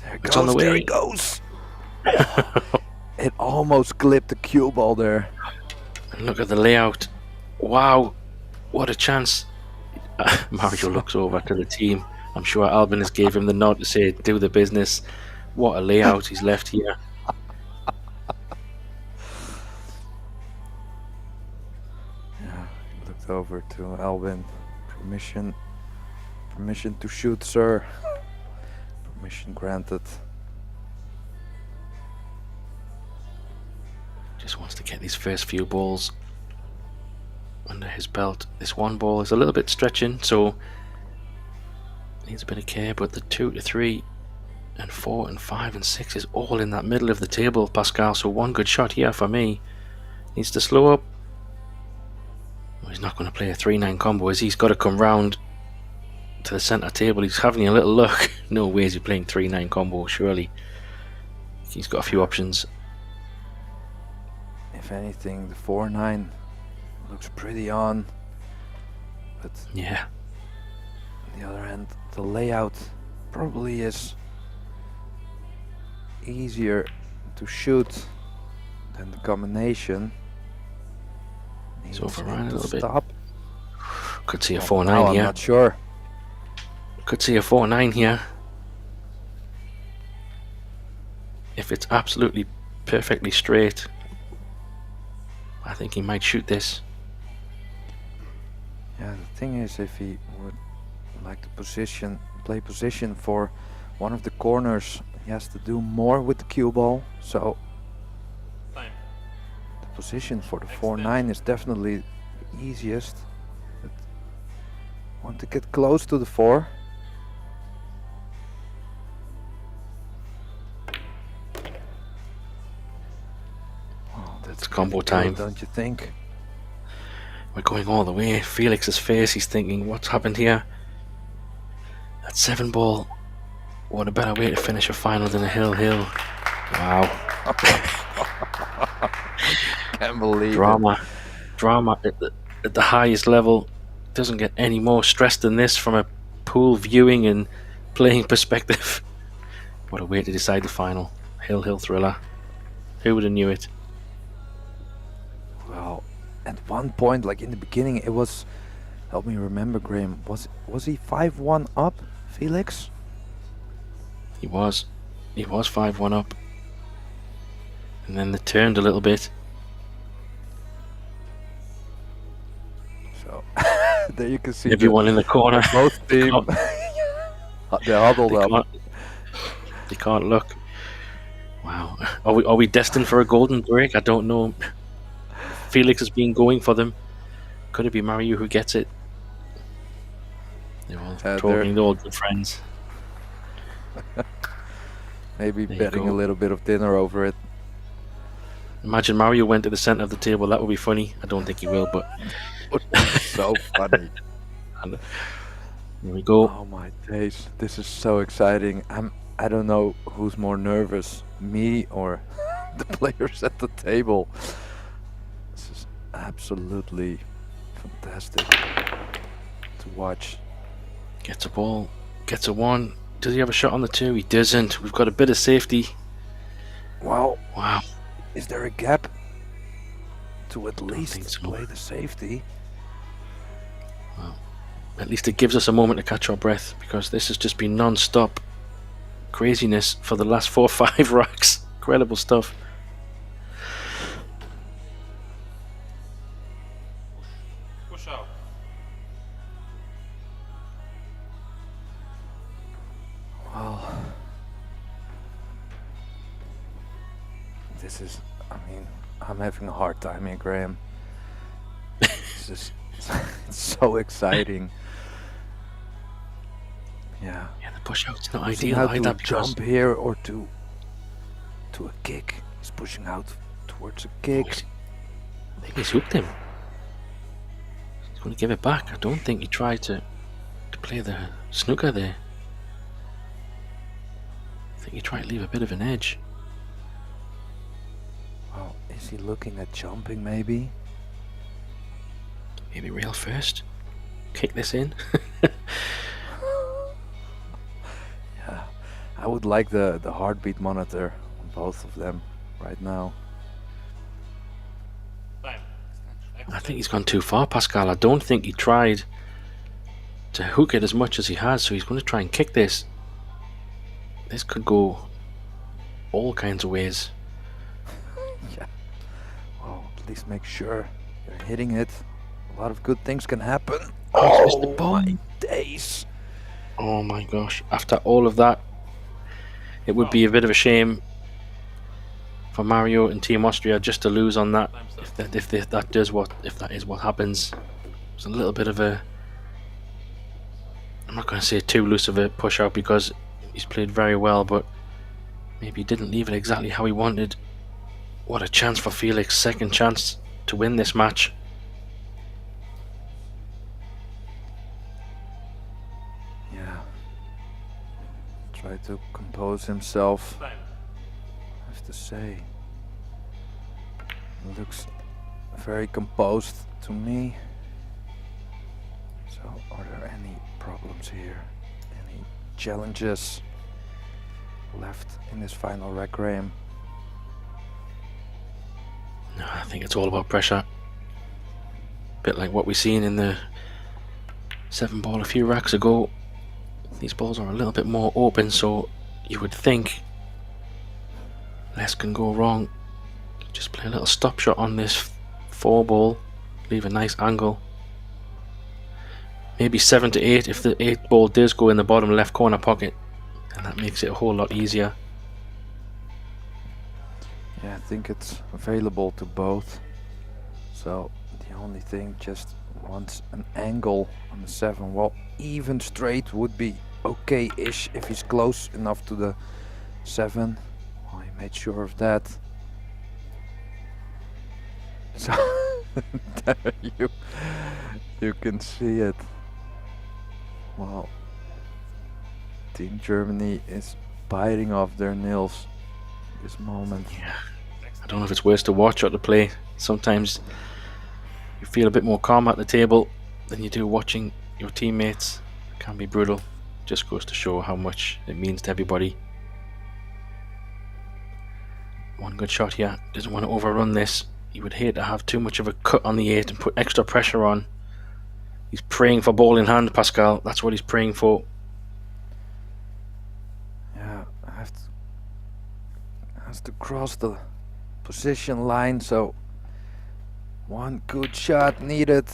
There It's on the way. There it goes. It almost clipped the cue ball there. And look at the layout. Wow, what a chance. Mario looks over to the team. I'm sure Albin has gave him the nod to say, do the business. What a layout he's left here. Yeah, he looked over to Albin. Permission to shoot, sir. Permission granted. Just wants to get these first few balls under his belt. This one ball is a little bit stretching, so needs a bit of care, but the 2 to 3 and 4 and 5 and 6 is all in that middle of the table, Pascal, so one good shot here for me. Needs to slow up. Well, he's not going to play a 3-9 combo, is he? He's got to come round to the centre table. He's having a little look. No way is he playing 3-9 combo, surely. He's got a few options. If anything, the 4-9 looks pretty on, but Yeah. on the other hand, the layout probably is easier to shoot than the combination. He's Needs overrun him a to little bit. stop. Could see a Now 4-9 I'm here. not sure. Could see a 4-9 here. If it's absolutely perfectly straight, I think he might shoot this. Yeah, the thing is, if he would like to play position for one of the corners, he has to do more with the cue ball. So Time. the position for the 4-9 is definitely the easiest. But want to get close to the 4. Oh, that's It's combo really time. good, don't you think? We're going all the way. Felix's face, he's thinking, what's happened here? That 7 ball. What a better way to finish a final than a hill. Wow. Can't believe Drama. Drama at the highest level. Doesn't get any more stress than this from a pool viewing and playing perspective. What a way to decide the final. Hill thriller. Who would have knew it? Well, at one point, like in the beginning, it was. Help me remember, Graham. Was he 5-1 up, Felix? He was 5-1 up. And then they turned a little bit. So there you can see Everyone in the corner. both team. They're huddled up. They can't look. Wow. Are we destined for a golden break? I don't know. Felix has been going for them. Could it be Mario who gets it? They're all talking, they're all good friends. Maybe There you betting go. a little bit of dinner over it. Imagine Mario went to the centre of the table. That would be funny. I don't think he will, but So funny. here we go. Oh my days, this is so exciting. I don't know who's more nervous, me or the players at the table. This is absolutely fantastic to watch. Gets a ball. Gets a 1. Does he have a shot on the 2? He doesn't. We've got a bit of safety. Wow, Wow. is there a gap to at think least so. play the safety? At least it gives us a moment to catch our breath, because this has just been non-stop craziness for the last 4 or 5 racks. Incredible stuff. Push out. Well, this is, I mean, I'm having a hard time here, Graham. This is it's so exciting. Yeah. Yeah, the push-out's not Pushing ideal out either, to a because jump here or to a kick. He's pushing out towards a kick. I think he's hooked him. He's going to give it back. I don't think he tried to play the snooker there. I think he tried to leave a bit of an edge. Well, is he looking at jumping maybe? Maybe rail first. Kick this in. Yeah. I would like the heartbeat monitor on both of them right now. Time. I think he's gone too far, Pascal. I don't think he tried to hook it as much as he has, so he's going to try and kick this. This could go all kinds of ways. Yeah. Well, at least make sure you're hitting it. A lot of good things can happen. Oh, he's missed the ball. My days. Oh my gosh. After all of that, it would be a bit of a shame for Mario and Team Austria just to lose on that. If that is what happens, it's a little bit of a, I'm not going to say too loose of a push out because he's played very well, but maybe he didn't leave it exactly how he wanted. What a chance for Felix, second chance to win this match. Yeah. Try to compose himself. I have to say. Looks very composed to me. So, are there any problems here? Any challenges left in this final requiem? No, I think it's all about pressure. Bit like what we seen in the 7-ball a few racks ago. These balls are a little bit more open, so you would think less can go wrong. Just play a little stop shot on this 4-ball, leave a nice angle. Maybe 7 to 8 if the 8-ball does go in the bottom left corner pocket, and that makes it a whole lot easier. Yeah, I think it's available to both. So the only thing, just wants an angle on the 7. Well, even straight would be okay-ish if he's close enough to the 7. Well, he made sure of that. So there you can see it. Well, Team Germany is biting off their nails this moment. Yeah, I don't know if it's worse to watch or to play. Sometimes you feel a bit more calm at the table than you do watching your teammates. It can be brutal. Just goes to show how much it means to everybody. One good shot here. Doesn't want to overrun this. He would hate to have too much of a cut on the 8 and put extra pressure on. He's praying for ball in hand, Pascal. That's what he's praying for. Yeah, has to cross the position line, so one good shot needed.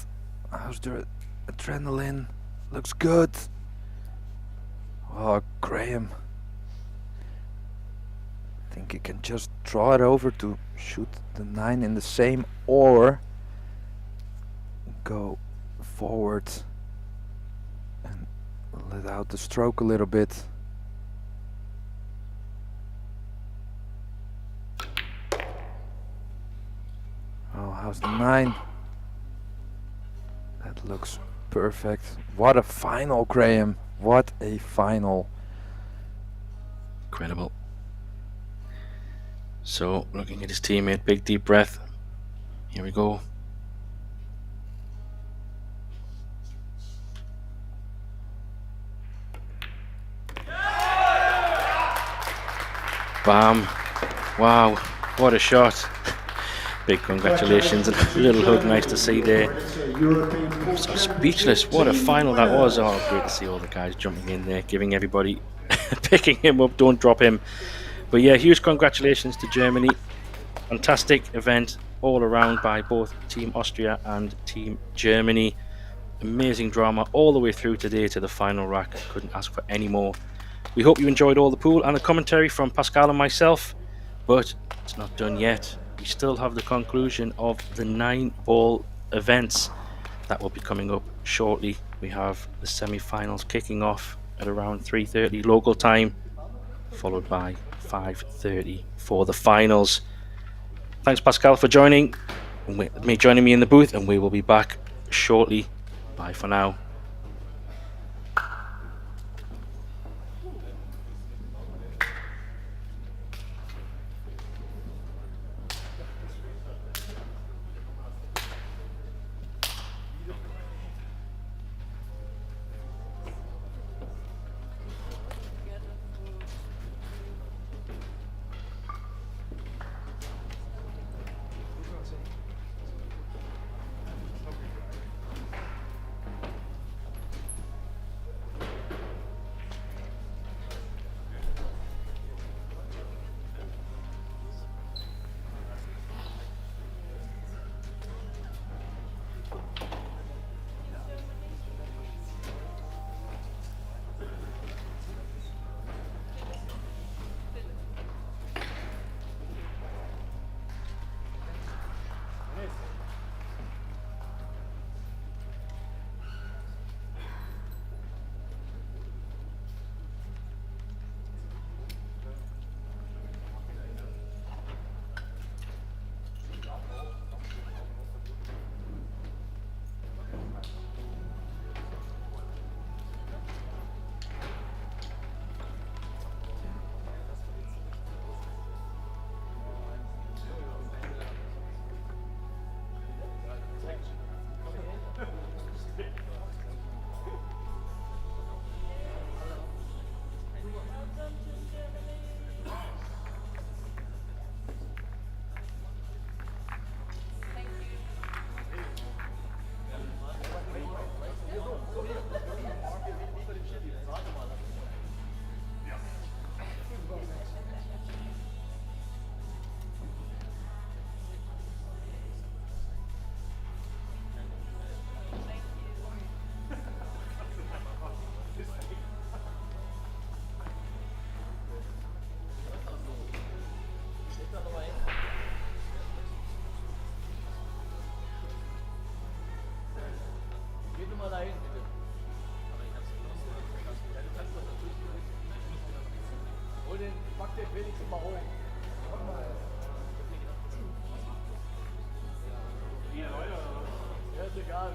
How's the adrenaline? Looks good. Oh, Graham. I think he can just draw it over to shoot the 9 in the same, or go forward and let out the stroke a little bit. Oh, how's the 9? That looks perfect. What a final, Graham. What a final. Incredible. So, looking at his teammate, big deep breath. Here we go. Bam. Wow, what a shot. Big congratulations and a little hug, nice to see there. I'm so speechless, what a final that was. Oh, great to see all the guys jumping in there, giving everybody, picking him up, don't drop him. But yeah, huge congratulations to Germany. Fantastic event all around by both Team Austria and Team Germany. Amazing drama all the way through today to the final rack. Couldn't ask for any more. We hope you enjoyed all the pool and the commentary from Pascal and myself, but it's not done yet. We still have the conclusion of the 9-ball events that will be coming up shortly. We have the semi-finals kicking off at around 3:30 local time, followed by 5:30 for the finals. Thanks, Pascal, for joining me in the booth, and we will be back shortly. Bye for now. pack den wenigstens mal hoch. Komm mal. Hier, Leute. Ja, ist egal.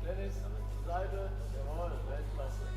Dennis, Seite. Jawohl, Weltklasse.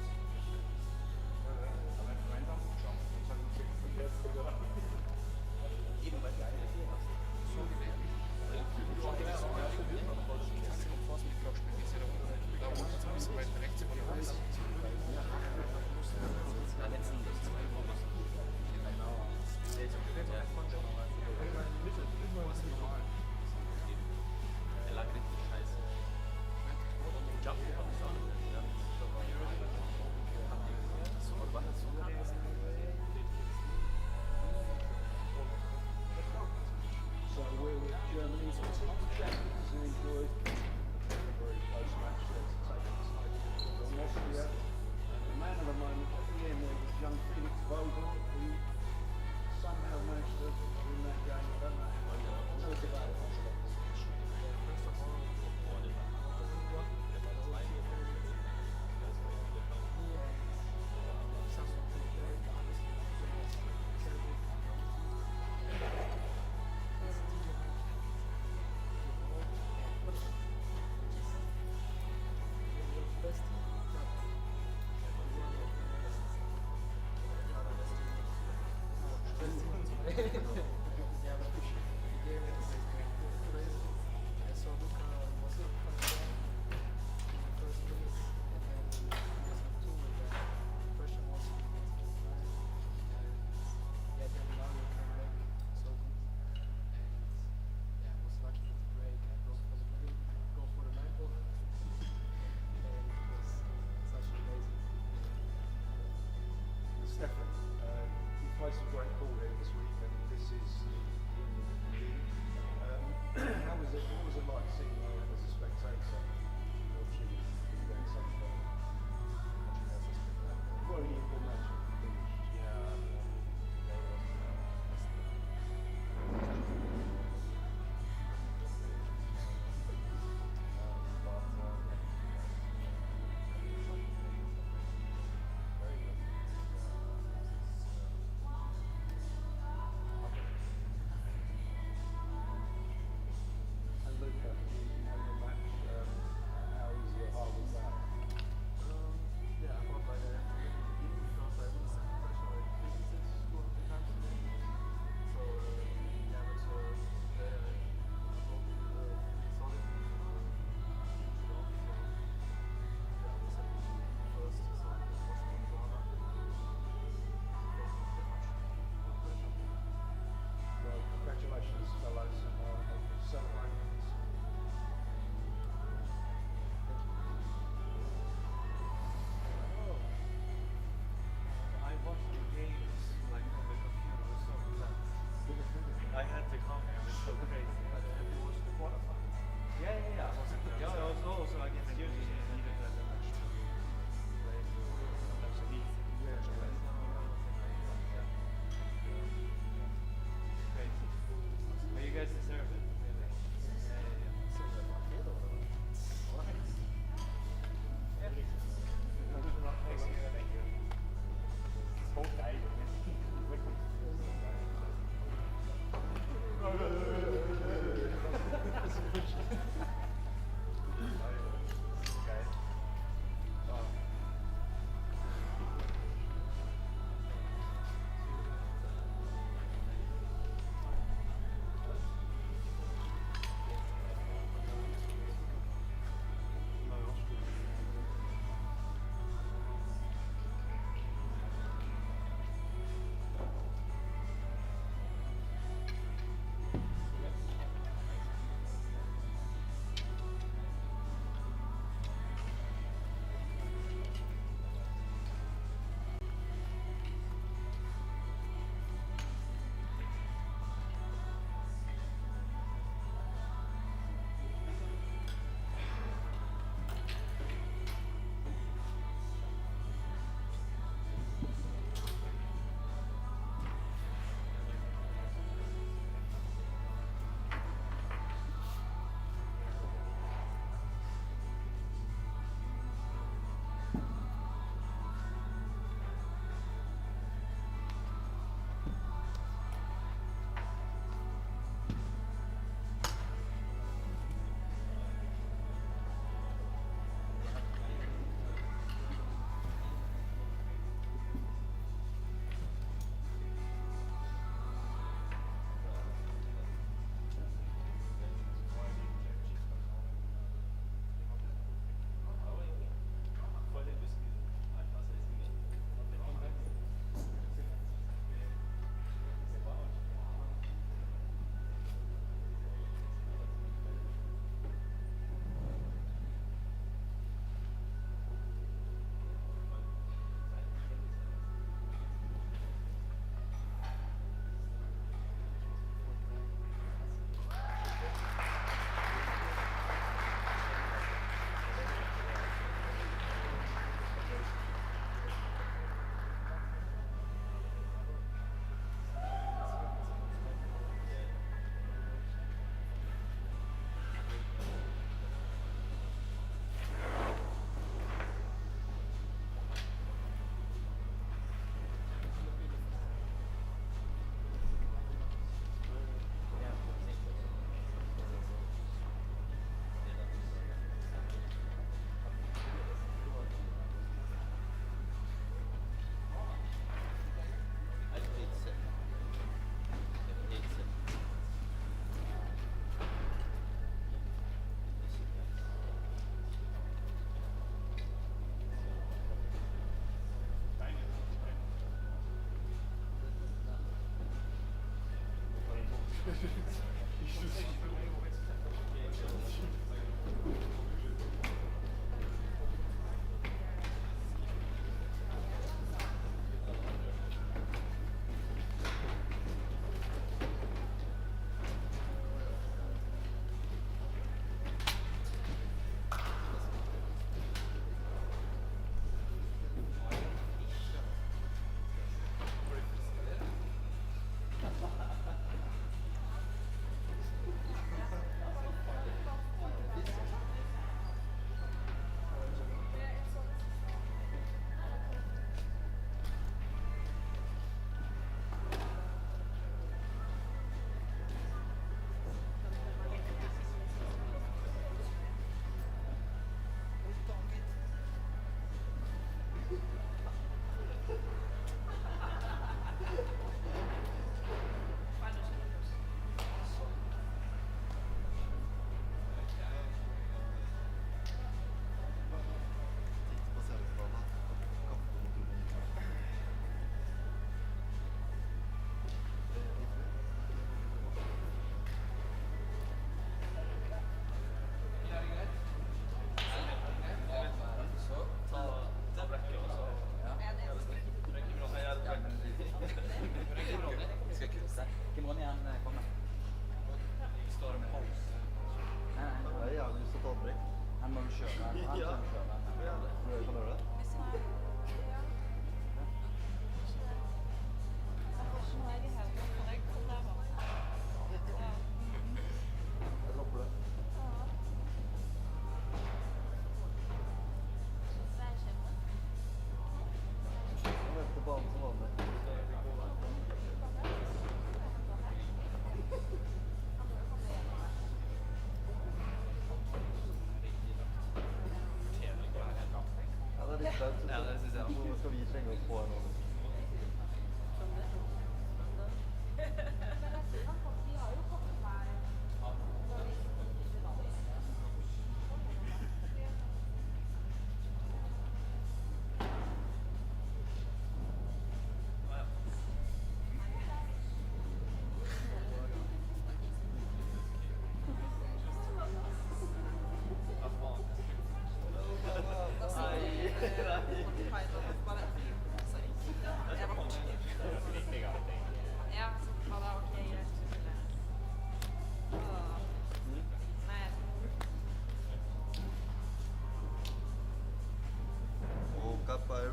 So we're with Germany's champions who enjoyed a very close match. From Austria, and the man of the moment at the end there was young Felix Vogel, who somehow managed to win that game. I don't know. Talk about it. Stefan, you played some great ball here this week, and this is how was it? What was it like seeing you as a spectator watching you going so far? What are you good match? And Luca, you know your match. How easy or hard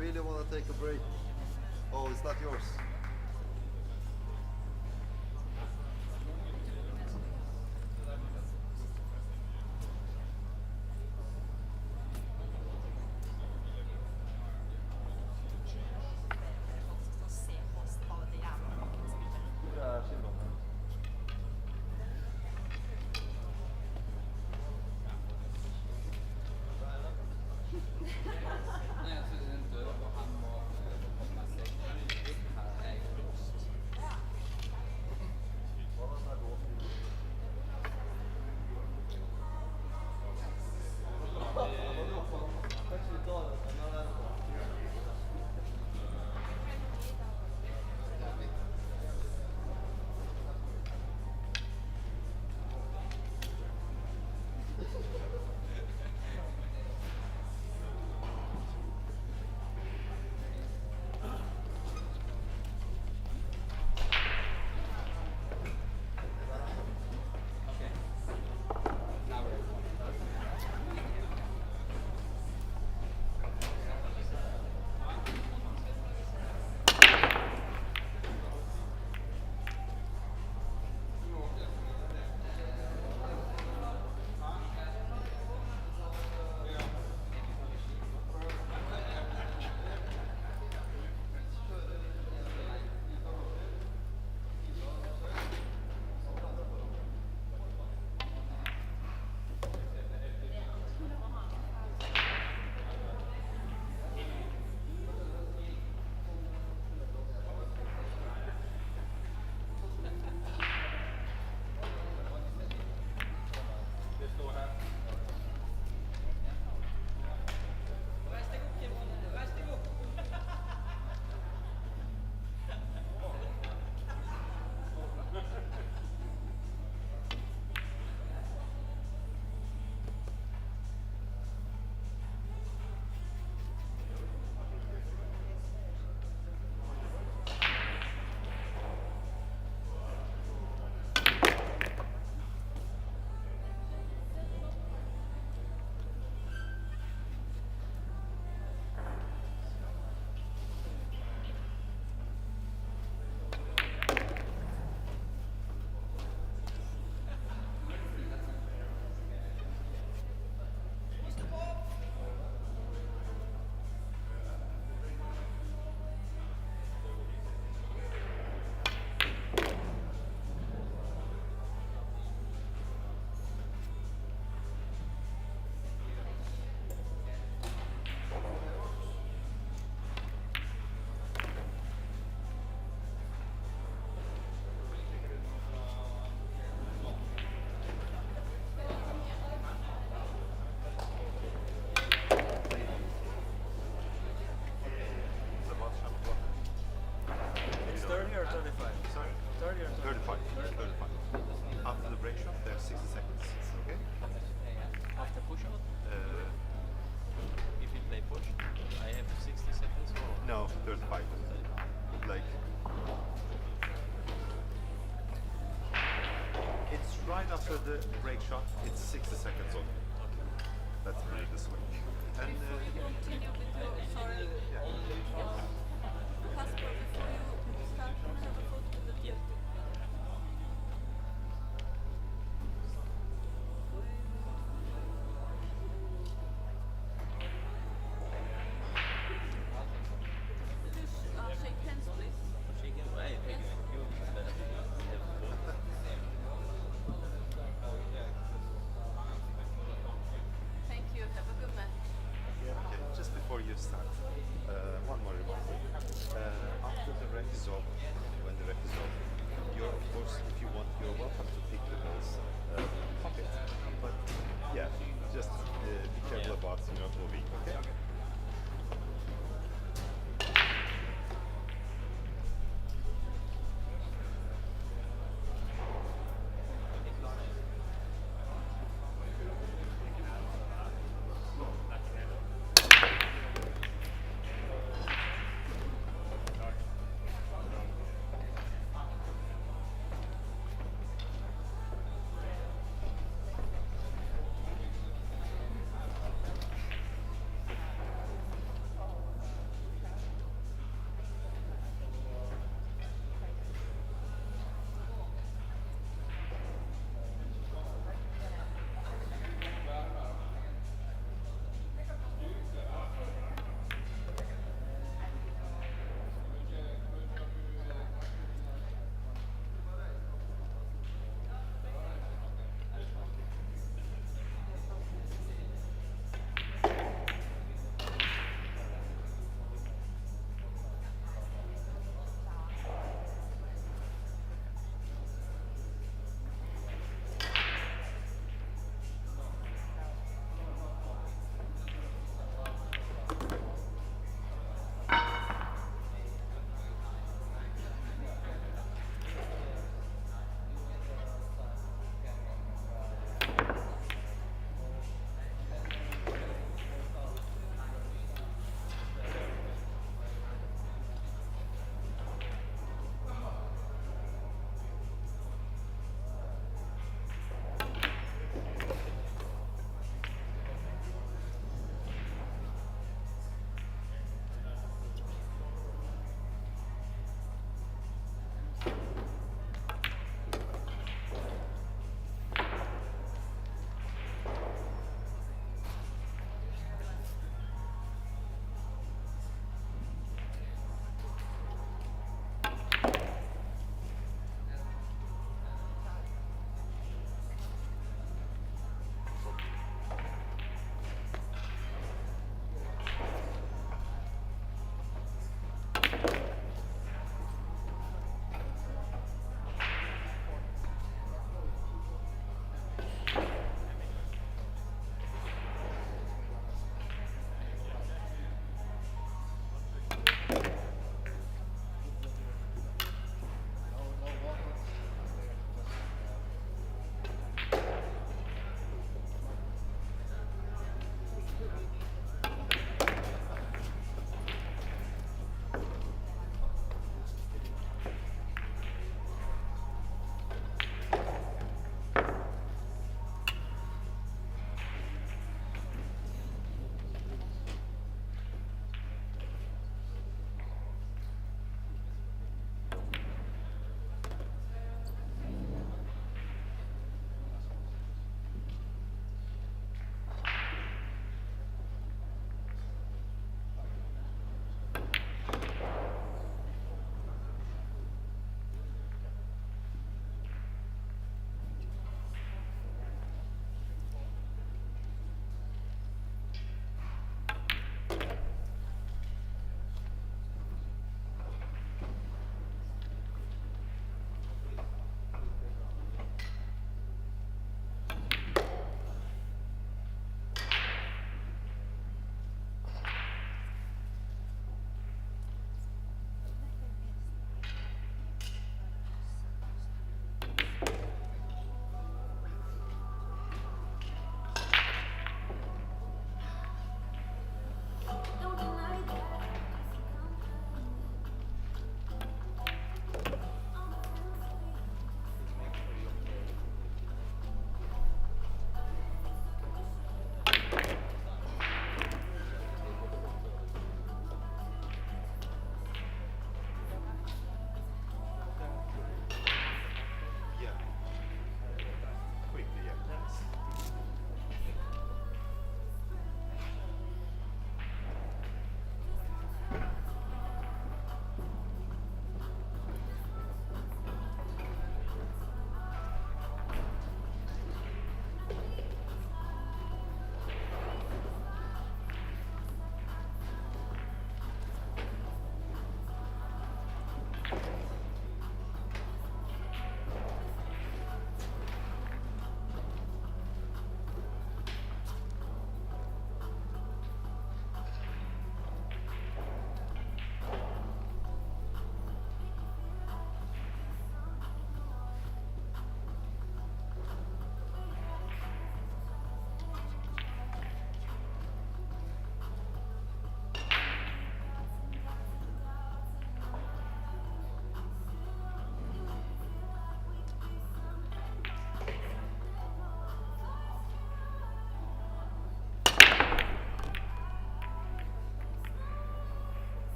really want to take a break. Oh, it's not yours. after the break shot, it's 60 seconds on. That's really the swing. And Continue with your sorry. Passport before you start to have a photo with the team. Shake hands, please. Shake hands, right? Thank you. It's better. Thank you. Have a good match. okay, just before you start, one more reminder. After the break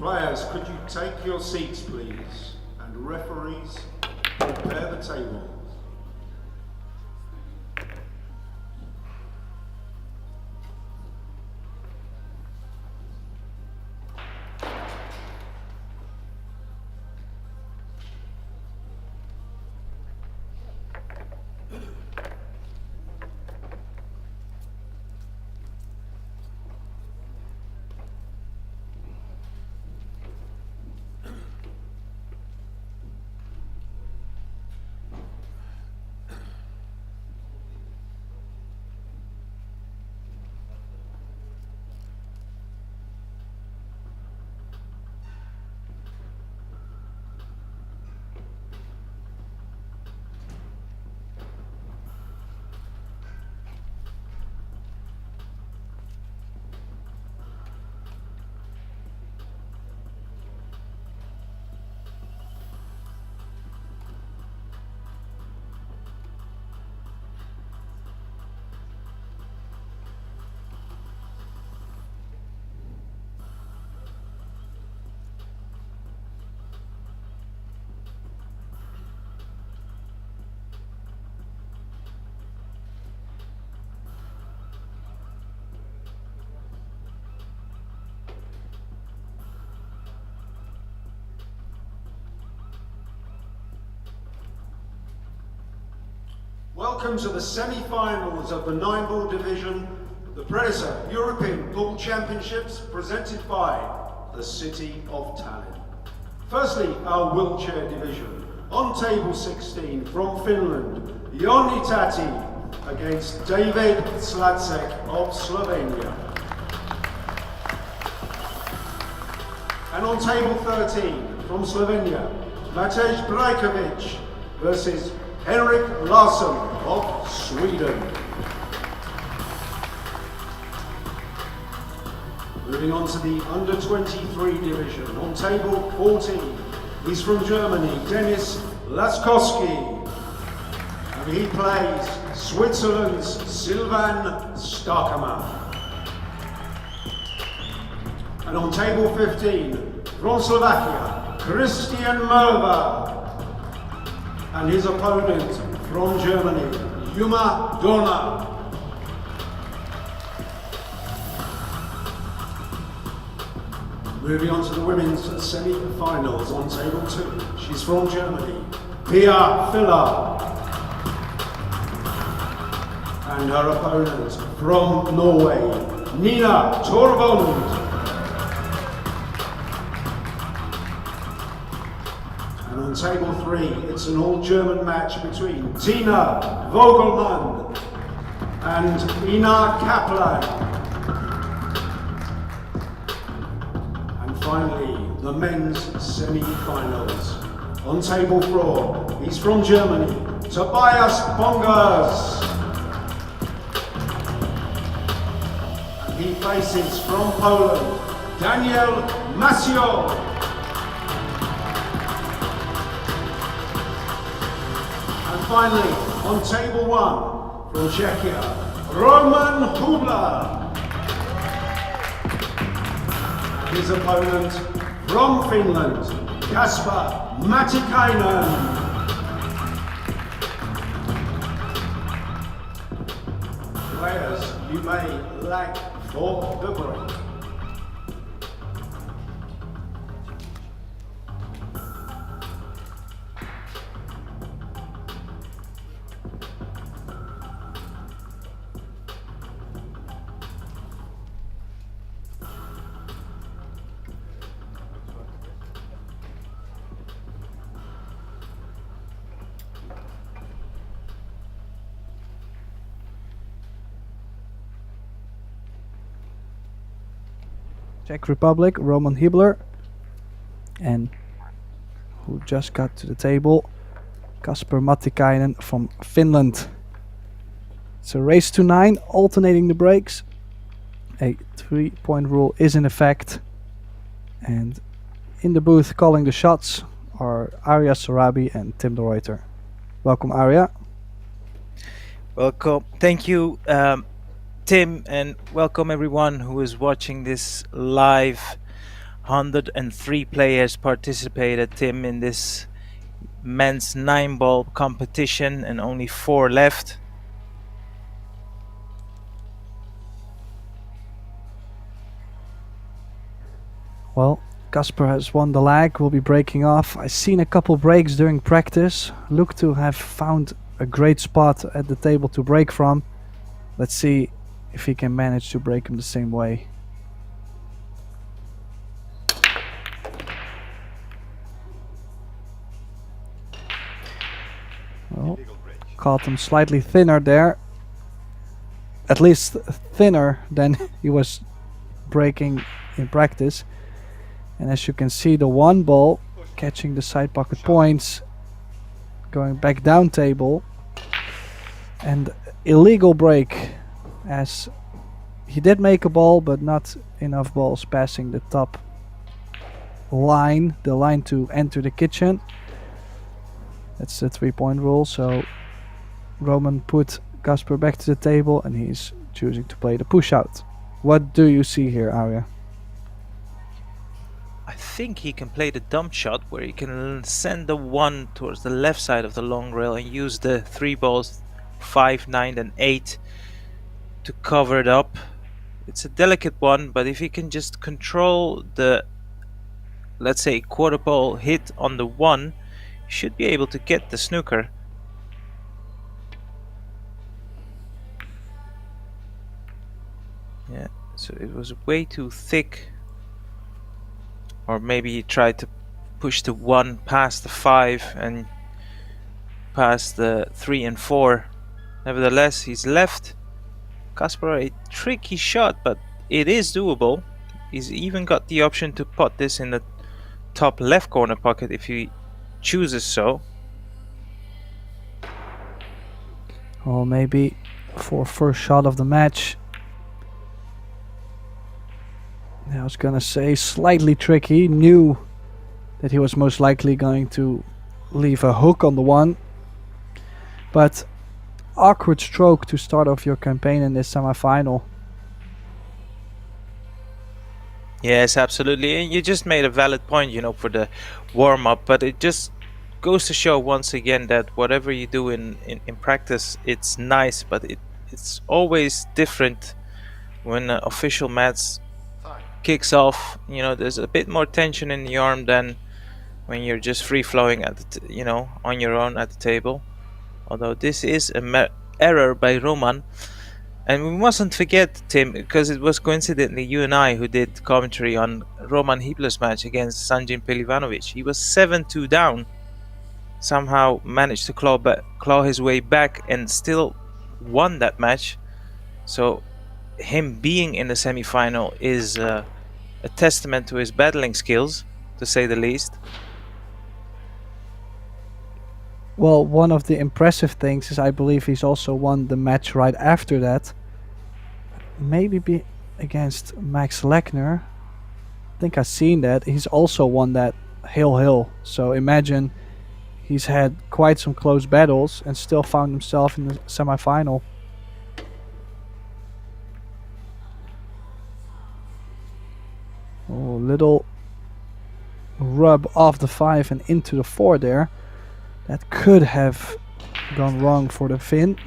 Players, could you take your seats, please? And referees, prepare the table. Welcome to the semi-finals of the 9-ball division of the Predator European Pool Championships presented by the City of Tallinn. Firstly, our wheelchair division. On table 16 from Finland, Joni Tati against David Slacek of Slovenia. And on table 13 from Slovenia, Matej Brajkovic versus Henrik Larsson of Sweden. Moving on to the under-23 division. On table 14, he's from Germany, Denis Laskowski. And he plays Switzerland's Sylvan Starkerman. And on table 15, from Slovakia, Christian Merva. And his opponent from Germany, Yuma Dona. Moving on to the women's semi-finals on table 2. She's from Germany, Pia Filler. And her opponent from Norway, Nina Torvald. And on table 3, it's an all-German match between Tina Vogelmann and Ina Kaplan. And finally, the men's semi-finals. On table 4, he's from Germany, Tobias Bongers. And he faces from Poland, Daniel Masio. Finally, on table 1, from Czechia, Roman Hubler. His opponent from Finland, Kaspar Matikainen. Players, you may lag for the break. Czech Republic, Roman Hibler, and who just got to the table, Kaspar Matikainen from Finland. It's a race to 9, alternating the breaks. A 3-point rule is in effect, and in the booth calling the shots are Arya Sorabi and Tim de Ruyter. Welcome, Arya. Welcome. Thank you, Tim, and welcome everyone who is watching this live. 103 players participated, Tim, in this men's 9-ball competition, and only 4 left. Well, Kasper has won the leg, will be breaking off. I've seen a couple breaks during practice. Look to have found a great spot at the table to break from. Let's see if he can manage to break him the same way. Well, caught him slightly thinner there. At least thinner than he was breaking in practice. And as you can see, the 1 ball catching the side pocket points, going back down table, and illegal break, as he did make a ball but not enough balls passing the top line, the line to enter the kitchen. That's the 3-point rule. So Roman put Kasper back to the table and he's choosing to play the push out. What do you see here, Arya? I think he can play the dump shot, where he can send the 1 towards the left side of the long rail and use the 3 balls 5, 9 and 8 to cover it up. It's a delicate one, but if he can just control the, let's say, quarter ball hit on the 1, he should be able to get the snooker. Yeah, so it was way too thick. Or maybe he tried to push the 1 past the 5 and past the 3 and 4. Nevertheless, he's left Kasper a tricky shot, but it is doable. He's even got the option to pot this in the top left corner pocket if he chooses so. Or maybe for first shot of the match. I was gonna say slightly tricky. Knew that he was most likely going to leave a hook on the 1, but awkward stroke to start off your campaign in this semi-final. Yes, absolutely, and you just made a valid point, you know, for the warm-up, but it just goes to show once again that whatever you do in practice, it's nice, but it's always different when an official match kicks off. You know, there's a bit more tension in the arm than when you're just free flowing at the you know, on your own at the table. Although this is an error by Roman, and we mustn't forget, Tim, because it was coincidentally you and I who did commentary on Roman Hipler's match against Sanjin Pelivanovic. He was 7-2 down, somehow managed to claw his way back and still won that match. So him being in the semi-final is a testament to his battling skills, to say the least. Well, one of the impressive things is I believe he's also won the match right after that. Maybe be against Max Lechner. I think I've seen that. He's also won that hill. So imagine he's had quite some close battles and still found himself in the semi-final. Oh, little rub off the 5 and into the 4 there. That could have gone wrong for the Finn.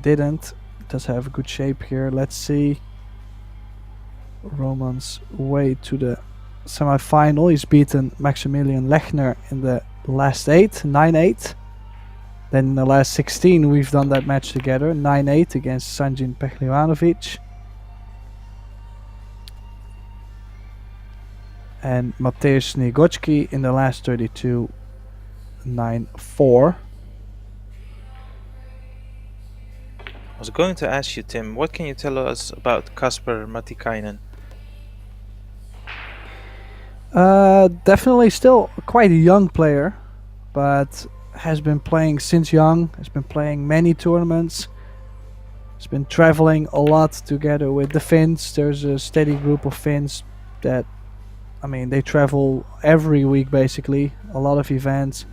Didn't. Does have a good shape here. Let's see. Roman's way to the semi-final. He's beaten Maximilian Lechner in the last 8, 9-8. Then in the last 16 we've done that match together, 9-8 against Sanjin Pelivanovic. And Mateusz Nigocki in the last 32, 9-4. I was going to ask you, Tim, what can you tell us about Kasper Matikainen? Definitely still quite a young player, but has been playing since young, has been playing many tournaments, has been traveling a lot together with the Finns. There's a steady group of Finns that, I mean, they travel every week basically, a lot of events.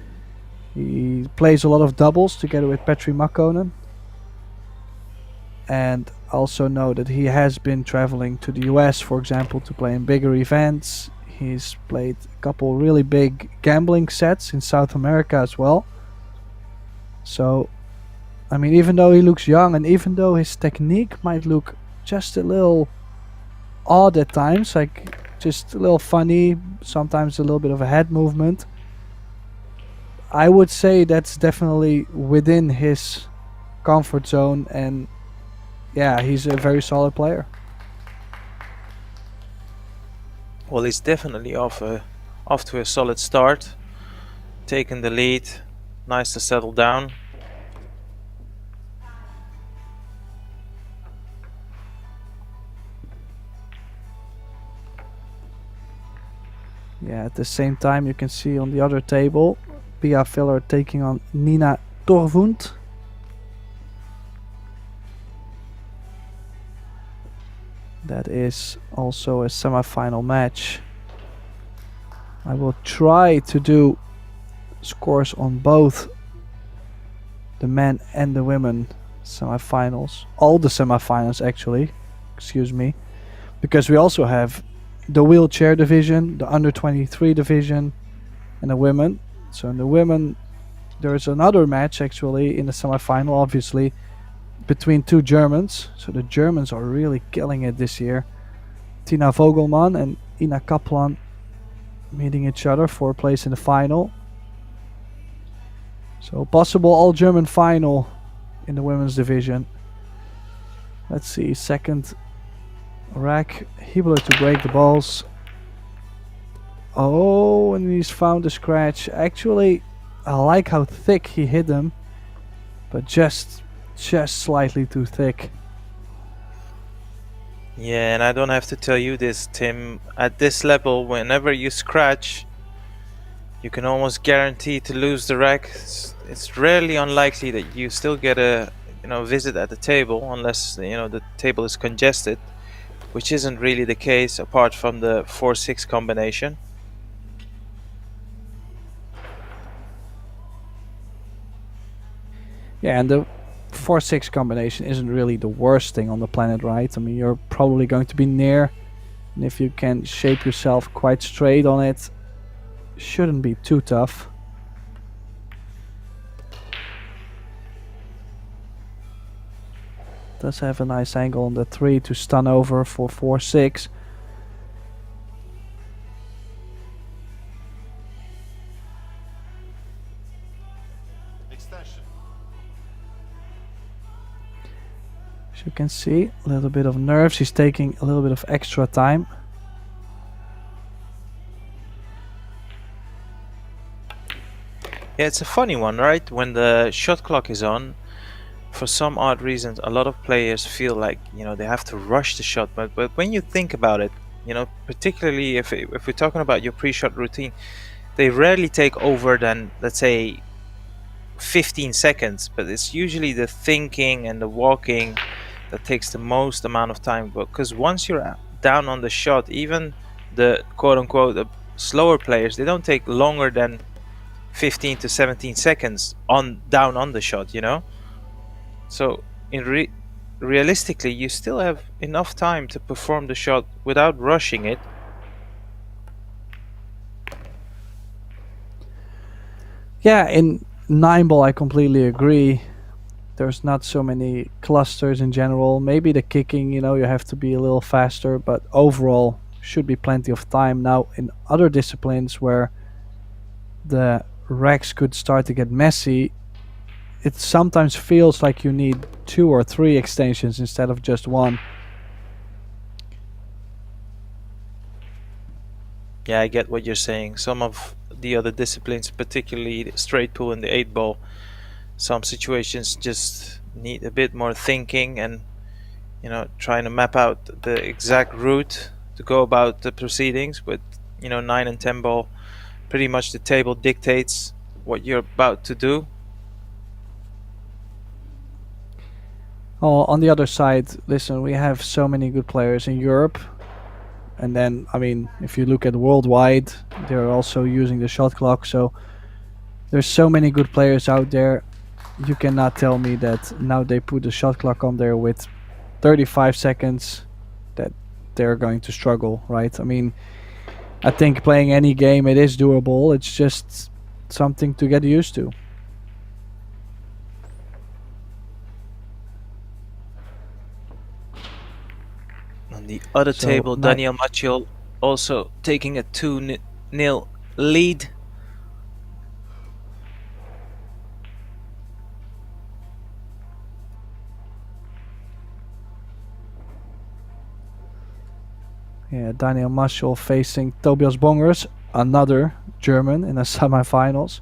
He plays a lot of doubles together with Petri Makkonen. and also know that he has been traveling to the US, for example, to play in bigger events. He's played a couple really big gambling sets in South America as well. So, I mean, even though he looks young and even though his technique might look just a little odd at times, like just a little funny, sometimes a little bit of a head movement, I would say that's definitely within his comfort zone, and yeah, he's a very solid player. Well, he's definitely off to a solid start, taking the lead. Nice to settle down. Yeah, at the same time you can see on the other table Pia Filler taking on Nina Torvund. That is also a semi-final match. I will try to do scores on both the men and the women semi-finals. All the semi-finals actually, excuse me. Because we also have the wheelchair division, the under 23 division, and the women. So in the women there is another match actually in the semi-final, obviously, between two Germans. So the Germans are really killing it this year. Tina Vogelmann and Ina Kaplan meeting each other for a place in the final. So possible all-German final in the women's division. Let's see, second rack, Hiebler to break the balls. Oh, and he's found a scratch. Actually, I like how thick he hit them, but just slightly too thick. Yeah, and I don't have to tell you this, Tim. At this level, whenever you scratch, you can almost guarantee to lose the rack. It's rarely unlikely that you still get a visit at the table, unless the table is congested, which isn't really the case apart from the 4-6 combination. Yeah, and the 4-6 combination isn't really the worst thing on the planet, right? I mean, you're probably going to be near, and if you can shape yourself quite straight on it, shouldn't be too tough. Does have a nice angle on the 3 to stun over for 4-6. Extension. As you can see, a little bit of nerves. He's taking a little bit of extra time. Yeah, it's a funny one, right? When the shot clock is on, for some odd reasons, a lot of players feel like they have to rush the shot. But when you think about it, particularly if we're talking about your pre-shot routine, they rarely take over than, let's say, 15 seconds. But it's usually the thinking and the walking that takes the most amount of time. Because once you're down on the shot, even the quote-unquote the slower players, they don't take longer than 15 to 17 seconds down on the shot, So realistically, you still have enough time to perform the shot without rushing it. Yeah, in 9-ball I completely agree. There's not so many clusters in general. Maybe the kicking, you have to be a little faster, but overall should be plenty of time. Now in other disciplines where the racks could start to get messy, it sometimes feels like you need 2 or 3 extensions instead of just 1. Yeah, I get what you're saying. Some of the other disciplines, particularly the straight pool and the 8-ball, some situations just need a bit more thinking and trying to map out the exact route to go about the proceedings. With 9 and 10 ball, pretty much the table dictates what you're about to do. Oh, on the other side, listen, we have so many good players in Europe, and then I mean, if you look at worldwide, they're also using the shot clock, so there's so many good players out there. You cannot tell me that now they put the shot clock on there with 35 seconds that they're going to struggle, right? I mean, I think playing any game, it is doable. It's just something to get used to. On the other So, table, Daniel Maciol also taking a 2-0 lead. Yeah, Daniel Maciol facing Tobias Bongers, another German in the semifinals.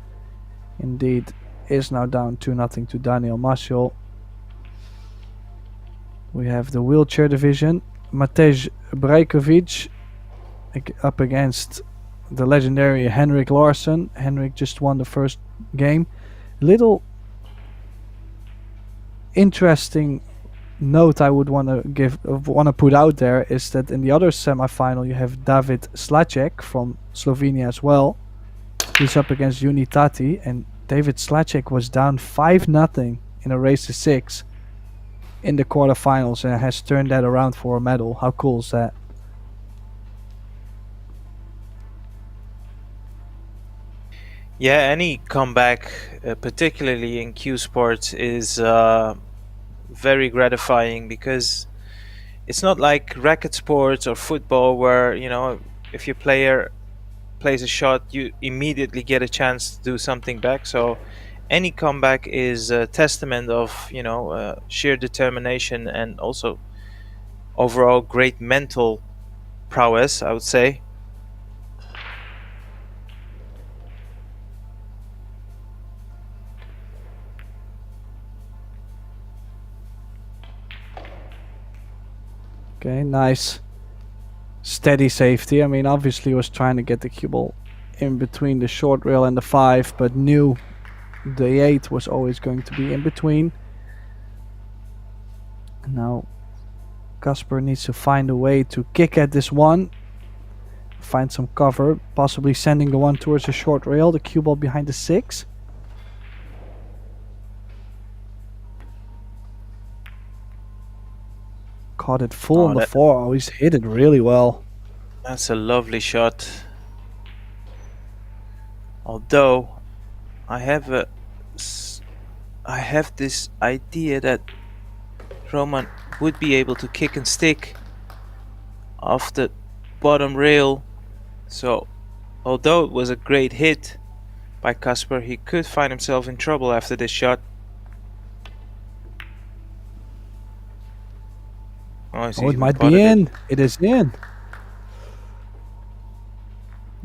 Indeed, is now down 2-0 to Daniel Maciol. We have the wheelchair division. Matej Brajkovic up against the legendary Henrik Larsson. Henrik just won the first game. Little interesting note I would want to put out there is that in the other semi-final you have David Slacek from Slovenia as well. He's up against Unitati, and David Slacek was down 5-0 in a race to 6 in the quarterfinals and has turned that around for a medal. How cool is that? Yeah, any comeback, particularly in Q Sports, is very gratifying, because it's not like racket sports or football where, you know, if your player plays a shot, you immediately get a chance to do something back. So any comeback is a testament of, you know, sheer determination and also overall great mental prowess, I would say. Okay, nice steady safety. I mean, obviously he was trying to get the cue ball in between the short rail and the 5, but knew the 8 was always going to be in between. Now Kasper needs to find a way to kick at this one, find some cover, possibly sending the one towards the short rail, the cue ball behind the 6. Caught it full on the 4. Oh, he's hit it really well. That's a lovely shot. Although I have this idea that Roman would be able to kick and stick off the bottom rail. So although it was a great hit by Kasper, he could find himself in trouble after this shot. Oh, it might be in. It is in.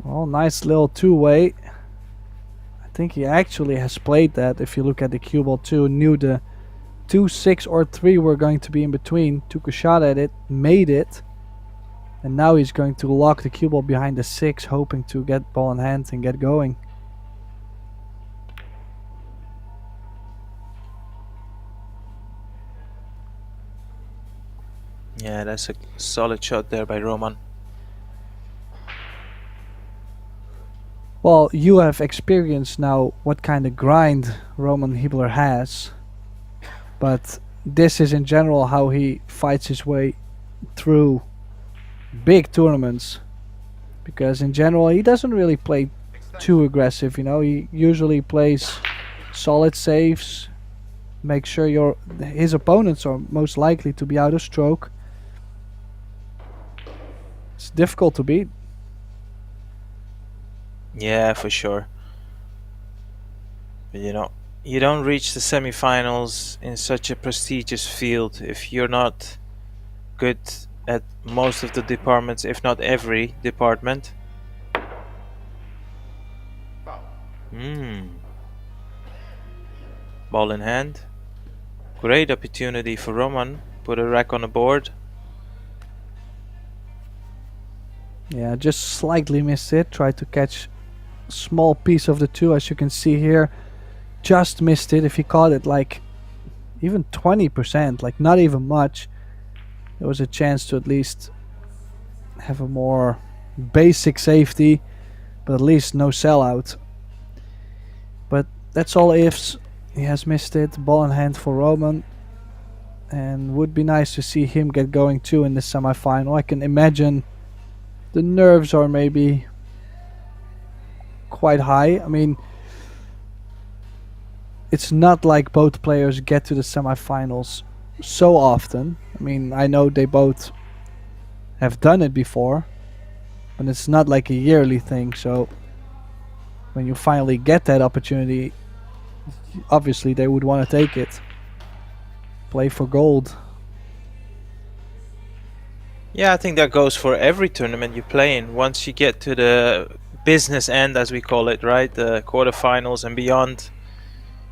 Well, nice little two-way. I think he actually has played that. If you look at the cue ball too, knew the 2, 6 or 3 were going to be in between. Took a shot at it, made it. And now he's going to lock the cue ball behind the 6, hoping to get ball in hand and get going. Yeah, that's a solid shot there by Roman. Well, you have experienced now what kind of grind Roman Hibler has. But this is in general how he fights his way through big tournaments. Because in general he doesn't really play too aggressive, you know. He usually plays solid saves, make sure his opponents are most likely to be out of stroke. It's difficult to beat. Yeah, for sure. But you know, you don't reach the semifinals in such a prestigious field if you're not good at most of the departments, if not every department. Ball in hand. Great opportunity for Roman. Put a rack on the board. Yeah, just slightly missed it. Tried to catch a small piece of the 2, as you can see here. Just missed it. If he caught it like even 20%, like not even much, there was a chance to at least have a more basic safety, but at least no sellout. But that's all ifs. He has missed it. Ball in hand for Roman. and would be nice to see him get going too in the semifinal. I can imagine the nerves are maybe quite high. I mean, it's not like both players get to the semifinals so often. I mean, I know they both have done it before, but it's not like a yearly thing. So when you finally get that opportunity, obviously they would want to take it. Play for gold. Yeah, I think that goes for every tournament you play in. Once you get to the business end, as we call it, right, the quarterfinals and beyond,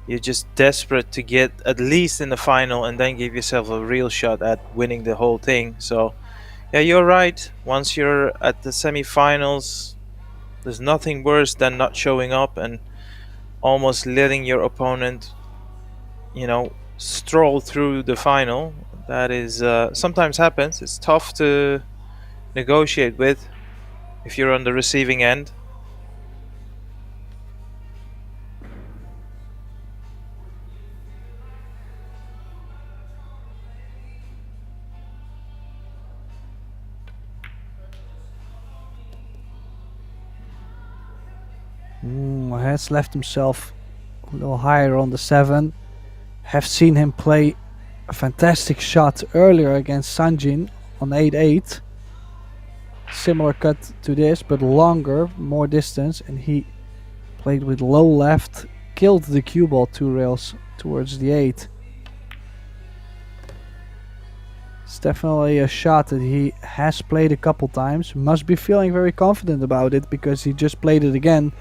you're just desperate to get at least in the final and then give yourself a real shot at winning the whole thing. So yeah, you're right. Once you're at the semifinals, there's nothing worse than not showing up and almost letting your opponent, you know, stroll through the final. That is sometimes happens. It's tough to negotiate with if you're on the receiving end. Has left himself a little higher on the 7. Have seen him play a fantastic shot earlier against Sanjin on 8-8. Similar cut to this, but longer, more distance, and he played with low left, killed the cue ball 2 rails towards the 8. It's definitely a shot that he has played a couple times. Must be feeling very confident about it because he just played it again.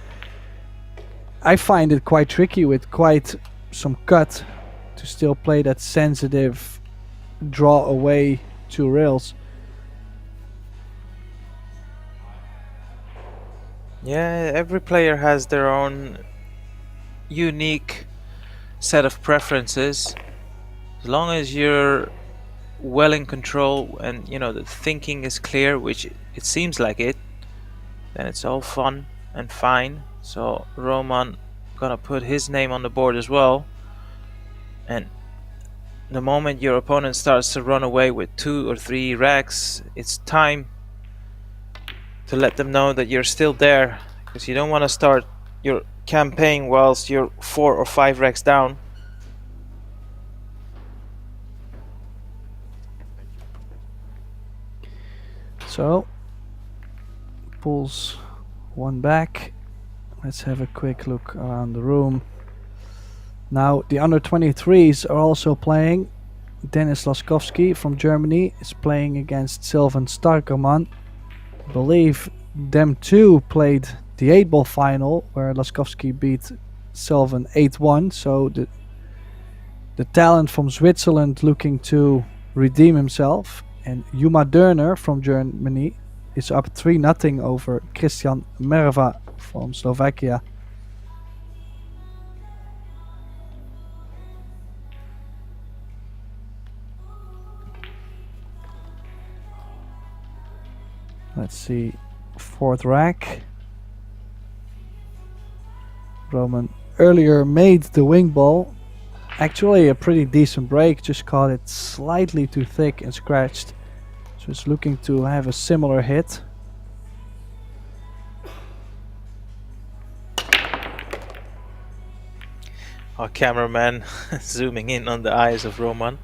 I find it quite tricky with quite some cut to still play that sensitive draw away 2 rails. Yeah, every player has their own unique set of preferences. As long as you're well in control and you know the thinking is clear, which it seems like it, then it's all fun and fine. So Roman gonna put his name on the board as well, and the moment your opponent starts to run away with 2 or 3 racks, it's time to let them know that you're still there, because you don't want to start your campaign whilst you're 4 or 5 racks down. So pulls 1 back. Let's have a quick look around the room. Now the under 23s are also playing. Dennis Laskowski from Germany is playing against Sylvan Starkerman. I believe them two played the 8-ball final where Laskowski beat Sylvan 8-1. So the talent from Switzerland looking to redeem himself. And Juma Dörner from Germany is up 3-0 over Christian Merva from Slovakia. Let's see, 4th rack. Roman earlier made the wing ball. Actually a pretty decent break, just caught it slightly too thick and scratched. So it's looking to have a similar hit. Our cameraman zooming in on the eyes of Roman.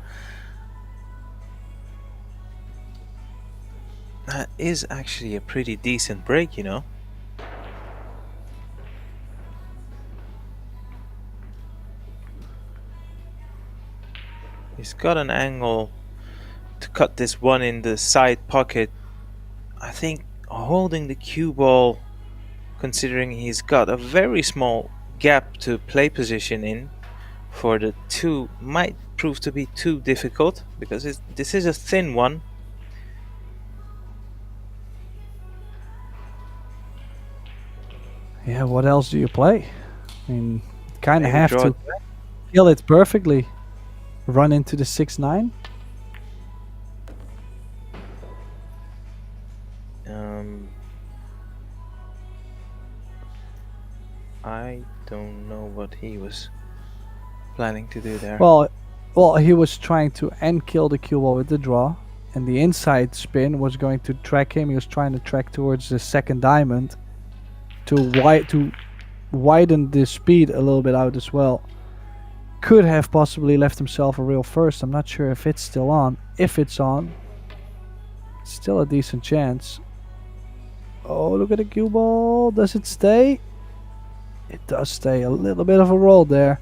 That is actually a pretty decent break, you know. He's got an angle to cut this one in the side pocket. I think holding the cue ball, considering he's got a very small gap to play position in for the 2, might prove to be too difficult, because this is a thin one. Yeah, what else do you play? I mean, kind of Maybe have draw to it back. kill it perfectly. Run into the 6-9. I don't know what he was planning to do there. Well, Well, he was trying to end kill the cue ball with the draw, and the inside spin was going to track him. He was trying to track towards the second diamond to widen the speed a little bit out as well. Could have possibly left himself a real first. I'm not sure if it's still on. If it's on, still a decent chance. Oh, look at the cue ball. Does it stay? It does stay. A little bit of a roll there.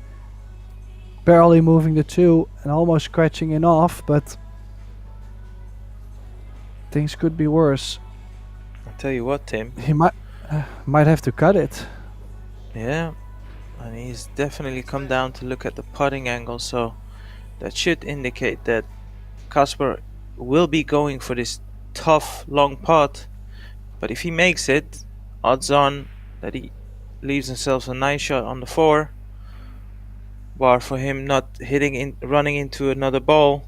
Barely moving the 2 and almost scratching it off, but things could be worse. I'll tell you what, Tim. He might have to cut it. Yeah, and he's definitely come down to look at the putting angle, so that should indicate that Kasper will be going for this tough long putt. But if he makes it, odds on that he leaves himself a nice shot on the 4. Bar for him not running into another ball.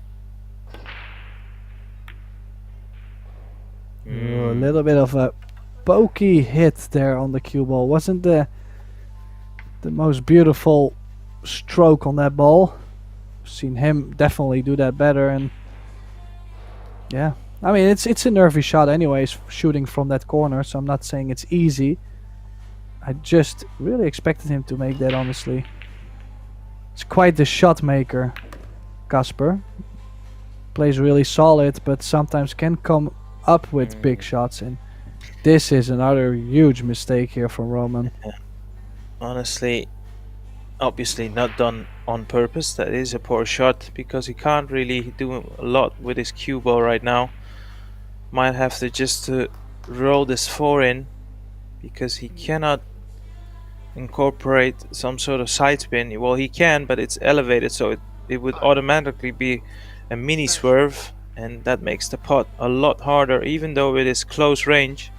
A little bit of a pokey hit there on the cue ball. Wasn't the most beautiful stroke on that ball. Seen him definitely do that better, and yeah, I mean it's a nervy shot anyways, shooting from that corner, so I'm not saying it's easy. I just really expected him to make that, honestly. It's quite the shot maker, Kasper. Plays really solid, but sometimes can come up with big shots, and this is another huge mistake here from Roman. Yeah. Honestly, obviously not done on purpose. That is a poor shot because he can't really do a lot with his cue ball right now. Might have to just roll this 4 in because he cannot incorporate some sort of side spin. Well, he can, but it's elevated, so it would automatically be a mini swerve, and that makes the putt a lot harder, even though it is close range.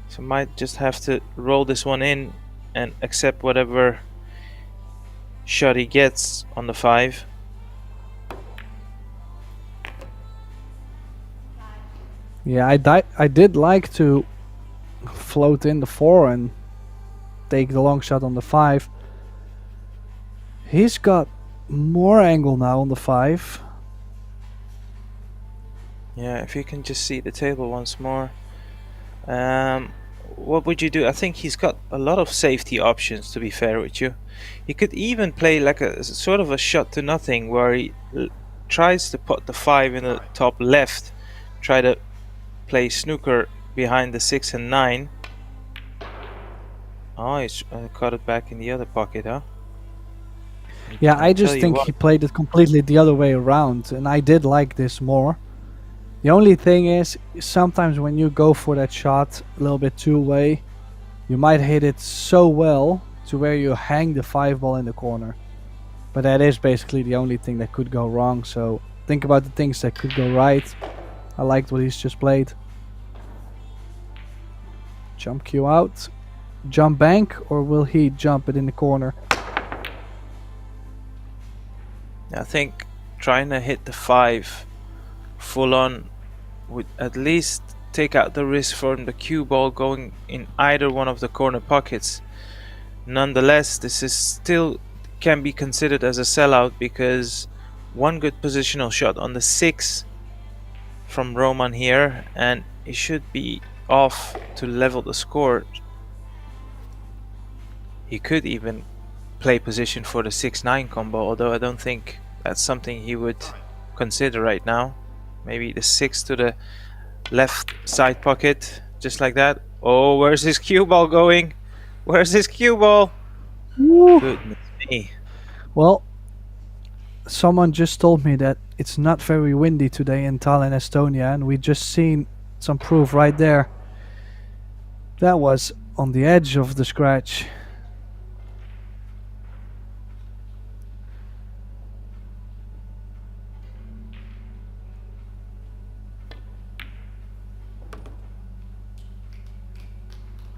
So might just have to roll this one in and accept whatever shot he gets on the 5. Yeah, I did like to float in the 4 and take the long shot on the 5. He's got more angle now on the 5. Yeah, if you can just see the table once more. What would you do? I think he's got a lot of safety options, to be fair with you. He could even play like a sort of a shot to nothing, where he tries to put the 5 in the top left, try to play snooker behind the 6 and 9. Oh, he's got it back in the other pocket, huh? Yeah, I just think he played it completely the other way around, and I did like this more. The only thing is, sometimes when you go for that shot a little bit two-way, you might hit it so well to where you hang the 5 ball in the corner. But that is basically the only thing that could go wrong, so think about the things that could go right. I liked what he's just played. Jump cue out. Jump bank, or will he jump it in the corner? I think trying to hit the 5 full on would at least take out the risk from the cue ball going in either one of the corner pockets. Nonetheless, this is still can be considered as a sellout, because one good positional shot on the 6 from Roman here, and he should be off to level the score. He could even play position for the 6-9 combo, although I don't think that's something he would consider right now. Maybe the 6 to the left side pocket, just like that. Oh, where's his cue ball going? Where's his cue ball? Woo. Goodness me. Well, someone just told me that it's not very windy today in Tallinn, Estonia, and we just seen some proof right there. That was on the edge of the scratch.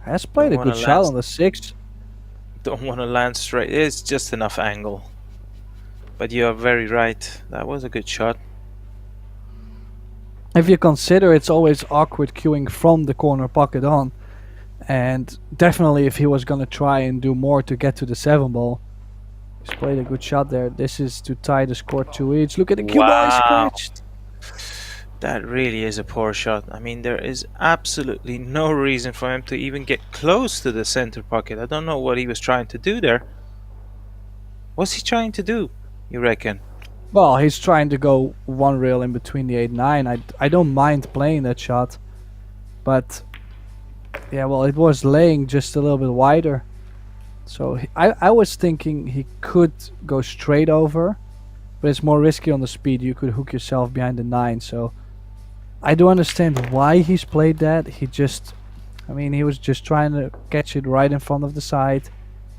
Has played a good shot on the 6. Don't want to land straight. It's just enough angle. But you are very right. That was a good shot. If you consider it's always awkward queuing from the corner pocket on, and definitely if he was gonna try and do more to get to the 7 ball, He's played a good shot there. This is to tie the score 2 each. Look at the cue ball, he scratched. That really is a poor shot. I mean, there is absolutely no reason for him to even get close to the center pocket. I don't know what he was trying to do there. What's he trying to do, you reckon? Well, he's trying to go one rail in between the 8-9. I don't mind playing that shot. But, yeah, well, it was laying just a little bit wider. So I was thinking he could go straight over. But it's more risky on the speed. You could hook yourself behind the 9. So I do understand why he's played that. He was just trying to catch it right in front of the side.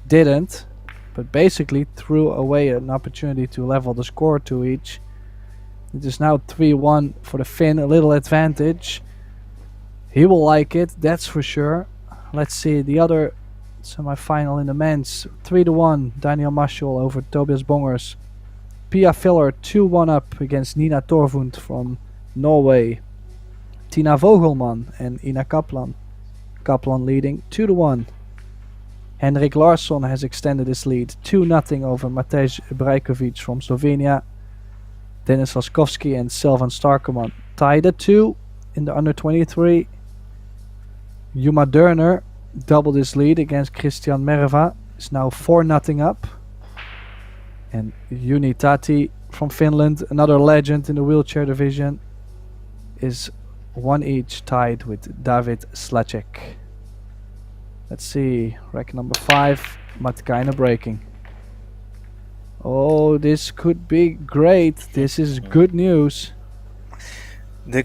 Didn't. But basically threw away an opportunity to level the score 2 each. It is now 3-1 for the Finn, a little advantage. He will like it, that's for sure. Let's see the other semi-final in the men's. 3-1, Daniel Marshall over Tobias Bongers. Pia Filler 2-1 up against Nina Torvund from Norway. Tina Vogelman and Ina Kaplan. Kaplan leading 2-1. Henrik Larsson has extended his lead 2-0 over Matej Brajkovic from Slovenia. Denis Laskovsky and Sylvan Starkerman tied at 2 in the under 23. Juma Derner doubled his lead against Christian Merva, is now 4-0 up. And Juni Tati from Finland, another legend in the wheelchair division, is 1 each tied with David Slacek. Let's see, rack number 5, Matkaina breaking. Oh, this could be great. This is good news. The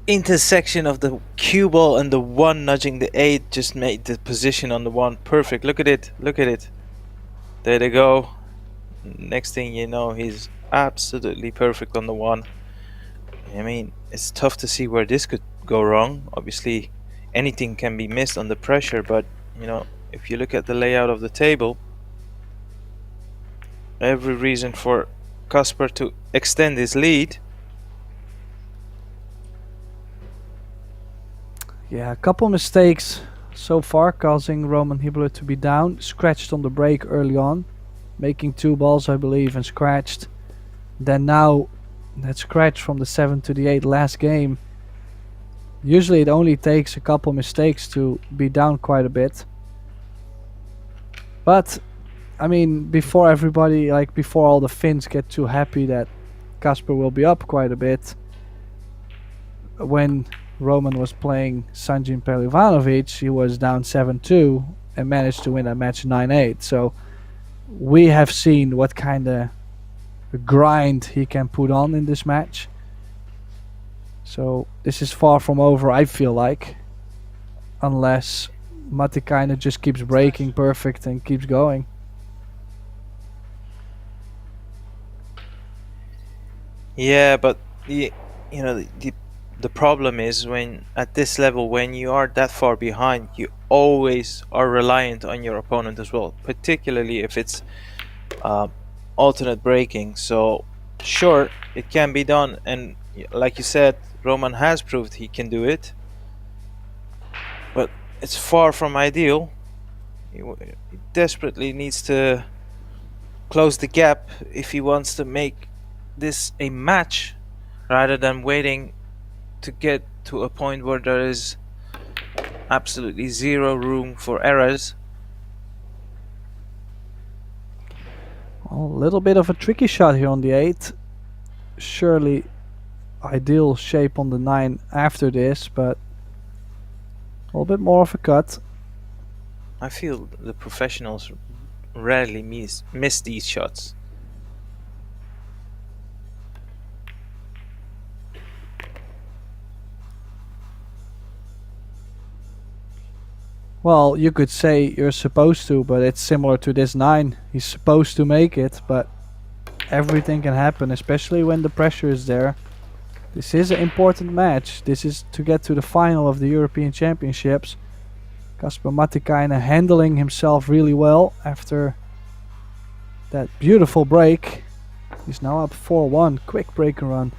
intersection of the cue ball and the 1 nudging the 8 just made the position on the 1 perfect. Look at it, look at it. There they go. Next thing you know, he's absolutely perfect on the 1. I mean, it's tough to see where this could go wrong. Obviously, anything can be missed under pressure, but you know, if you look at the layout of the table, every reason for Kasper to extend his lead. Yeah, a couple mistakes so far causing Roman Hibler to be down. Scratched on the break early on, making 2 balls I believe, and scratched. Then now that scratch from the 7 to the 8 last game. Usually it only takes a couple mistakes to be down quite a bit. But I mean, before everybody, like before all the Finns get too happy that Kasper will be up quite a bit, when Roman was playing Sanjin Perivanovic, he was down 7-2 and managed to win that match 9-8. So we have seen what kind of grind he can put on in this match. So this is far from over, I feel like, unless Matikainen just keeps breaking perfect and keeps going. Yeah, but the problem is when at this level, when you are that far behind, you always are reliant on your opponent as well, particularly if it's alternate breaking. So sure, it can be done, and like you said, Roman has proved he can do it, but it's far from ideal. He desperately needs to close the gap if he wants to make this a match, rather than waiting to get to a point where there is absolutely zero room for errors. Well, a little bit of a tricky shot here on the 8. Surely ideal shape on the 9 after this, but a little bit more of a cut. I feel the professionals rarely miss these shots. Well, you could say you're supposed to, but it's similar to this 9. He's supposed to make it, but everything can happen, especially when the pressure is there. This is an important match. This is to get to the final of the European Championships. Kasper Matikainen handling himself really well after that beautiful break. He's now up 4-1. Quick break and run.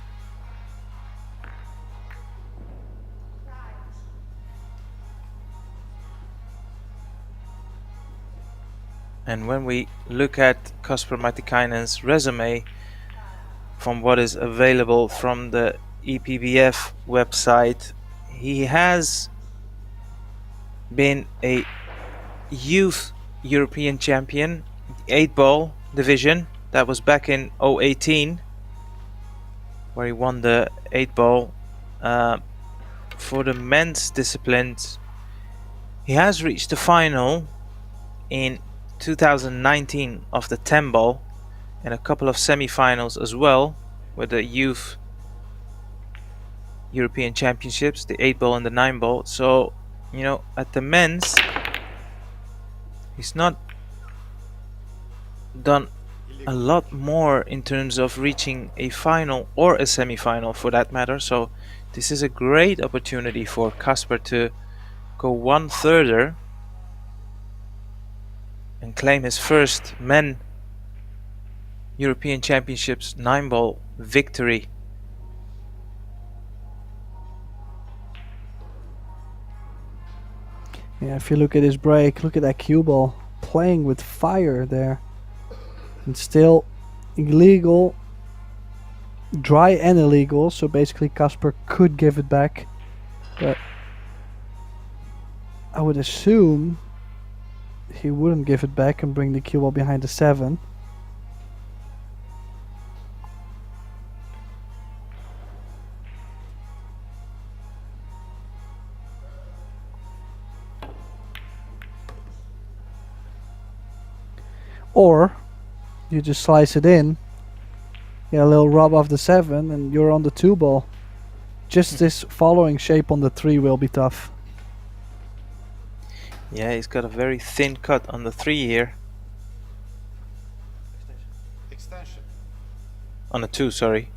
And when we look at Kasper Matikainen's resume, from what is available from the EPBF website, he has been a youth European champion, 8-ball division. That was back in 2018, where he won the 8-ball. For the men's disciplines, he has reached the final in 2019 of the 10-ball and a couple of semi-finals as well with the youth European Championships, the 8-ball and the 9-ball. So, you know, at the men's, he's not done a lot more in terms of reaching a final or a semi-final for that matter. So this is a great opportunity for Kasper to go one further and claim his first men European Championships 9-ball victory. Yeah, if you look at his break, look at that cue ball playing with fire there. And still illegal, dry and illegal, so basically Kasper could give it back. But I would assume he wouldn't give it back and bring the cue ball behind the 7. Or you just slice it in, get a little rub off the 7, and you're on the 2 ball. Just this following shape on the 3 will be tough. Yeah, he's got a very thin cut on the 3 here. Extension. On the 2, sorry.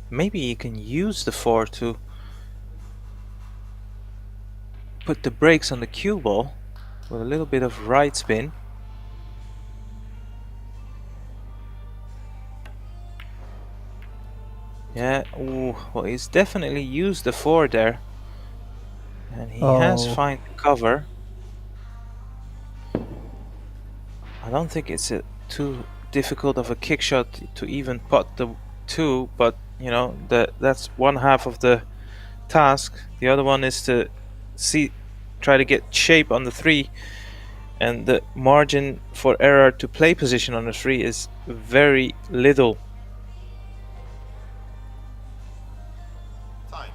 Maybe you can use the 4 to put the brakes on the cue ball with a little bit of right spin. Yeah, ooh, well, he's definitely used the 4 there, and he has found cover. I don't think it's too difficult of a kick shot to even pot the 2, but you know, that's one half of the task. The other one is to try to get shape on the 3, and the margin for error to play position on the 3 is very little. Time.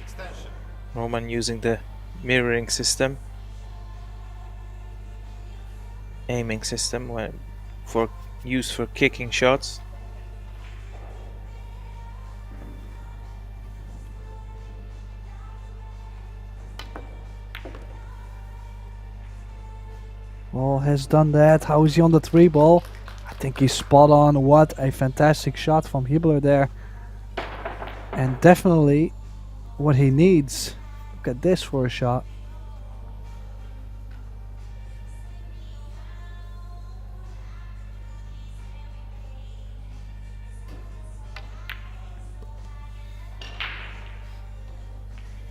Extension. Roman using the mirroring system, aiming system for use for kicking shots. Well, has done that. How is he on the 3 ball? I think he's spot on. What a fantastic shot from Hibler there. And definitely what he needs. Look at this for a shot.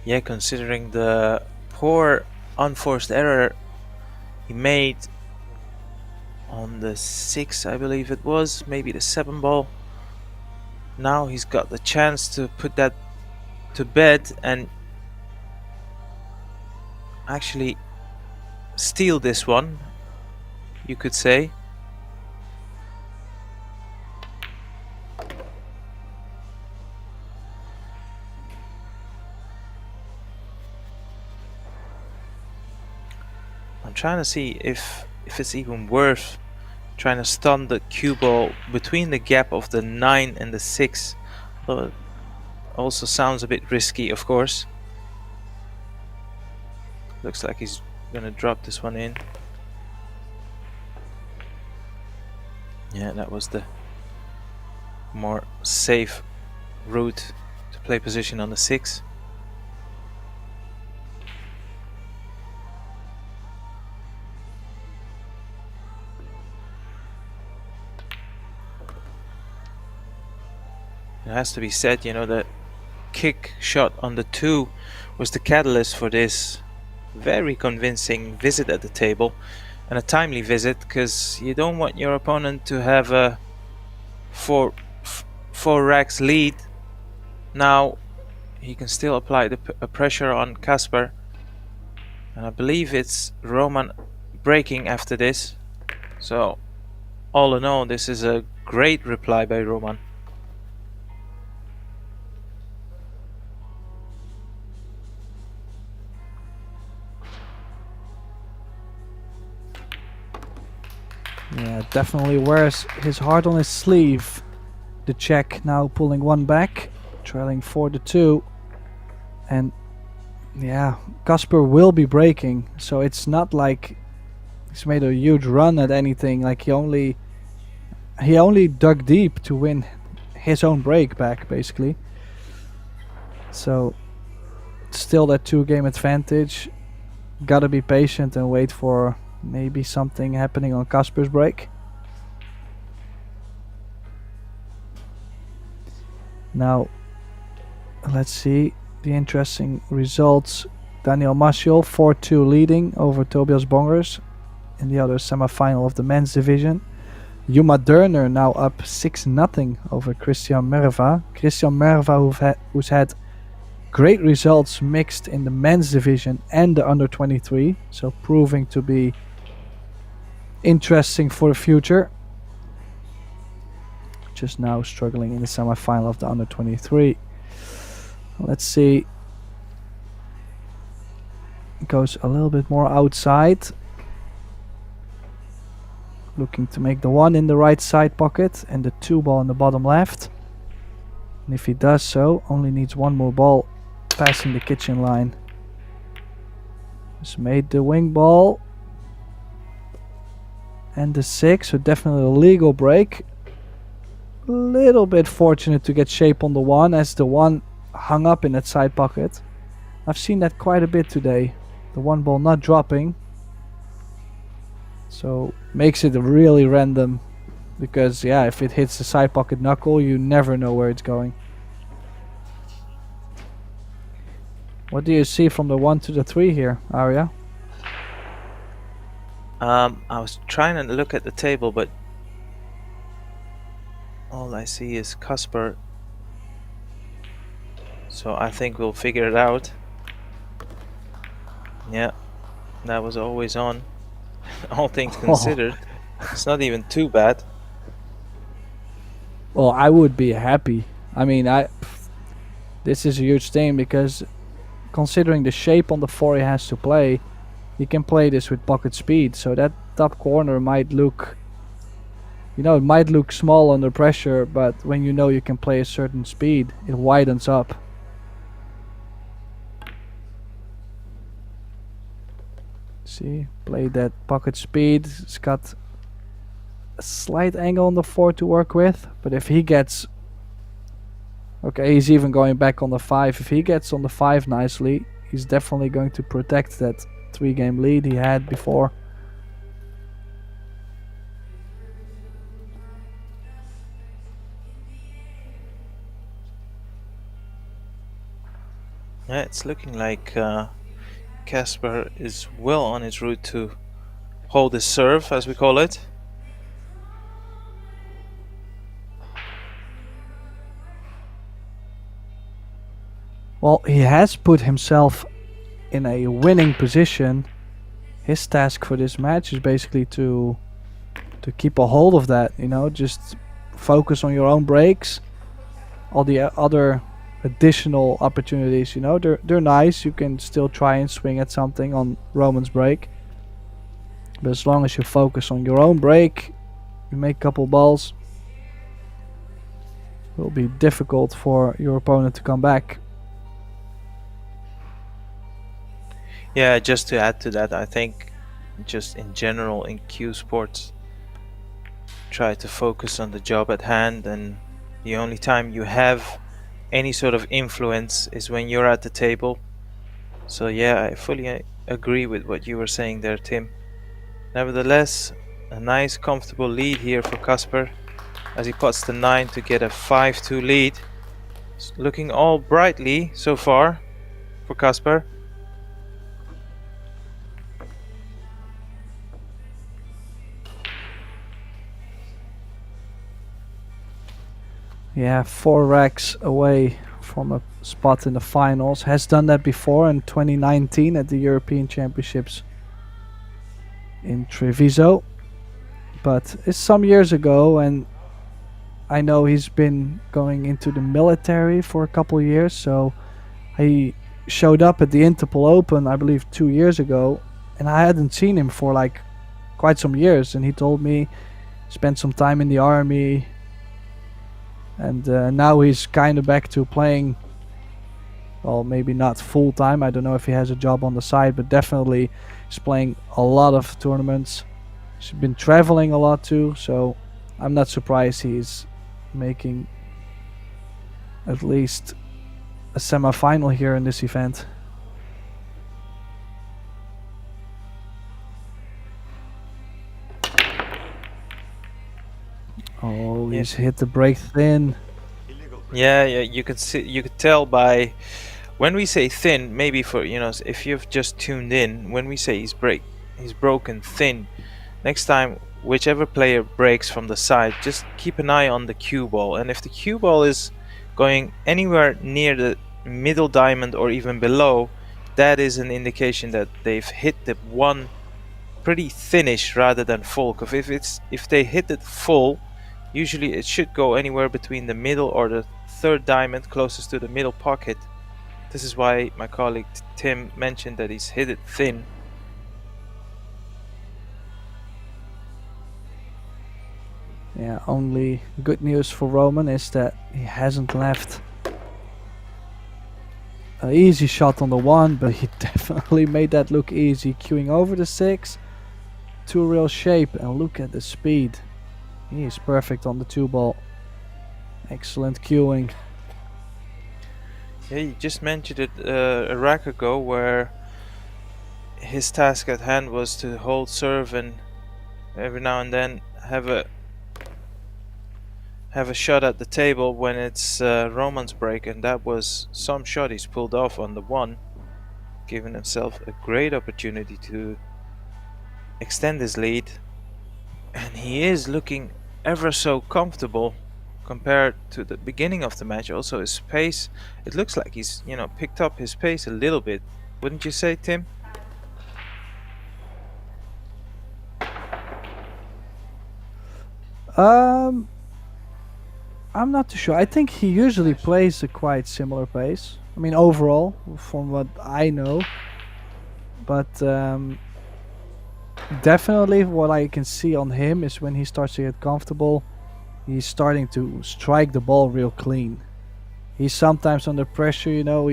Yeah, considering the poor unforced error he made on the 6, I believe it was, maybe the 7 ball. Now he's got the chance to put that to bed and actually steal this one, you could say. I'm trying to see if it's even worth trying to stun the cue ball between the gap of the 9 and the 6. But it also sounds a bit risky, of course. Looks like he's gonna drop this one in. Yeah, that was the more safe route to play position on the 6. It has to be said, you know, that kick shot on the 2 was the catalyst for this very convincing visit at the table, and a timely visit, because you don't want your opponent to have a four racks lead. Now he can still apply the pressure on Kasper, and I believe it's Roman breaking after this. So all in all, this is a great reply by Roman. Yeah, definitely wears his heart on his sleeve. The Czech now pulling one back, trailing 4-2. And yeah, Kasper will be breaking, so it's not like he's made a huge run at anything. Like he only dug deep to win his own break back, basically. So still that 2-game advantage. Gotta be patient and wait for maybe something happening on Kasper's break. Now let's see the interesting results. Daniel Masciol 4-2 leading over Tobias Bongers in the other semi-final of the men's division. Juma Derner now up 6-0 over Christian Merva. Christian Merva, who's had great results mixed in the men's division and the under 23, so proving to be interesting for the future. Just now struggling in the semi-final of the under 23. Let's see. Goes a little bit more outside. Looking to make the 1 in the right side pocket and the 2 ball in the bottom left. And if he does so, only needs 1 more ball passing the kitchen line. Just made the wing ball. And the 6, so definitely a legal break. A little bit fortunate to get shape on the 1, as the 1 hung up in that side pocket. I've seen that quite a bit today. The 1 ball not dropping. So makes it really random, because yeah, if it hits the side pocket knuckle, you never know where it's going. What do you see from the 1 to the 3 here, Arya? I was trying to look at the table, but all I see is Kasper. So I think we'll figure it out. Yeah, that was always on. All things considered, it's not even too bad. Well, I would be happy. I mean, this is a huge thing, because considering the shape on the 4 he has to play, he can play this with pocket speed. So that top corner might look, it might look small under pressure, but when you know you can play a certain speed, it widens up. See, played that pocket speed. It's got a slight angle on the 4 to work with, but if he gets, okay, he's even going back on the 5. If he gets on the 5 nicely, he's definitely going to protect that 3-game lead he had before. Yeah, it's looking like Kasper is well on his route to hold his serve, as we call it. Well, he has put himself in a winning position. His task for this match is basically to keep a hold of that, just focus on your own breaks. All the other additional opportunities, they're nice. You can still try and swing at something on Roman's break, but as long as you focus on your own break, you make a couple balls, it will be difficult for your opponent to come back. Yeah, just to add to that, I think just in general in Q sports, try to focus on the job at hand, and the only time you have any sort of influence is when you're at the table. So yeah, I fully agree with what you were saying there, Tim. Nevertheless, a nice comfortable lead here for Kasper as he puts the 9 to get a 5-2 lead. It's looking all brightly so far for Kasper. Yeah, 4 racks away from a spot in the finals. Has done that before in 2019 at the European Championships in Treviso. But it's some years ago, and I know he's been going into the military for a couple years, so he showed up at the Interpol Open, I believe 2 years ago, and I hadn't seen him for like quite some years, and he told me spent some time in the army, and now he's kind of back to playing, well, maybe not full time, I don't know if he has a job on the side, but definitely he's playing a lot of tournaments. He's been traveling a lot too, so I'm not surprised he's making at least a semi-final here in this event. Oh, he's hit the break thin. Yeah, you could see, you could tell by when we say thin, maybe for, you know, if you've just tuned in, when we say he's broken thin, next time whichever player breaks from the side, just keep an eye on the cue ball, and if the cue ball is going anywhere near the middle diamond or even below, that is an indication that they've hit the one pretty thinnish rather than full. Because if they hit it full, usually it should go anywhere between the middle or the third diamond closest to the middle pocket. This is why my colleague Tim mentioned that he's hit it thin. Yeah, only good news for Roman is that he hasn't left an easy shot on the 1, but he definitely made that look easy, queuing over the 6 to real shape, and look at the speed. He is perfect on the 2 ball. Excellent queuing. Yeah, you just mentioned it a rack ago, where his task at hand was to hold serve and every now and then have a shot at the table when it's Roman's break, and that was some shot he's pulled off on the 1, giving himself a great opportunity to extend his lead. And he is looking ever so comfortable compared to the beginning of the match. Also his pace, it looks like he's, you know, picked up his pace a little bit, wouldn't you say, Tim? I'm not too sure. I think he usually plays a quite similar pace. I mean, overall, from what I know. But definitely what I can see on him is when he starts to get comfortable, he's starting to strike the ball real clean. He's sometimes under pressure, you know,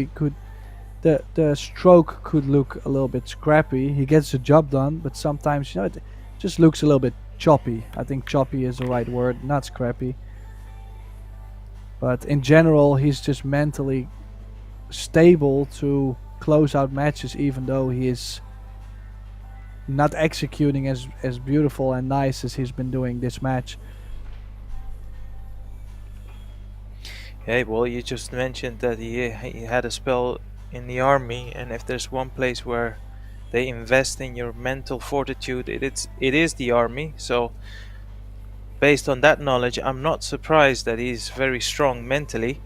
the stroke could look a little bit scrappy. He gets the job done, but sometimes, you know, it just looks a little bit choppy. I think choppy is the right word, not scrappy. But in general, he's just mentally stable to close out matches, even though he is not executing as beautiful and nice as he's been doing this match. Hey, well, you just mentioned that he had a spell in the army, and if there's one place where they invest in your mental fortitude, it is the army. So based on that knowledge, I'm not surprised that he's very strong mentally.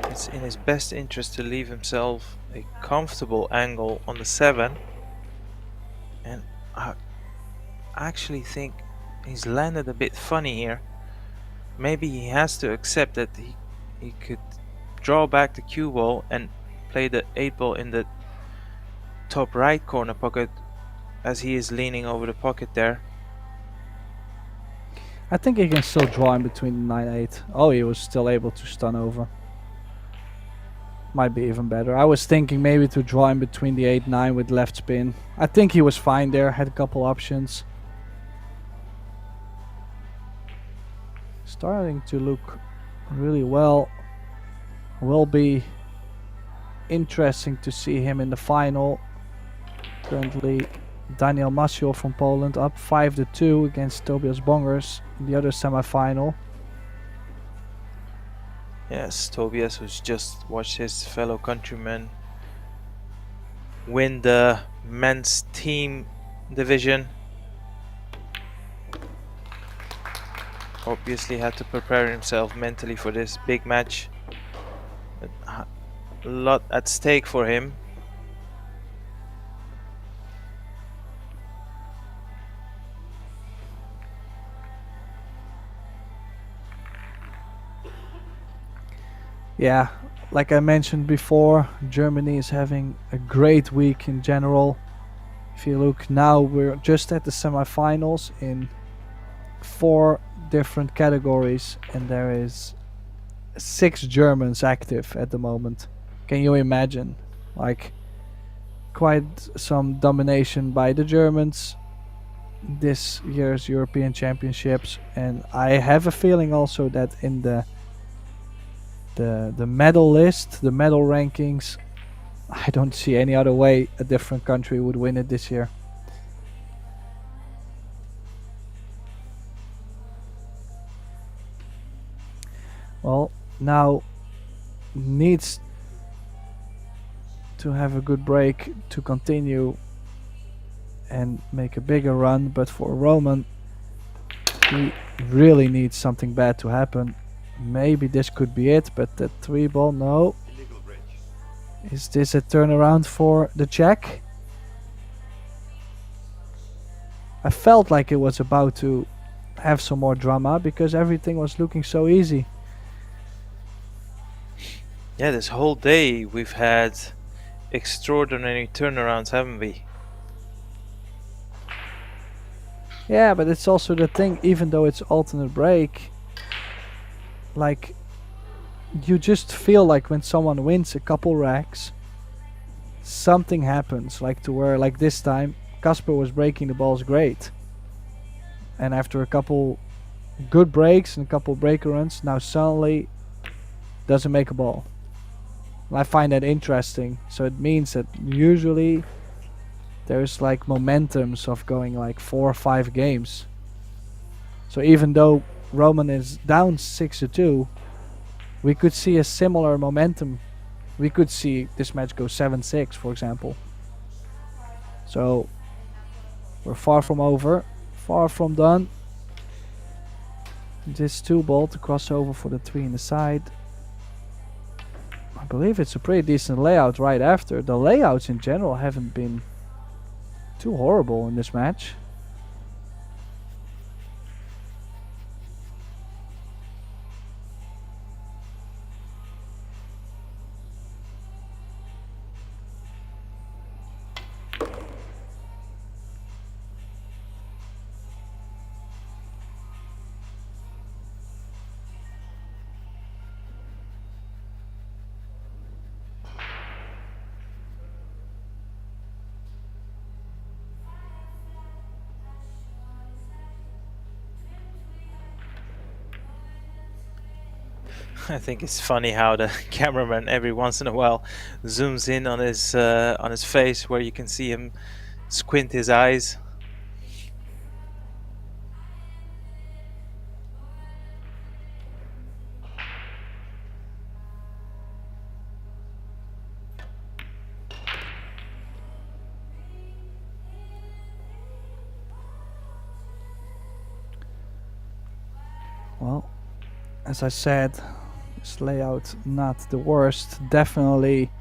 It's in his best interest to leave himself a comfortable angle on the 7, and I actually think he's landed a bit funny here. Maybe he has to accept that he could draw back the cue ball and play the 8 ball in the top right corner pocket, as he is leaning over the pocket there. I think he can still draw in between the 9-8. Oh, he was still able to stun over. Might be even better. I was thinking maybe to draw in between the 8-9 with left spin. I think he was fine there, had a couple options. starting to look really well. Will be interesting to see him in the final. Currently Daniel Masio from Poland up 5-2 against Tobias Bongers in the other semi-final. Yes, Tobias, who's just watched his fellow countrymen win the men's team division. Obviously had to prepare himself mentally for this big match. A lot at stake for him. Yeah, like I mentioned before, Germany is having a great week in general. If you look now, we're just at the semi-finals in 4 different categories, and there is 6 Germans active at the moment. Can you imagine? Like, quite some domination by the Germans this year's European Championships, and I have a feeling also that in the medal list, the medal rankings, I don't see any other way a different country would win it this year. Well, now needs to have a good break to continue and make a bigger run, but for Roman, he really needs something bad to happen. Maybe this could be it, but the 3 ball, no. Is this a turnaround for the Czech? I felt like it was about to have some more drama because everything was looking so easy. Yeah, this whole day we've had extraordinary turnarounds, haven't we? Yeah, but it's also the thing, even though it's alternate break, like, you just feel like when someone wins a couple racks, something happens, like to where, like this time, Kasper was breaking the balls great. And after a couple good breaks and a couple breaker runs, now suddenly doesn't make a ball. And I find that interesting. So it means that usually there's like momentums of going like 4 or 5 games. So even though Roman is down 6-2, we could see a similar momentum. We could see this match go 7-6, for example. So we're far from over, far from done. This 2 ball to cross over for the 3 in the side. I believe it's a pretty decent layout right after. The layouts in general haven't been too horrible in this match. I think it's funny how the cameraman every once in a while zooms in on his face, where you can see him squint his eyes. Well, as I said, this layout not the worst. Definitely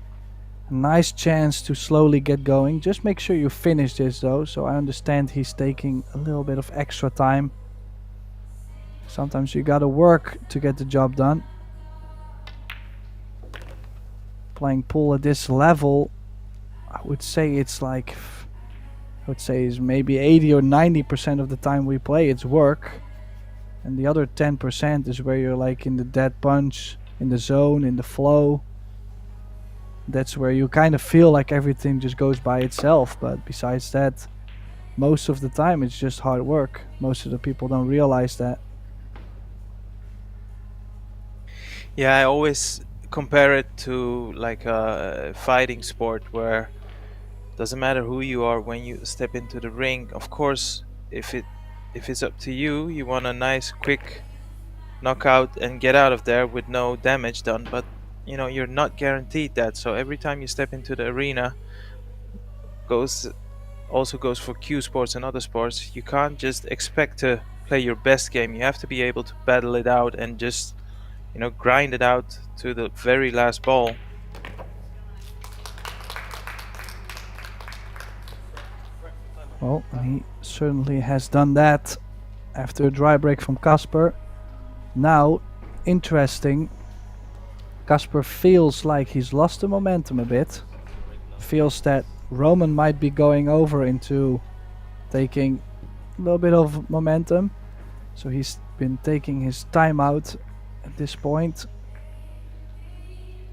a nice chance to slowly get going. Just make sure you finish this though. So I understand he's taking a little bit of extra time. Sometimes you gotta work to get the job done. Playing pool at this level, I would say it's like, I would say is maybe 80 or 90% of the time we play it's work. And the other 10% is where you're like in the dead punch, in the zone, in the flow. That's where you kind of feel like everything just goes by itself. But besides that, most of the time it's just hard work. Most of the people don't realize that. Yeah, I always compare it to like a fighting sport where doesn't matter who you are when you step into the ring. Of course, if it's up to you, you want a nice quick knockout and get out of there with no damage done, but you know, you're not guaranteed that. So every time you step into the arena goes also goes for Q sports and other sports. You can't just expect to play your best game. You have to be able to battle it out and just, you know, grind it out to the very last ball. Well, he certainly has done that after a dry break from Casper. Now, interesting, Casper feels like he's lost the momentum a bit. Feels that Roman might be going over into taking a little bit of momentum. So he's been taking his time out at this point.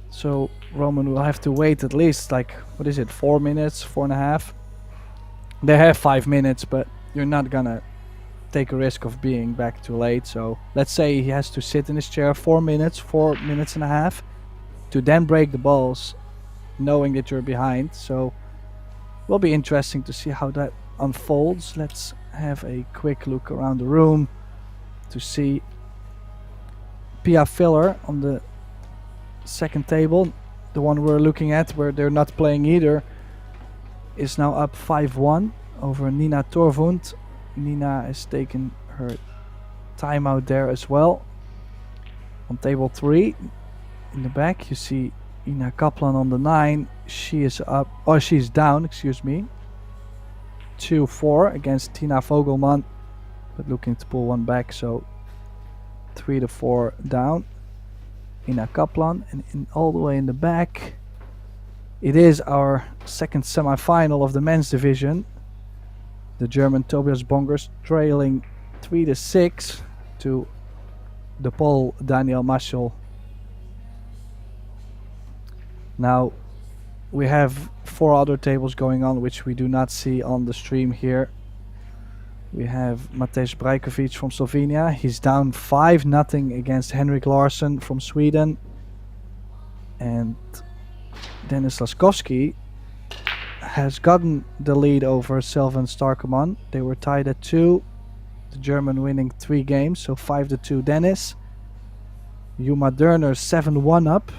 So Roman will have to wait at least, like, what is it, 4 minutes, 4.5? They have 5 minutes, but you're not gonna take a risk of being back too late. So let's say he has to sit in his chair 4 minutes, 4.5 to then break the balls, knowing that you're behind. So will be interesting to see how that unfolds. Let's have a quick look around the room to see Pia Filler on the second table, the one we're looking at where they're not playing either, is now up 5-1 over Nina Torvund. Nina has taken her time out there as well. On table 3 in the back you see Ina Kaplan on the 9. She is up, or she's down, excuse me, 2-4 against Tina Vogelman, but looking to pull one back, so 3-4 down. Ina Kaplan, and all the way in the back it is our second semi-final of the men's division. The German Tobias Bongers trailing 3-6 to the Pole Daniel Maschel. Now we have 4 other tables going on which we do not see on the stream here. We have Matej Brajkovic from Slovenia. He's down 5-0 against Henrik Larsson from Sweden. And Dennis Laskowski has gotten the lead over Sylvan Starkeman. They were tied at 2. The German winning 3 games, so 5-2 Dennis. Yuma Derner 7-1 up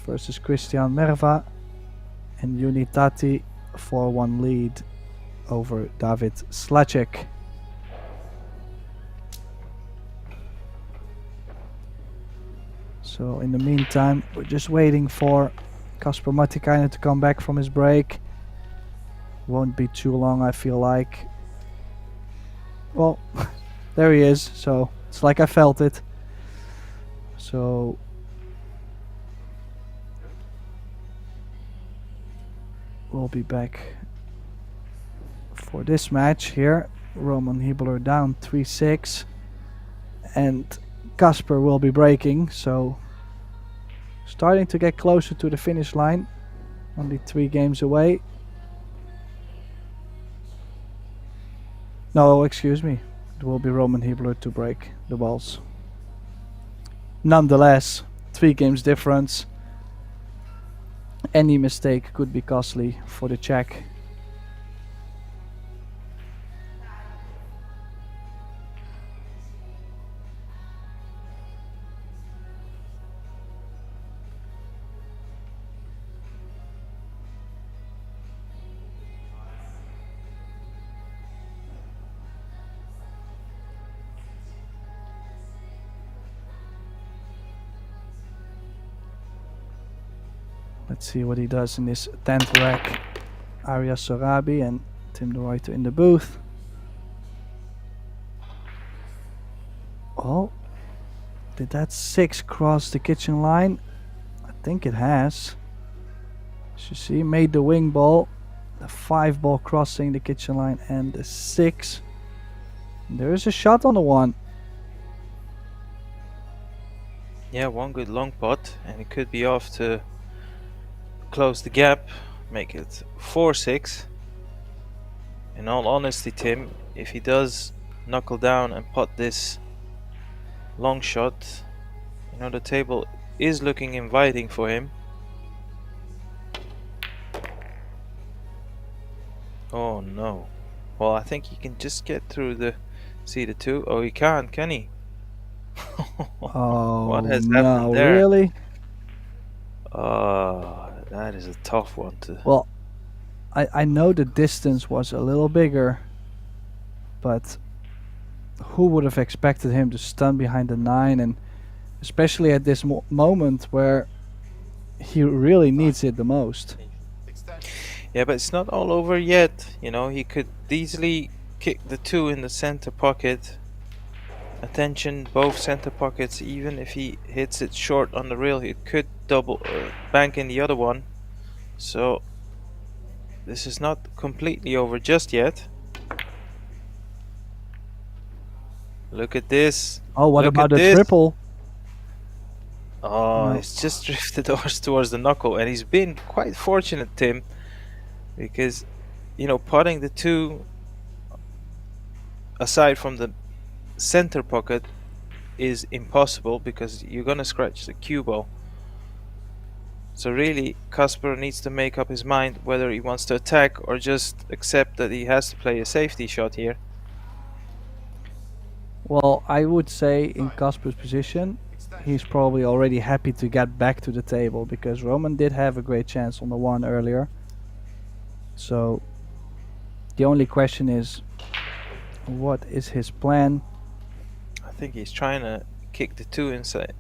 versus Christian Merva. And Unitati 4-1 lead over David Slacek. So in the meantime, we're just waiting for Kasper Matikainen to come back from his break. Won't be too long, I feel like. Well, there he is, so it's like I felt it. So we'll be back for this match here. Roman Hibler down 3-6 and Kasper will be breaking, so starting to get closer to the finish line. Only 3 games away. No, excuse me. It will be Roman Hibler to break the balls. Nonetheless, 3 games difference. Any mistake could be costly for the Czech. Let's see what he does in this 10th rack. Arya Sorabi and Tim de Ruyter in the booth. Oh, did that 6 cross the kitchen line? I think it has. As you see, made the wing ball, the 5 ball crossing the kitchen line, and the 6. There is a shot on the 1. Yeah, one good long pot, and it could be off to close the gap, make it 4-6. In all honesty, Tim, if he does knuckle down and pot this long shot, you You know, the table is looking inviting for him. Oh no. Well, I think he can just get through the C2. Oh, he can't, can he? Oh, What has no, happened there? really? Oh, that is a tough one to... Well, I know the distance was a little bigger, but who would have expected him to stun behind the 9, and especially at this moment where he really needs it the most. Yeah, but it's not all over yet. You know, he could easily kick the 2 in the center pocket. Attention, both center pockets. Even if he hits it short on the rail, he could double bank in the other one. So this is not completely over just yet. Look at this. Oh, what Look about at the this. triple? Oh, No. it's just drifted towards the knuckle, and he's been quite fortunate, Tim, because, you know, putting the 2 aside from the center pocket is impossible because you're gonna scratch the cue ball. So really, Kasper needs to make up his mind whether he wants to attack or just accept that he has to play a safety shot here. Well, I would say in Kasper's position, he's probably already happy to get back to the table because Roman did have a great chance on the 1 earlier. So the only question is, what is his plan? I think he's trying to kick the 2 inside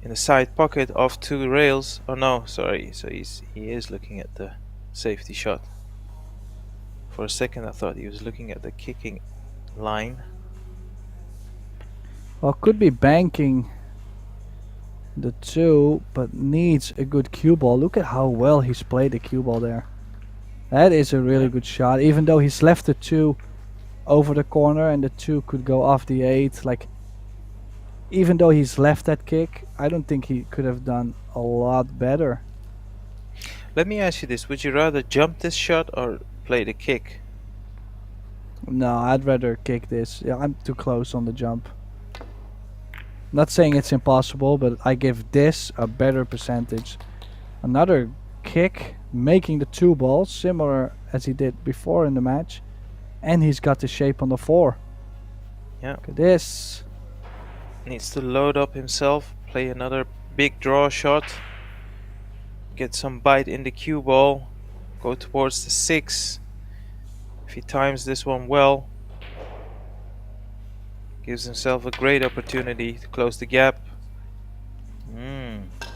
in the side pocket off 2 rails. Oh no, sorry. So he is looking at the safety shot. For a second I thought he was looking at the kicking line. Well, could be banking the 2, but needs a good cue ball. Look at how well he's played the cue ball there. That is a really good shot, even though he's left the 2 over the corner and the 2 could go off the 8. Like, even though he's left that kick, I don't think he could have done a lot better. Let me ask you this, would you rather jump this shot or play the kick? No, I'd rather kick this. Yeah, I'm too close on the jump. Not saying it's impossible, but I give this a better percentage. Another kick, making the 2 balls, similar as he did before in the match. And he's got the shape on the 4. Yeah. Look at this. Needs to load up himself, play another big draw shot, get some bite in the cue ball, go towards the 6. If he times this one well, gives himself a great opportunity to close the gap.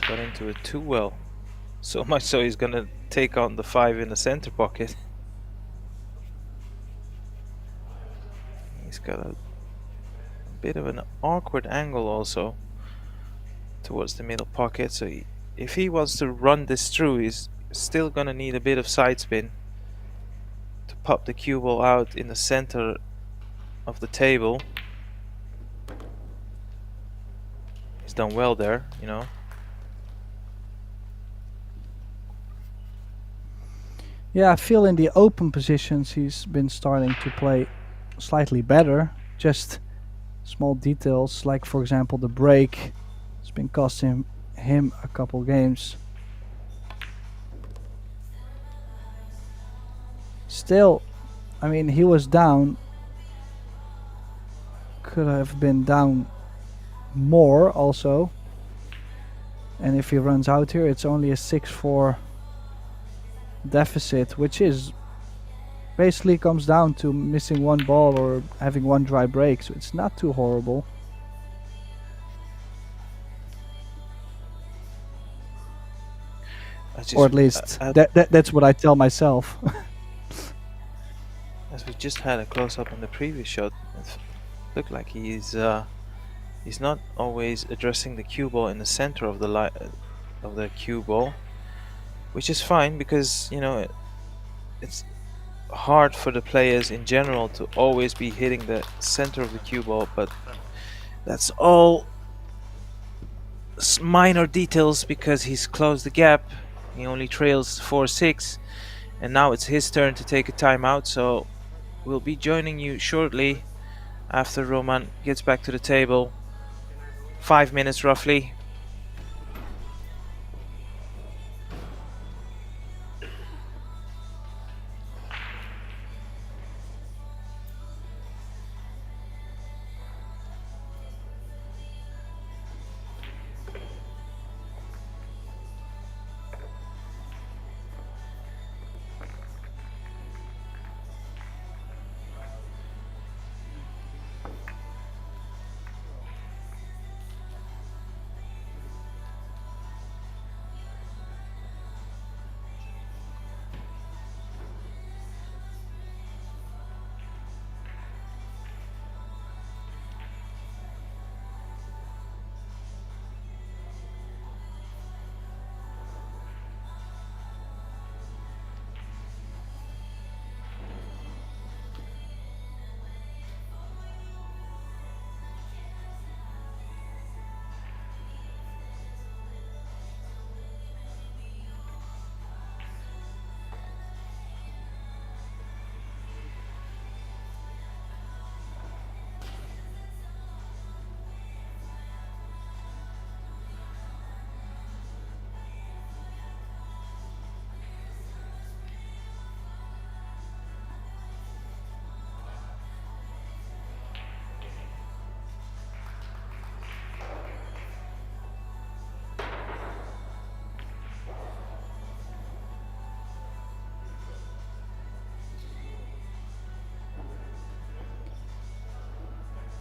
Got into it too well. So much so he's gonna take on the 5 in the center pocket. He's got a bit of an awkward angle also towards the middle pocket, so if he wants to run this through, he's still gonna need a bit of side spin to pop the cue ball out in the center of the table. He's done well there, you know. Yeah, I feel in the open positions he's been starting to play slightly better. Just small details, like for example the break. It's been costing him a couple games. Still, I mean, he was down. Could have been down more also. And if he runs out here, it's only a 6-4 deficit, which is basically comes down to missing 1 ball or having 1 dry break, so it's not too horrible. Or at least that's what I tell myself. As we just had a close-up on the previous shot, it looked like he's not always addressing the cue ball in the center of the cue ball, which is fine because, you know, it's hard for the players in general to always be hitting the center of the cue ball, but that's all minor details because he's closed the gap. He only trails 4-6, and now it's his turn to take a timeout, so we'll be joining you shortly after Roman gets back to the table 5 minutes roughly.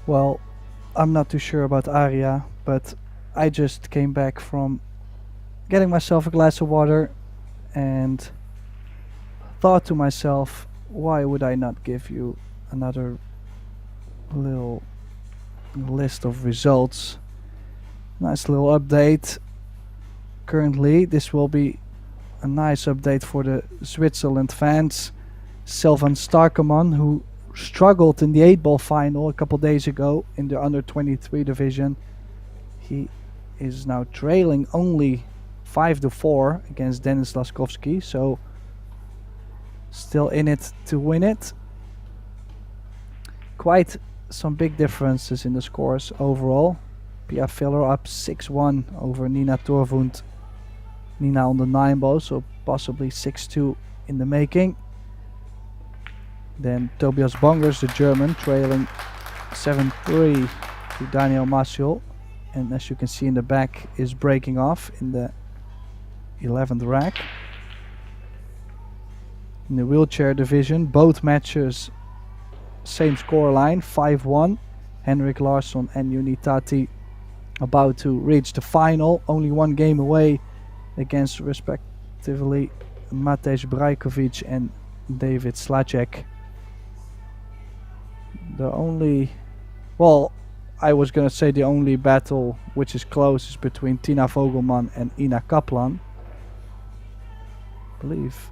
Well, I'm not too sure about Aria, but I just came back from getting myself a glass of water and thought to myself, why would I not give you another little list of results? Nice little update. Currently, this will be a nice update for the Switzerland fans. Sylvan Starkeman, who struggled in the 8-ball final a couple days ago in the under 23 division. He is now trailing only 5-4 against Denis Laskovsky, so still in it to win it. Quite some big differences in the scores overall. Pia Filler up 6-1 over Nina Torvund. Nina on the 9-ball, so possibly 6-2 in the making. Then Tobias Bongers, the German, trailing 7-3 to Daniel Maciel. And as you can see in the back, is breaking off in the 11th rack. In the wheelchair division, both matches same score line, 5-1. Henrik Larsson and Unitati about to reach the final, only one game away against respectively Matej Brajkovic and David Slacek. The only, well, I was gonna say the only battle which is close is between Tina Vogelman and Ina Kaplan. I believe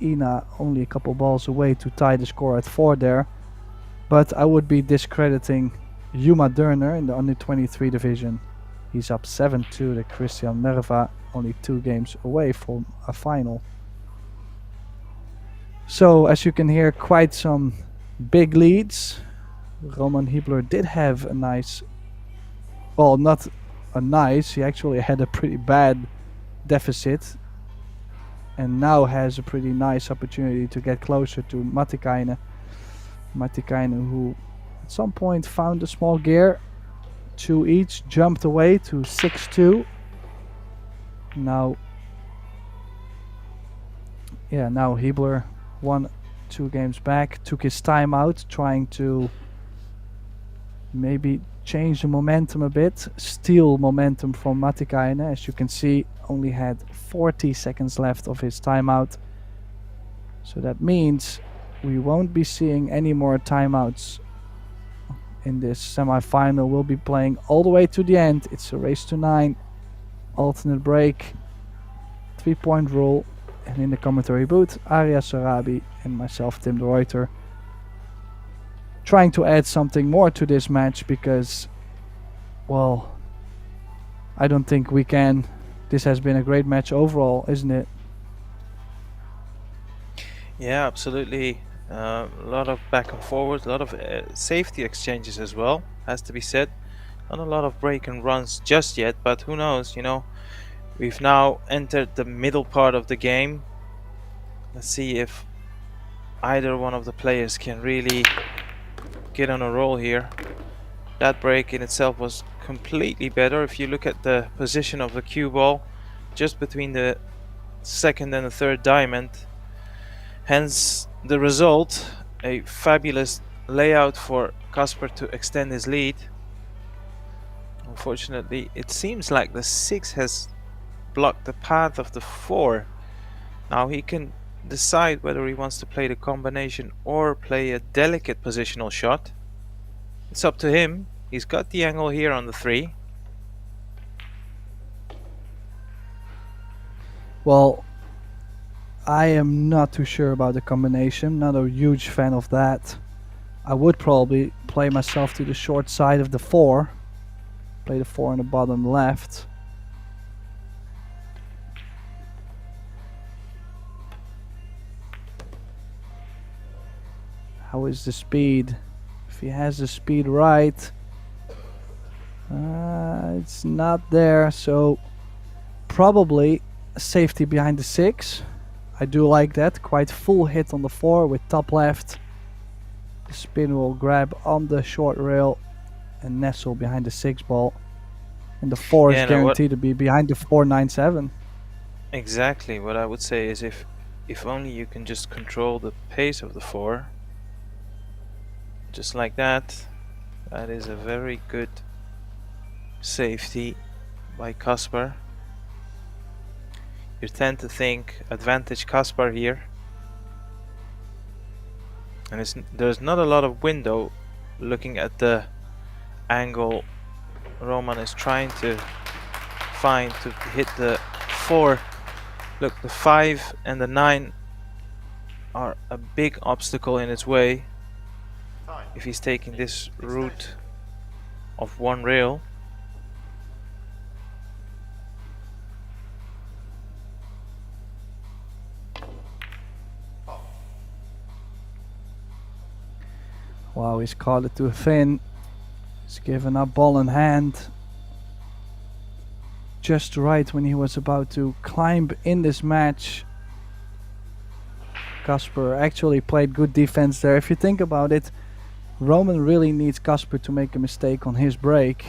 Ina only a couple balls away to tie the score at 4 there, but I would be discrediting Yuma Durner in the under 23 division. He's up 7-2 to Christian Merva, only 2 games away from a final. So as you can hear, quite some big leads. Roman Hiebler did have a nice, well, not a nice, he actually had a pretty bad deficit and now has a pretty nice opportunity to get closer to Matikainen. Matikainen, who at some point found a small gear, 2 each, jumped away to 6-2. Now Hiebler won 2 games back, took his time out, trying to maybe change the momentum a bit, steal momentum from Matikainen. As you can see, only had 40 seconds left of his timeout. So that means we won't be seeing any more timeouts in this semi-final. We'll be playing all the way to the end. It's a race to 9, alternate break, 3-point rule, and in the commentary booth, Arya Sarabi and myself, Tim de Ruyter, trying to add something more to this match because, well, I don't think we can. This has been a great match overall, isn't it? Yeah, absolutely. A lot of back and forward, a lot of safety exchanges as well, has to be said. Not a lot of break and runs just yet, but who knows, you know. We've now entered the middle part of the game. Let's see if either one of the players can really get on a roll here. That break in itself was completely better. If you look at the position of the cue ball, just between the second and the third diamond. Hence the result, a fabulous layout for Kasper to extend his lead. Unfortunately, it seems like the 6 has blocked the path of the 4. Now he can decide whether he wants to play the combination or play a delicate positional shot. It's up to him. He's got the angle here on the 3. Well, I am not too sure about the combination. Not a huge fan of that. I would probably play myself to the short side of the 4. Play the 4 on the bottom left. How is the speed? If he has the speed right, it's not there, so probably safety behind the 6. I do like that. Quite full hit on the 4 with top left. The spin will grab on the short rail and nestle behind the 6 ball. And the 4 is guaranteed to be behind the 497. Exactly. What I would say is if only you can just control the pace of the 4. Just like that. That is a very good safety by Kasper. You tend to think advantage Kasper here. And there's not a lot of window looking at the angle Roman is trying to find to hit the 4. Look, the 5 and the 9 are a big obstacle in its way. If he's taking this route of one rail. Wow, he's caught it too thin. He's given up ball in hand. Just right when he was about to climb in this match. Kasper actually played good defense there. If you think about it, Roman really needs Kasper to make a mistake on his break.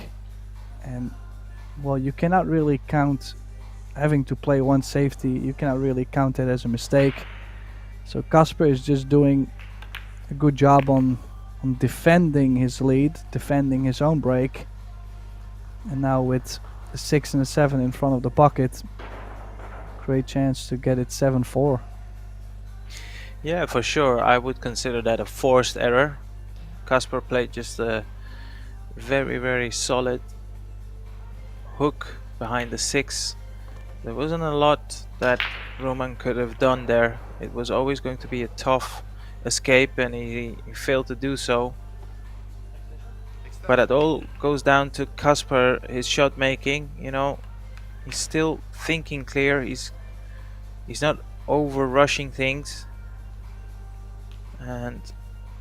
And, well, you cannot really count having to play one safety. You cannot really count it as a mistake. So Kasper is just doing a good job on defending his lead, defending his own break. And now with the 6 and a 7 in front of the pocket, great chance to get it 7-4. Yeah, for sure. I would consider that a forced error. Kasper played just a very, very solid hook behind the 6. There wasn't a lot that Roman could have done there. It was always going to be a tough escape, and he failed to do so. But it all goes down to Kasper, his shot making. You know, he's still thinking clear. He's not over rushing things, and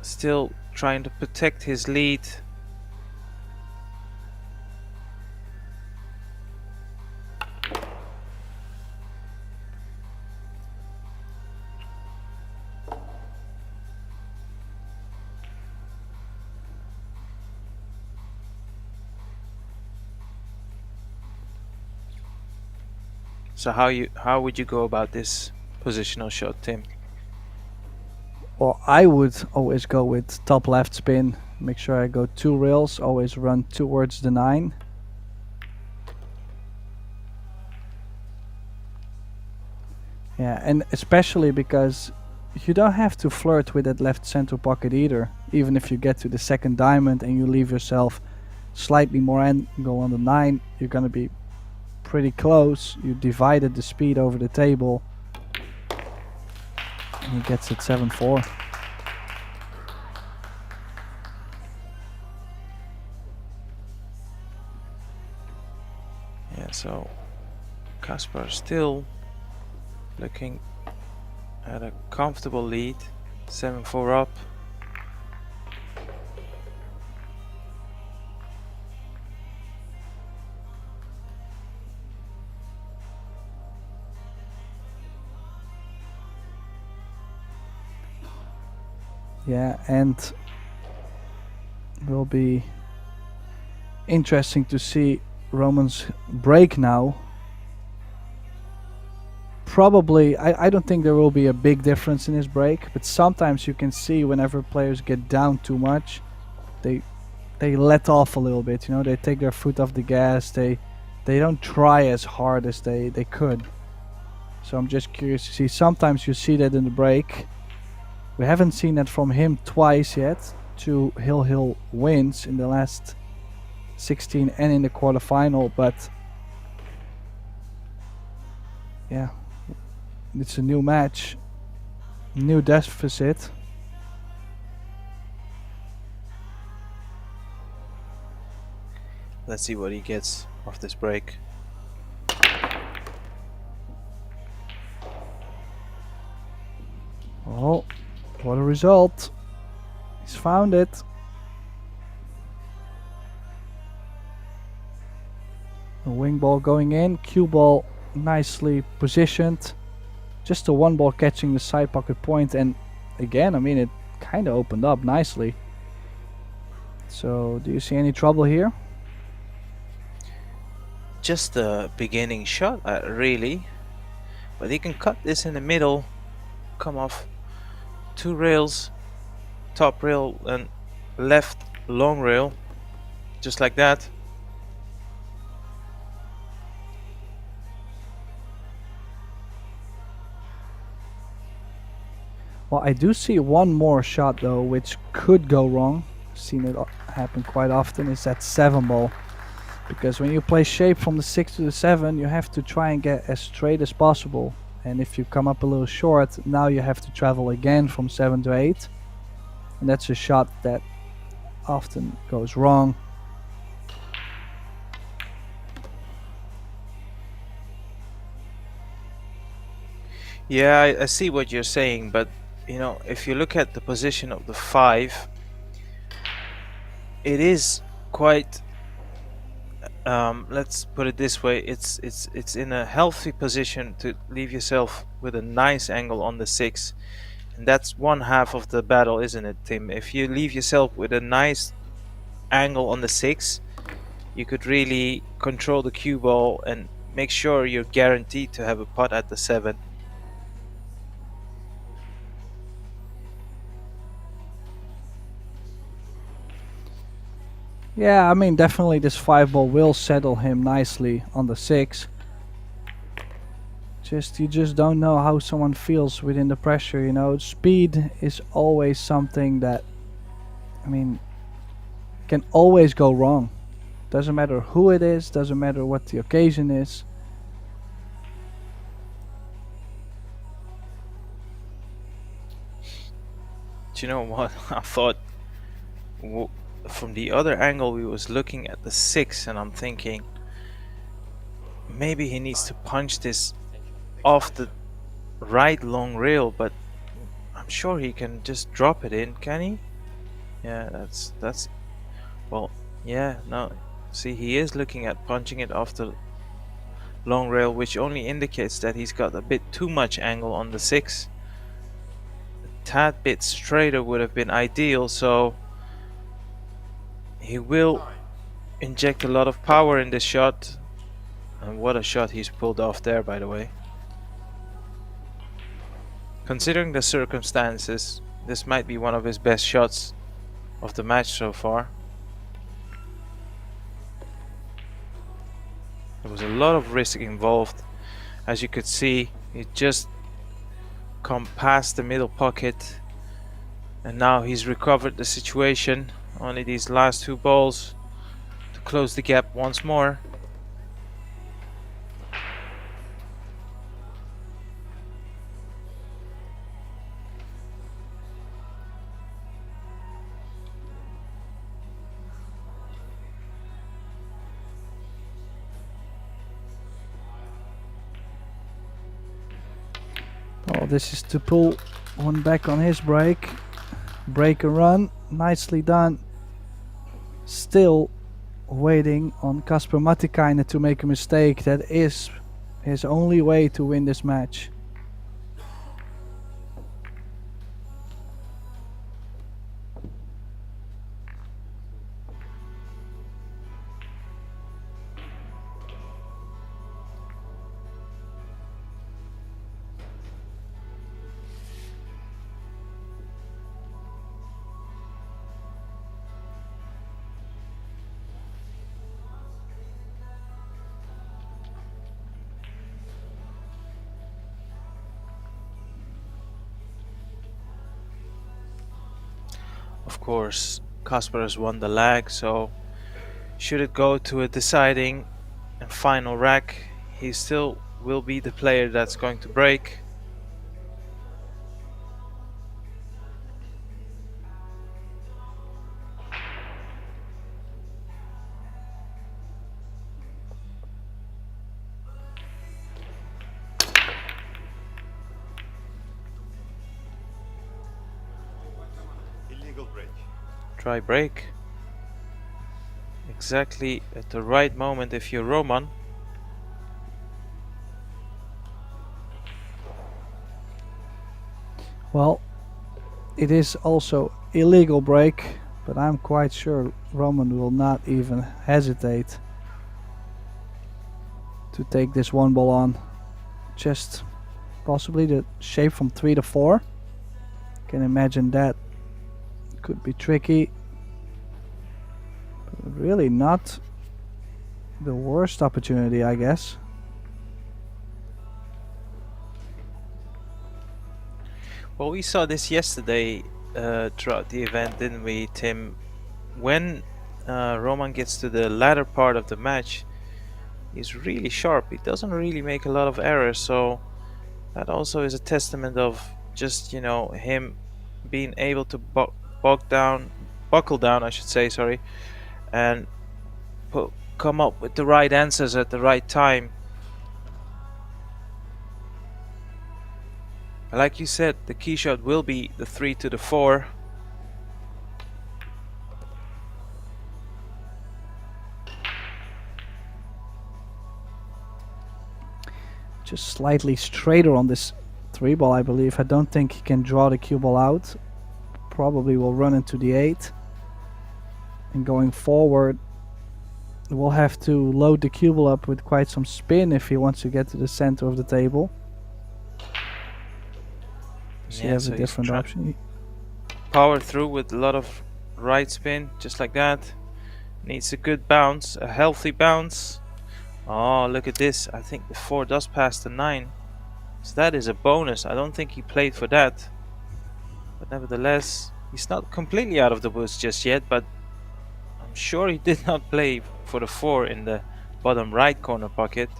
still trying to protect his lead. So how would you go about this positional shot, Tim? Well, I would always go with top left spin. Make sure I go 2 rails, always run towards the 9. Yeah, and especially because you don't have to flirt with that left center pocket either. Even if you get to the second diamond and you leave yourself slightly more angle on the 9, you're gonna be pretty close. You divided the speed over the table. And he gets it 7-4. Yeah, so Kasper still looking at a comfortable lead, 7-4 up. Yeah, and will be interesting to see Roman's break now. Probably, I don't think there will be a big difference in his break, but sometimes you can see whenever players get down too much, they let off a little bit, you know, they take their foot off the gas, they don't try as hard as they could. So I'm just curious to see, sometimes you see that in the break. We haven't seen that from him twice yet, 2 Hill wins in the last 16 and in the quarterfinal, but yeah, it's a new match, new deficit. Let's see what he gets off this break. Oh, what a result. He's found it. A wing ball going in, cue ball nicely positioned. Just a 1 ball catching the side pocket point, and again, I mean, it kind of opened up nicely. So, do you see any trouble here? Just the beginning shot, really. But he can cut this in the middle, come off 2 rails, top rail and left long rail, just like that. Well, I do see one more shot though, which could go wrong. I've seen it happen quite often. Is that 7 ball. Because when you play shape from the 6 to the 7, you have to try and get as straight as possible. And if you come up a little short, now you have to travel again from 7 to 8. And that's a shot that often goes wrong. Yeah, I see what you're saying, but you know, if you look at the position of the 5, it is quite let's put it this way, it's in a healthy position to leave yourself with a nice angle on the 6, and that's one half of the battle, isn't it, Tim? If you leave yourself with a nice angle on the 6, you could really control the cue ball and make sure you're guaranteed to have a putt at the 7. Yeah, I mean, definitely this 5 ball will settle him nicely on the 6. You just don't know how someone feels within the pressure, you know. Speed is always something that, I mean, can always go wrong. Doesn't matter who it is, doesn't matter what the occasion is. Do you know what? I thought from the other angle we was looking at the 6, and I'm thinking maybe he needs to punch this off the right long rail, but I'm sure he can just drop it in, can he? Yeah, that's well, yeah, no, see, he is looking at punching it off the long rail, which only indicates that he's got a bit too much angle on the 6. A tad bit straighter would have been ideal, so he will inject a lot of power in this shot. And what a shot he's pulled off there, by the way. Considering the circumstances, this might be one of his best shots of the match so far. There was a lot of risk involved. As you could see, he just come past the middle pocket, and now he's recovered the situation. Only these last 2 balls to close the gap once more. Oh, this is to pull one back on his break. Break a run, nicely done. Still waiting on Kasper Matikainen to make a mistake. That is his only way to win this match. course, Kasper has won the leg, so should it go to a deciding and final rack, he still will be the player that's going to break. Illegal break. Try break. Exactly at the right moment if you're Roman. Well, it is also illegal break, but I'm quite sure Roman will not even hesitate to take this one ball on. Just possibly the shape from 3 to 4. Can imagine that could be tricky, but really not the worst opportunity, I guess. Well, we saw this yesterday throughout the event, didn't we, Tim? When Roman gets to the latter part of the match, he's really sharp. He doesn't really make a lot of errors, so that also is a testament of just, you know, him being able to buckle down, I should say, sorry, and come up with the right answers at the right time. Like you said, the key shot will be the 3 to the 4. Just slightly straighter on this 3 ball, I believe. I don't think he can draw the cue ball out. Probably will run into the 8. And going forward, we'll have to load the cue ball up with quite some spin if he wants to get to the center of the table. So he has a different option. Power through with a lot of right spin, just like that. Needs a good bounce, a healthy bounce. Oh, look at this. I think the 4 does pass the 9. So that is a bonus. I don't think he played for that. But nevertheless, he's not completely out of the woods just yet, but I'm sure he did not play for the 4 in the bottom right corner pocket.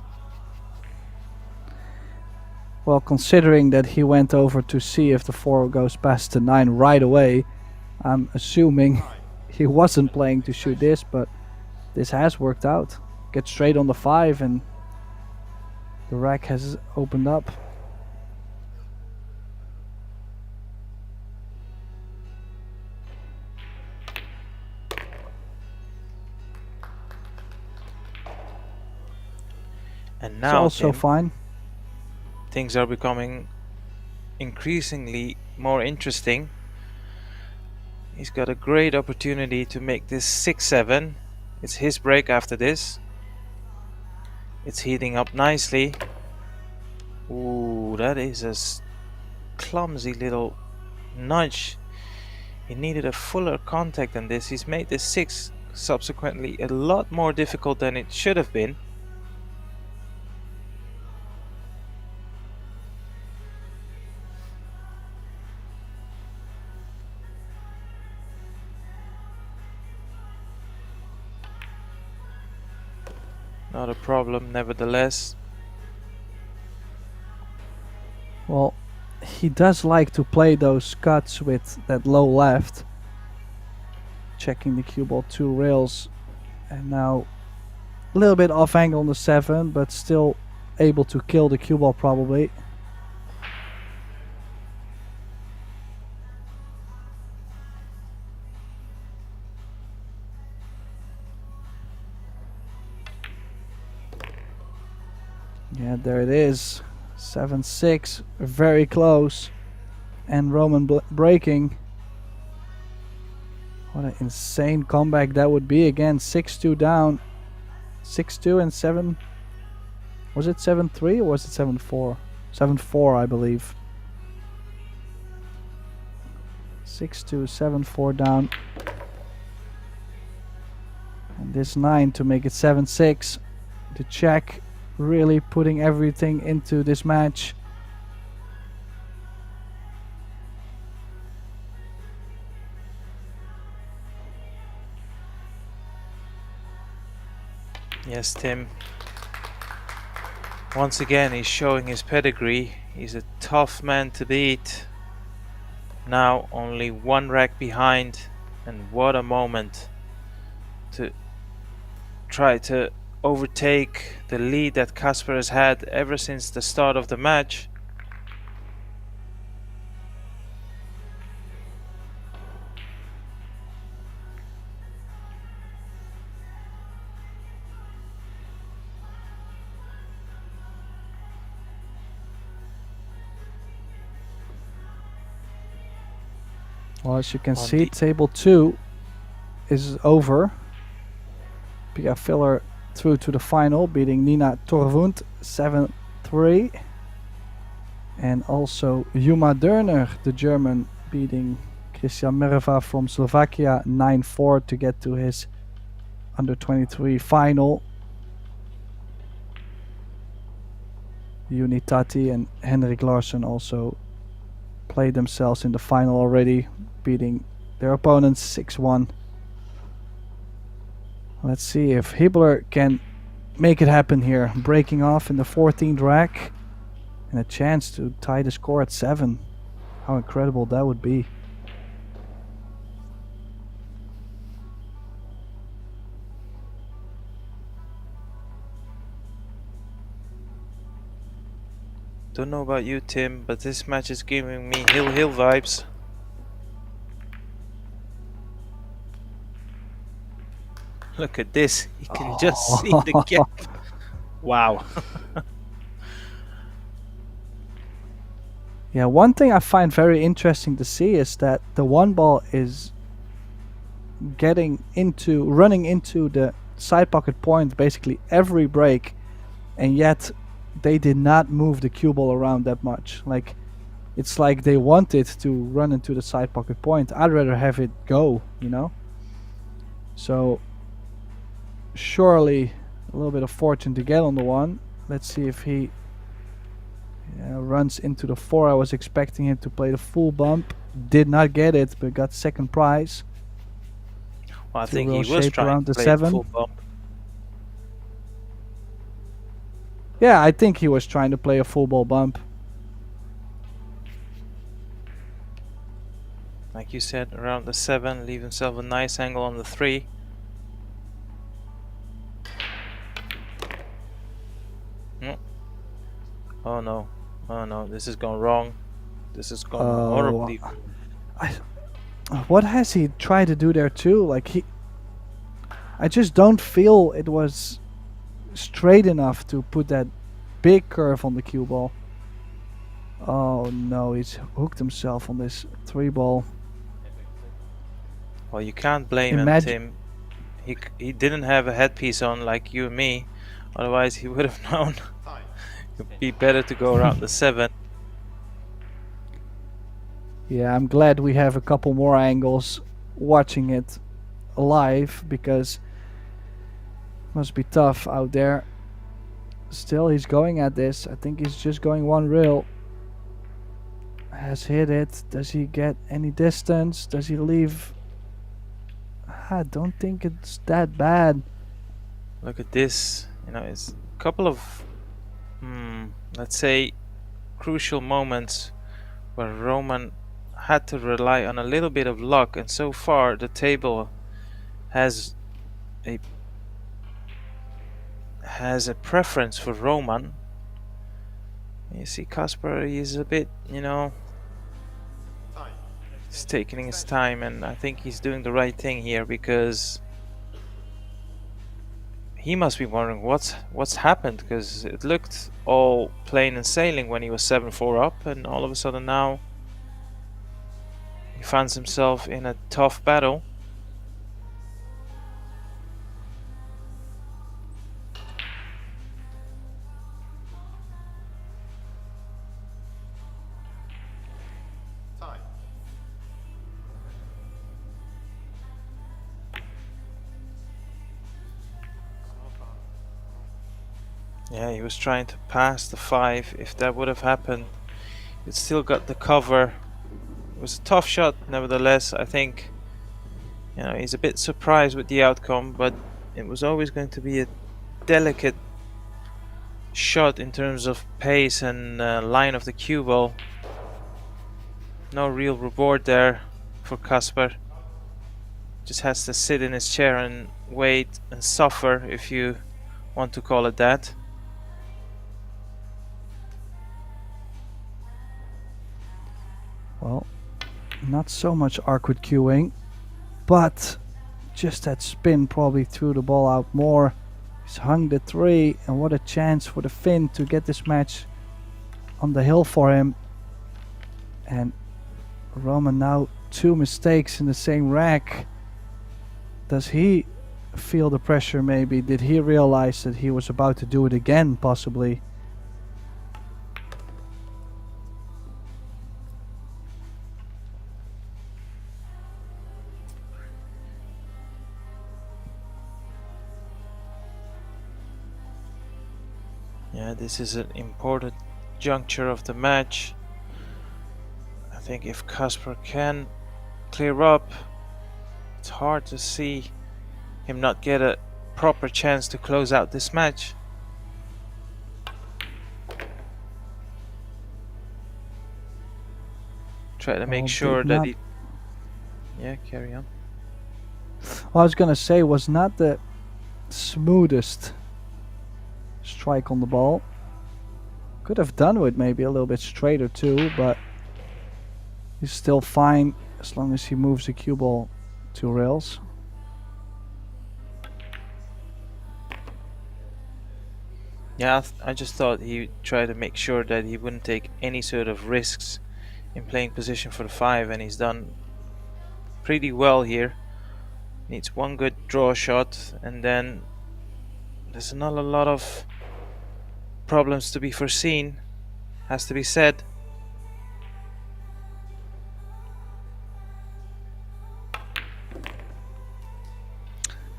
Well, considering that he went over to see if the 4 goes past the 9 right away, I'm assuming he wasn't playing to shoot this, but this has worked out. Get straight on the 5 and the rack has opened up. And It's now, also Tim, fine. things are becoming increasingly more interesting. He's got a great opportunity to make this 6-7. It's his break after this. It's heating up nicely. Ooh, that is a clumsy little nudge. He needed a fuller contact than this. He's made this 6 subsequently a lot more difficult than it should have been. Not a problem, nevertheless. Well, he does like to play those cuts with that low left. Checking the cue ball 2 rails. And now a little bit off angle on the 7, but still able to kill the cue ball probably. Yeah, there it is. 7-6, very close. And Roman breaking. What an insane comeback that would be. Again, 6-2 down. 6-2 and 7. Was it 7-3 or was it 7-4? 7-4, I believe. 6-2, 7-4 down. And this 9 to make it 7-6. The check. Really putting everything into this match. Yes, Tim. Once again, he's showing his pedigree. He's a tough man to beat. Now only one rack behind, and what a moment to try to overtake the lead that Kasper has had ever since the start of the match. Well, as you can see, table 2 is over. Pia Filler through to the final, beating Nina Torvund 7-3. And also Juma Dörner, the German, beating Christian Merva from Slovakia 9-4 to get to his under 23 final. Unitati and Henrik Larsson also played themselves in the final already, beating their opponents 6-1. Let's see if Hibbler can make it happen here, breaking off in the 14th rack and a chance to tie the score at 7. How incredible that would be. Don't know about you, Tim, but this match is giving me Hill vibes. Look at this. You can just see the gap. Wow. Yeah, one thing I find very interesting to see is that the one ball is running into the side pocket point basically every break, and yet they did not move the cue ball around that much. Like, it's like they wanted to run into the side pocket point. I'd rather have it go, you know? So surely a little bit of fortune to get on the one. Let's see if he runs into the 4. I was expecting him to play the full bump. Did not get it, but got second prize. Well, I think he was trying around to the play 7. the full bump. Yeah, I think he was trying to play a full ball bump. Like you said, around the 7, leave himself a nice angle on the 3. Oh no, oh no, this is going wrong. This is going horribly. What has he tried to do there too? Like, I just don't feel it was straight enough to put that big curve on the cue ball. Oh no, he's hooked himself on this 3 ball. Well, you can't blame him, Tim. He didn't have a headpiece on like you and me, otherwise he would have known. It'd be better to go around the 7. Yeah, I'm glad we have a couple more angles watching it live, because it must be tough out there. Still, he's going at this. I think he's just going one reel. Has hit it. Does he get any distance? Does he leave? I don't think it's that bad. Look at this. You know, it's a couple of let's say crucial moments where Roman had to rely on a little bit of luck, and so far the table has a preference for Roman. You see Kasper, he's a bit, you know, he's taking his time, and I think he's doing the right thing here, because he must be wondering what's happened, because it looked all plain and sailing when he was 7-4 up, and all of a sudden now he finds himself in a tough battle. Yeah, he was trying to pass the 5. If that would have happened, it still got the cover. It was a tough shot, nevertheless. I think, you know, he's a bit surprised with the outcome, but it was always going to be a delicate shot in terms of pace and line of the cue ball. No real reward there for Kasper. Just has to sit in his chair and wait and suffer, if you want to call it that. Well, not so much awkward cueing, but just that spin probably threw the ball out more. He's hung the 3, and what a chance for the Finn to get this match on the hill for him. And Roman now 2 mistakes in the same rack. Does he feel the pressure maybe? Did he realize that he was about to do it again, possibly? Yeah, this is an important juncture of the match. I think if Kasper can clear up, it's hard to see him not get a proper chance to close out this match. Try to make sure that he... Yeah, carry on. Well, I was gonna say, was not the smoothest strike on the ball. Could have done with maybe a little bit straighter too, but he's still fine as long as he moves the cue ball 2 rails. Yeah, I just thought he tried to make sure that he wouldn't take any sort of risks in playing position for the 5, and he's done pretty well here. Needs 1 good draw shot, and then there's not a lot of problems to be foreseen, has to be said.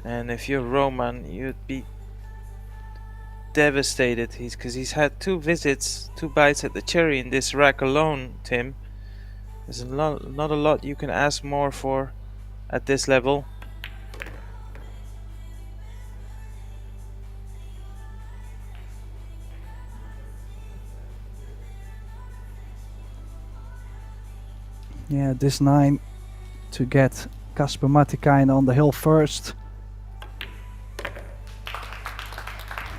And if you're Roman, you'd be devastated, because he's had 2 visits, 2 bites at the cherry in this rack alone, Tim. There's not a lot you can ask more for at this level. Yeah, this 9 to get Kasper Matikainen on the hill first.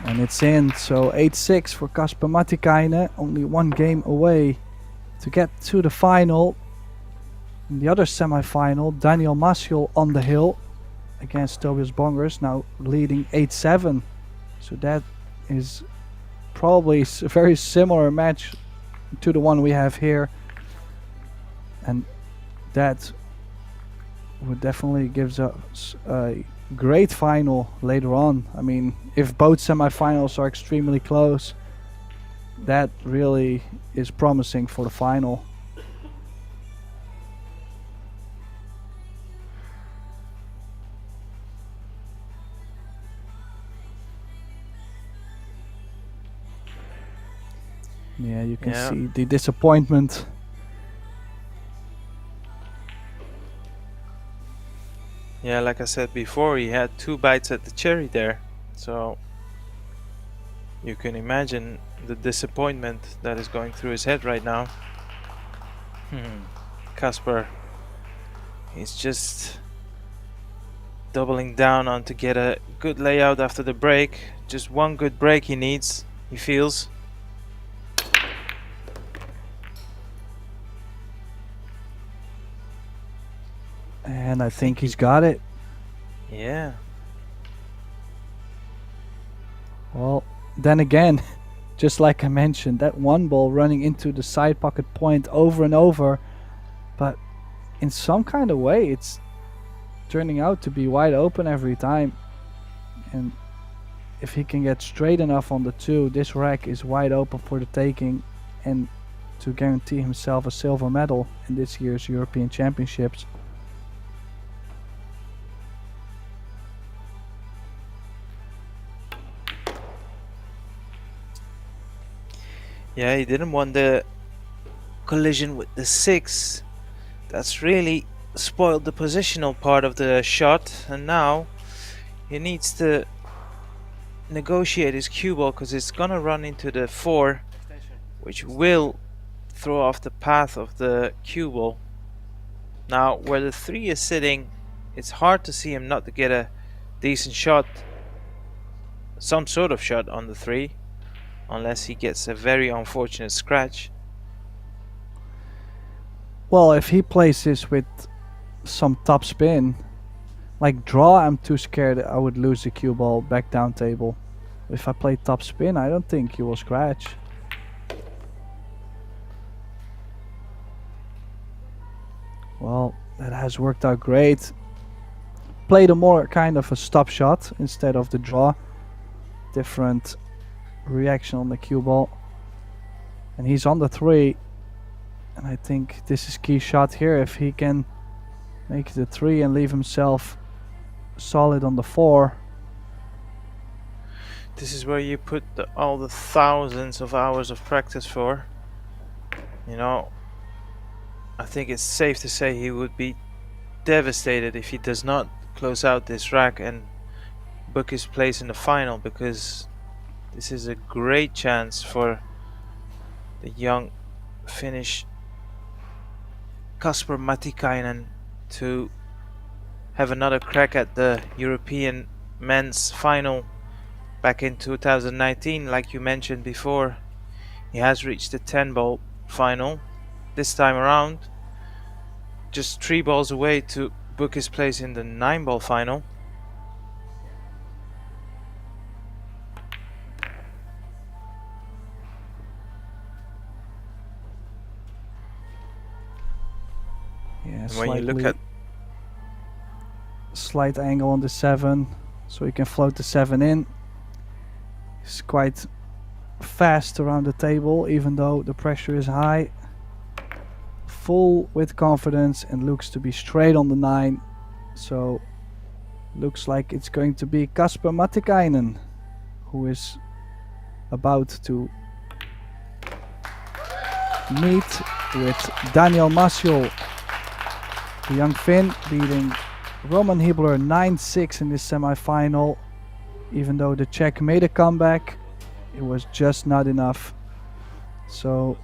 And it's in, so 8-6 for Kasper Matikainen, only 1 game away to get to the final. In the other semi-final, Daniel Maciel on the hill against Tobias Bongers, now leading 8-7. So that is probably a very similar match to the one we have here. And that would definitely gives us a great final later on. I mean, if both semifinals are extremely close, that really is promising for the final. Yeah, you can see the disappointment. Yeah, like I said before, he had 2 bites at the cherry there, so you can imagine the disappointment that is going through his head right now. Kasper, he's just doubling down on to get a good layout after the break. Just 1 good break he needs, he feels. And I think he's got it. Yeah. Well, then again, just like I mentioned, that 1 ball running into the side pocket point over and over, but in some kind of way it's turning out to be wide open every time. And if he can get straight enough on the 2, this rack is wide open for the taking and to guarantee himself a silver medal in this year's European Championships. Yeah, he didn't want the collision with the 6. That's really spoiled the positional part of the shot, and now he needs to negotiate his cue ball because it's gonna run into the 4, which will throw off the path of the cue ball. Now, where the 3 is sitting, it's hard to see him not to get a decent shot, some sort of shot on the 3, unless he gets a very unfortunate scratch. Well, if he plays this with some top spin, like draw, I'm too scared I would lose the cue ball back down table. If I play top spin, I don't think he will scratch. Well, that has worked out great. Played a more kind of a stop shot instead of the draw. Different reaction on the cue ball. And he's on the 3. And I think this is key shot here. If he can make the 3 and leave himself solid on the 4. This is where you put all the thousands of hours of practice for. You know, I think it's safe to say he would be devastated if he does not close out this rack and book his place in the final, because this is a great chance for the young Finnish Kasper Matikainen to have another crack at the European men's final back in 2019. Like you mentioned before, he has reached the 10-ball final. This time around, just 3 balls away to book his place in the 9-ball final. Yeah, when you look at slight angle on the 7, so he can float the 7 in. He's quite fast around the table, even though the pressure is high. Full with confidence and looks to be straight on the 9. So looks like it's going to be Kasper Matikainen who is about to meet with Daniel Masiol, the young Finn, beating Roman Hibler 9-6 in this semi-final. Even though the Czech made a comeback, it was just not enough. So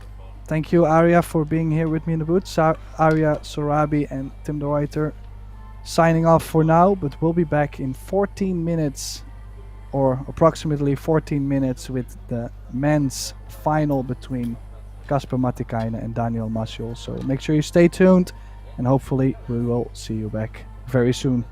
thank you, Arya, for being here with me in the booth. Arya Sorabi and Tim de Ruyter signing off for now, but we'll be back in 14 minutes, or approximately 14 minutes, with the men's final between Kasper Matikainen and Daniel Masiol. So make sure you stay tuned, and hopefully we will see you back very soon.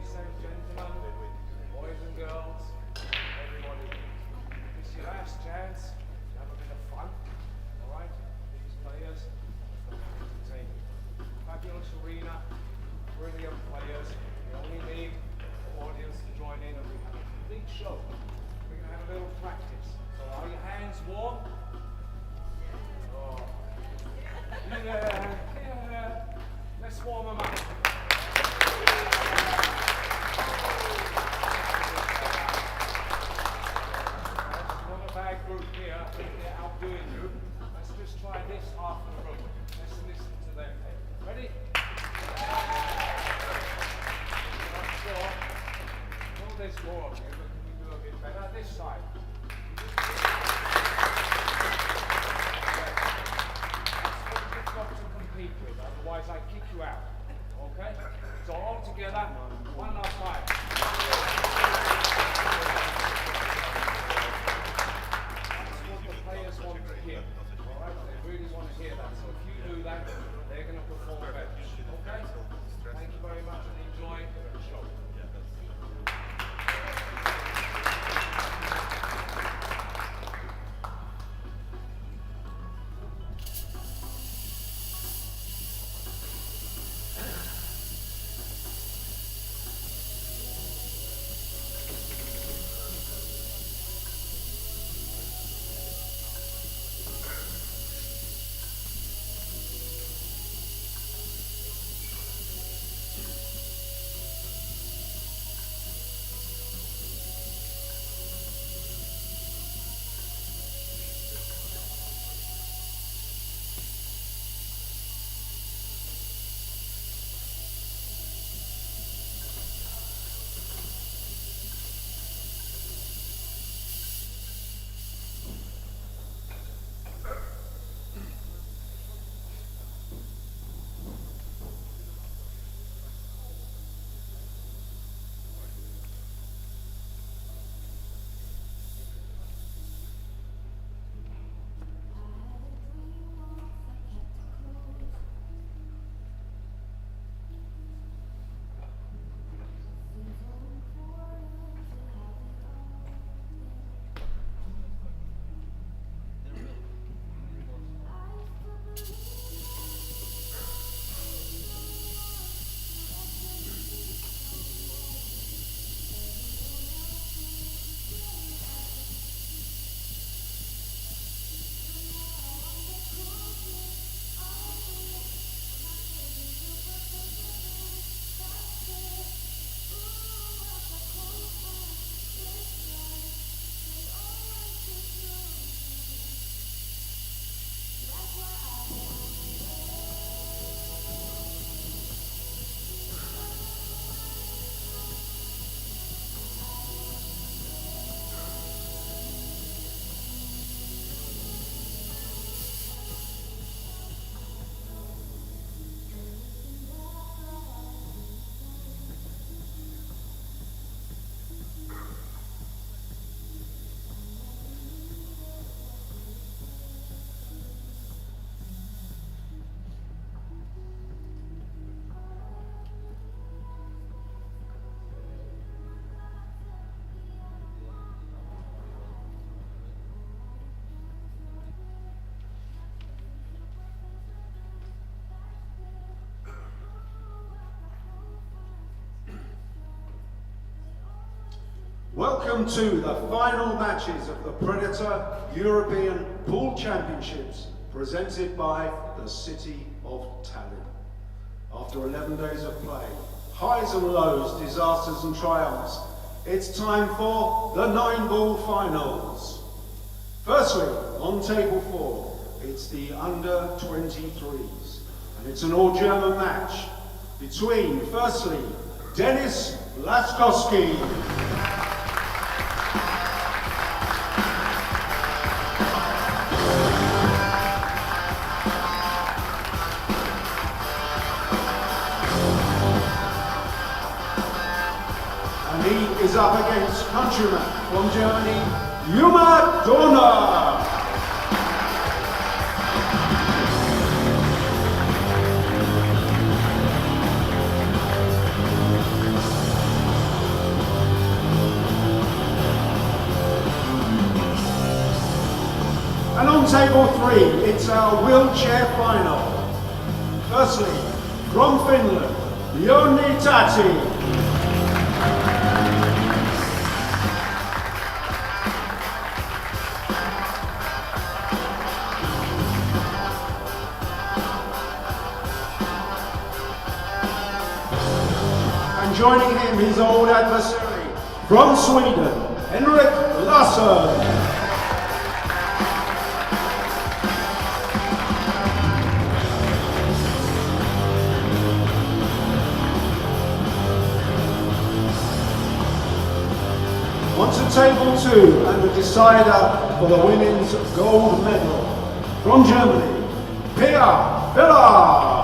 ladies and gentlemen, boys and girls, everybody. This is your last chance to have a bit of fun, all right? These players are entertaining. Fabulous arena, brilliant players. We only need the audience to join in and we have a complete show. We're going to have a little practice. So are your hands warm? Oh. Yeah. Let's warm them up. Not a bad group here. I think they're outdoing you. Let's just try this half of the room. Let's listen to them. Ready? Not sure. Well, there's more of you, but can we do a bit better? This side. Got to compete with, otherwise I kick you out. Okay? So all together, one last time. That's what the players want to hear. Alright? They really want to hear that. So if you do that, they're going to perform better. Okay? Thank you very much and enjoy the show. Welcome to the final matches of the Predator European Pool Championships, presented by the City of Tallinn. After 11 days of play, highs and lows, disasters and triumphs, it's time for the 9-ball finals. Firstly, on table 4, it's the under-23s, and it's an all-German match between, firstly, Dennis Laskowski. Is up against countryman from Germany, Yuma Donner. And on table 3, it's our wheelchair final. Firstly, from Finland, Joni Tati. And joining him, his old adversary, from Sweden, Henrik Larsson. On to table 2 and the decider for the women's gold medal. From Germany, Pia Villa.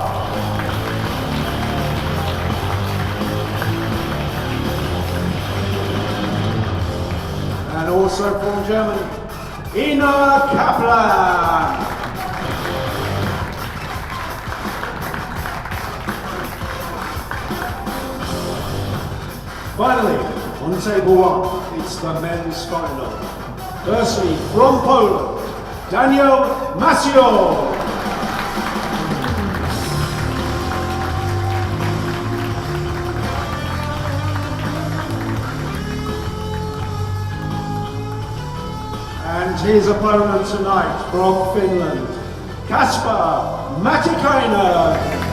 And also from Germany, Ina Kaplan. Finally, on table 1, it's the men's final. Firstly, from Poland, Daniel Masio. And his opponent tonight from Finland, Kasper Matikainen.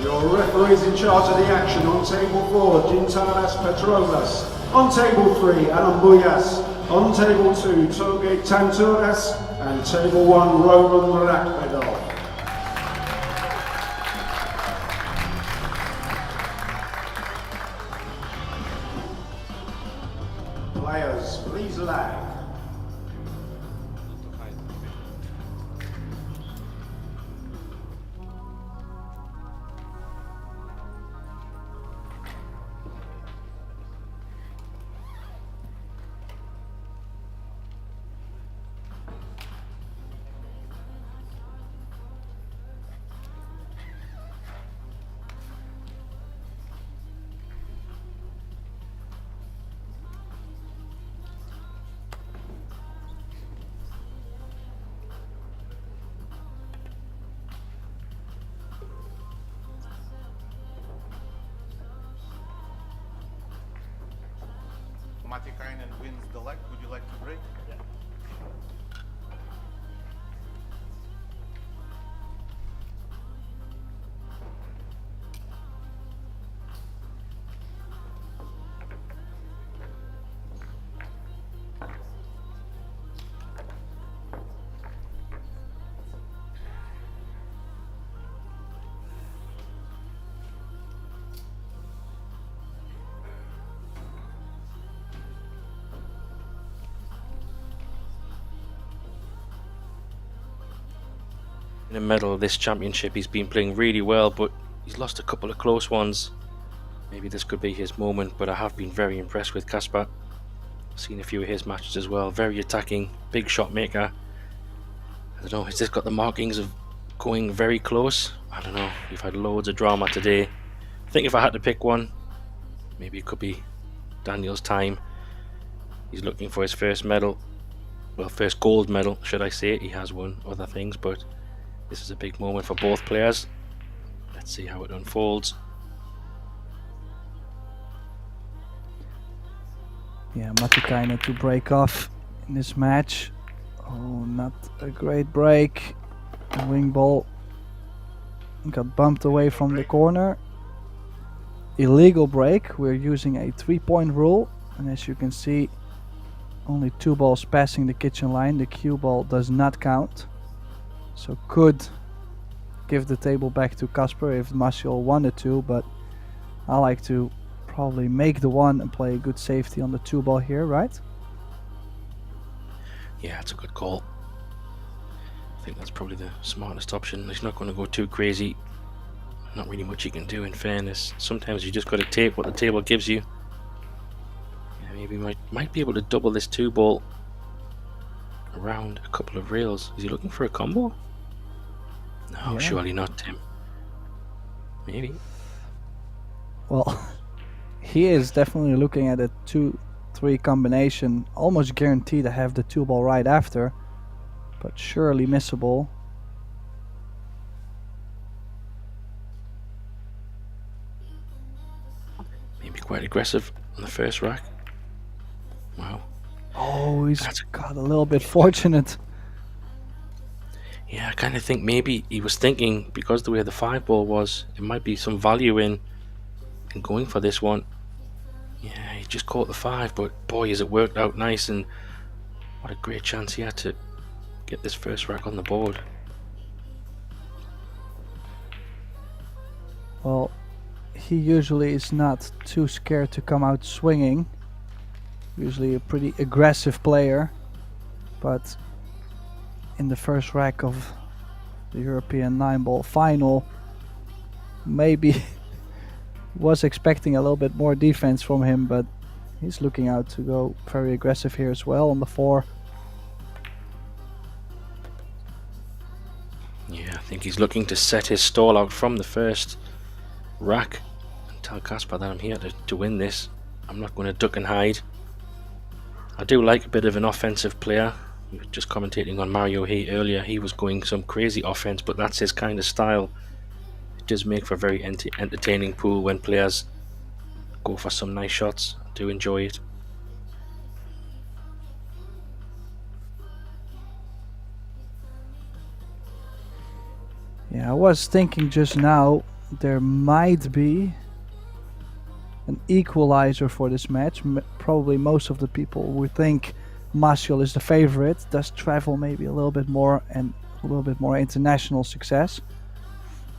Your referees in charge of the action on table 4, Gintaras Petrovas. On table 3, Alan Buyas. On table 2, Toge Tanturas. And table 1, Roman Rakmedov. Players, please lag. Matikainen wins the leg. Would you like to break? Yeah. In the middle of this championship, he's been playing really well, but he's lost a couple of close ones. Maybe this could be his moment, but I have been very impressed with Kasper. I've seen a few of his matches as well. Very attacking, big shot maker. I don't know, has this got the markings of going very close? I don't know. We've had loads of drama today. I think if I had to pick one, maybe it could be Daniel's time. He's looking for his first medal. Well, first gold medal, should I say. He has won other things, but this is a big moment for both players. Let's see how it unfolds. Yeah, Matikainen to break off in this match. Oh, not a great break. The wing ball got bumped away from the corner. Illegal break. We're using a 3-point rule, and as you can see, only 2 balls passing the kitchen line. The cue ball does not count. So could give the table back to Kasper if Martial wanted to, but I like to probably make the 1 and play a good safety on the 2 ball here, right? Yeah, it's a good call. I think that's probably the smartest option. He's not going to go too crazy. Not really much you can do, in fairness. Sometimes you just got to take what the table gives you. Yeah, maybe might be able to double this 2 ball around a couple of rails. Is he looking for a combo? No, Yeah. surely not, Tim. Maybe. Well, he is definitely looking at a 2-3 combination, almost guaranteed to have the 2-ball right after, but surely missable. Maybe quite aggressive on the first rack. Wow. Oh, he's got a little bit fortunate. Yeah, I kind of think maybe he was thinking, because the way the 5-ball was, it might be some value in going for this one. Yeah, he just caught the 5, but boy, has it worked out nice, and what a great chance he had to get this first rack on the board. Well, he usually is not too scared to come out swinging. Usually a pretty aggressive player, but in the first rack of the European 9-ball final, maybe was expecting a little bit more defense from him, but he's looking out to go very aggressive here as well on the 4. Yeah, I think he's looking to set his stall out from the first rack and tell Kasper that I'm here to win this. I'm not going to duck and hide. I do like a bit of an offensive player. We were just commentating on Mario He earlier. He was going some crazy offense, but that's his kind of style. It does make for a very entertaining pool when players go for some nice shots. I do enjoy it. Yeah, I was thinking just now there might be an equalizer for this match. Probably most of the people would think Martial is the favorite, does travel maybe a little bit more and a little bit more international success.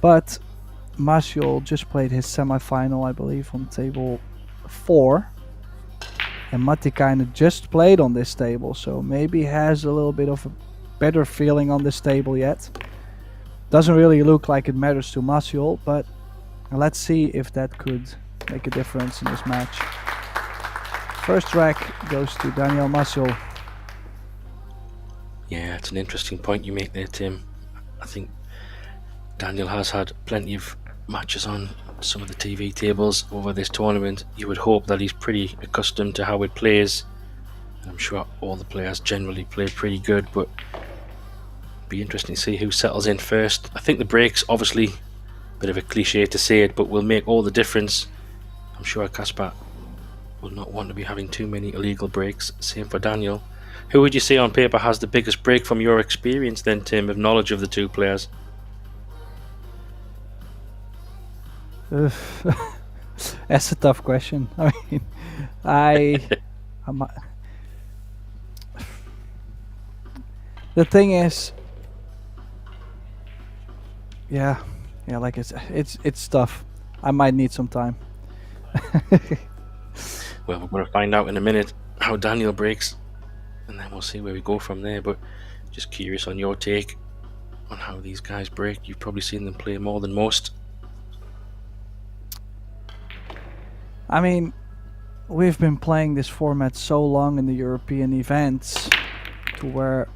But Martial just played his semi-final, I believe, on table 4. And Matikainen just played on this table, so maybe has a little bit of a better feeling on this table yet. Doesn't really look like it matters to Martial, but let's see if that could make a difference in this match. First rack goes to Daniel Martial. Yeah, it's an interesting point you make there, Tim. I think Daniel has had plenty of matches on some of the TV tables over this tournament. You would hope that he's pretty accustomed to how it plays, and I'm sure all the players generally play pretty good, but it'd be interesting to see who settles in first. I think the breaks, obviously a bit of a cliche to say it, but will make all the difference. I'm sure Kasper will not want to be having too many illegal breaks. Same for Daniel. Who would you say on paper has the biggest break from your experience then, Tim, of knowledge of the two players? That's a tough question. I mean, the thing is, yeah, like it's tough. I might need some time. Well, we're going to find out in a minute how Daniel breaks, and then we'll see where we go from there. But just curious on your take on how these guys break. You've probably seen them play more than most. I mean, we've been playing this format so long in the European events to where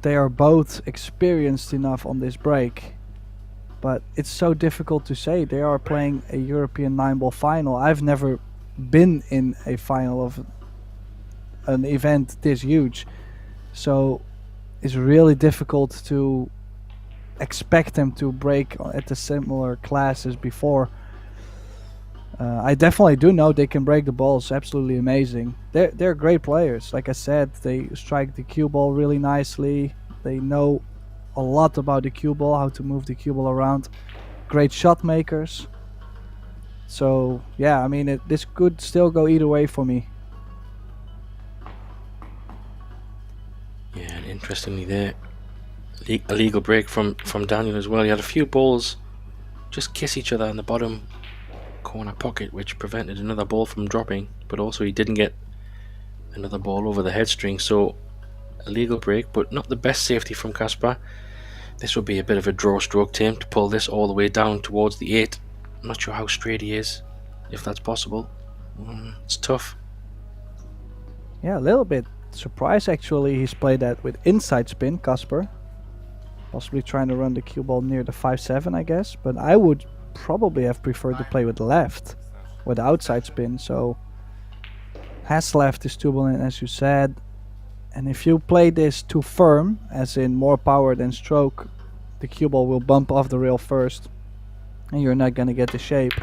they are both experienced enough on this break, but it's so difficult to say. They are playing a European 9-ball final. I've never been in a final of an event this huge, so it's really difficult to expect them to break at the similar classes before. I definitely do know they can break the balls absolutely amazing. They're great players. Like I said, they strike the cue ball really nicely. They know a lot about the cue ball, how to move the cue ball around. Great shot makers. So yeah, I mean, this could still go either way for me. Yeah, and interestingly there, a legal break from Daniel as well. He had a few balls just kiss each other in the bottom corner pocket, which prevented another ball from dropping, but also he didn't get another ball over the head string, so a legal break, but not the best safety from Kasper. This would be a bit of a draw stroke to him to pull this all the way down towards the 8. I'm not sure how straight he is, if that's possible. It's tough. Yeah, a little bit surprised actually. He's played that with inside spin, Kasper. Possibly trying to run the cue ball near the 5-7, I guess, but I would probably have preferred to play with left, with outside spin, so has left is turbulent, as you said. And if you play this too firm, as in more power than stroke, the cue ball will bump off the rail first, and you're not gonna get the shape.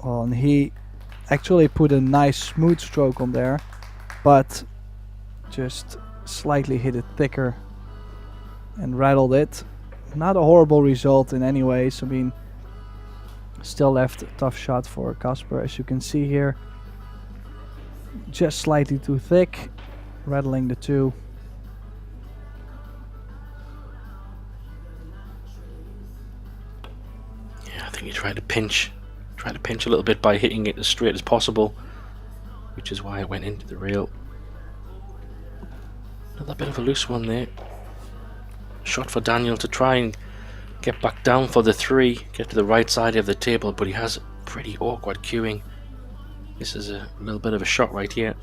Well, and he actually put a nice smooth stroke on there, but just slightly hit it thicker and rattled it. Not a horrible result in any ways. I mean, still left a tough shot for Casper, as you can see here. Just slightly too thick, rattling the two. Yeah, I think he tried to pinch a little bit by hitting it as straight as possible, which is why it went into the rail. Another bit of a loose one there. Shot for Daniel to try and get back down for the 3, get to the right side of the table, but he has pretty awkward cueing. This is a little bit of a shot right here.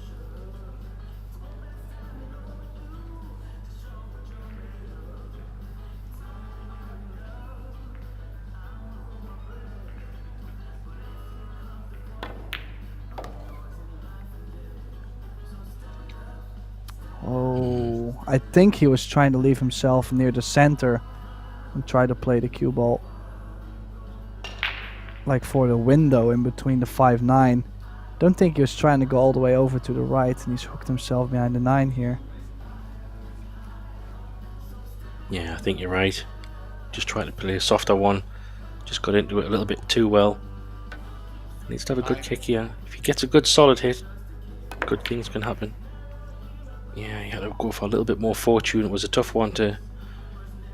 Oh, I think he was trying to leave himself near the center and try to play the cue ball like for the window in between the 5-9. Don't think he was trying to go all the way over to the right, and he's hooked himself behind the 9 here. Yeah, I think you're right. Just tried to play a softer one. Just got into it a little bit too well. Needs to have a good kick here. If he gets a good solid hit, good things can happen. Yeah, he had to go for a little bit more fortune. It was a tough one to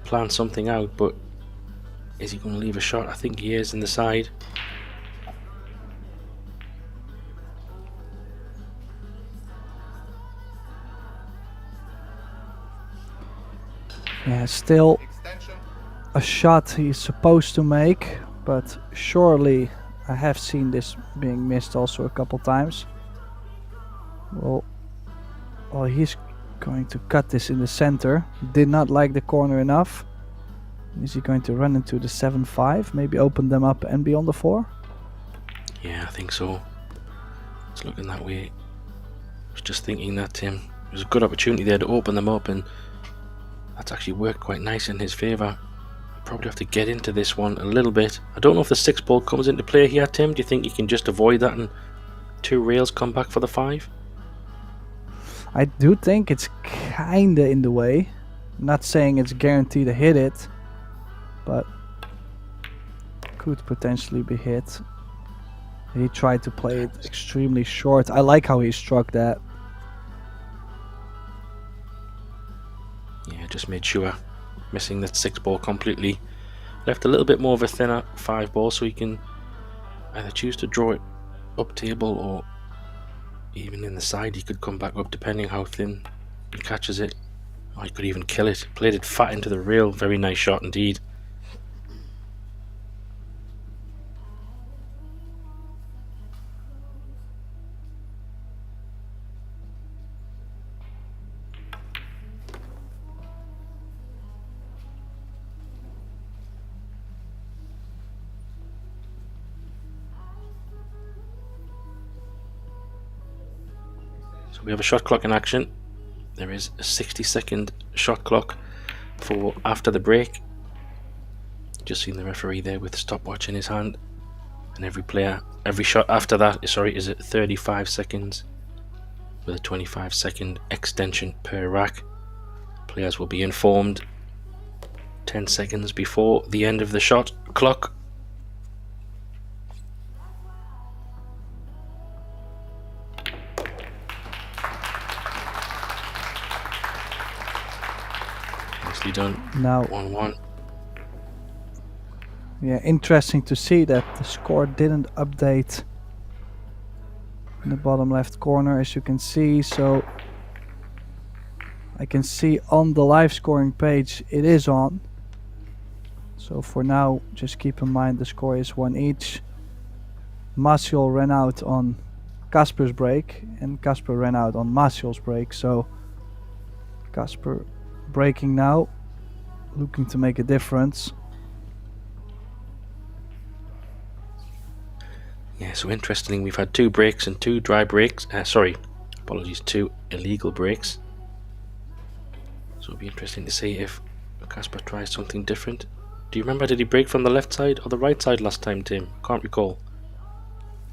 plan something out, but is he going to leave a shot? I think he is in the side. Yeah, still a shot he's supposed to make, but surely I have seen this being missed also a couple times. Well, he's going to cut this in the center. Did not like the corner enough. Is he going to run into the 7-5? Maybe open them up and be on the 4? Yeah, I think so. It's looking that way. I was just thinking that it was a good opportunity there to open them up, and that's actually worked quite nice in his favour. Probably have to get into this one a little bit. I don't know if the 6 ball comes into play here, Tim. Do you think you can just avoid that and 2 rails come back for the 5? I do think it's kinda in the way. Not saying it's guaranteed to hit it, but could potentially be hit. He tried to play it extremely short. I like how he struck that. Yeah, just made sure missing that 6 ball completely. Left a little bit more of a thinner 5 ball, so he can either choose to draw it up table or even in the side. He could come back up depending how thin he catches it. Or he could even kill it. Played it fat into the rail. Very nice shot indeed. So we have a shot clock in action. There is a 60-second shot clock for after the break. Just seen the referee there with the stopwatch in his hand, and every shot after that is at 35 seconds with a 25-second extension per rack. Players will be informed 10 seconds before the end of the shot clock. Nicely done. Now 1-1. Yeah, interesting to see that the score didn't update in the bottom left corner, as you can see. So I can see on the live scoring page it is on. So for now, just keep in mind the score is 1 each. Maciol ran out on Casper's break, and Casper ran out on Maciol's break. So Casper breaking now, looking to make a difference. Yeah, so interestingly, we've had 2 breaks and 2 dry breaks. Sorry, apologies, 2 illegal breaks. So it'll be interesting to see if Kasper tries something different. Do you remember, did he break from the left side or the right side last time, Tim? Can't recall.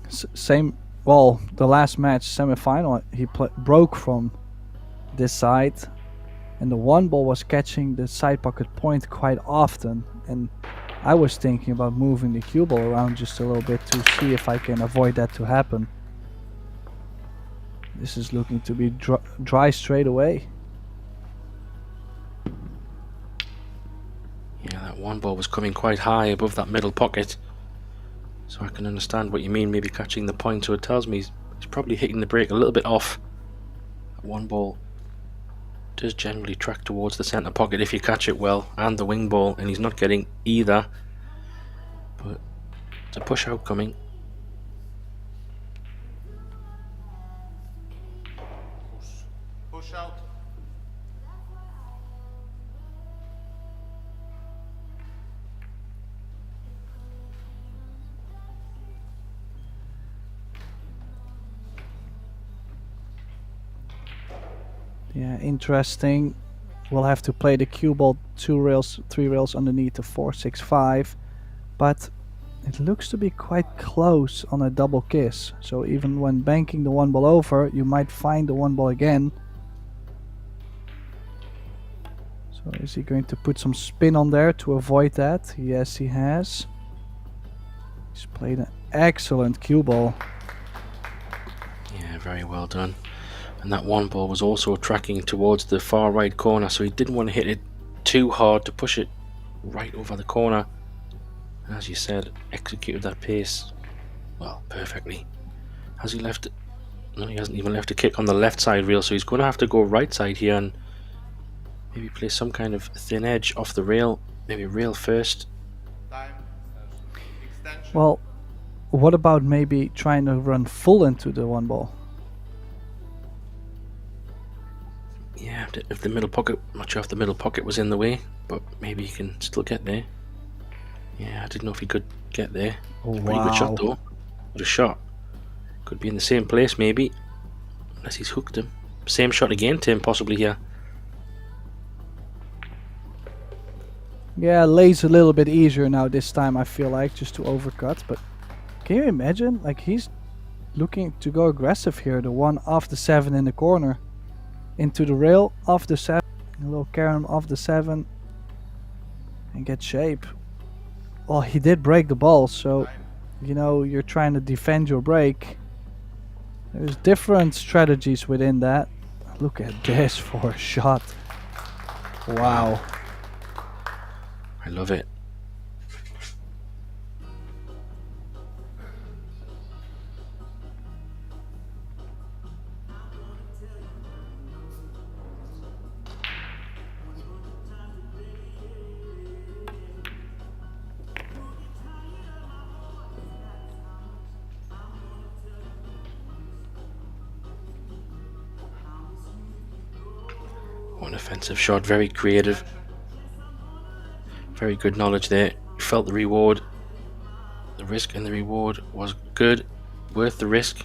Same. Well, the last match, semi-final, he broke from this side, and the one ball was catching the side pocket point quite often. And I was thinking about moving the cue ball around just a little bit to see if I can avoid that to happen. This is looking to be dry straight away. Yeah, that one ball was coming quite high above that middle pocket. So I can understand what you mean, maybe catching the point. So it tells me he's probably hitting the break a little bit off. That one ball does generally track towards the centre pocket if you catch it well, and the wing ball, and he's not getting either. But it's a push out coming. Push out. Yeah, interesting. We'll have to play the cue ball 2 rails, 3 rails underneath the 4-6-5, but it looks to be quite close on a double kiss. So even when banking the one ball over, you might find the one ball again. So is he going to put some spin on there to avoid that? Yes, he has. He's played an excellent cue ball. Yeah, very well done. And that one ball was also tracking towards the far right corner, so he didn't want to hit it too hard to push it right over the corner. And as you said, executed that pace, well, perfectly. Has he left? No, he hasn't even left a kick on the left side rail, so he's going to have to go right side here and maybe play some kind of thin edge off the rail, maybe rail first. Well, what about maybe trying to run full into the one ball? Yeah, if the middle pocket, I'm not sure if the middle pocket was in the way, but maybe he can still get there. Yeah, I didn't know if he could get there. Oh, Pretty good shot though. What a shot. Could be in the same place maybe, unless he's hooked him. Same shot again, Tim, possibly here. Yeah, lays a little bit easier now this time, I feel like, just to overcut. But can you imagine? Like, he's looking to go aggressive here. The one off the 7 in the corner. Into the rail, off the 7. A little carom off the 7. And get shape. Well, he did break the ball, so, you know, you're trying to defend your break. There's different strategies within that. Look at this for a shot. Wow. I love it. One offensive shot, very creative. Very good knowledge there. Felt the reward. The risk and the reward was good. Worth the risk.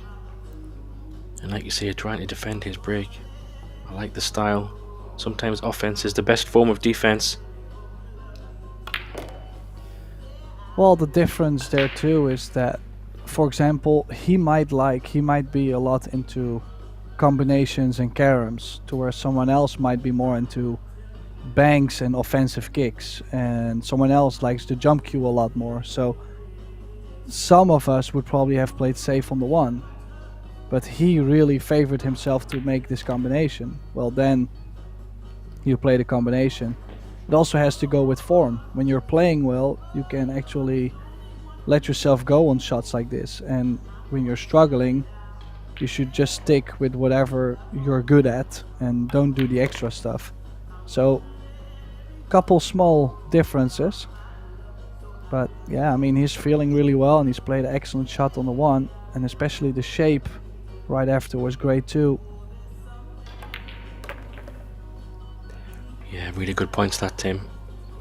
And like you say, trying to defend his break. I like the style. Sometimes offense is the best form of defense. Well, the difference there too is that, for example, he might be a lot into combinations and caroms, to where someone else might be more into banks and offensive kicks, and someone else likes the jump cue a lot more. So some of us would probably have played safe on the one, but he really favored himself to make this combination. Well, then you play the combination. It also has to go with form. When you're playing well, you can actually let yourself go on shots like this, and when you're struggling, you should just stick with whatever you're good at and don't do the extra stuff. So, couple small differences, but yeah, I mean, he's feeling really well and he's played an excellent shot on the one, and especially the shape right after was great too. Yeah, really good points that, Tim.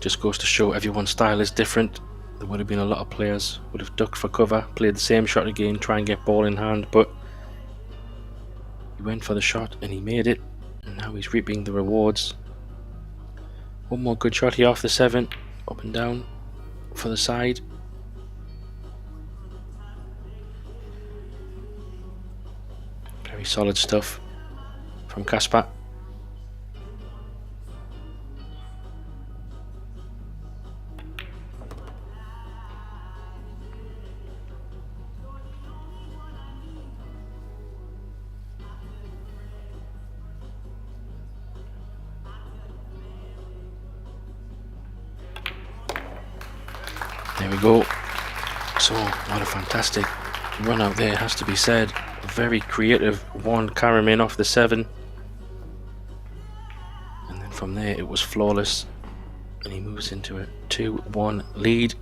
Just goes to show everyone's style is different. there would have been a lot of players would have ducked for cover, played the same shot again, try and get ball in hand, but he went for the shot and he made it, and now he's reaping the rewards. One more good shot here off the 7, up and down for the side. Very solid stuff from Kasper. There we go. So, what a fantastic run out there, has to be said. Very creative one, carry him in off the 7. And then from there it was flawless. And he moves into a 2-1 lead.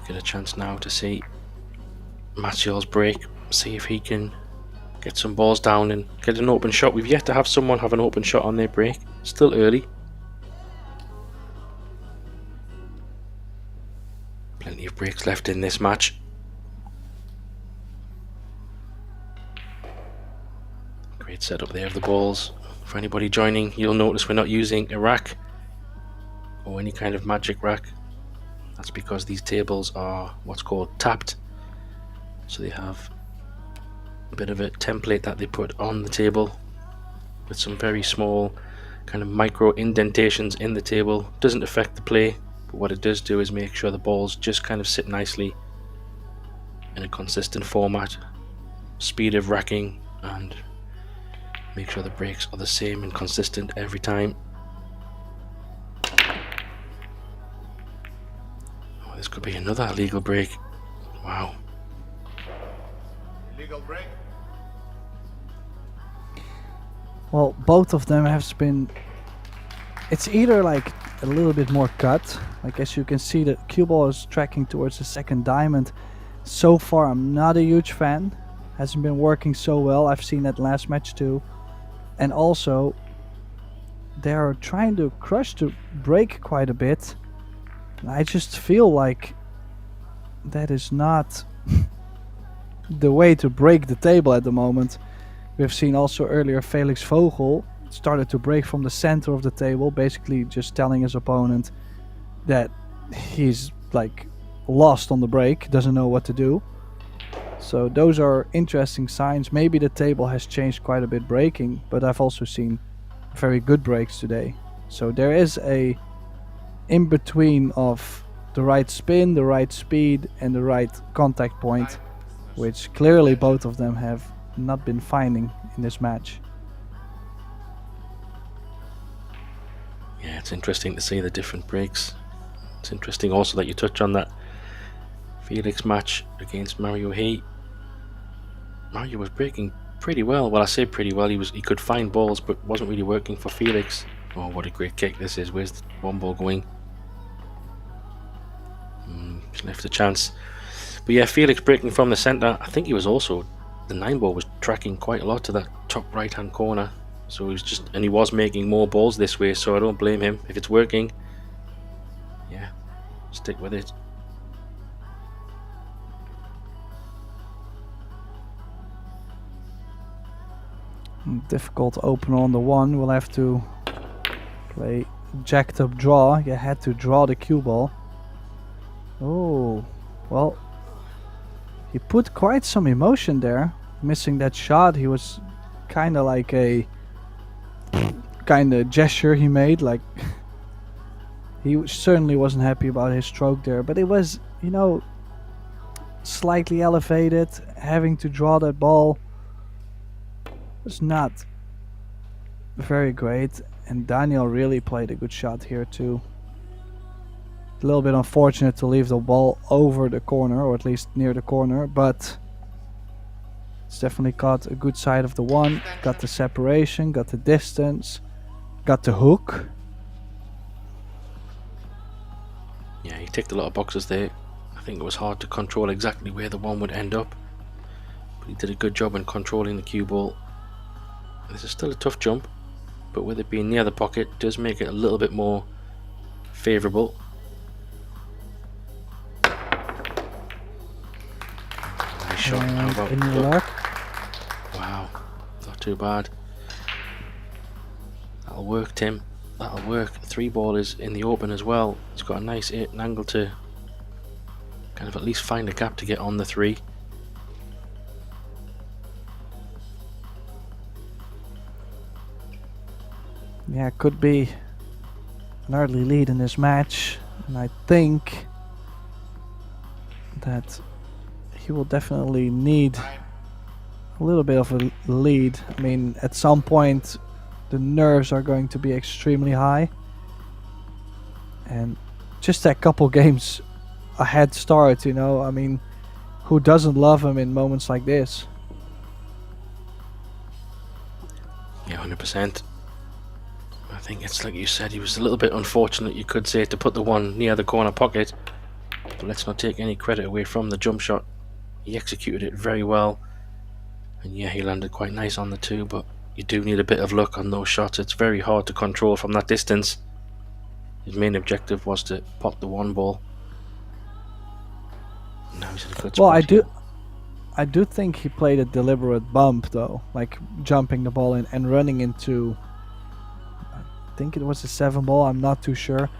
Get a chance now to see Maciel's break. See if he can get some balls down and get an open shot. We've yet to have someone have an open shot on their break. Still early. Plenty of breaks left in this match. Great setup there of the balls. For anybody joining, you'll notice we're not using a rack or any kind of magic rack. That's because these tables are what's called tapped. So they have a bit of a template that they put on the table with some very small kind of micro indentations in the table. Doesn't affect the play. But what it does do is make sure the balls just kind of sit nicely in a consistent format, speed of racking, and make sure the breaks are the same and consistent every time. Oh, this could be another illegal break. Wow. Illegal break. Well, both of them have been... It's either like a little bit more cut. Like as you can see, the cue ball is tracking towards the second diamond. So far, I'm not a huge fan. Hasn't been working so well. I've seen that last match too. And also, they are trying to crush the break quite a bit. And I just feel like that is not the way to break the table at the moment. We've seen also earlier Felix Vogel started to break from the center of the table, basically just telling his opponent that he's like lost on the break, doesn't know what to do. So those are interesting signs. Maybe the table has changed quite a bit breaking, but I've also seen very good breaks today. So there is a in between of the right spin, the right speed, and the right contact point, which clearly both of them have not been finding in this match. Yeah, it's interesting to see the different breaks. It's interesting also that you touch on that Felix match against Mario Hay. Mario was breaking pretty well. Well, I say pretty well. He could find balls, but wasn't really working for Felix. Oh, what a great kick this is. Where's the one ball going? Just left a chance. But yeah, Felix breaking from the center. I think he was also, the 9 ball was tracking quite a lot to that top right hand corner. So he was just, and he was making more balls this way, so I don't blame him. If it's working, yeah, stick with it. Difficult opener on the 1. We'll have to play jacked up draw. You had to draw the cue ball. Oh, well, he put quite some emotion there. Missing that shot, he was kind of like a gesture he made, like he certainly wasn't happy about his stroke there, but it was, you know, slightly elevated. Having to draw that ball was not very great, and Daniel really played a good shot here too. A little bit unfortunate to leave the ball over the corner, or at least near the corner, but it's definitely caught a good side of the 1, got the separation, got the distance, got the hook. Yeah, he ticked a lot of boxes there. I think it was hard to control exactly where the 1 would end up, but he did a good job in controlling the cue ball. This is still a tough jump, but with it being near the pocket does make it a little bit more favourable. shot. How about any look? luck? Wow, not too bad. That'll work, Tim. That'll work. 3 ball is in the open as well. It's got a nice angle to kind of at least find a gap to get on the 3. Yeah, could be an early lead in this match, and I think that he will definitely need a little bit of a lead. I mean, at some point the nerves are going to be extremely high, and just that couple games a head start, you know, I mean, who doesn't love him in moments like this? Yeah, 100%. I think it's like you said, he was a little bit unfortunate, you could say, to put the one near the corner pocket. But let's not take any credit away from the jump shot. He executed it very well. And yeah, he landed quite nice on the 2, but you do need a bit of luck on those shots. It's very hard to control from that distance. His main objective was to pop the 1 ball. Now he's in a good Well, spot. I do think he played a deliberate bump though, like jumping the ball in and running into, I think it was a 7 ball, I'm not too sure.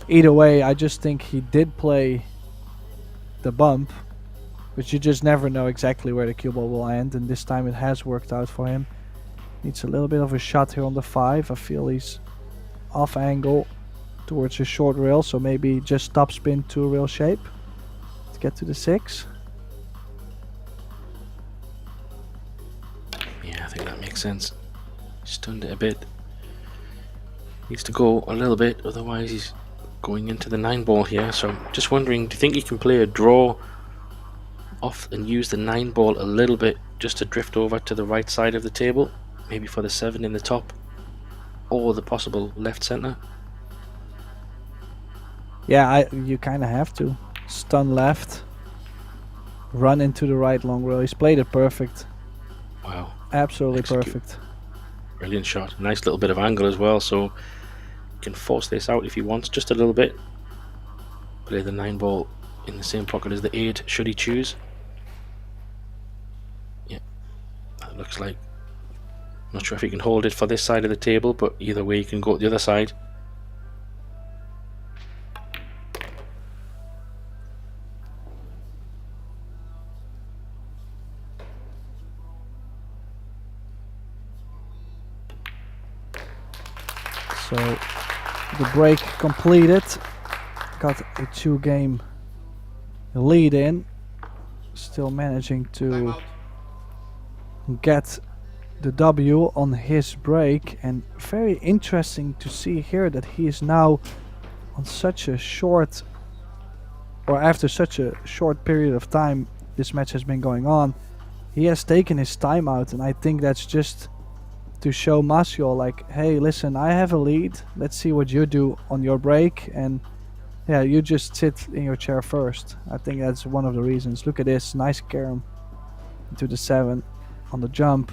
Either way, I just think he did play the bump, but you just never know exactly where the cue ball will end, and this time it has worked out for him. Needs a little bit of a shot here on the 5. I feel he's off angle towards a short rail, so maybe just top spin to a rail shape to get to the 6. Yeah, I think that makes sense. Stunned it a bit. Needs to go a little bit, otherwise he's going into the 9 ball here. So I'm just wondering, do you think he can play a draw off and use the 9 ball a little bit just to drift over to the right side of the table? Maybe for the 7 in the top, or the possible left center? Yeah, you kind of have to. Stun left, run into the right long rail. He's played it perfect. Wow. Absolutely Execute. perfect. Brilliant shot. Nice little bit of angle as well, so you can force this out if he wants, just a little bit. Play the 9 ball in the same pocket as the 8, should he choose. Yeah, that looks like. Not sure if he can hold it for this side of the table, but either way, you can go to the other side. So the break completed. Got a 2-game lead in. Still managing to get the W on his break, and very interesting to see here that he is now on such a short, or after such a short period of time this match has been going on, he has taken his time out, and I think that's just to show Masio like, hey, listen, I have a lead, let's see what you do on your break, and yeah, you just sit in your chair first. I think that's one of the reasons. Look at this, nice carom into the 7 on the jump.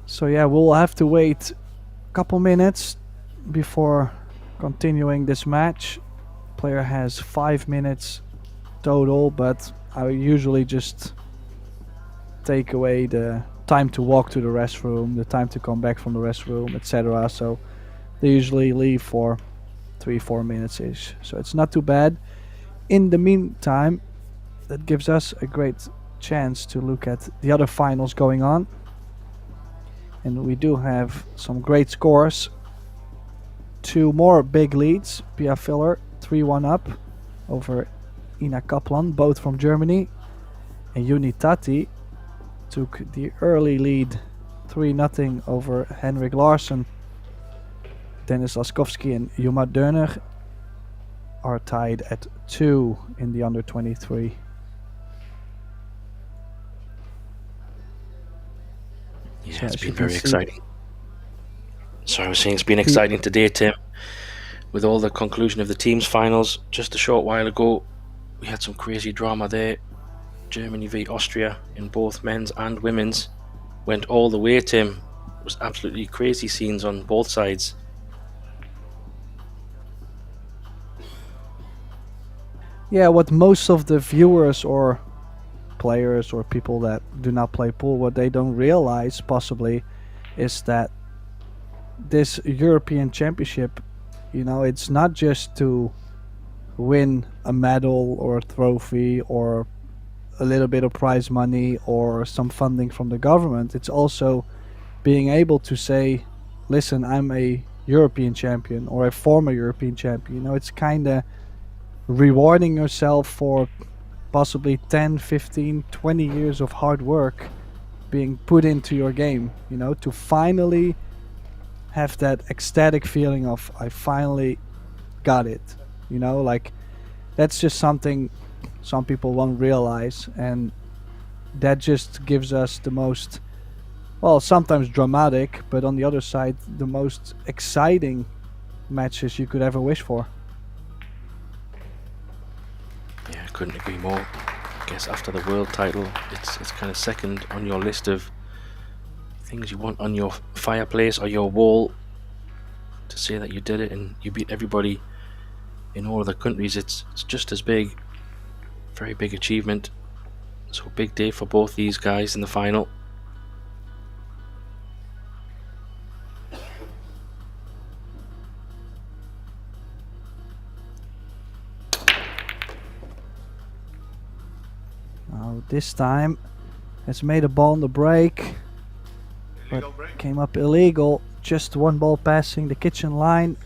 So yeah, we'll have to wait a couple minutes before continuing this match. Player has 5 minutes total, but I usually just take away the time to walk to the restroom, the time to come back from the restroom, etc. So they usually leave for 3-4 minutes ish, so it's not too bad. In the meantime, that gives us a great chance to look at the other finals going on, and we do have some great scores. 2 more big leads. Pia Filler 3-1 up over Ina Kaplan, both from Germany, and Unitati took the early lead 3-0 over Henrik Larsson. Dennis Laskowski and Yuma Dörner are tied at 2 in the under 23. Yeah, So it's as been you can very see- exciting. So I was saying it's been exciting today, Tim. With all the conclusion of the teams finals just a short while ago, we had some crazy drama there. Germany v Austria in both men's and women's went all the way, Tim. It was absolutely crazy scenes on both sides. Yeah, what most of the viewers or players or people that do not play pool, what they don't realize possibly is that this European Championship, you know, it's not just to win a medal or a trophy or a little bit of prize money or some funding from the government. It's also being able to say, listen, I'm a European champion or a former European champion. You know, it's kind of rewarding yourself for possibly 10, 15, 20 years of hard work being put into your game, you know, to finally have that ecstatic feeling of I finally got it, you know, like that's just something some people won't realize, and that just gives us the most, well, sometimes dramatic, but on the other side the most exciting matches you could ever wish for. Yeah, I couldn't agree more. I guess after the world title, it's kind of second on your list of things you want on your fireplace or your wall, to say that you did it and you beat everybody in all other countries. It's just as big. Very big achievement. So big day for both these guys in the final. Now this time has made a ball on the break, but came up illegal. Just one ball passing the kitchen line.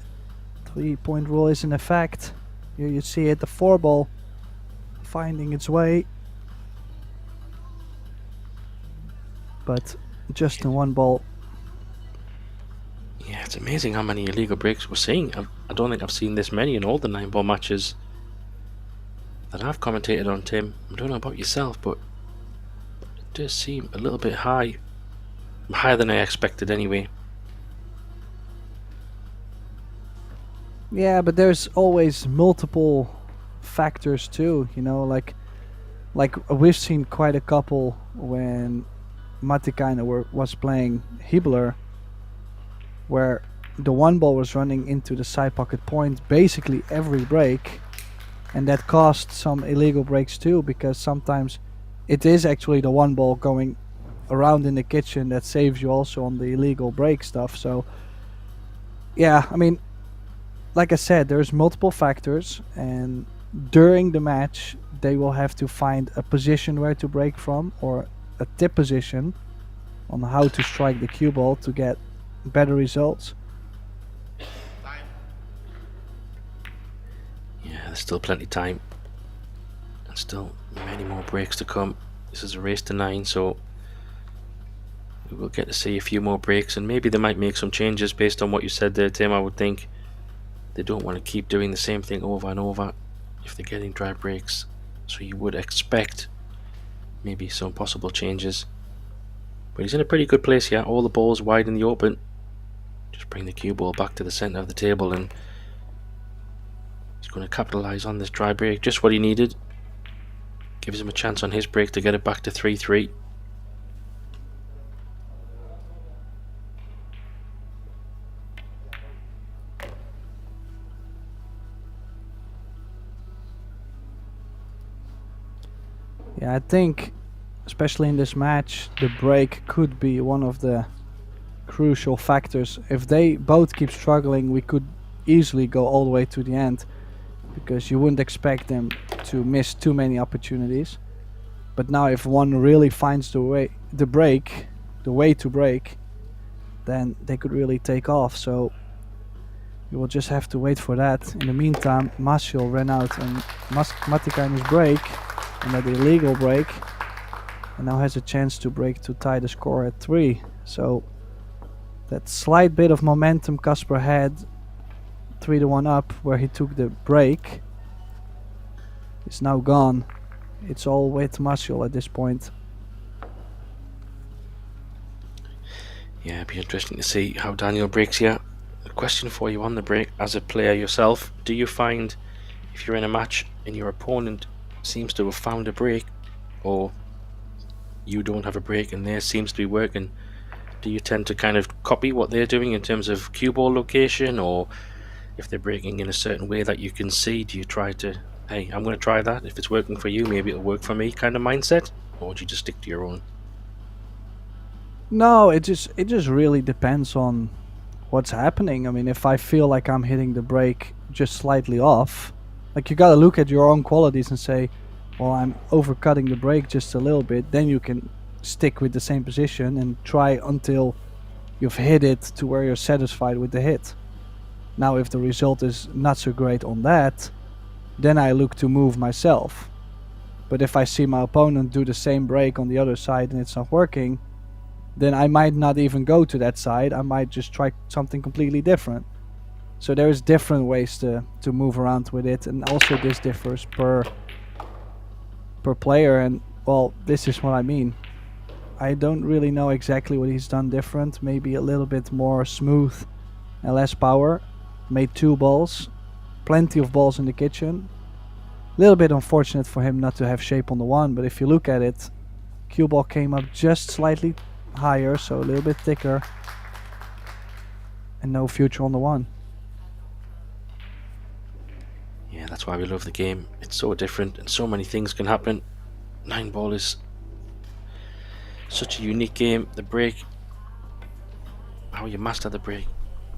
3-point rule is in effect. Here you see it, the 4 ball finding its way, but just in 1 ball. Yeah, it's amazing how many illegal breaks we're seeing. I don't think I've seen this many in all the 9-ball matches that I've commentated on, Tim. I don't know about yourself, but it does seem a little bit high. Higher than I expected anyway. Yeah, but there's always multiple factors too, you know, like we've seen quite a couple when Matikainen was playing Hibler, where the 1 ball was running into the side pocket point basically every break, and that caused some illegal breaks too, because sometimes it is actually the 1 ball going around in the kitchen that saves you also on the illegal break stuff. So yeah, I mean, like I said, there's multiple factors, and during the match they will have to find a position where to break from, or a tip position on how to strike the cue ball to get better results. Yeah, there's still plenty of time, and still many more breaks to come. This is a race to 9, so we will get to see a few more breaks, and maybe they might make some changes based on what you said there, Tim. I would think they don't want to keep doing the same thing over and over if they're getting dry breaks, so you would expect maybe some possible changes. But he's in a pretty good place here. All the balls wide in the open. Just bring the cue ball back to the center of the table, and he's going to capitalize on this dry break, just what he needed. Gives him a chance on his break to get it back to 3-3. Yeah, I think especially in this match the break could be one of the crucial factors. If they both keep struggling, we could easily go all the way to the end, because you wouldn't expect them to miss too many opportunities. But now if one really finds the way to break, then they could really take off. So you will just have to wait for that. In the meantime, Martial ran out and Matikainen's break, another illegal break, and now has a chance to break to tie the score at 3. So that slight bit of momentum Kasper had, 3-1 up where he took the break, is now gone. It's all with Martial at this point. Yeah, it'd be interesting to see how Daniel breaks here. A question for you on the break, as a player yourself, do you find if you're in a match and your opponent seems to have found a break, or you don't have a break and theirs seems to be working, do you tend to kind of copy what they're doing in terms of cue ball location, or if they're breaking in a certain way that you can see, do you try to hey, I'm going to try that. If it's working for you, maybe it'll work for me kind of mindset? Or would you just stick to your own? No, it just really depends on what's happening. I mean, if I feel like I'm hitting the break just slightly off, like you gotta look at your own qualities and say, well, I'm overcutting the break just a little bit, then you can stick with the same position and try until you've hit it to where you're satisfied with the hit. Now, if the result is not so great on that, then I look to move myself. But if I see my opponent do the same break on the other side and it's not working, then I might not even go to that side. I might just try something completely different. So there's different ways to move around with it, and also this differs per player. And well, this is what I mean. I don't really know exactly what he's done different. Maybe a little bit more smooth and less power. Made 2 balls, plenty of balls in the kitchen. A little bit unfortunate for him not to have shape on the 1, but if you look at it, cue ball came up just slightly higher, so a little bit thicker, and no future on the 1. Yeah, that's why we love the game. It's so different and so many things can happen. 9-ball is such a unique game. The break, how you master the break,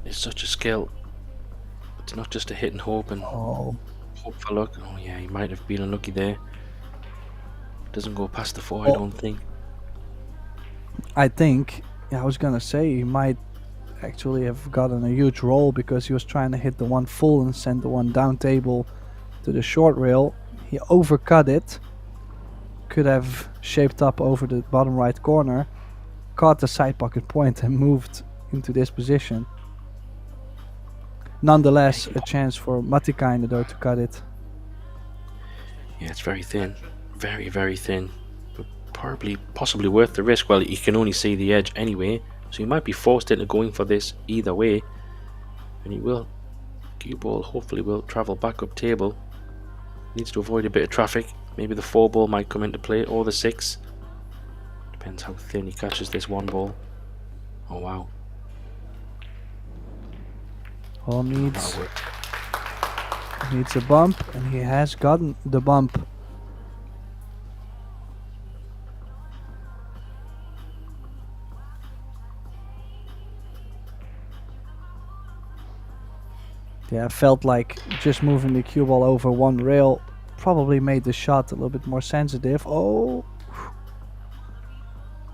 is such a skill. It's not just a hit and hope and hope for luck. Oh yeah, he might have been unlucky there. Doesn't go past the 4, I don't think. I think, yeah, I was gonna say he might actually have gotten a huge roll because he was trying to hit the 1 full and send the 1 down table to the short rail. He overcut it, could have shaped up over the bottom right corner, caught the side pocket point and moved into this position. Nonetheless, a chance for Matikainen though to cut it. Yeah, it's very thin. Very, very thin. But possibly worth the risk. Well, he can only see the edge anyway, so he might be forced into going for this either way. And he will. Cue ball hopefully will travel back up table. Needs to avoid a bit of traffic. Maybe the 4 ball might come into play, or the 6. Depends how thin he catches this 1 ball. Oh wow. All needs a bump, and he has gotten the bump. Yeah, I felt like just moving the cue ball over 1 rail probably made the shot a little bit more sensitive. Oh,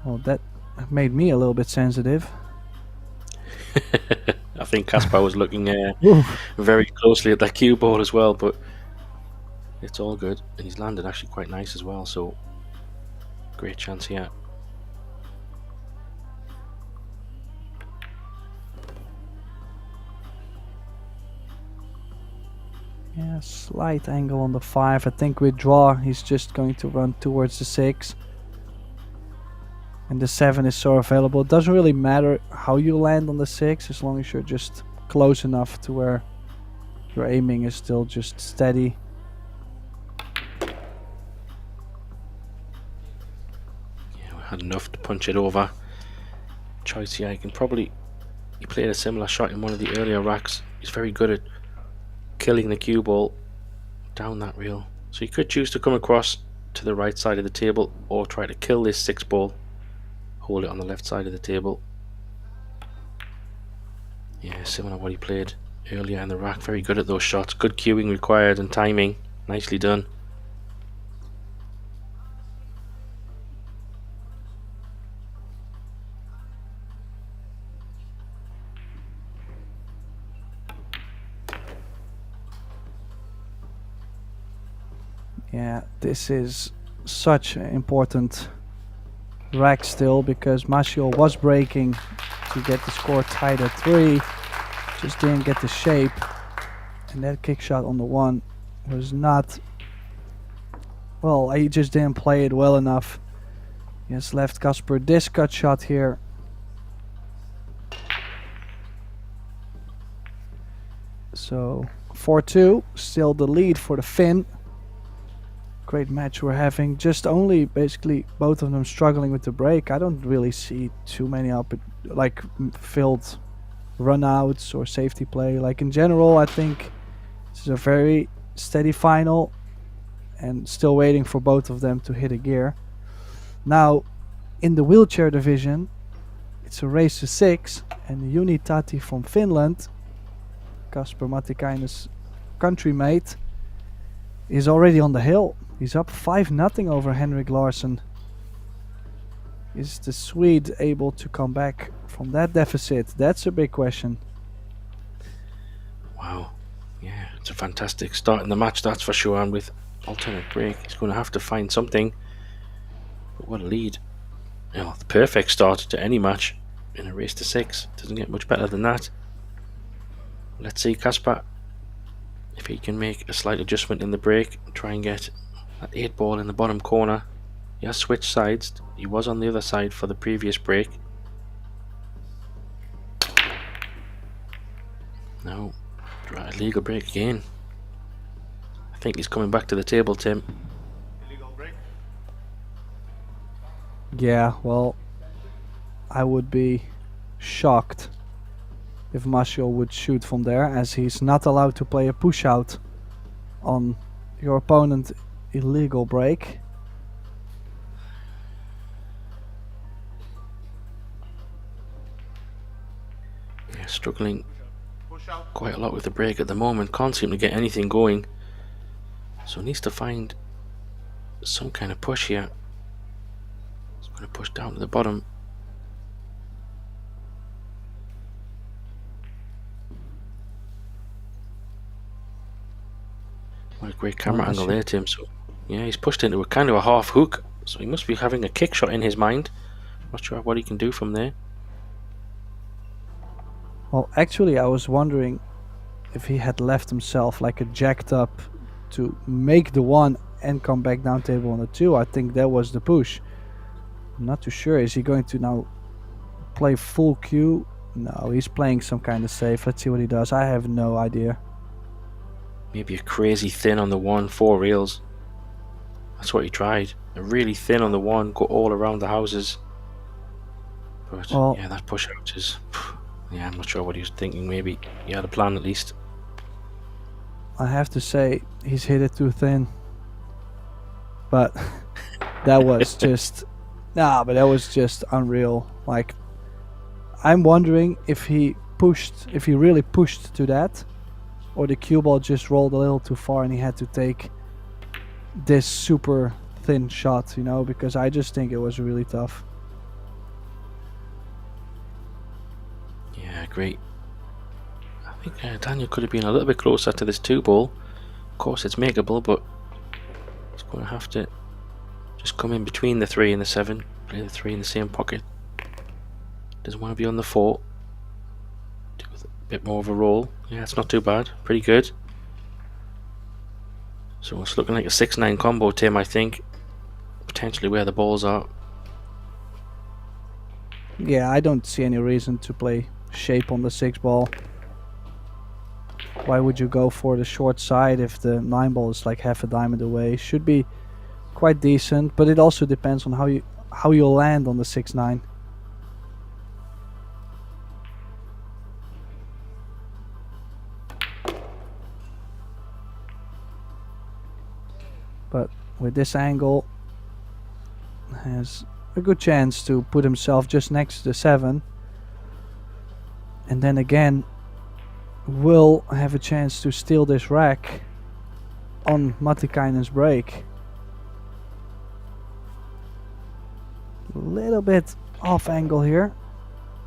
well, that made me a little bit sensitive. I think Kaspar was looking very closely at that cue ball as well, but it's all good, and he's landed actually quite nice as well, so great chance here. Yeah, slight angle on the 5. I think with draw he's just going to run towards the 6. And the 7 is so available. It doesn't really matter how you land on the 6 as long as you're just close enough to where your aiming is still just steady. Yeah, we had enough to punch it over. Choice here, he played a similar shot in one of the earlier racks. He's very good at killing the cue ball down that rail. So you could choose to come across to the right side of the table or try to kill this 6 ball. Hold it on the left side of the table. Yeah, similar to what he played earlier in the rack. Very good at those shots. Good cueing required and timing. Nicely done. Yeah, this is such an important rack still because Masio was breaking to get the score tied at 3. Just didn't get the shape. And that kick shot on the 1 was not... Well, he just didn't play it well enough. He has left Kasper this cut shot here. So 4-2, still the lead for the Finn. Great match we're having. Just only basically both of them struggling with the break. I don't really see too many filled runouts or safety play. Like in general, I think this is a very steady final. and still waiting for both of them to hit a gear. Now, in the wheelchair division, it's a race to 6, and Juni Tati from Finland, Kasper Matikainen's countrymate, is already on the hill. He's up 5-0 over Henrik Larsson. Is the Swede able to come back from that deficit? That's a big question. Wow. Yeah, it's a fantastic start in the match, that's for sure. And with alternate break, he's going to have to find something. But what a lead. You know, the perfect start to any match in a race to 6. Doesn't get much better than that. Let's see Kasper if he can make a slight adjustment in the break and try and get that 8 ball in the bottom corner. He has switched sides. He was on the other side for the previous break. No, right, illegal break again. I think he's coming back to the table, Tim. Illegal break. Yeah, well, I would be shocked if Martial would shoot from there, as he's not allowed to play a push out on your opponent. Illegal break. Yeah, struggling quite a lot with the break at the moment. Can't seem to get anything going. So needs to find some kind of push here. He's going to push down to the bottom. What a great camera angle there, Tim. So yeah, he's pushed into a kind of a half hook. So he must be having a kick shot in his mind. Not sure what he can do from there. Well, actually, I was wondering if he had left himself like a jacked up to make the 1 and come back down table on the 2. I think that was the push. I'm not too sure. Is he going to now play full Q? No, he's playing some kind of safe. Let's see what he does. I have no idea. Maybe a crazy thin on the 1, 4 reels. That's what he tried. A really thin on the 1, go all around the houses. But well, yeah, that push out is... Yeah, I'm not sure what he was thinking. Maybe he had a plan at least. I have to say, he's hit it too thin. But that was just... Nah, but that was just unreal. Like, I'm wondering if he really pushed to that, or the cue ball just rolled a little too far and he had to take this super thin shot, you know, because I just think it was really tough. Yeah, great. I think Daniel could have been a little bit closer to this 2 ball. Of course, it's makeable, but he's going to have to just come in between the 3 and the 7. Play the 3 in the same pocket. Doesn't want to be on the 4. Do a bit more of a roll. Yeah, it's not too bad. Pretty good. So it's looking like a 6-9 combo, Tim, I think. Potentially where the balls are. Yeah, I don't see any reason to play shape on the 6 ball. Why would you go for the short side if the 9 ball is like half a diamond away? Should be quite decent, but it also depends on how you land on the 6-9. But with this angle, has a good chance to put himself just next to the 7, and then again will have a chance to steal this rack on Matikainen's break. A little bit off angle here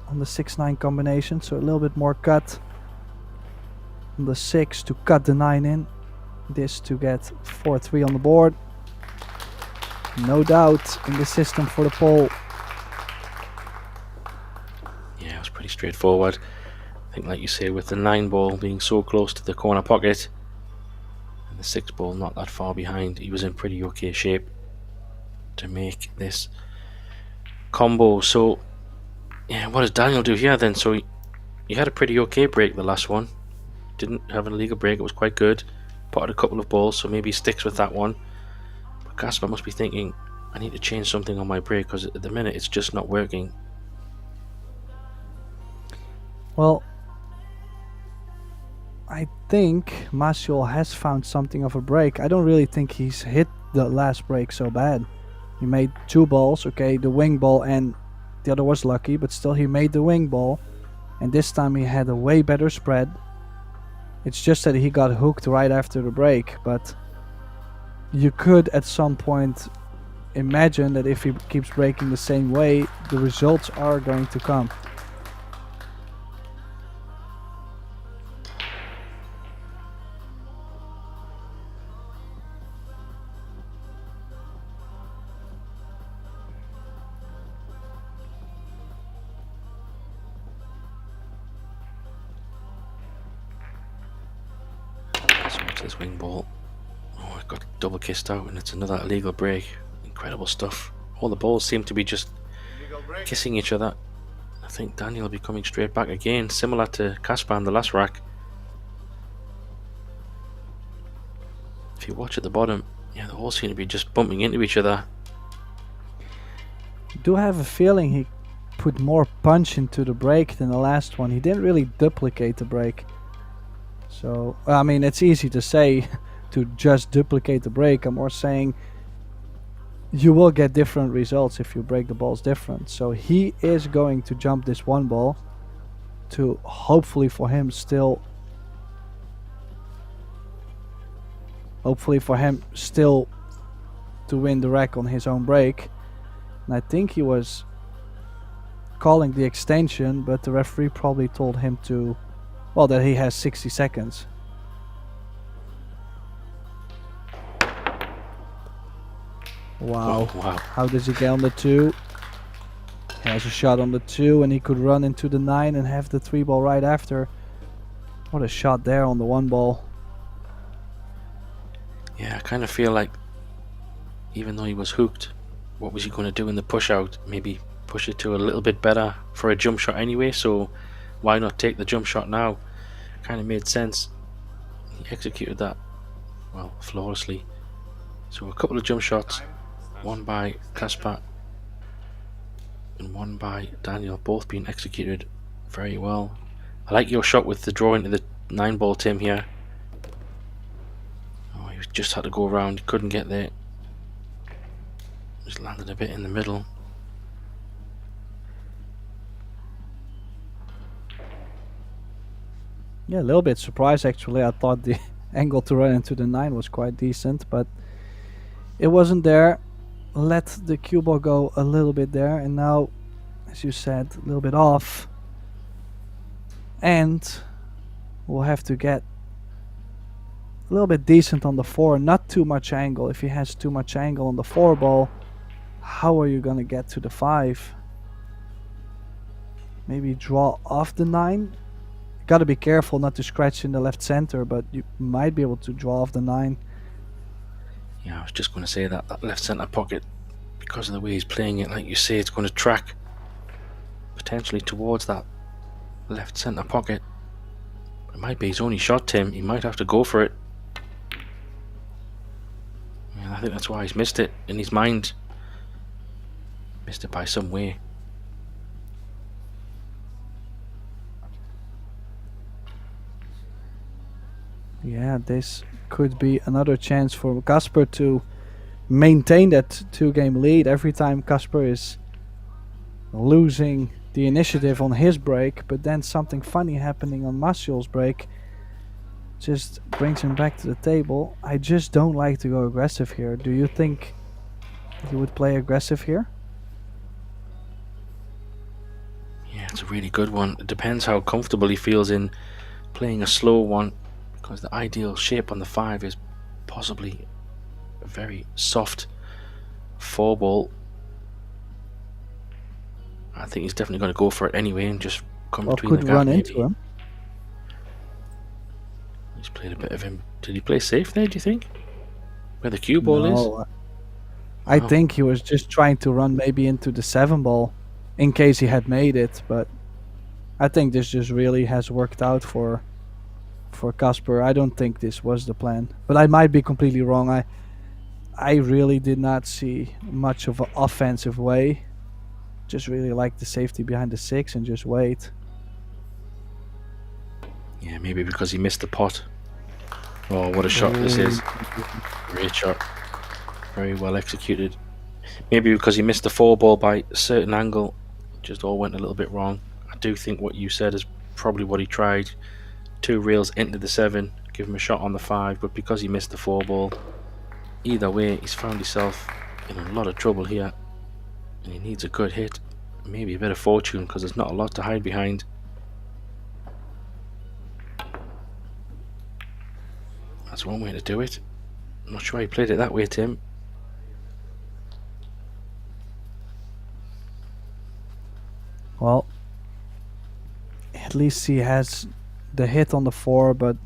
on the 6-9 combination, so a little bit more cut on the 6 to cut the 9 in, this to get 4-3 on the board. No doubt in the system for the pole. Yeah, it was pretty straightforward. I think, like you say, with the 9 ball being so close to the corner pocket and the 6 ball not that far behind, he was in pretty okay shape to make this combo. So yeah, what does Daniel do here then? So he had a pretty okay break the last one. Didn't have an illegal break, it was quite good. Potted a couple of balls, so maybe he sticks with that one. But Kasper must be thinking, I need to change something on my break, because at the minute it's just not working. Well, I think Martial has found something of a break. I don't really think he's hit the last break so bad. He made 2 balls, okay, the wing ball and the other was lucky, but still he made the wing ball. And this time he had a way better spread. It's just that he got hooked right after the break, but you could at some point imagine that if he keeps breaking the same way, the results are going to come. So much this wing ball. Oh, it got double kissed out, and it's another illegal break. Incredible stuff. All the balls seem to be just kissing each other. I think Daniel will be coming straight back again, similar to Kasper on the last rack. If you watch at the bottom, yeah, they all seem to be just bumping into each other. I do have a feeling he put more punch into the break than the last one. He didn't really duplicate the break. So, I mean, it's easy to say to just duplicate the break. I'm more saying you will get different results if you break the balls different. So he is going to jump this one ball to hopefully for him still to win the rack on his own break. And I think he was calling the extension, but the referee probably told him to, well, that he has 60 seconds. Wow. Oh, wow. How does he get on the 2? He has a shot on the 2 and he could run into the 9 and have the 3 ball right after. What a shot there on the 1 ball. Yeah, I kind of feel like even though he was hooked, what was he going to do in the push out? Maybe push it to a little bit better for a jump shot anyway, so why not take the jump shot now? Kind of made sense. He executed that, well, flawlessly. So a couple of jump shots, one by Kasper and one by Daniel, both being executed very well. I like your shot with the draw into the 9 ball, Tim, here. Oh, he just had to go around, he couldn't get there. Just landed a bit in the middle. Yeah, a little bit surprised actually. I thought the angle to run into the 9 was quite decent, but it wasn't there. Let the cue ball go a little bit there, and now, as you said, a little bit off. And we'll have to get a little bit decent on the 4, not too much angle. If he has too much angle on the 4 ball, how are you gonna get to the 5? Maybe draw off the 9. Gotta be careful not to scratch in the left center, but you might be able to draw off the 9. Yeah, I was just going to say that that left centre pocket, because of the way he's playing it, like you say, it's going to track potentially towards that left centre pocket. It might be his only shot, Tim. He might have to go for it. Yeah, I think that's why he's missed it in his mind. Missed it by some way. Yeah, this could be another chance for Kasper to maintain that 2-game lead. Every time Kasper is losing the initiative on his break, but then something funny happening on Martial's break just brings him back to the table. I just don't like to go aggressive here. Do you think he would play aggressive here? Yeah, it's a really good one. It depends how comfortable he feels in playing a slow one, because the ideal shape on the 5 is possibly a very soft 4 ball. I think he's definitely going to go for it anyway and just come Or between the could gap. run Maybe into him. he's played a bit of him. Did he play safe there, do you think? Where the cue ball is? No, I Oh. think he was just trying to run maybe into the 7 ball in case he had made it, but I think this just really has worked out for Kasper. I don't think this was the plan, but I might be completely wrong. I really did not see much of an offensive way. Just really like the safety behind the 6 and just wait. Yeah, maybe because he missed the pot. Oh, what a shot this is. Great shot. Very well executed. Maybe because he missed the 4-ball by a certain angle. Just all went a little bit wrong. I do think what you said is probably what he tried. 2 reels into the 7, give him a shot on the 5, but because he missed the 4-ball, either way, he's found himself in a lot of trouble here. And he needs a good hit. Maybe a bit of fortune, because there's not a lot to hide behind. That's one way to do it. I'm not sure he played it that way, Tim. Well, at least he has the hit on the 4, but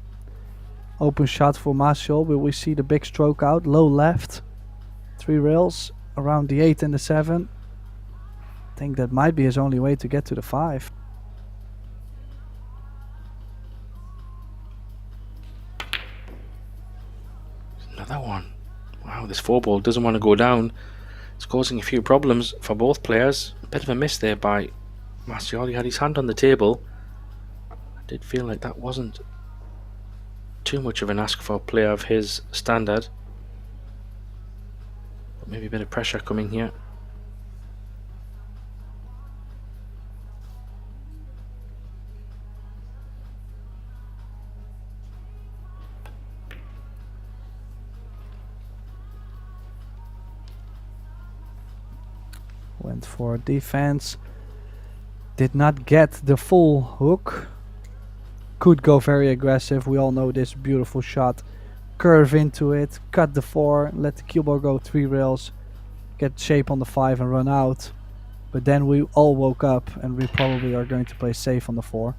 open shot for Martial. Will we see the big stroke out? Low left, 3 rails around the 8 and the 7. I think that might be his only way to get to the 5. Another one. Wow, this 4-ball doesn't want to go down. It's causing a few problems for both players. A bit of a miss there by Martial. He had his hand on the table. I did feel like that wasn't too much of an ask for a player of his standard. But maybe a bit of pressure coming here. Went for defense. Did not get the full hook. Could go very aggressive. We all know this beautiful shot. Curve into it. Cut the 4. Let the cue ball go 3 rails. Get shape on the 5 and run out. But then we all woke up and we probably are going to play safe on the 4.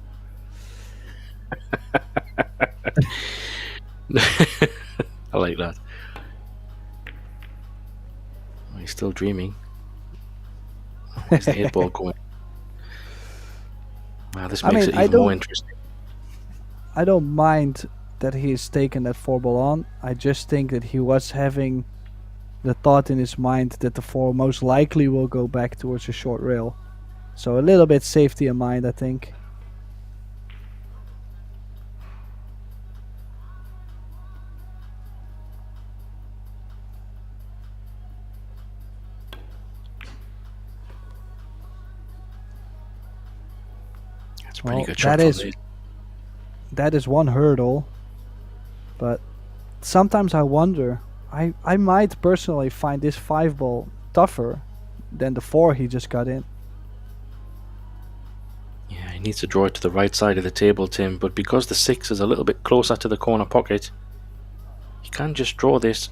I like that. Oh, he's still dreaming. Where's the 8-ball going? Wow, this makes it even more interesting. I don't mind that he is taking that 4-ball on. I just think that he was having the thought in his mind that the 4 most likely will go back towards a short rail. So a little bit safety in mind, I think. That's a pretty good shot from there. That is one hurdle, but sometimes I wonder, I might personally find this 5-ball tougher than the 4 he just got in. Yeah, he needs to draw it to the right side of the table, Tim, but because the 6 is a little bit closer to the corner pocket, he can just draw this,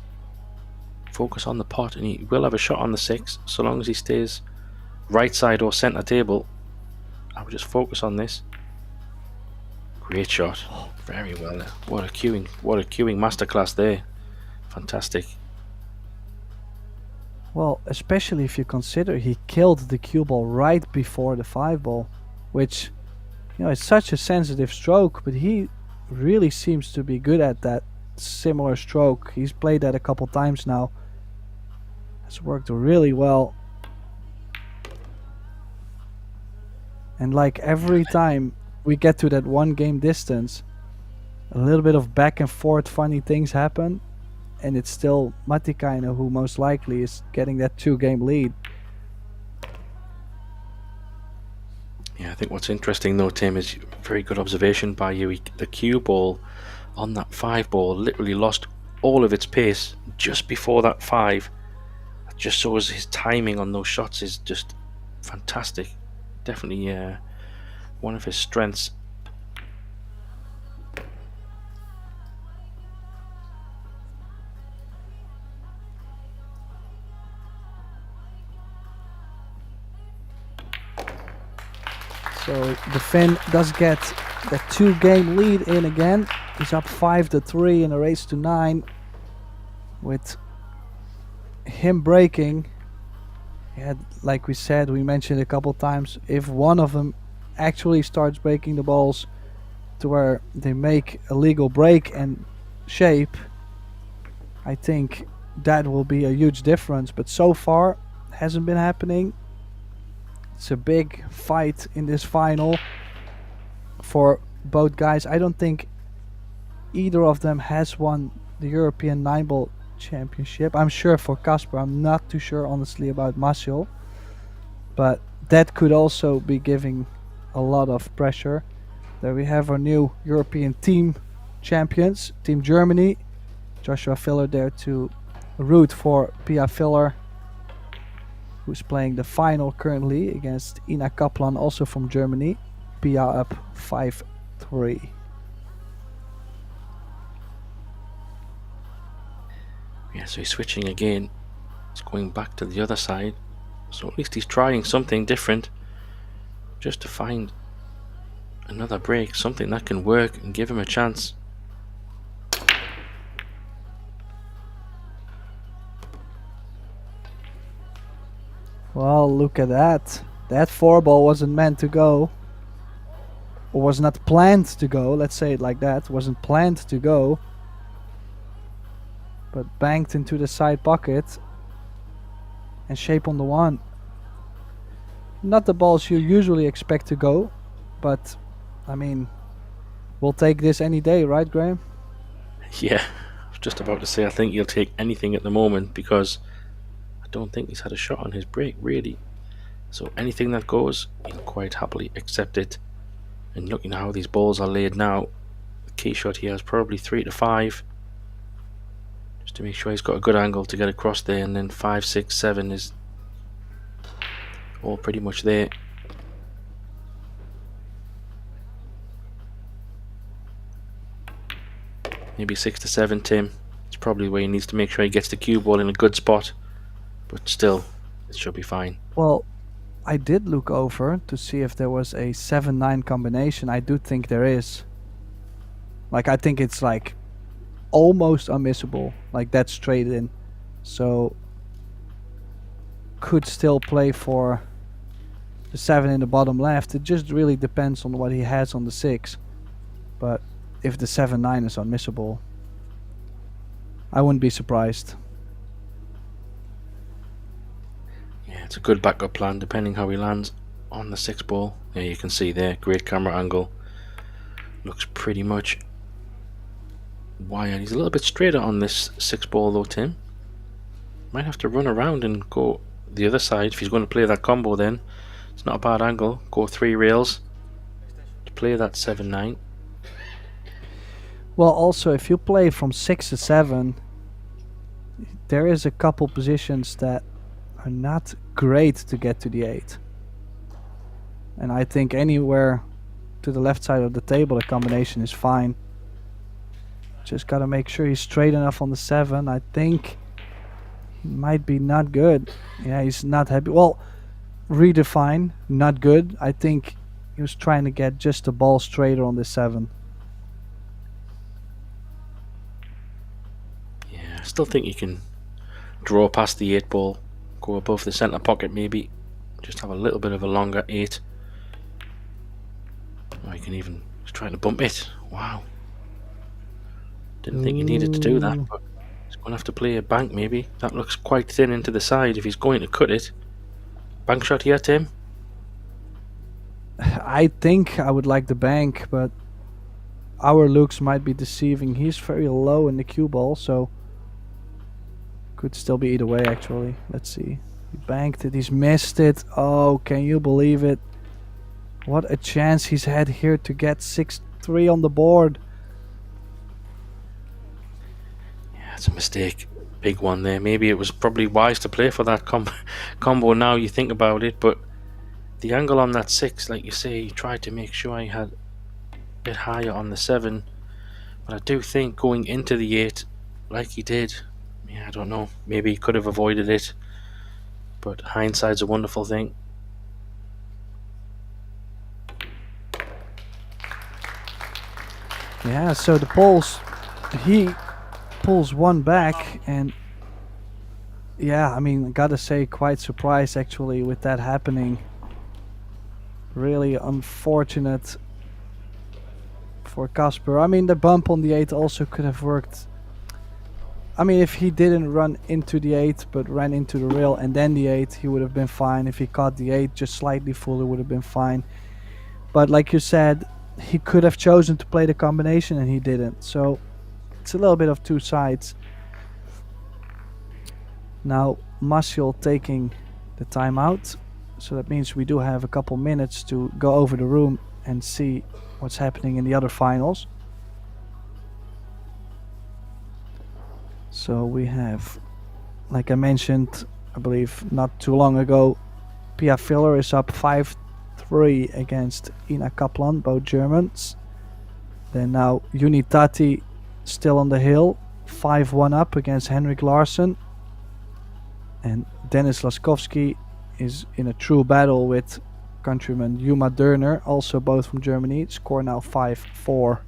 focus on the pot, and he will have a shot on the 6, so long as he stays right side or centre table. I would just focus on this. Great shot. Very well. What a cueing masterclass there. Fantastic. Well, especially if you consider he killed the cue ball right before the 5-ball, which, you know, is such a sensitive stroke, but he really seems to be good at that similar stroke. He's played that a couple times now. It's worked really well. And like every time we get to that 1 game distance, a little bit of back and forth funny things happen, and it's still Matikainen who most likely is getting that 2-game lead. Yeah, I think what's interesting though, Tim, is very good observation by you. The cue ball on that 5-ball literally lost all of its pace just before that 5. It just shows his timing on those shots is just fantastic. Definitely one of his strengths. So the Finn does get the 2-game lead in again. He's up 5-3 in a race to 9. With him breaking, he had, like we said, we mentioned a couple times, if one of them actually starts breaking the balls to where they make a legal break and shape, I think that will be a huge difference. But so far, hasn't been happening. It's a big fight in this final for both guys. I don't think either of them has won the European 9-ball championship. I'm sure for Casper. I'm not too sure honestly about Marcel, but that could also be giving a lot of pressure. There we have our new European team champions, Team Germany. Joshua Filler there to root for Pia Filler, who's playing the final currently against Ina Kaplan, also from Germany. Pia up 5-3. Yeah, so he's switching again. He's going back to the other side. So at least he's trying something different, just to find another break, something that can work and give him a chance. Well, look at that. That 4-ball wasn't meant to go. Or was not planned to go, let's say it like that. Wasn't planned to go. But banked into the side pocket. And shape on the 1. Not the balls you usually expect to go. But, I mean, we'll take this any day, right, Graham? Yeah, I was just about to say I think he'll take anything at the moment, because I don't think he's had a shot on his break, really. So anything that goes, he'll quite happily accept it. And looking at how these balls are laid now, the key shot here is probably 3 to 5. Just to make sure he's got a good angle to get across there, and then 5, 6, 7 is all pretty much there. Maybe 6 to 7, Tim. It's probably where he needs to make sure he gets the cue ball in a good spot. But still, it should be fine. Well, I did look over to see if there was a 7-9 combination. I do think there is. Like, I think it's like almost unmissable. Like, that's straight in. So, could still play for the 7 in the bottom left. It just really depends on what he has on the 6. But if the 7-9 is unmissable, I wouldn't be surprised. Yeah, it's a good backup plan depending how he lands on the 6 ball. Yeah, you can see there, great camera angle. Looks pretty much wired. He's a little bit straighter on this 6 ball though, Tim. Might have to run around and go the other side if he's going to play that combo. Then it's not a bad angle. Go 3 rails to play that 7-9. Well, also if you play from 6 to 7, there is a couple positions that are not great to get to the 8. And I think anywhere to the left side of the table, the combination is fine. Just gotta make sure he's straight enough on the 7. I think he might be not good. Yeah, he's not happy. Well, redefine, not good. I think he was trying to get just the ball straighter on the 7. Yeah, I still think you can draw past the 8 ball, go above the centre pocket maybe, just have a little bit of a longer 8. Or you can even try to bump it. Wow. Didn't think you needed to do that, but he's going to have to play a bank maybe. That looks quite thin into the side if he's going to cut it. Bank shot here, Tim? I think I would like the bank, but our looks might be deceiving. He's very low in the cue ball, so could still be either way actually. Let's see. He banked it, he's missed it. Oh, can you believe it? What a chance he's had here to get 6-3 on the board. Yeah, it's a mistake. Big one there. Maybe it was probably wise to play for that combo now you think about it, but the angle on that 6, like you say, he tried to make sure he had a bit higher on the 7. But I do think going into the 8, like he did, yeah, I don't know, maybe he could have avoided it. But hindsight's a wonderful thing. Yeah, so the Poles, he pulls one back, and yeah, I mean, I gotta say, quite surprised actually with that happening. Really unfortunate for Casper. I mean, the bump on the 8 also could have worked. I mean, if he didn't run into the 8 but ran into the rail and then the 8, he would have been fine. If he caught the 8 just slightly full, it would have been fine. But like you said, he could have chosen to play the combination and he didn't. So it's a little bit of two sides. Now Martial taking the timeout, so that means we do have a couple minutes to go over the room and see what's happening in the other finals. So we have, like I mentioned, I believe not too long ago, Pia Filler is up 5-3 against Ina Kaplan, both Germans. Then now Unitati still on the hill, 5-1 up against Henrik Larsson. And Dennis Laskowski is in a true battle with countryman Yuma Dörner, also both from Germany. Score now 5-4.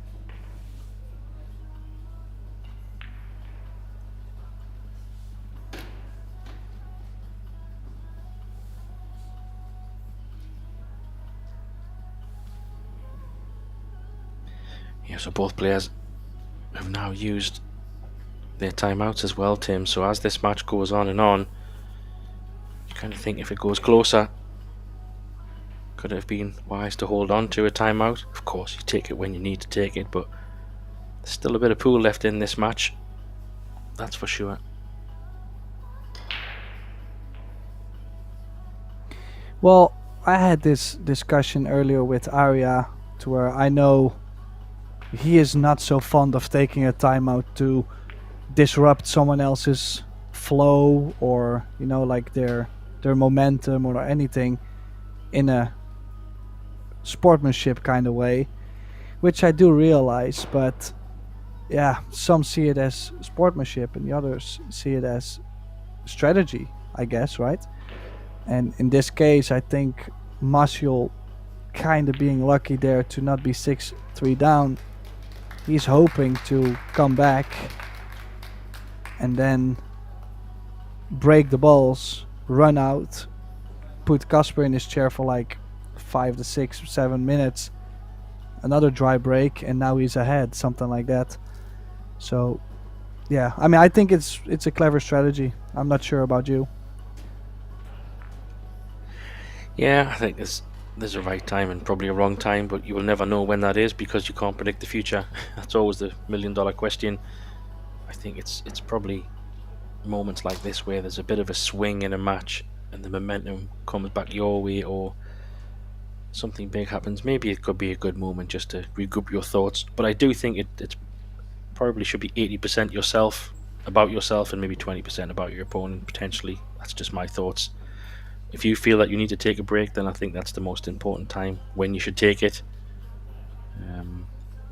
Yeah, so both players have now used their timeouts as well, Tim. So as this match goes on and on, you kind of think if it goes closer, could it have been wise to hold on to a timeout? Of course, you take it when you need to take it, but there's still a bit of pool left in this match, that's for sure. Well, I had this discussion earlier with Arya, to where I know he is not so fond of taking a timeout to disrupt someone else's flow, or you know, like their momentum or anything, in a sportsmanship kind of way, which I do realize. But yeah, some see it as sportsmanship and the others see it as strategy, I guess, right? And in this case, I think Martial kind of being lucky there to not be 6-3 down. He's hoping to come back and then break the balls, run out, put Casper in his chair for like 5 to 6 or 7 minutes, another dry break, and now he's ahead, something like that. So yeah, I mean, I think it's a clever strategy. I'm not sure about you. Yeah, I think there's a right time and probably a wrong time, but you will never know when that is because you can't predict the future. That's always the million-dollar question. I think it's probably moments like this where there's a bit of a swing in a match and the momentum comes back your way, or something big happens. Maybe it could be a good moment just to regroup your thoughts, but I do think it probably should be 80% about yourself and maybe 20% about your opponent, potentially. That's just my thoughts. If you feel that you need to take a break, then I think that's the most important time when you should take it.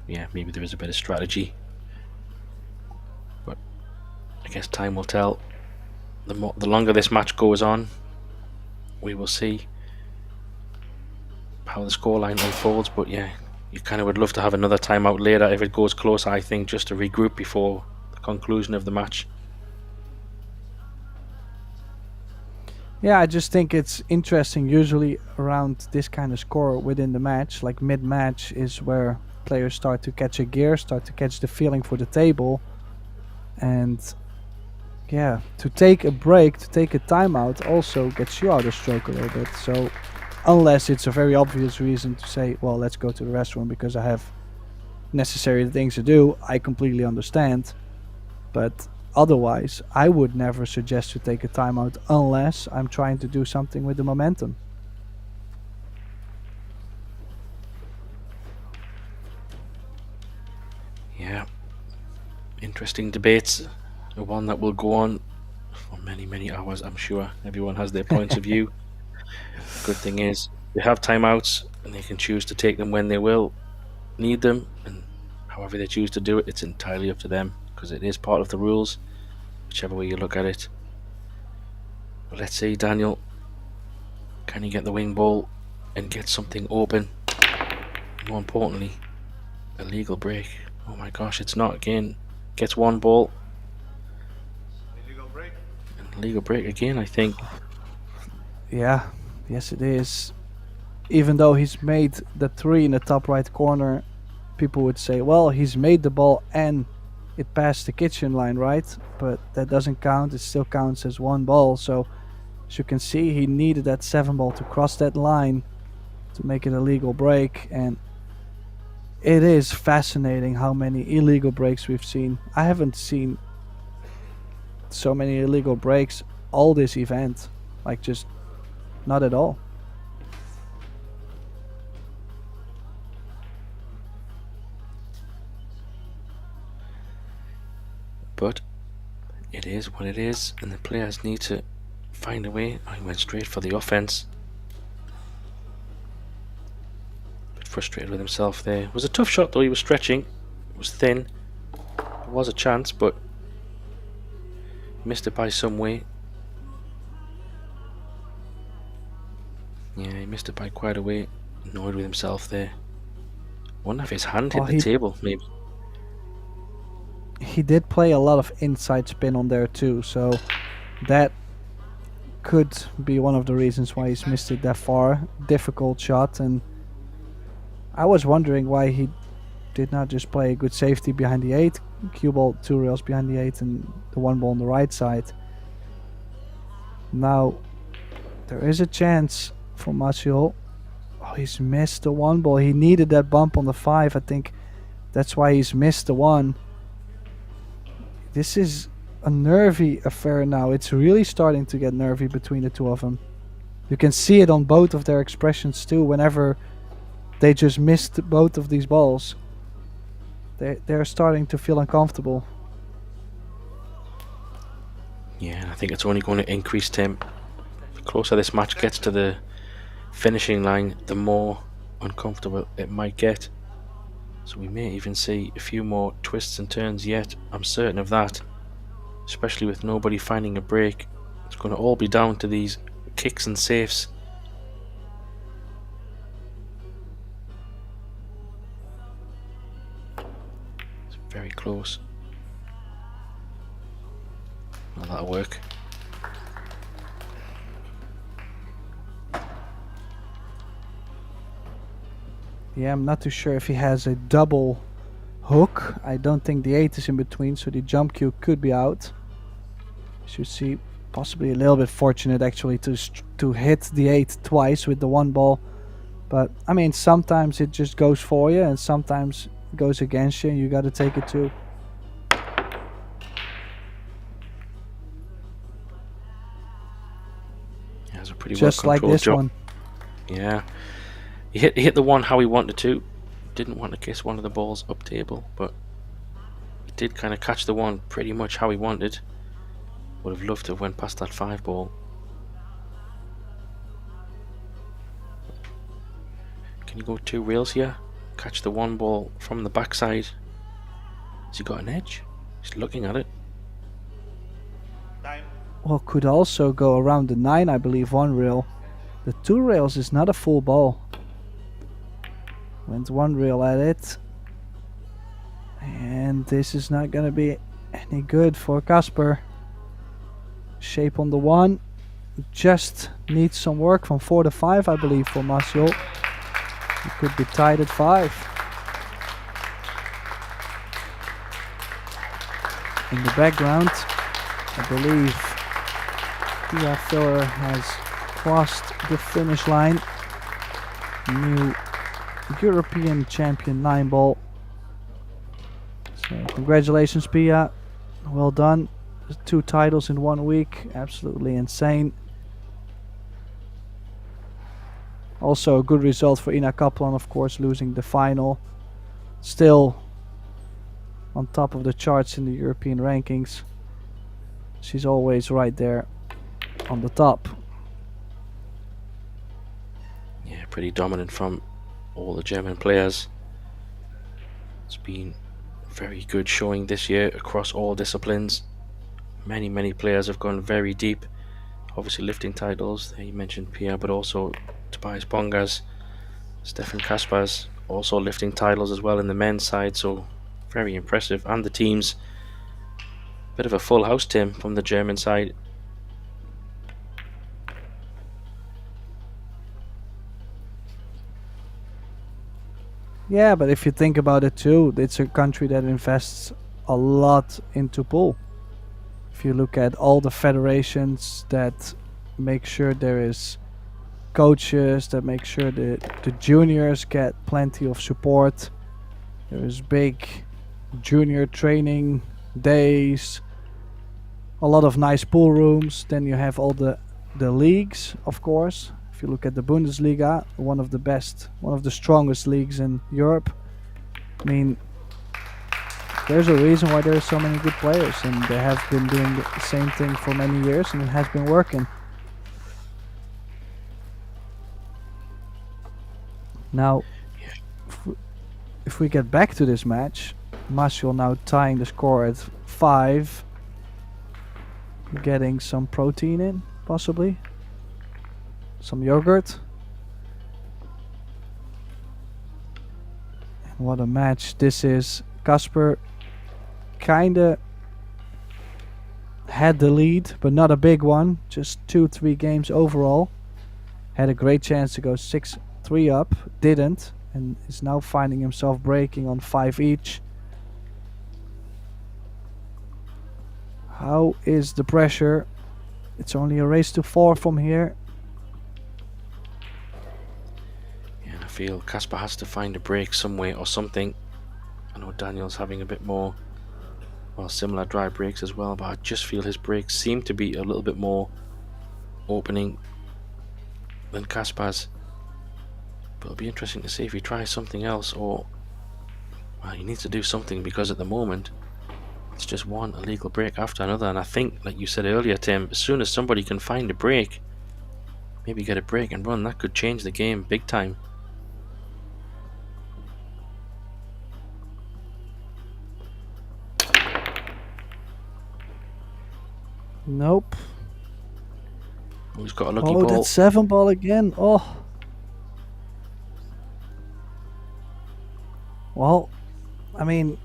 Yeah, maybe there is a bit of strategy, but I guess time will tell. The longer this match goes on, we will see how the scoreline unfolds. But yeah, you kind of would love to have another timeout later if it goes close, I think, just to regroup before the conclusion of the match. Yeah, I just think it's interesting. Usually around this kind of score within the match, like mid-match, is where players start to catch a gear, start to catch the feeling for the table. And yeah, to take a break, to take a timeout also gets you out of stroke a little bit. So unless it's a very obvious reason to say, well, let's go to the restroom because I have necessary things to do, I completely understand. But otherwise, I would never suggest to take a timeout unless I'm trying to do something with the momentum. Yeah, interesting debates. One that will go on for many hours, I'm sure. Everyone has their points of view. Good thing is they have timeouts and they can choose to take them when they will need them, and however they choose to do it, it's entirely up to them, because it is part of the rules, whichever way you look at it. But let's see, Daniel, can he get the wing ball and get something open? More importantly, a legal break. Oh my gosh, it's not again. Gets one ball. Illegal break. And legal break again, I think. Yeah, yes it is. Even though he's made the 3 in the top right corner, people would say, well, he's made the ball and it passed the kitchen line, right? But that doesn't count. It still counts as one ball. So as you can see, he needed that 7 ball to cross that line to make it a legal break. And it is fascinating how many illegal breaks we've seen. I haven't seen so many illegal breaks all this event. Like, just not at all. But it is what it is, and the players need to find a way. I went straight for the offense. A bit frustrated with himself there. It was a tough shot though, he was stretching. It was thin. There was a chance, but missed it by some way. Yeah, he missed it by quite a way. Annoyed with himself there. Wonder if his hand hit the table, maybe. He did play a lot of inside spin on there too, so that could be one of the reasons why he's missed it that far. Difficult shot, and I was wondering why he did not just play a good safety behind the 8, cue ball 2 rails behind the 8 and the 1 ball on the right side. Now there is a chance for Maciel. Oh, he's missed the 1 ball. He needed that bump on the 5. I think that's why he's missed the 1. This is a nervy affair now. It's really starting to get nervy between the two of them. You can see it on both of their expressions too. Whenever they just missed both of these balls, they're starting to feel uncomfortable. Yeah, I think it's only going to increase Tim. The closer this match gets to the finishing line, the more uncomfortable it might get. So we may even see a few more twists and turns yet. I'm certain of that. Especially with nobody finding a break. It's going to all be down to these kicks and safes. It's very close. Well, that'll work. Yeah, I'm not too sure if he has a double hook. I don't think the 8 is in between, so the jump cue could be out. As you see, possibly a little bit fortunate actually to hit the 8 twice with the 1 ball. But I mean, sometimes it just goes for you and sometimes it goes against you, and you got to take it too. Yeah, it's a pretty just like this job. one. Yeah. He hit the one how he wanted to. Didn't want to kiss one of the balls up table, but he did kind of catch the one pretty much how he wanted. Would have loved to have went past that 5 ball. Can you go 2 rails here? Catch the 1 ball from the backside. Has he got an edge? He's looking at it. Well, could also go around the 9, I believe, 1 rail. The 2 rails is not a full ball. Went 1 rail at it. And this is not going to be any good for Casper. Shape on the 1. Just needs some work from 4 to 5, I believe, for Maciel. He could be tied at 5. In the background, I believe Pia Filler has crossed the finish line. New European champion 9 ball. So congratulations, Pia. Well done. 2 titles in 1 week. Absolutely insane. Also a good result for Ina Kaplan, of course, losing the final. Still on top of the charts in the European rankings. She's always right there on the top. Yeah, pretty dominant from all the German players. It's been very good showing this year across all disciplines. Many players have gone very deep. Obviously lifting titles, you mentioned Pia, but also Tobias Bongas, Stefan Kaspers, also lifting titles as well in the men's side, so very impressive. And the teams, bit of a full house, Tim, from the German side. Yeah, but if you think about it too, it's a country that invests a lot into pool. If you look at all the federations that make sure there is coaches, that make sure that the juniors get plenty of support, There is big junior training days, a lot of nice pool rooms. Then you have all the leagues, of course. If you look at the Bundesliga, one of the best, one of the strongest leagues in Europe. I mean, there's a reason why there are so many good players, and they have been doing the same thing for many years, and it has been working. Now, if we get back to this match, Martial now tying the score at 5, getting some protein in, possibly some yogurt. And what a match this is. Casper kinda had the lead, but not a big one, just 2-3 games overall. Had a great chance to go 6-3 up, didn't, and is now finding himself breaking on 5 each. How is the pressure? It's only a race to 4 from here. Yeah, and I feel Casper has to find a break somewhere or something. I know Daniel's having a bit more, well, similar dry breaks as well, but I just feel his breaks seem to be a little bit more opening than Casper's. But it'll be interesting to see if he tries something else, or well, he needs to do something, because at the moment it's just one illegal break after another. And I think, like you said earlier, Tim, as soon as somebody can find a break, maybe get a break and run, that could change the game big time. Nope. Oh, he's got a lucky ball. ball. That 7 ball again. Oh. Well, I mean,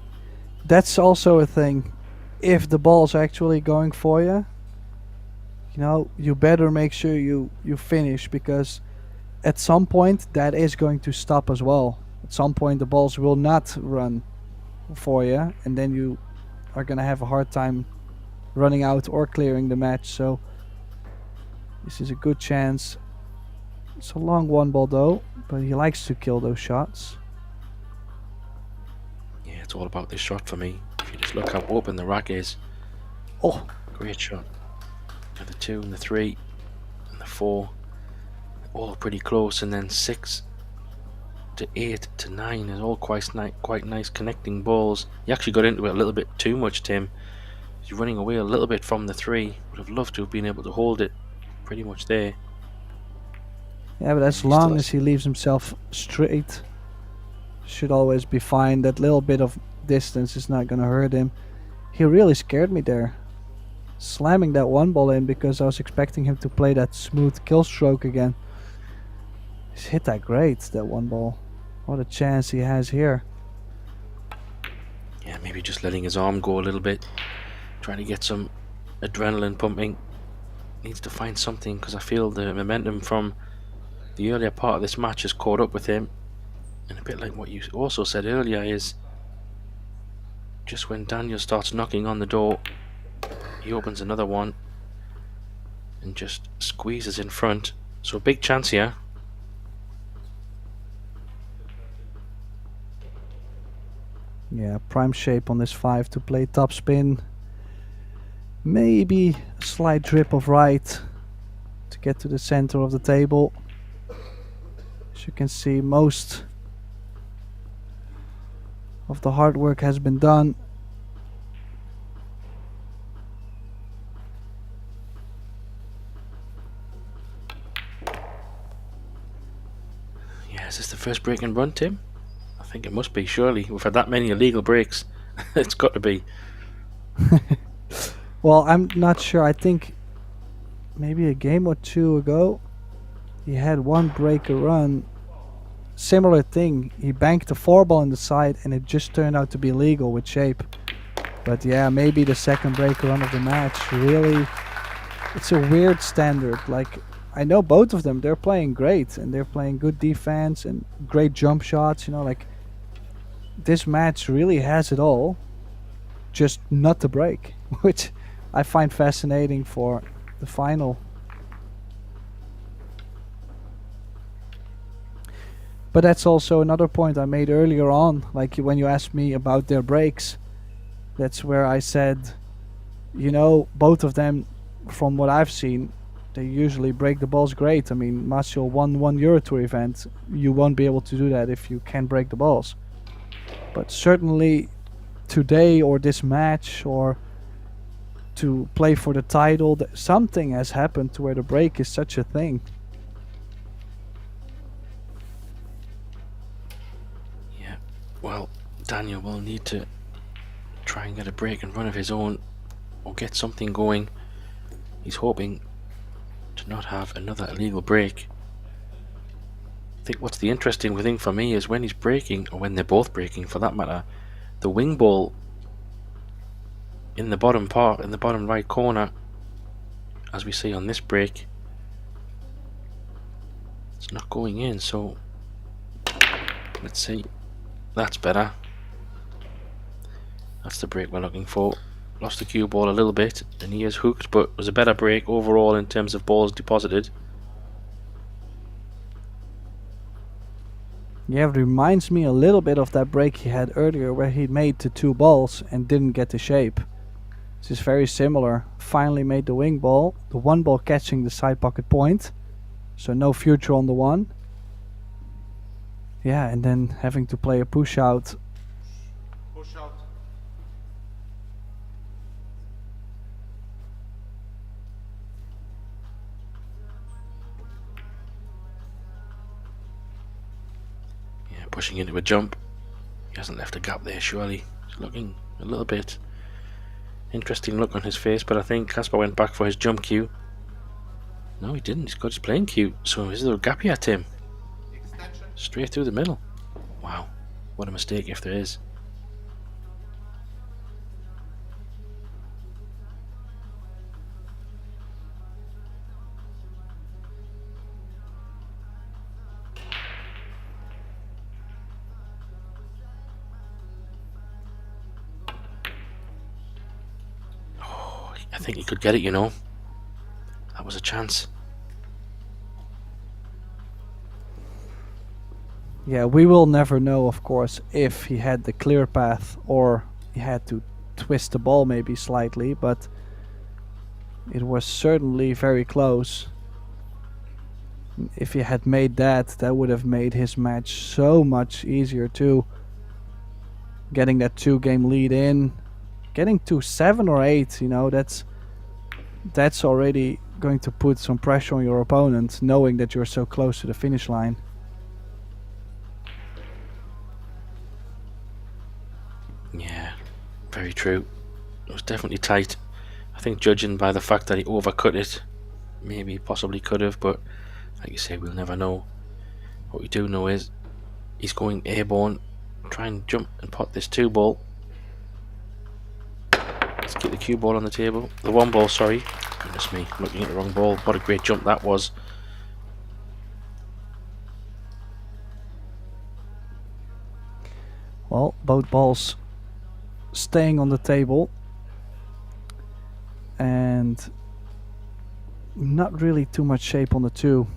that's also a thing. If the ball's actually going for you, you know, you better make sure you finish, because at some point that is going to stop as well. At some point the balls will not run for you, and then you are gonna have a hard time running out or clearing the match. So this is a good chance. It's a long 1 ball though, but he likes to kill those shots. Yeah, it's all about this shot for me. If you just look how open the rack is. Oh, great shot. And the 2 and the 3 and the 4, all pretty close, and then 6 to 8 to 9 is all quite nice connecting balls. You actually got into it a little bit too much, Tim. You're running away a little bit from the 3. Would have loved to have been able to hold it pretty much there. Yeah, but as long as he leaves himself straight, should always be fine. That little bit of distance is not gonna hurt him. He really scared me there, slamming that 1 ball in, because I was expecting him to play that smooth kill stroke again. He's hit that great, that 1 ball. What a chance he has here. Yeah, maybe just letting his arm go a little bit, trying to get some adrenaline pumping. Needs to find something, because I feel the momentum from the earlier part of this match has caught up with him. And a bit like what you also said earlier, is just when Daniel starts knocking on the door, he opens another one and just squeezes in front. So a big chance here. Yeah, prime shape on this 5 to play top spin. Maybe a slight drip of right to get to the center of the table. As you can see, most of the hard work has been done. Yeah, is this the first break and run, Tim? I think it must be, surely. We've had that many illegal breaks. It's got to be. Well, I'm not sure. I think maybe a game or 2 ago he had 1 breaker run. Similar thing. He banked a 4 ball on the side and it just turned out to be legal with shape. But yeah, maybe the second breaker run of the match. Really, it's a weird standard. Like, I know both of them, they're playing great and they're playing good defense and great jump shots, you know, like this match really has it all, just not to break, which I find fascinating for the final. But that's also another point I made earlier on, like when you asked me about their breaks. That's where I said, you know, both of them, from what I've seen, they usually break the balls great. I mean, Martial won one Euro Tour event. You won't be able to do that if you can't break the balls. But certainly today or this match or to play for the title, something has happened to where the break is such a thing. Yeah, well, Daniel will need to try and get a break and run of his own or get something going. He's hoping to not have another illegal break. I think what's the interesting thing for me is when he's breaking, or when they're both breaking for that matter, the wing ball in the bottom part, in the bottom right corner, as we see on this break, it's not going in. So let's see, that's better. That's the break we're looking for. Lost the cue ball a little bit and he is hooked, but it was a better break overall in terms of balls deposited. Yeah, it reminds me a little bit of that break he had earlier where he made the 2 balls and didn't get the shape. This is very similar. Finally made the wing ball, the 1 ball catching the side pocket point, so no future on the 1. Yeah, and then having to play a push out. Push out. Pushing into a jump. He hasn't left a gap there, surely. He's looking a little bit interesting look on his face, but I think Casper went back for his jump cue. No, he didn't. He's got his playing cue. So is there a gap here, Tim? Extension. Straight through the middle. Wow, what a mistake if there is. I think he could get it, you know. That was a chance. Yeah, we will never know, of course, if he had the clear path or he had to twist the ball maybe slightly, but it was certainly very close. If he had made that, that would have made his match so much easier too. Getting that 2-game lead in, getting to 7 or 8, you know, that's already going to put some pressure on your opponent, knowing that you're so close to the finish line. Yeah, very true. It was definitely tight. I think judging by the fact that he overcut it, maybe possibly could have, but like you say, we'll never know. What we do know is he's going airborne. Try and jump and pot this 2 ball. Let's get the cue ball on the table. The 1 ball, sorry. Goodness me, looking at the wrong ball. What a great jump that was. Well, both balls staying on the table and not really too much shape on the 2.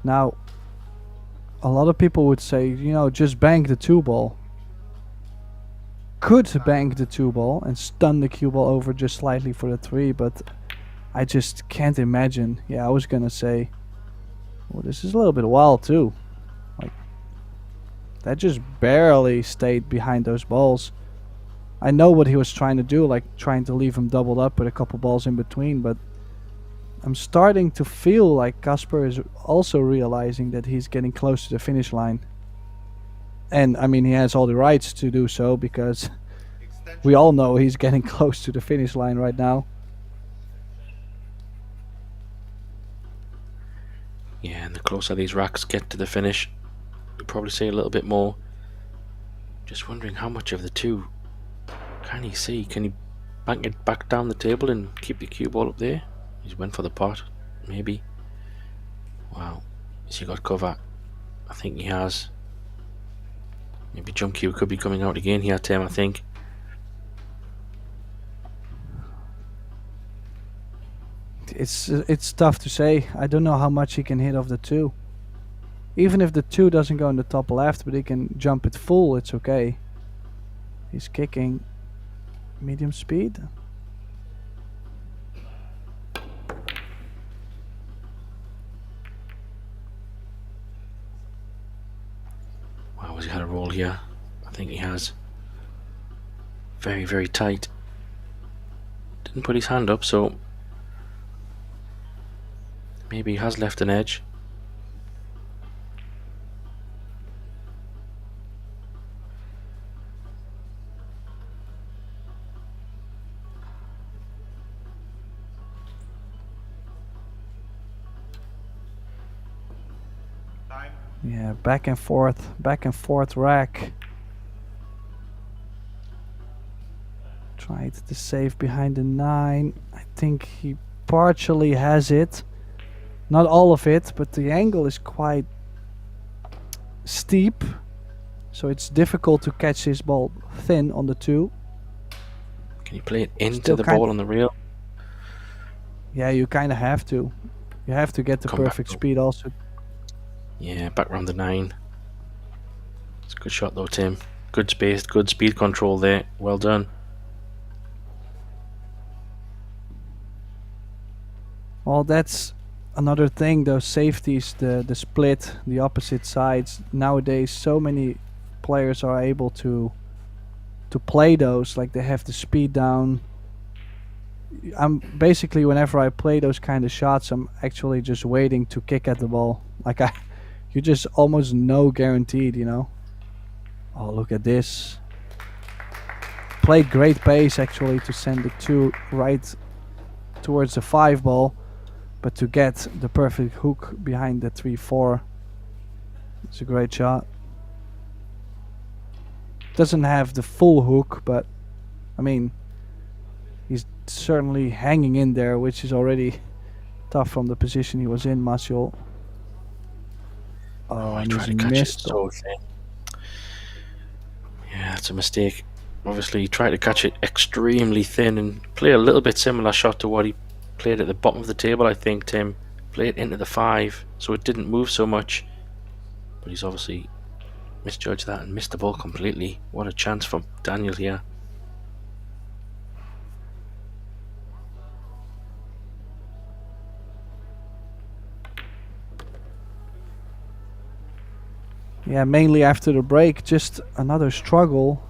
Now, a lot of people would say, you know, just bank the 2 ball. Could bank the 2 ball and stun the cue ball over just slightly for the 3, but I just can't imagine. Yeah, I was gonna say, well, this is a little bit wild too. Like, that just barely stayed behind those balls. I know what he was trying to do, like trying to leave him doubled up with a couple balls in between, but I'm starting to feel like Casper is also realizing that he's getting close to the finish line. And I mean, he has all the rights to do so, because we all know he's getting close to the finish line right now. Yeah, and the closer these racks get to the finish, we'll probably see a little bit more. Just wondering how much of the 2 can he see? Can he bank it back down the table and keep the cue ball up there? He's went for the pot, maybe. Wow, has he got cover? I think he has. Maybe jump cue could be coming out again here, Tim, I think. It's tough to say. I don't know how much he can hit off the 2. Even if the 2 doesn't go in the top left, but he can jump it full, it's okay. He's kicking medium speed. Wow, has he had a roll here? I think he has. Very, very tight. Didn't put his hand up, so maybe he has left an edge. Yeah, back and forth rack. Tried to save behind the 9. I think he partially has it. Not all of it, but the angle is quite steep. So it's difficult to catch his ball thin on the 2. Can you play it into Still the ball on the rail? Yeah, you kind of have to. You have to get the Come back perfect though. speed also. Yeah, back round the 9. It's a good shot though, Tim. Good space, good speed control there. Well done. Well, that's another thing, those safeties, the split, the opposite sides. Nowadays, so many players are able to play those, like they have the speed down. I'm basically, whenever I play those kind of shots, I'm actually just waiting to kick at the ball. Like you just almost no guaranteed, you know. Oh, look at this. Played great pace actually to send the 2 right towards the 5 ball, but to get the perfect hook behind the 3-4, it's a great shot. Doesn't have the full hook, but I mean, he's certainly hanging in there, which is already tough from the position he was in, Martial. Oh, I and tried he's to catch it missed. so thin. Yeah, that's a mistake. Obviously, he tried to catch it extremely thin and play a little bit similar shot to what he played at the bottom of the table, I think, Tim. Played into the 5, so it didn't move so much. But he's obviously misjudged that and missed the ball completely. What a chance for Daniel here. Yeah, mainly after the break, just another struggle.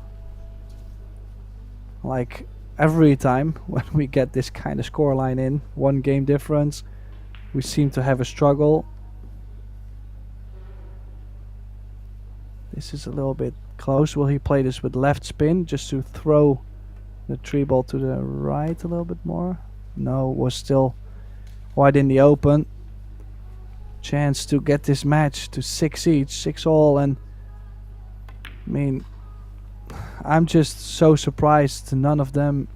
Like every time when we get this kind of scoreline in, 1 game difference, we seem to have a struggle. This is a little bit close. Will he play this with left spin just to throw the 3 ball to the right a little bit more? No, was still wide in the open. Chance to get this match to 6 each, 6 all, and I mean, I'm just so surprised none of them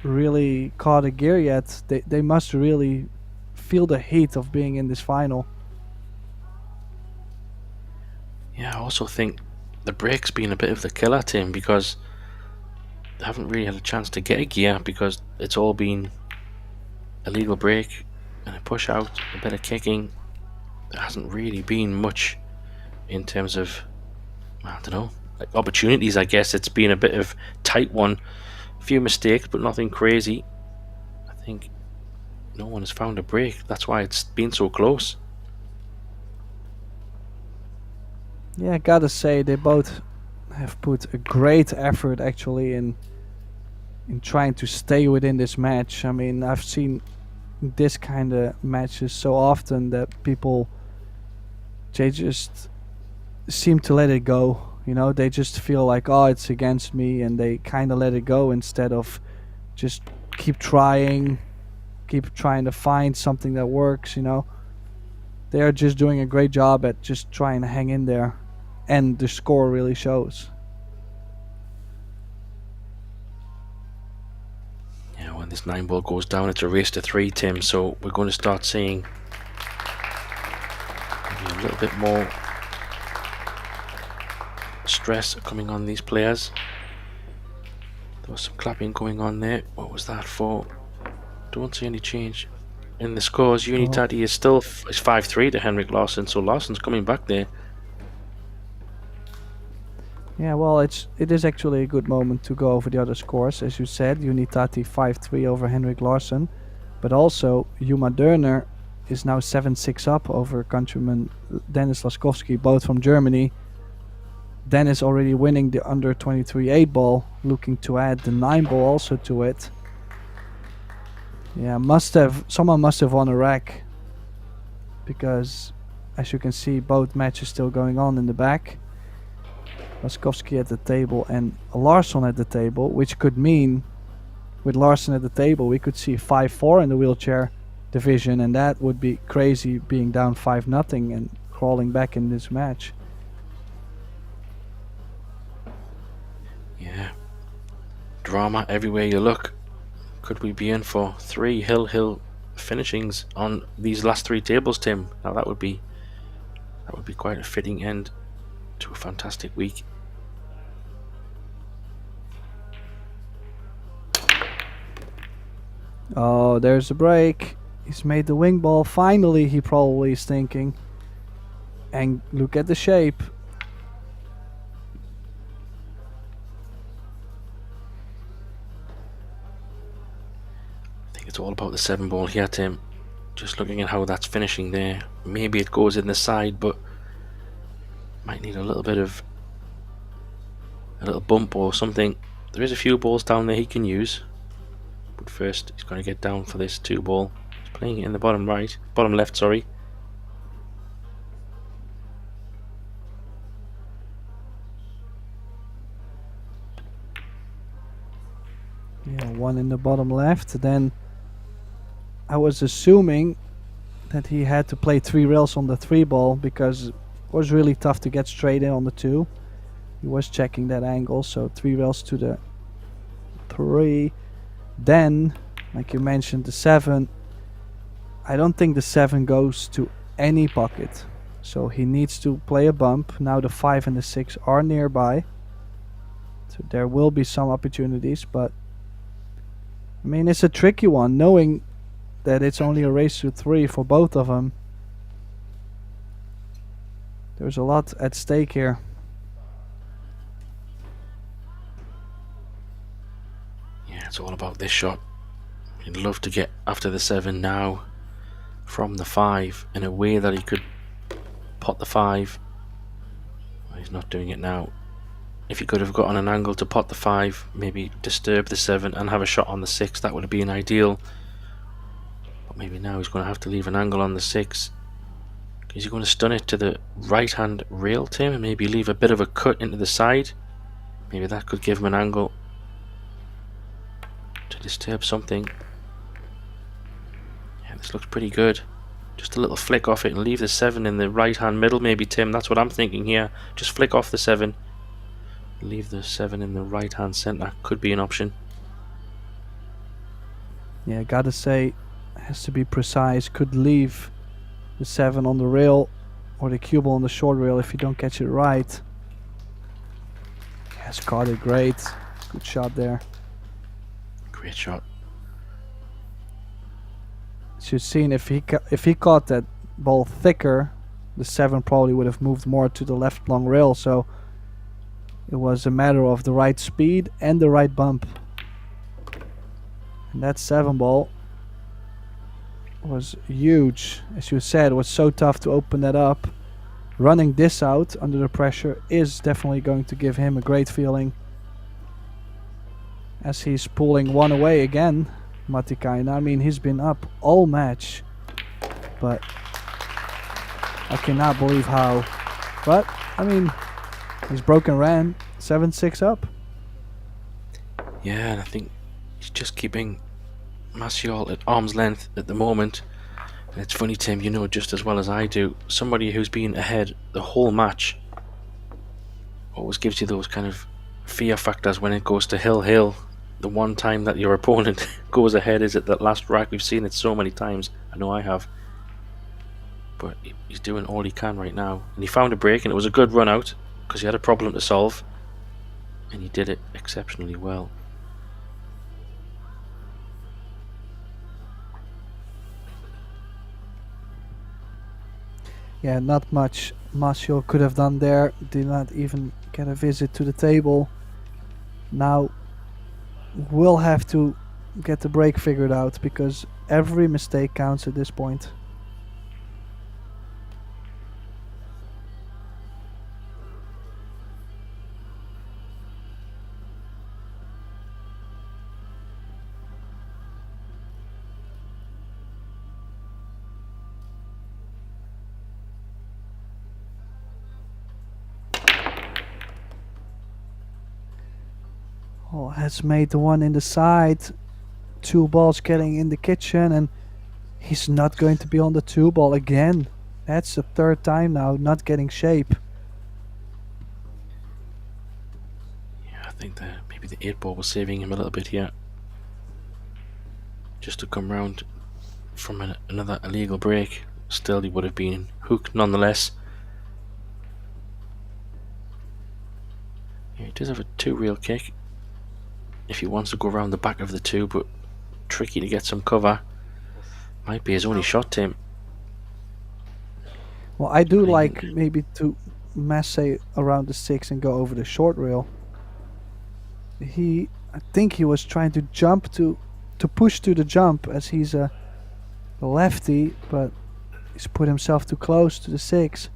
really caught a gear yet. They must really feel the heat of being in this final. Yeah, I also think the break's been a bit of the killer, Tim, because they haven't really had a chance to get a gear because it's all been a legal break and a push out, a bit of kicking. There hasn't really been much in terms of, I don't know, like opportunities. I guess it's been a bit of tight one, a few mistakes, but nothing crazy. I think no one has found a break. That's why it's been so close. Yeah, gotta say they both have put a great effort actually in trying to stay within this match. I mean, I've seen this kind of matches so often that people, they just seem to let it go. You know, they just feel like, oh, it's against me, and they kind of let it go instead of just keep trying to find something that works. You know, they are just doing a great job at just trying to hang in there, and the score really shows. Yeah, when this 9 ball goes down, it's a race to 3, Tim. So we're going to start seeing maybe a little bit more stress coming on these players. There was some clapping going on there. What was that for? Don't see any change. in the scores. Unitati is still is 5-3 to Henrik Larsson, so Larsson's coming back there. Yeah, well, it is actually a good moment to go over the other scores. As you said, Unitati 5-3 over Henrik Larsson, but also Juma Dörner is now 7-6 up over countryman Dennis Laskowski, both from Germany. Dennis already winning the under 23 8-ball, looking to add the 9-ball also to it. Yeah, someone must have won a rack, because as you can see, both matches still going on in the back. Laskowski at the table and Larsson at the table, which could mean with Larsson at the table we could see 5-4 in the wheelchair division, and that would be crazy, being down 5-0 and crawling back in this match. Yeah, drama everywhere you look. Could we be in for 3 hill finishings on these last 3 tables, Tim? Now that would be quite a fitting end to a fantastic week. Oh, there's a break. He's made the wing ball. Finally, he probably is thinking. And look at the shape. I think it's all about the 7-ball here, Tim. Just looking at how that's finishing there. Maybe it goes in the side, but might need a little bit of a little bump or something. There is a few balls down there he can use, but first he's going to get down for this 2-ball. He's playing it in the bottom left, sorry. Yeah, one in the bottom left. Then I was assuming that he had to play 3 rails on the 3-ball, because it was really tough to get straight in on the 2. He was checking that angle, so 3 rails to the 3. Then, like you mentioned, the 7. I don't think the 7 goes to any pocket, so he needs to play a bump. Now the 5 and the 6 are nearby, so there will be some opportunities, but I mean, it's a tricky one, knowing that it's only a race to 3 for both of them. There's a lot at stake here. Yeah, it's all about this shot. He'd love to get after the 7 now from the 5 in a way that he could pot the 5. Well, he's not doing it now. If he could have gotten an angle to pot the 5, maybe disturb the 7 and have a shot on the 6, that would have been ideal. But maybe now he's going to have to leave an angle on the 6. Is he going to stun it to the right hand rail, Tim, and maybe leave a bit of a cut into the side? Maybe that could give him an angle to disturb something. Yeah, this looks pretty good. Just a little flick off it and leave the 7 in the right hand middle, maybe, Tim. That's what I'm thinking here. Just flick off the 7. Leave the 7 in the right hand centre. Could be an option. Yeah, gotta say, has to be precise. Could leave the 7 on the rail or the cue ball on the short rail if you don't catch it right. Has caught it great. Good shot there. Great shot. As you've seen, if he caught that ball thicker, the 7 probably would have moved more to the left long rail. So it was a matter of the right speed and the right bump. And that 7-ball was huge. As you said, it was so tough to open that up. Running this out under the pressure is definitely going to give him a great feeling. As he's pulling one away again, Matikainen. I mean, he's been up all match, but I cannot believe how. But, I mean, he's broken ran 7-6 up. Yeah, and I think he's just keeping Maciol at arm's length at the moment. And it's funny, Tim, you know just as well as I do, somebody who's been ahead the whole match always gives you those kind of fear factors when it goes to hill. The one time that your opponent goes ahead is at that last rack. We've seen it so many times. I know I have. But he's doing all he can right now. And he found a break, and it was a good run out because he had a problem to solve. And he did it exceptionally well. Yeah, not much Martial could have done there. Did not even get a visit to the table. Now we'll have to get the break figured out because every mistake counts at this point. Oh, has made the one in the side. 2 balls getting in the kitchen, and he's not going to be on the 2 ball again. That's the 3rd time now, not getting shape. Yeah, I think that maybe the 8 ball was saving him a little bit here. Just to come round from another illegal break. Still, he would have been hooked nonetheless. Yeah, he does have a 2 reel kick if he wants to go around the back of the 2, but tricky to get some cover. Might be his only shot, Tim. Well, I do like maybe to masse around the 6 and go over the short rail. I think he was trying to jump to push to the jump as he's a lefty, but he's put himself too close to the 6.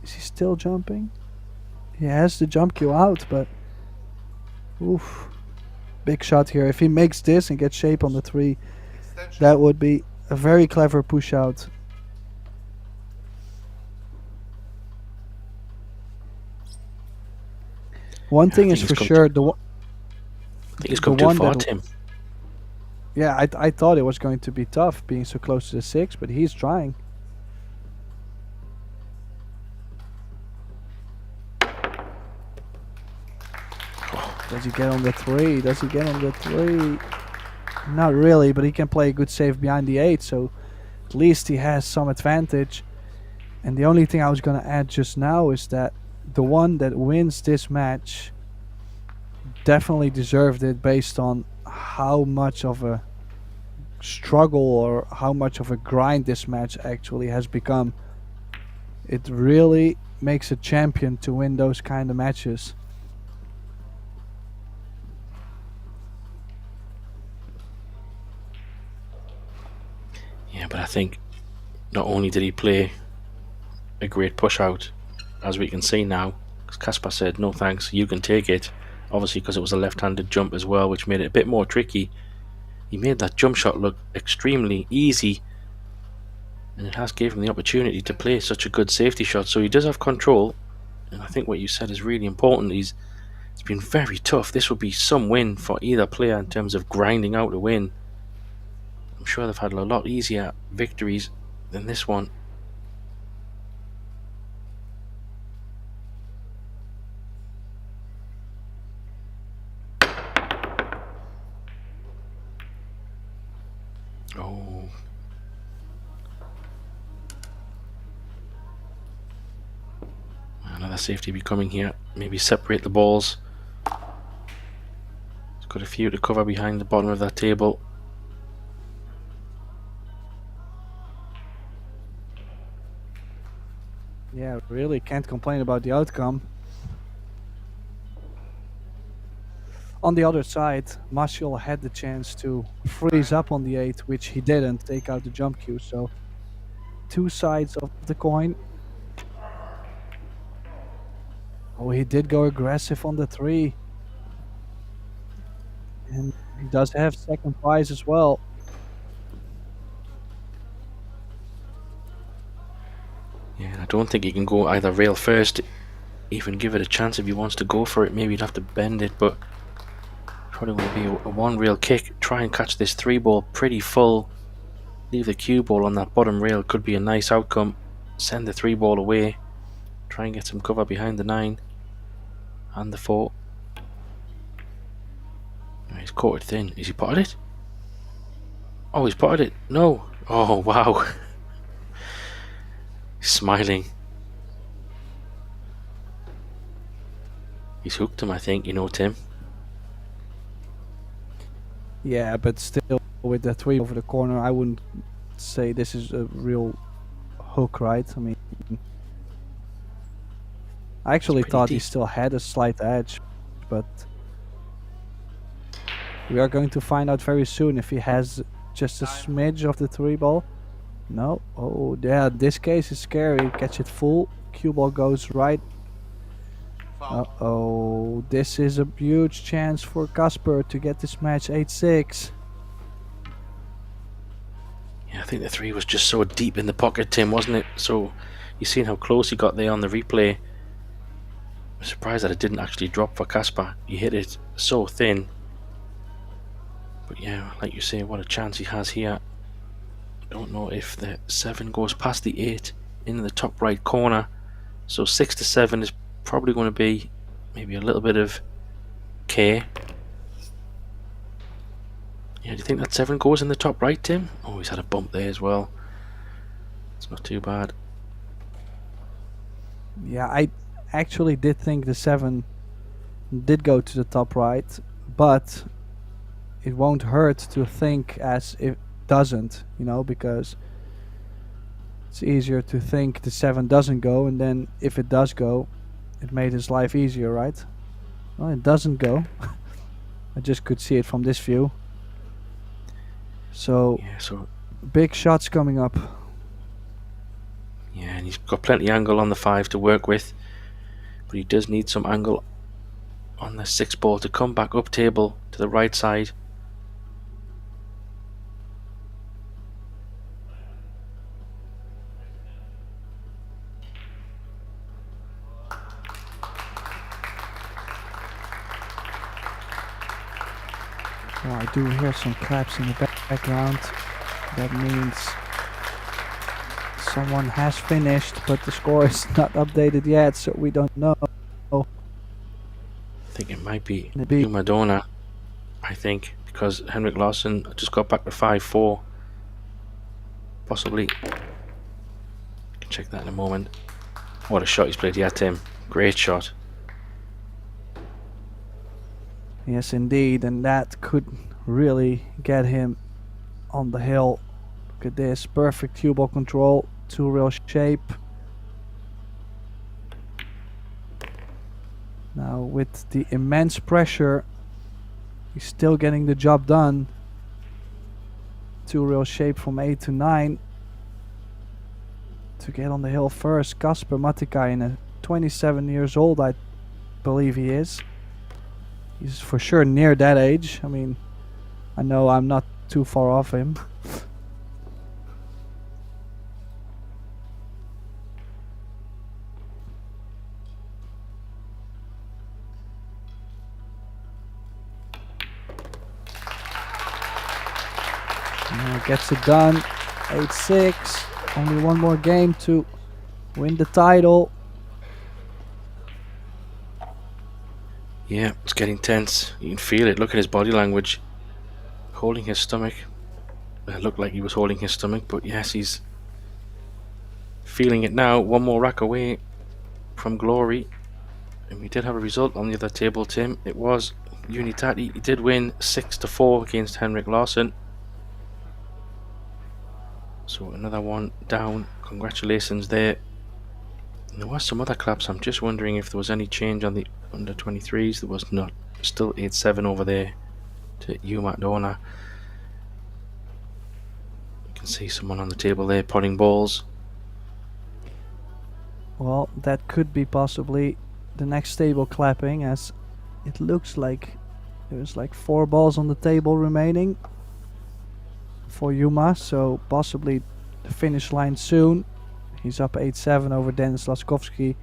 Is he still jumping? He has the jump cue out, but oof, big shot here. If he makes this and gets shape on the 3, that would be a very clever push out. One thing is for sure, I think he's come too far, Tim. Yeah, I thought it was going to be tough being so close to the 6, but he's trying. Does he get on the 3? Does he get on the 3? Not really, but he can play a good save behind the 8, so at least he has some advantage. And the only thing I was going to add just now is that the one that wins this match definitely deserved it based on how much of a struggle or how much of a grind this match actually has become. It really makes a champion to win those kind of matches. Yeah, but I think not only did he play a great push out, as we can see now, because Kaspar said no thanks, you can take it, obviously because it was a left-handed jump as well, which made it a bit more tricky. He made that jump shot look extremely easy, and it has given him the opportunity to play such a good safety shot, so he does have control. And I think what you said is really important. It's been very tough. This would be some win for either player in terms of grinding out a win. I'm sure they've had a lot easier victories than this one. Oh. Another safety be coming here. Maybe separate the balls. He's got a few to cover behind the bottom of that table. Yeah, really can't complain about the outcome. On the other side, Martial had the chance to freeze up on the 8, which he didn't, take out the jump cue, so 2 sides of the coin. Oh, he did go aggressive on the 3. And he does have second prize as well. Yeah, I don't think he can go either rail first, even give it a chance if he wants to go for it. Maybe he'd have to bend it, but probably going to be a 1 rail kick. Try and catch this 3 ball pretty full. Leave the cue ball on that bottom rail, could be a nice outcome. Send the 3 ball away. Try and get some cover behind the 9 and the 4. He's caught it thin. Is he potted it? Oh, he's potted it. No. Oh, wow. He's smiling. He's hooked him, I think, you know, Tim. Yeah, but still with the 3 over the corner, I wouldn't say this is a real hook, right? I mean, I actually pretty thought he deep. still had a slight edge, but we are going to find out very soon if he has just a smidge of the 3-ball. No. Oh, yeah, this case is scary. Catch it full. Cue ball goes right. Uh-oh, this is a huge chance for Casper to get this match 8-6. Yeah, I think the 3 was just so deep in the pocket, Tim, wasn't it? So you seen how close he got there on the replay. I'm surprised that it didn't actually drop for Casper. He hit it so thin. But yeah, like you say, what a chance he has here. Don't know if the 7 goes past the 8 in the top right corner. So 6-7 is probably going to be maybe a little bit of K. Yeah, do you think that 7 goes in the top right, Tim? Oh, he's had a bump there as well. It's not too bad. Yeah, I actually did think the 7 did go to the top right, but it won't hurt to think as it doesn't, you know, because it's easier to think the 7 doesn't go, and then if it does go, it made his life easier, right? Well, it doesn't go. I just could see it from this view. So, Yeah, so big shots coming up. yeah, and he's got plenty of angle on the 5 to work with, but he does need some angle on the 6 ball to come back up table to the right side. Oh, I do hear some claps in the background. That means someone has finished, but the score is not updated yet, so we don't know. I think it might be Maybe. Madonna, I think, because Henrik Larsson just got back to 5-4. Possibly. Can check that in a moment. What a shot he's played here, Tim. Great shot. Yes, indeed, and that could really get him on the hill. Look at this, perfect cue ball control, 2-rail shape. Now with the immense pressure, he's still getting the job done. 2-rail shape from 8 to 9. To get on the hill first, Kasper Matikainen, 27 years old, I believe he is. He's for sure near that age. I mean, I know I'm not too far off him. Gets it done. 8-6. Only one more game to win the title. Yeah, it's getting tense. You can feel it. Look at his body language. Holding his stomach. It looked like he was holding his stomach, but yes, he's feeling it now. One more rack away from glory. And we did have a result on the other table, Tim. It was Unitati. He did win 6-4 against Henrik Larsson. So another one down. Congratulations there. And there was some other claps. I'm just wondering if there was any change on the under 23s. There was not. Still 8-7 over there to Madonna. You can see someone on the table there potting balls. Well, that could be possibly the next table clapping, as it looks like there's like 4 balls on the table remaining for Yuma, so possibly the finish line soon. He's up 8-7 over Denis Laskovsky.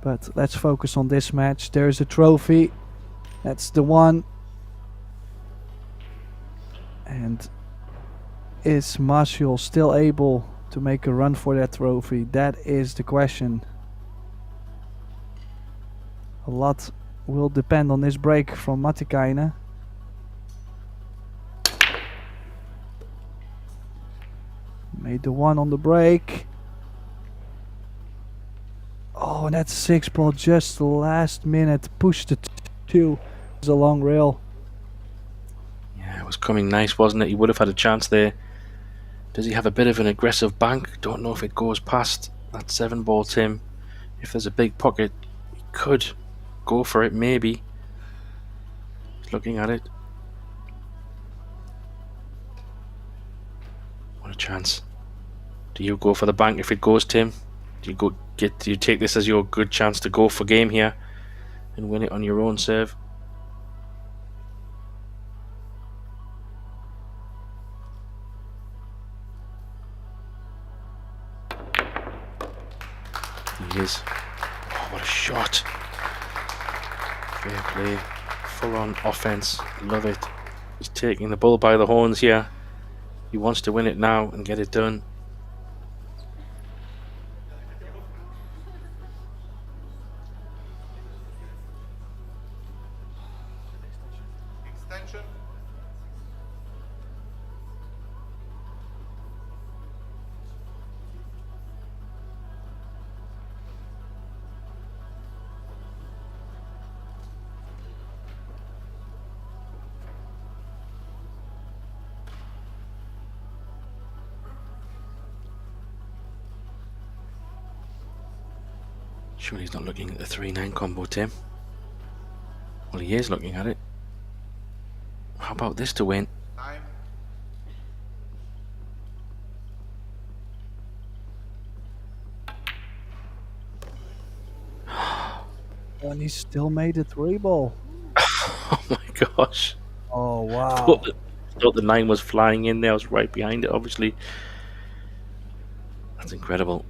But let's focus on this match. There's a trophy. That's the one. And is Martial still able to make a run for that trophy? That is the question. A lot will depend on this break from Matikainen. Made the one on the break. Oh, and that 6 ball just the last minute pushed the 2. It's a long rail. Yeah, it was coming nice, wasn't it? He would have had a chance there Does he have a bit of an aggressive bank? Don't know if it goes past that 7-ball, Tim. If there's a big pocket, he could go for it, maybe. He's looking at it. What a chance. Do you go for the bank if it goes, Tim? Do you take this as your good chance to go for game here and win it on your own serve? He is. Oh, what a shot. Fair play. Full on offense. Love it. He's taking the bull by the horns here. He wants to win it now and get it done. Extension. Surely he's not looking at the 3-9 combo, Tim. Well, he is looking at it. How about this to win? Time. And he still made it 3-ball. Oh my gosh. Oh, wow. Thought the 9 was flying in there. I was right behind it, obviously. That's incredible.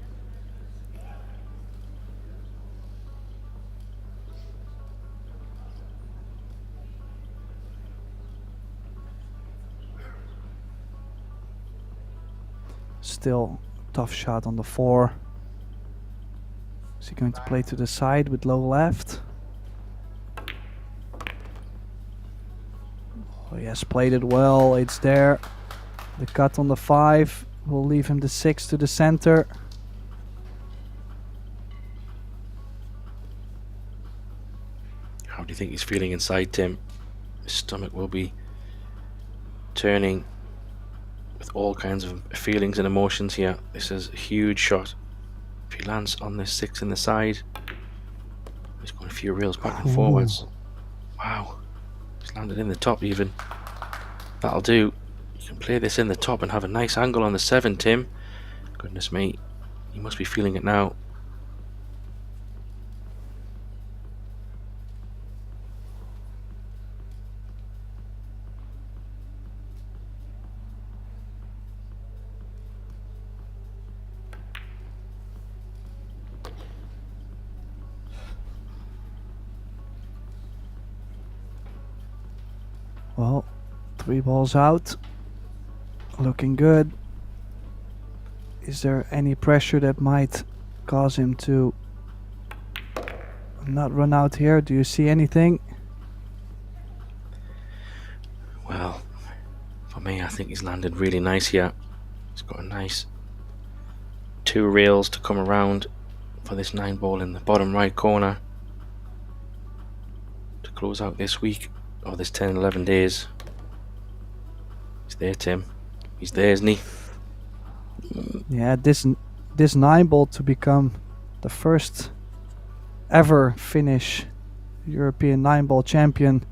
Still tough shot on the 4. Is he going to play to the side with low left? Oh, he has played it well. It's there. The cut on the 5 will leave him the 6 to the center. How do you think he's feeling inside, Tim? His stomach will be turning with all kinds of feelings and emotions here. This is a huge shot. If he lands on this 6 in the side, he's going a few reels back and forwards. Wow. He's landed in the top even. That'll do. You can play this in the top and have a nice angle on the 7, Tim. Goodness me. You must be feeling it now. Well, 3 balls out. Looking good. Is there any pressure that might cause him to not run out here? Do you see anything? Well, for me, I think he's landed really nice here. He's got a nice 2 rails to come around for this 9 ball in the bottom right corner to close out this week, or this 10-11 days. He's there, Tim. He's there, isn't he? Yeah, this 9 ball to become the first ever Finnish European 9 ball champion.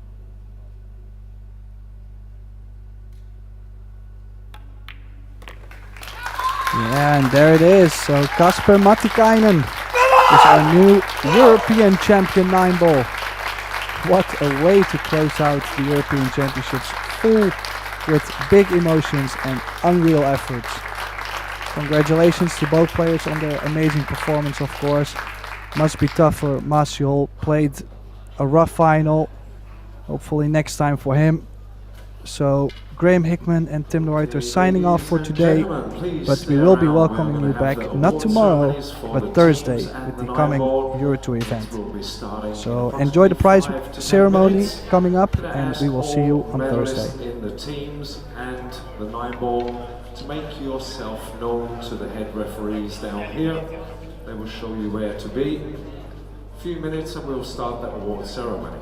Yeah, and there it is. So Kasper Matikainen is our new European champion 9 ball. What a way to close out the European Championships, full with big emotions and unreal efforts. Congratulations to both players on their amazing performance, of course. Must be tough for Masiol. Played a rough final. Hopefully next time for him. So Graham Hickman and Tim de Ruyter signing off for today, but we will be welcoming you back not tomorrow but Thursday with the coming Euro Tour event. So enjoy the prize ceremony coming up, and we will see you on Thursday. In the teams and the 9 ball, to make yourself known to the head referees down here. They will show you where to be. A few minutes and we'll start that award ceremony.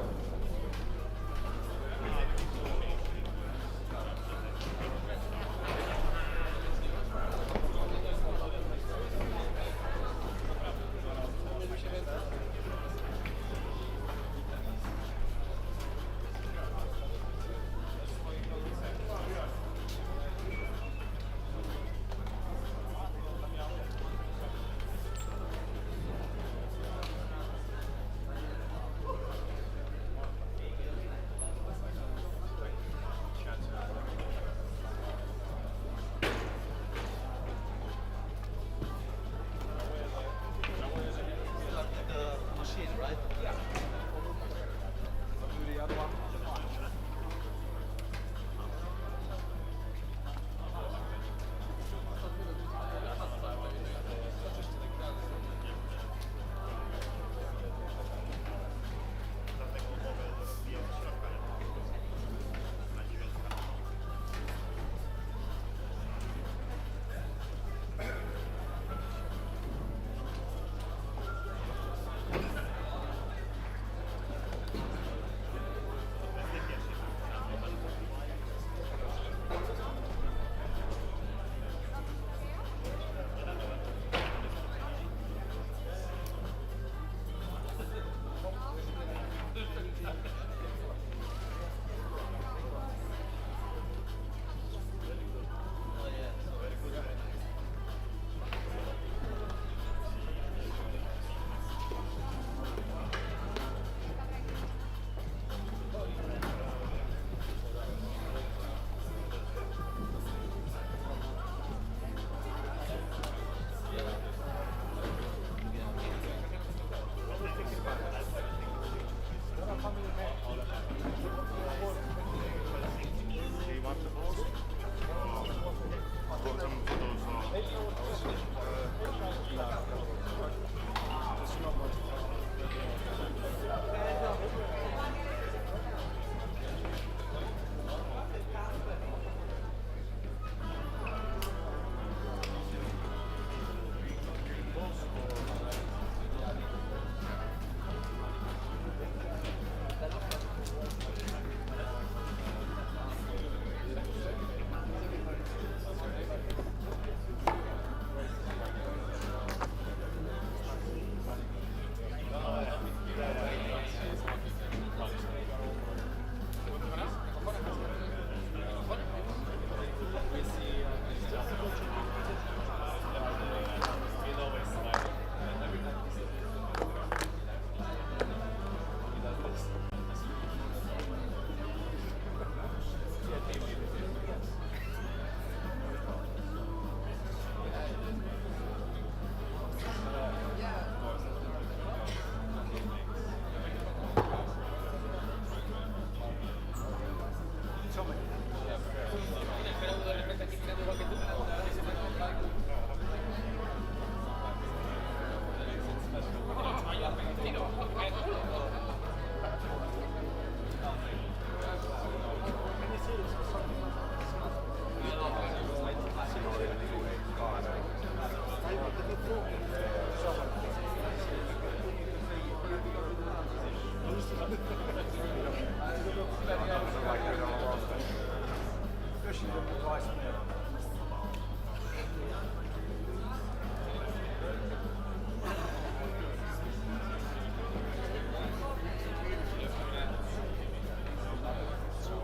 especially when the price of milk.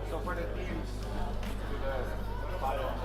So for the teams, to the buyer.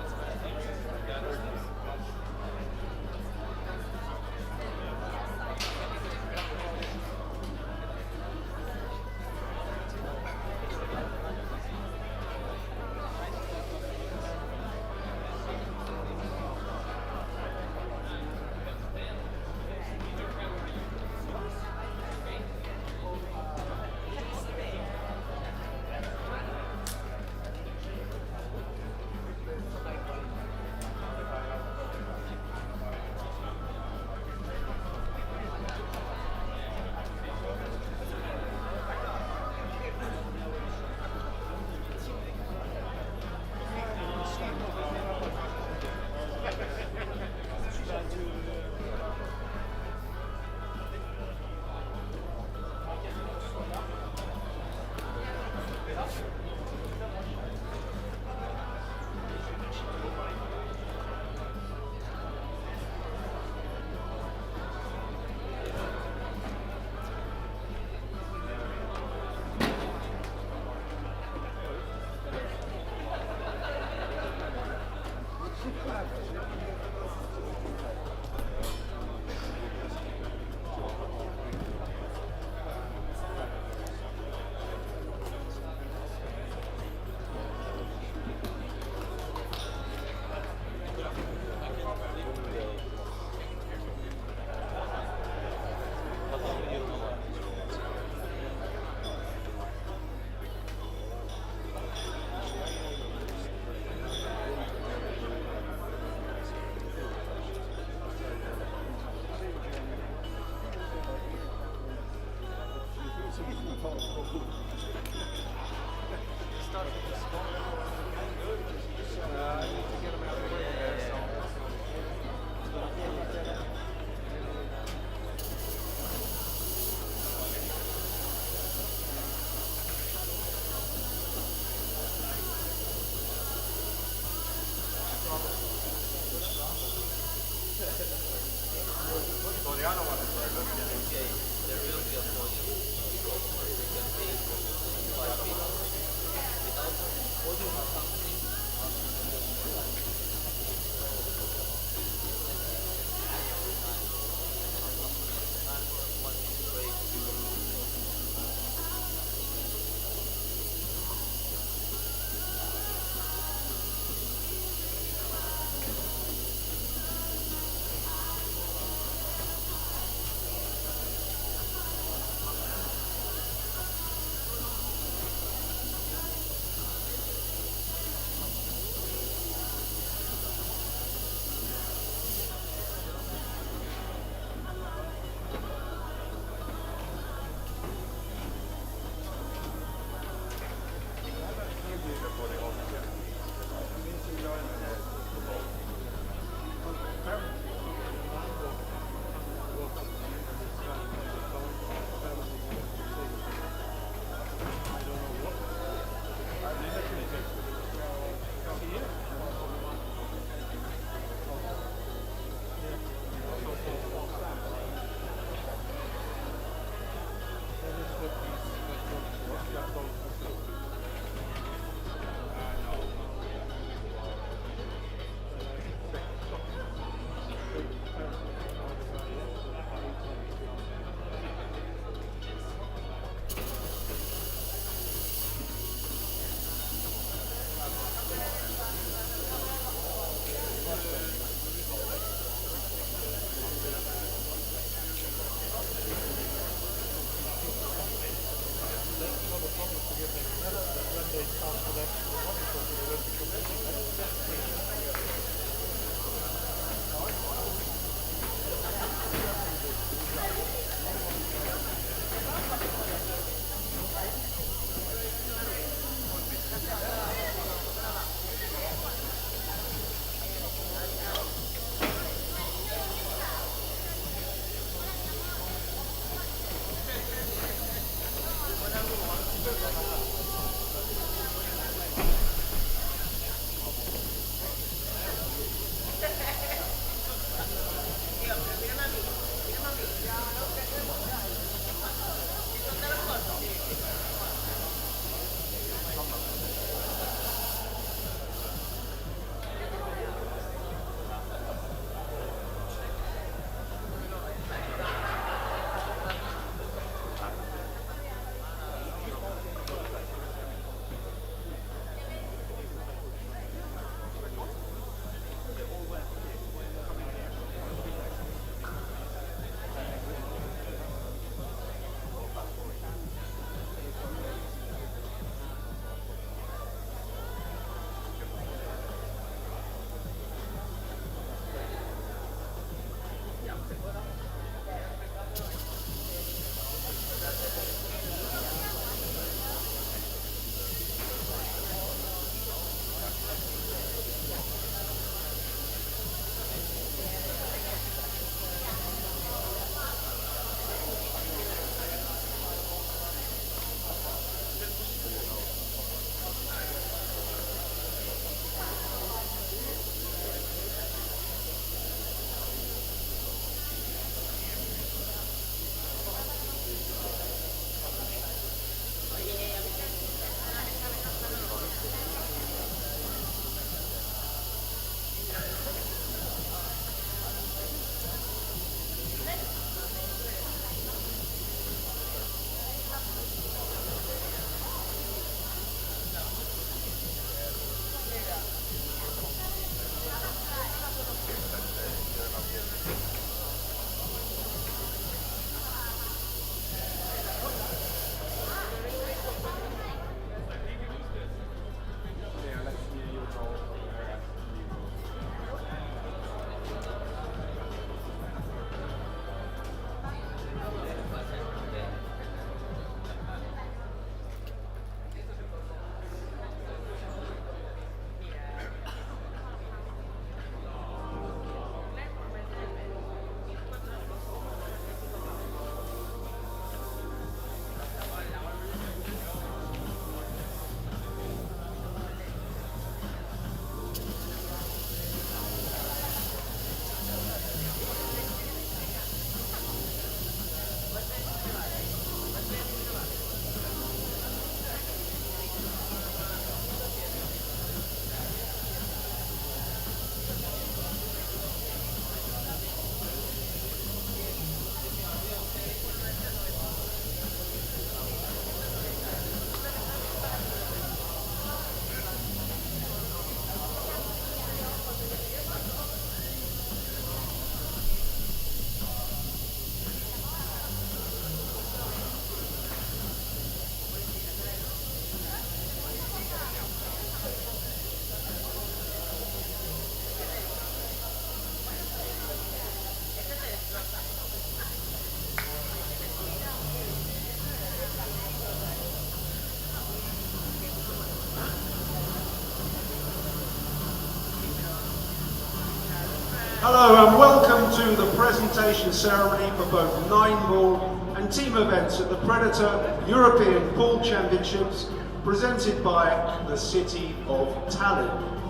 Hello and welcome to the presentation ceremony for both 9-ball and team events at the Predator European Pool Championships presented by the City of Tallinn.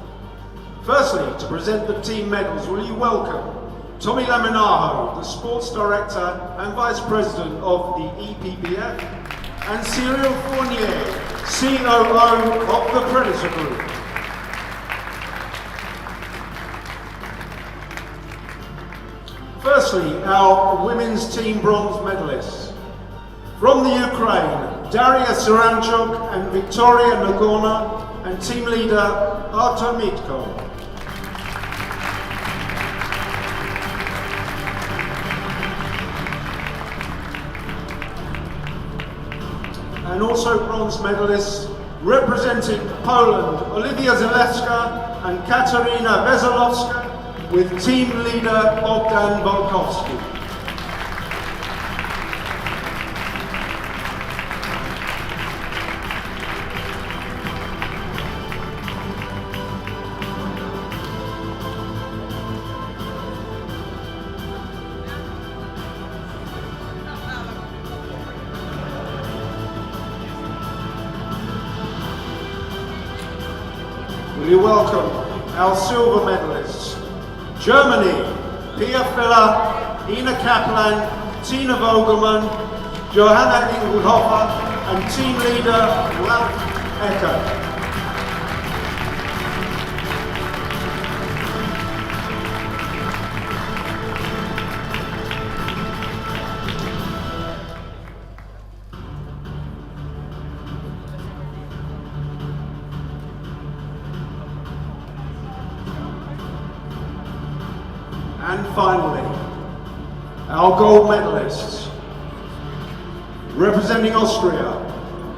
Firstly, to present the team medals, will you welcome Tommy Laminaho, the Sports Director and Vice President of the Epbf, and Cyril Fournier, COO of the Predator Group. Firstly, our women's team bronze medalists. From the Ukraine, Daria Saranchuk and Victoria Nagorna, and team leader Artur Mitko. And also bronze medalists representing Poland, Olivia Zalewska and Katarina Wesolowska, with team leader Bogdan Volkovsky. Will you welcome our silver medalists? Germany, Pia Filler, Ina Kaplan, Tina Vogelmann, Johanna Ingelhofer, and team leader Ralph Ecker. And finally, our gold medalists. Representing Austria,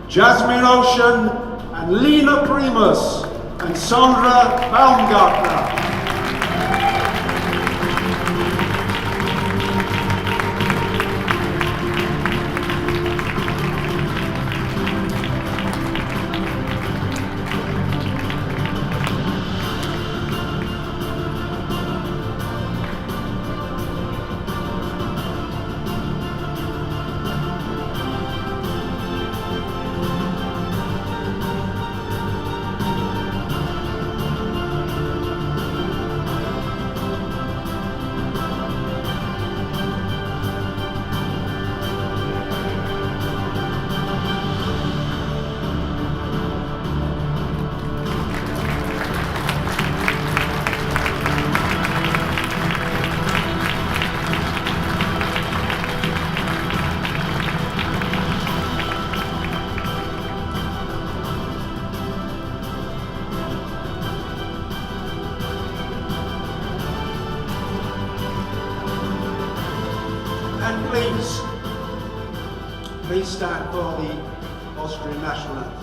Jasmine Ocean and Lena Primus and Sandra Baumgartner. And please stand for the Austrian national anthem.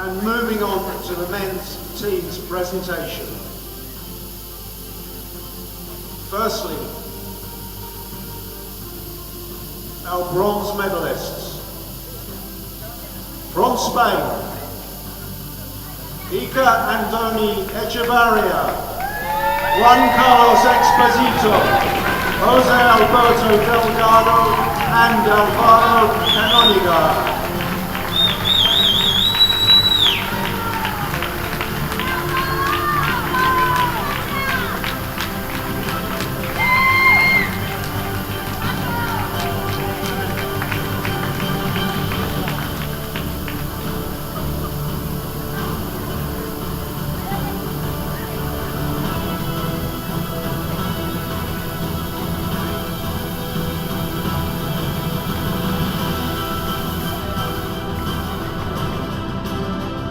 And moving on to the men's team's presentation. Firstly, our bronze medalists. From Spain, Iker Andoni Echevarria, Juan Carlos Exposito, Jose Alberto Delgado, and Alvaro Canoniga.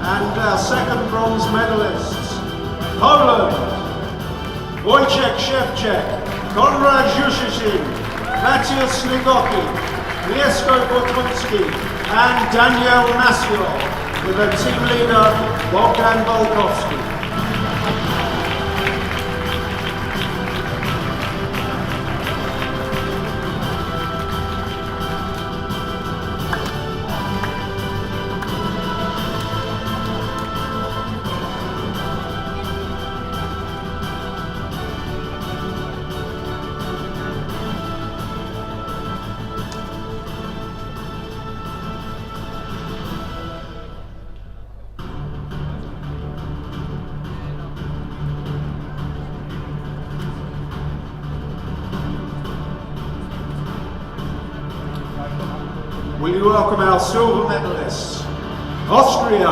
And our second bronze medalists, Poland, Wojciech Szewczak, Konrad Juszycin, Maciej Sligoki, Mieszko Botwinski, and Daniel Nasio, with a team leader, Bogdan Volkowski. Will you welcome our silver medalists? Austria,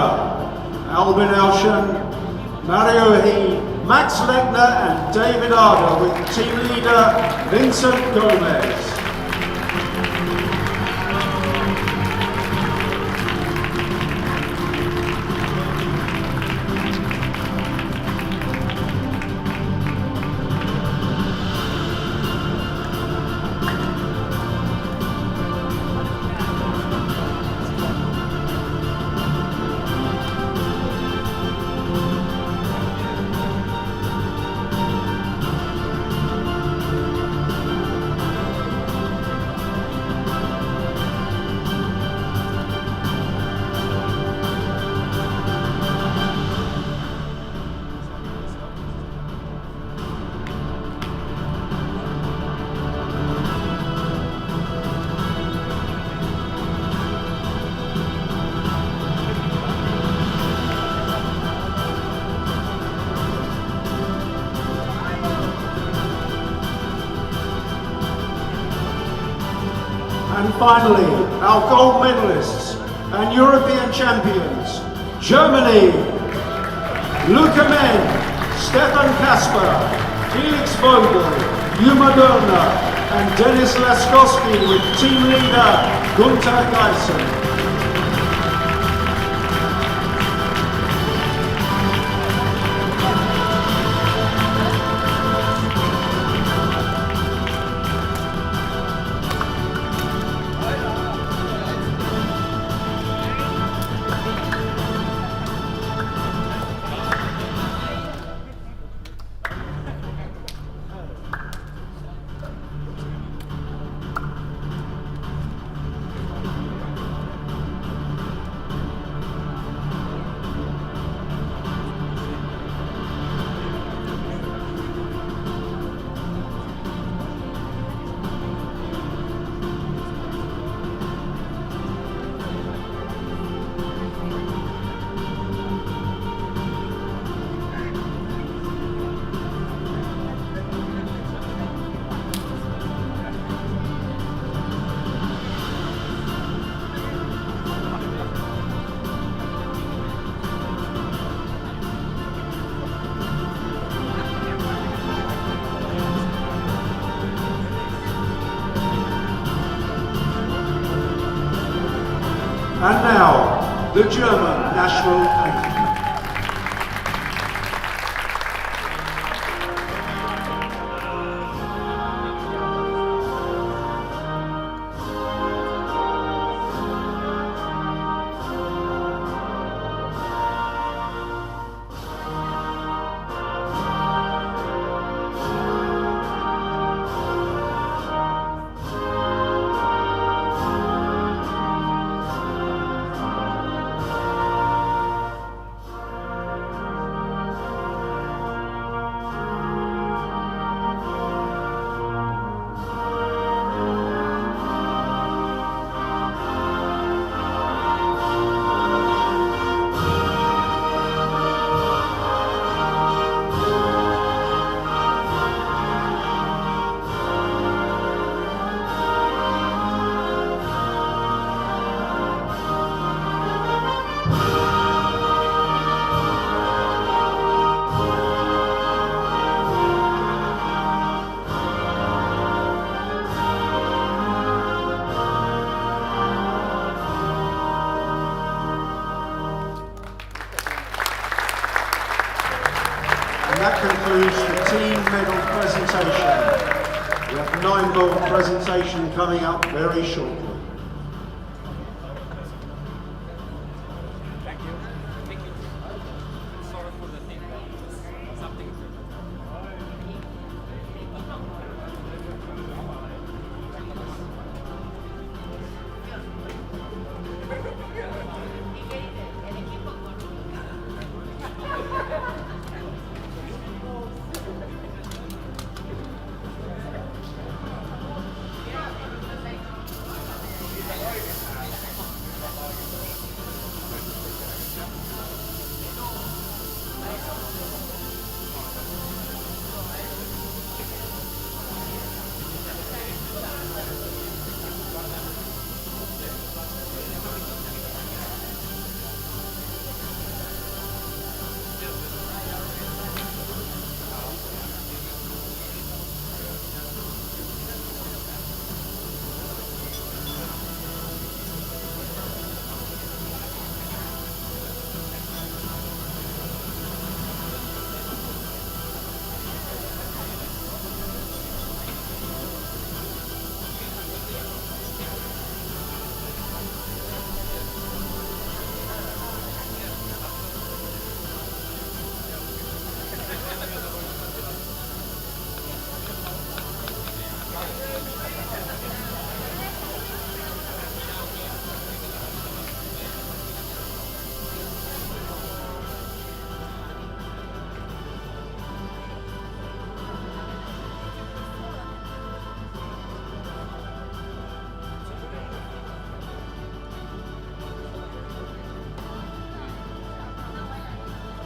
Albin Elschen, Mario He, Max Lechner and David Arder, with team leader Vincent Gomez. And finally, our gold medalists and European champions, Germany, Luca Men, Stefan Kasper, Felix Vogel, Yuma Dörner, and Dennis Laskowski, with team leader Gunther Geisen. And now, the German national anthem. that concludes the team medal presentation. We have 9-ball presentation coming up very shortly.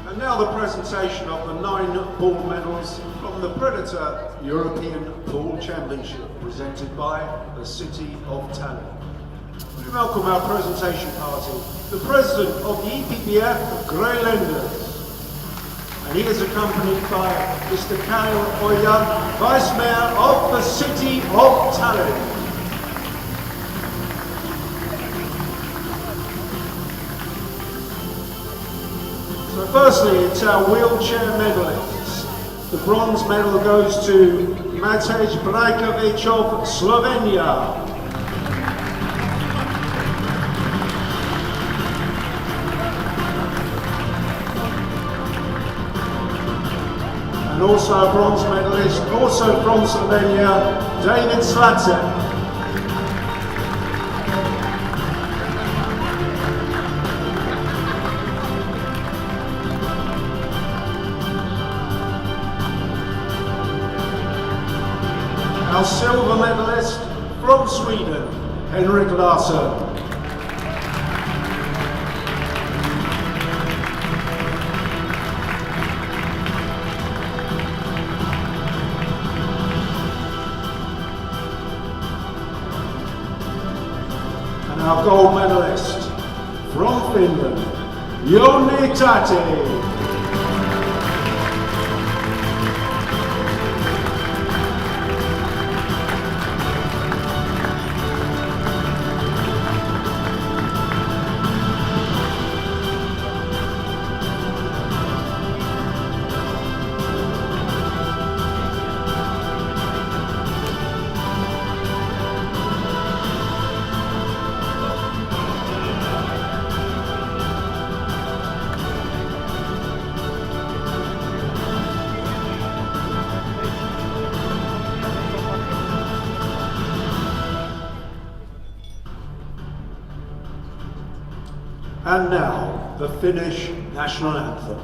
And now the presentation of the 9-ball medals from the Predator European Pool Championship, presented by the City of Tallinn. We welcome our presentation party, the President of the Epbf Greylanders. And he is accompanied by Mr. Kyle Oya, Vice Mayor of the City of Tallinn. So firstly, it's our wheelchair medalists. The bronze medal goes to Matej Brajkovic of Slovenia. And also a bronze medalist, also from Slovenia, David Slatzer. Our silver medalist from Sweden, Henrik Larsson. And our gold medalist from Finland, Joni Tati. And now, the Finnish national anthem.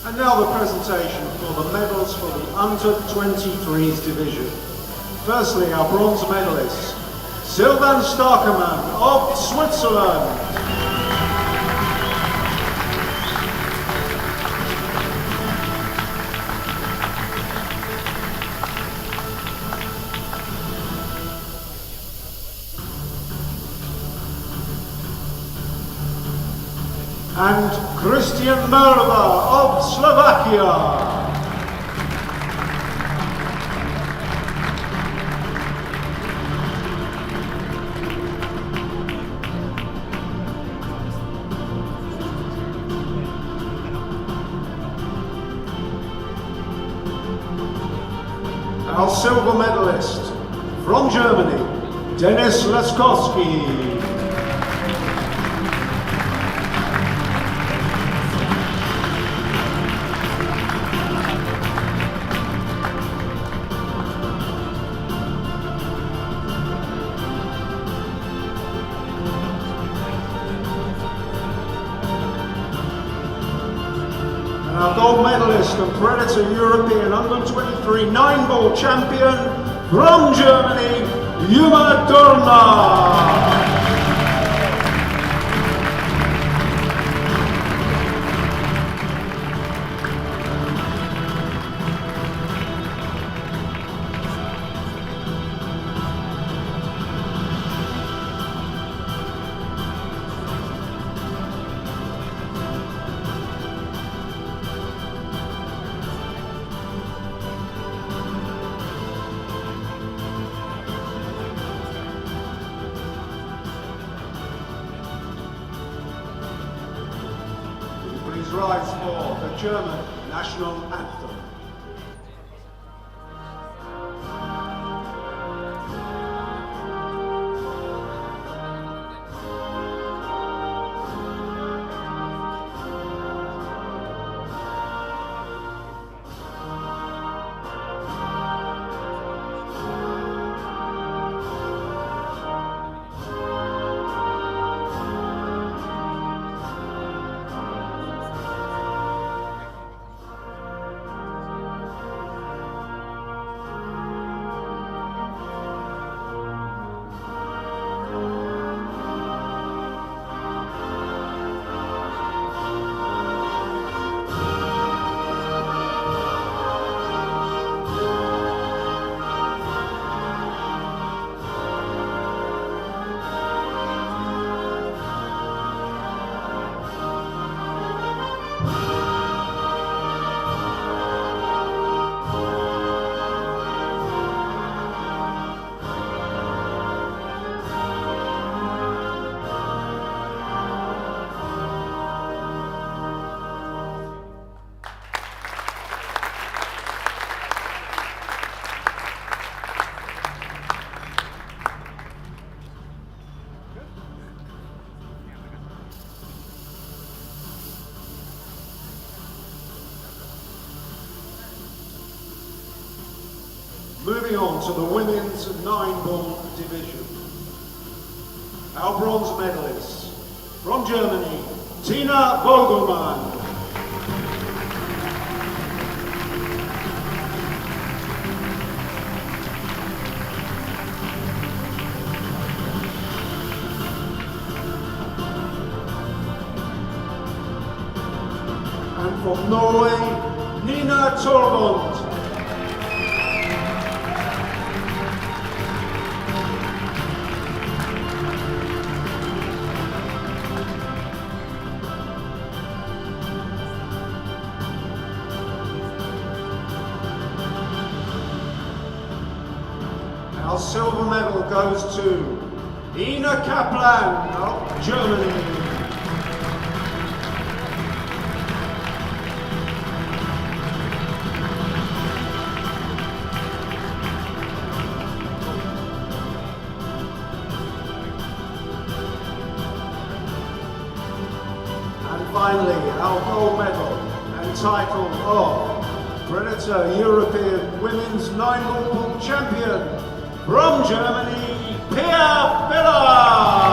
And now the presentation for the medals for the under-23s division. Firstly, our bronze medalists, Sylvan Starkerman of Switzerland. And Christian Merva of Slovakia. Our silver medalist from Germany, Denis Laskowski. And our gold medalist and Predator European Under-23 9-ball champion from Germany, Yuma Dorna. Please rise for the German national anthem. Moving on to the women's 9-ball division. Our bronze medalists from Germany, Tina Vogelmann. And from Norway, Nina Torvund. Our silver medal goes to Ina Kaplan of Germany. And finally, our gold medal and title of Predator European Women's 9-ball pool champion from Germany, Pia Villa.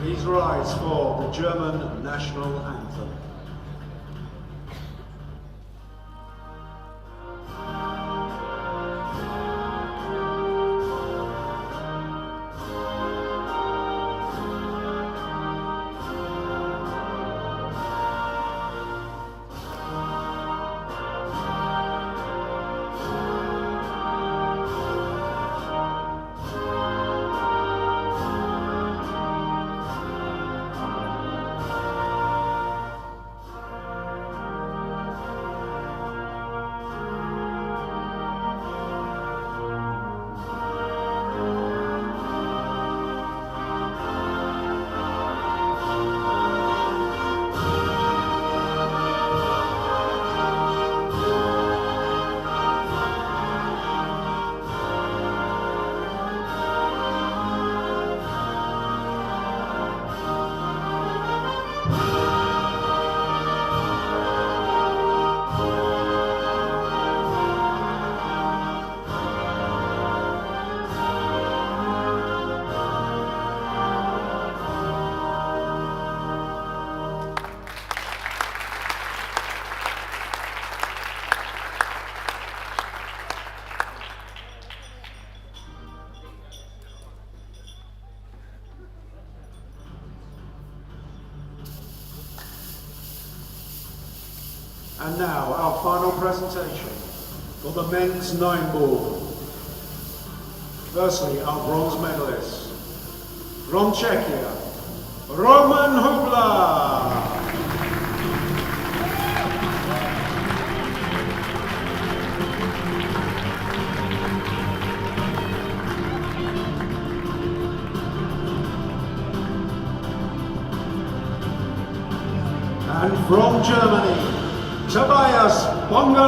Please rise for the German national anthem. And now our final presentation for the men's 9-ball. Firstly, our bronze medalists. From Czechia, Roman Hubla. And from Germany, Tobias Bonger.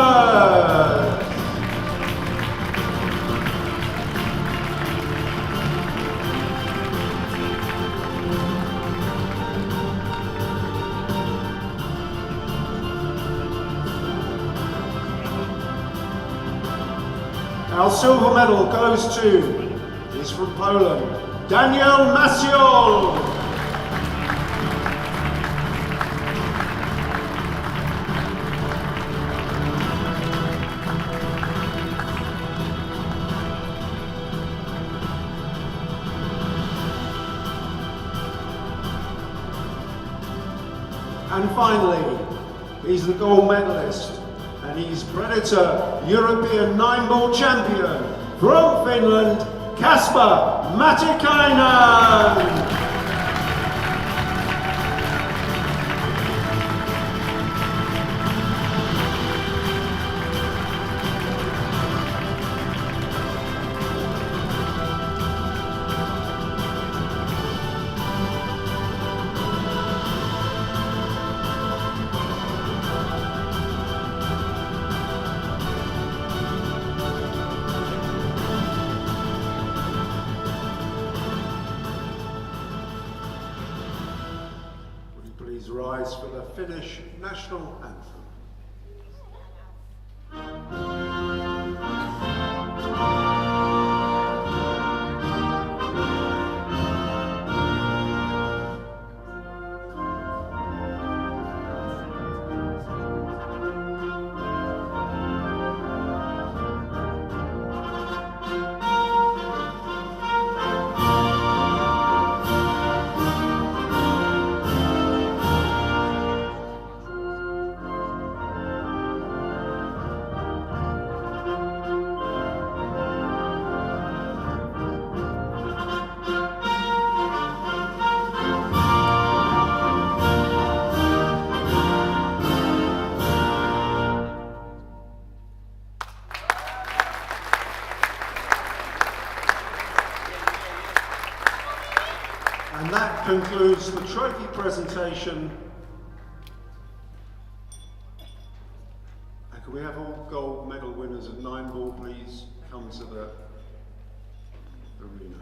Our silver medal goes to, he's from Poland, Daniel Maciol. And finally, he's the gold medalist, and he's Predator European 9-ball champion from Finland, Kasper Matikainen. Please rise for the Finnish national anthem. And that concludes the trophy presentation. And can we have all gold medal winners of 9-ball please come to the arena?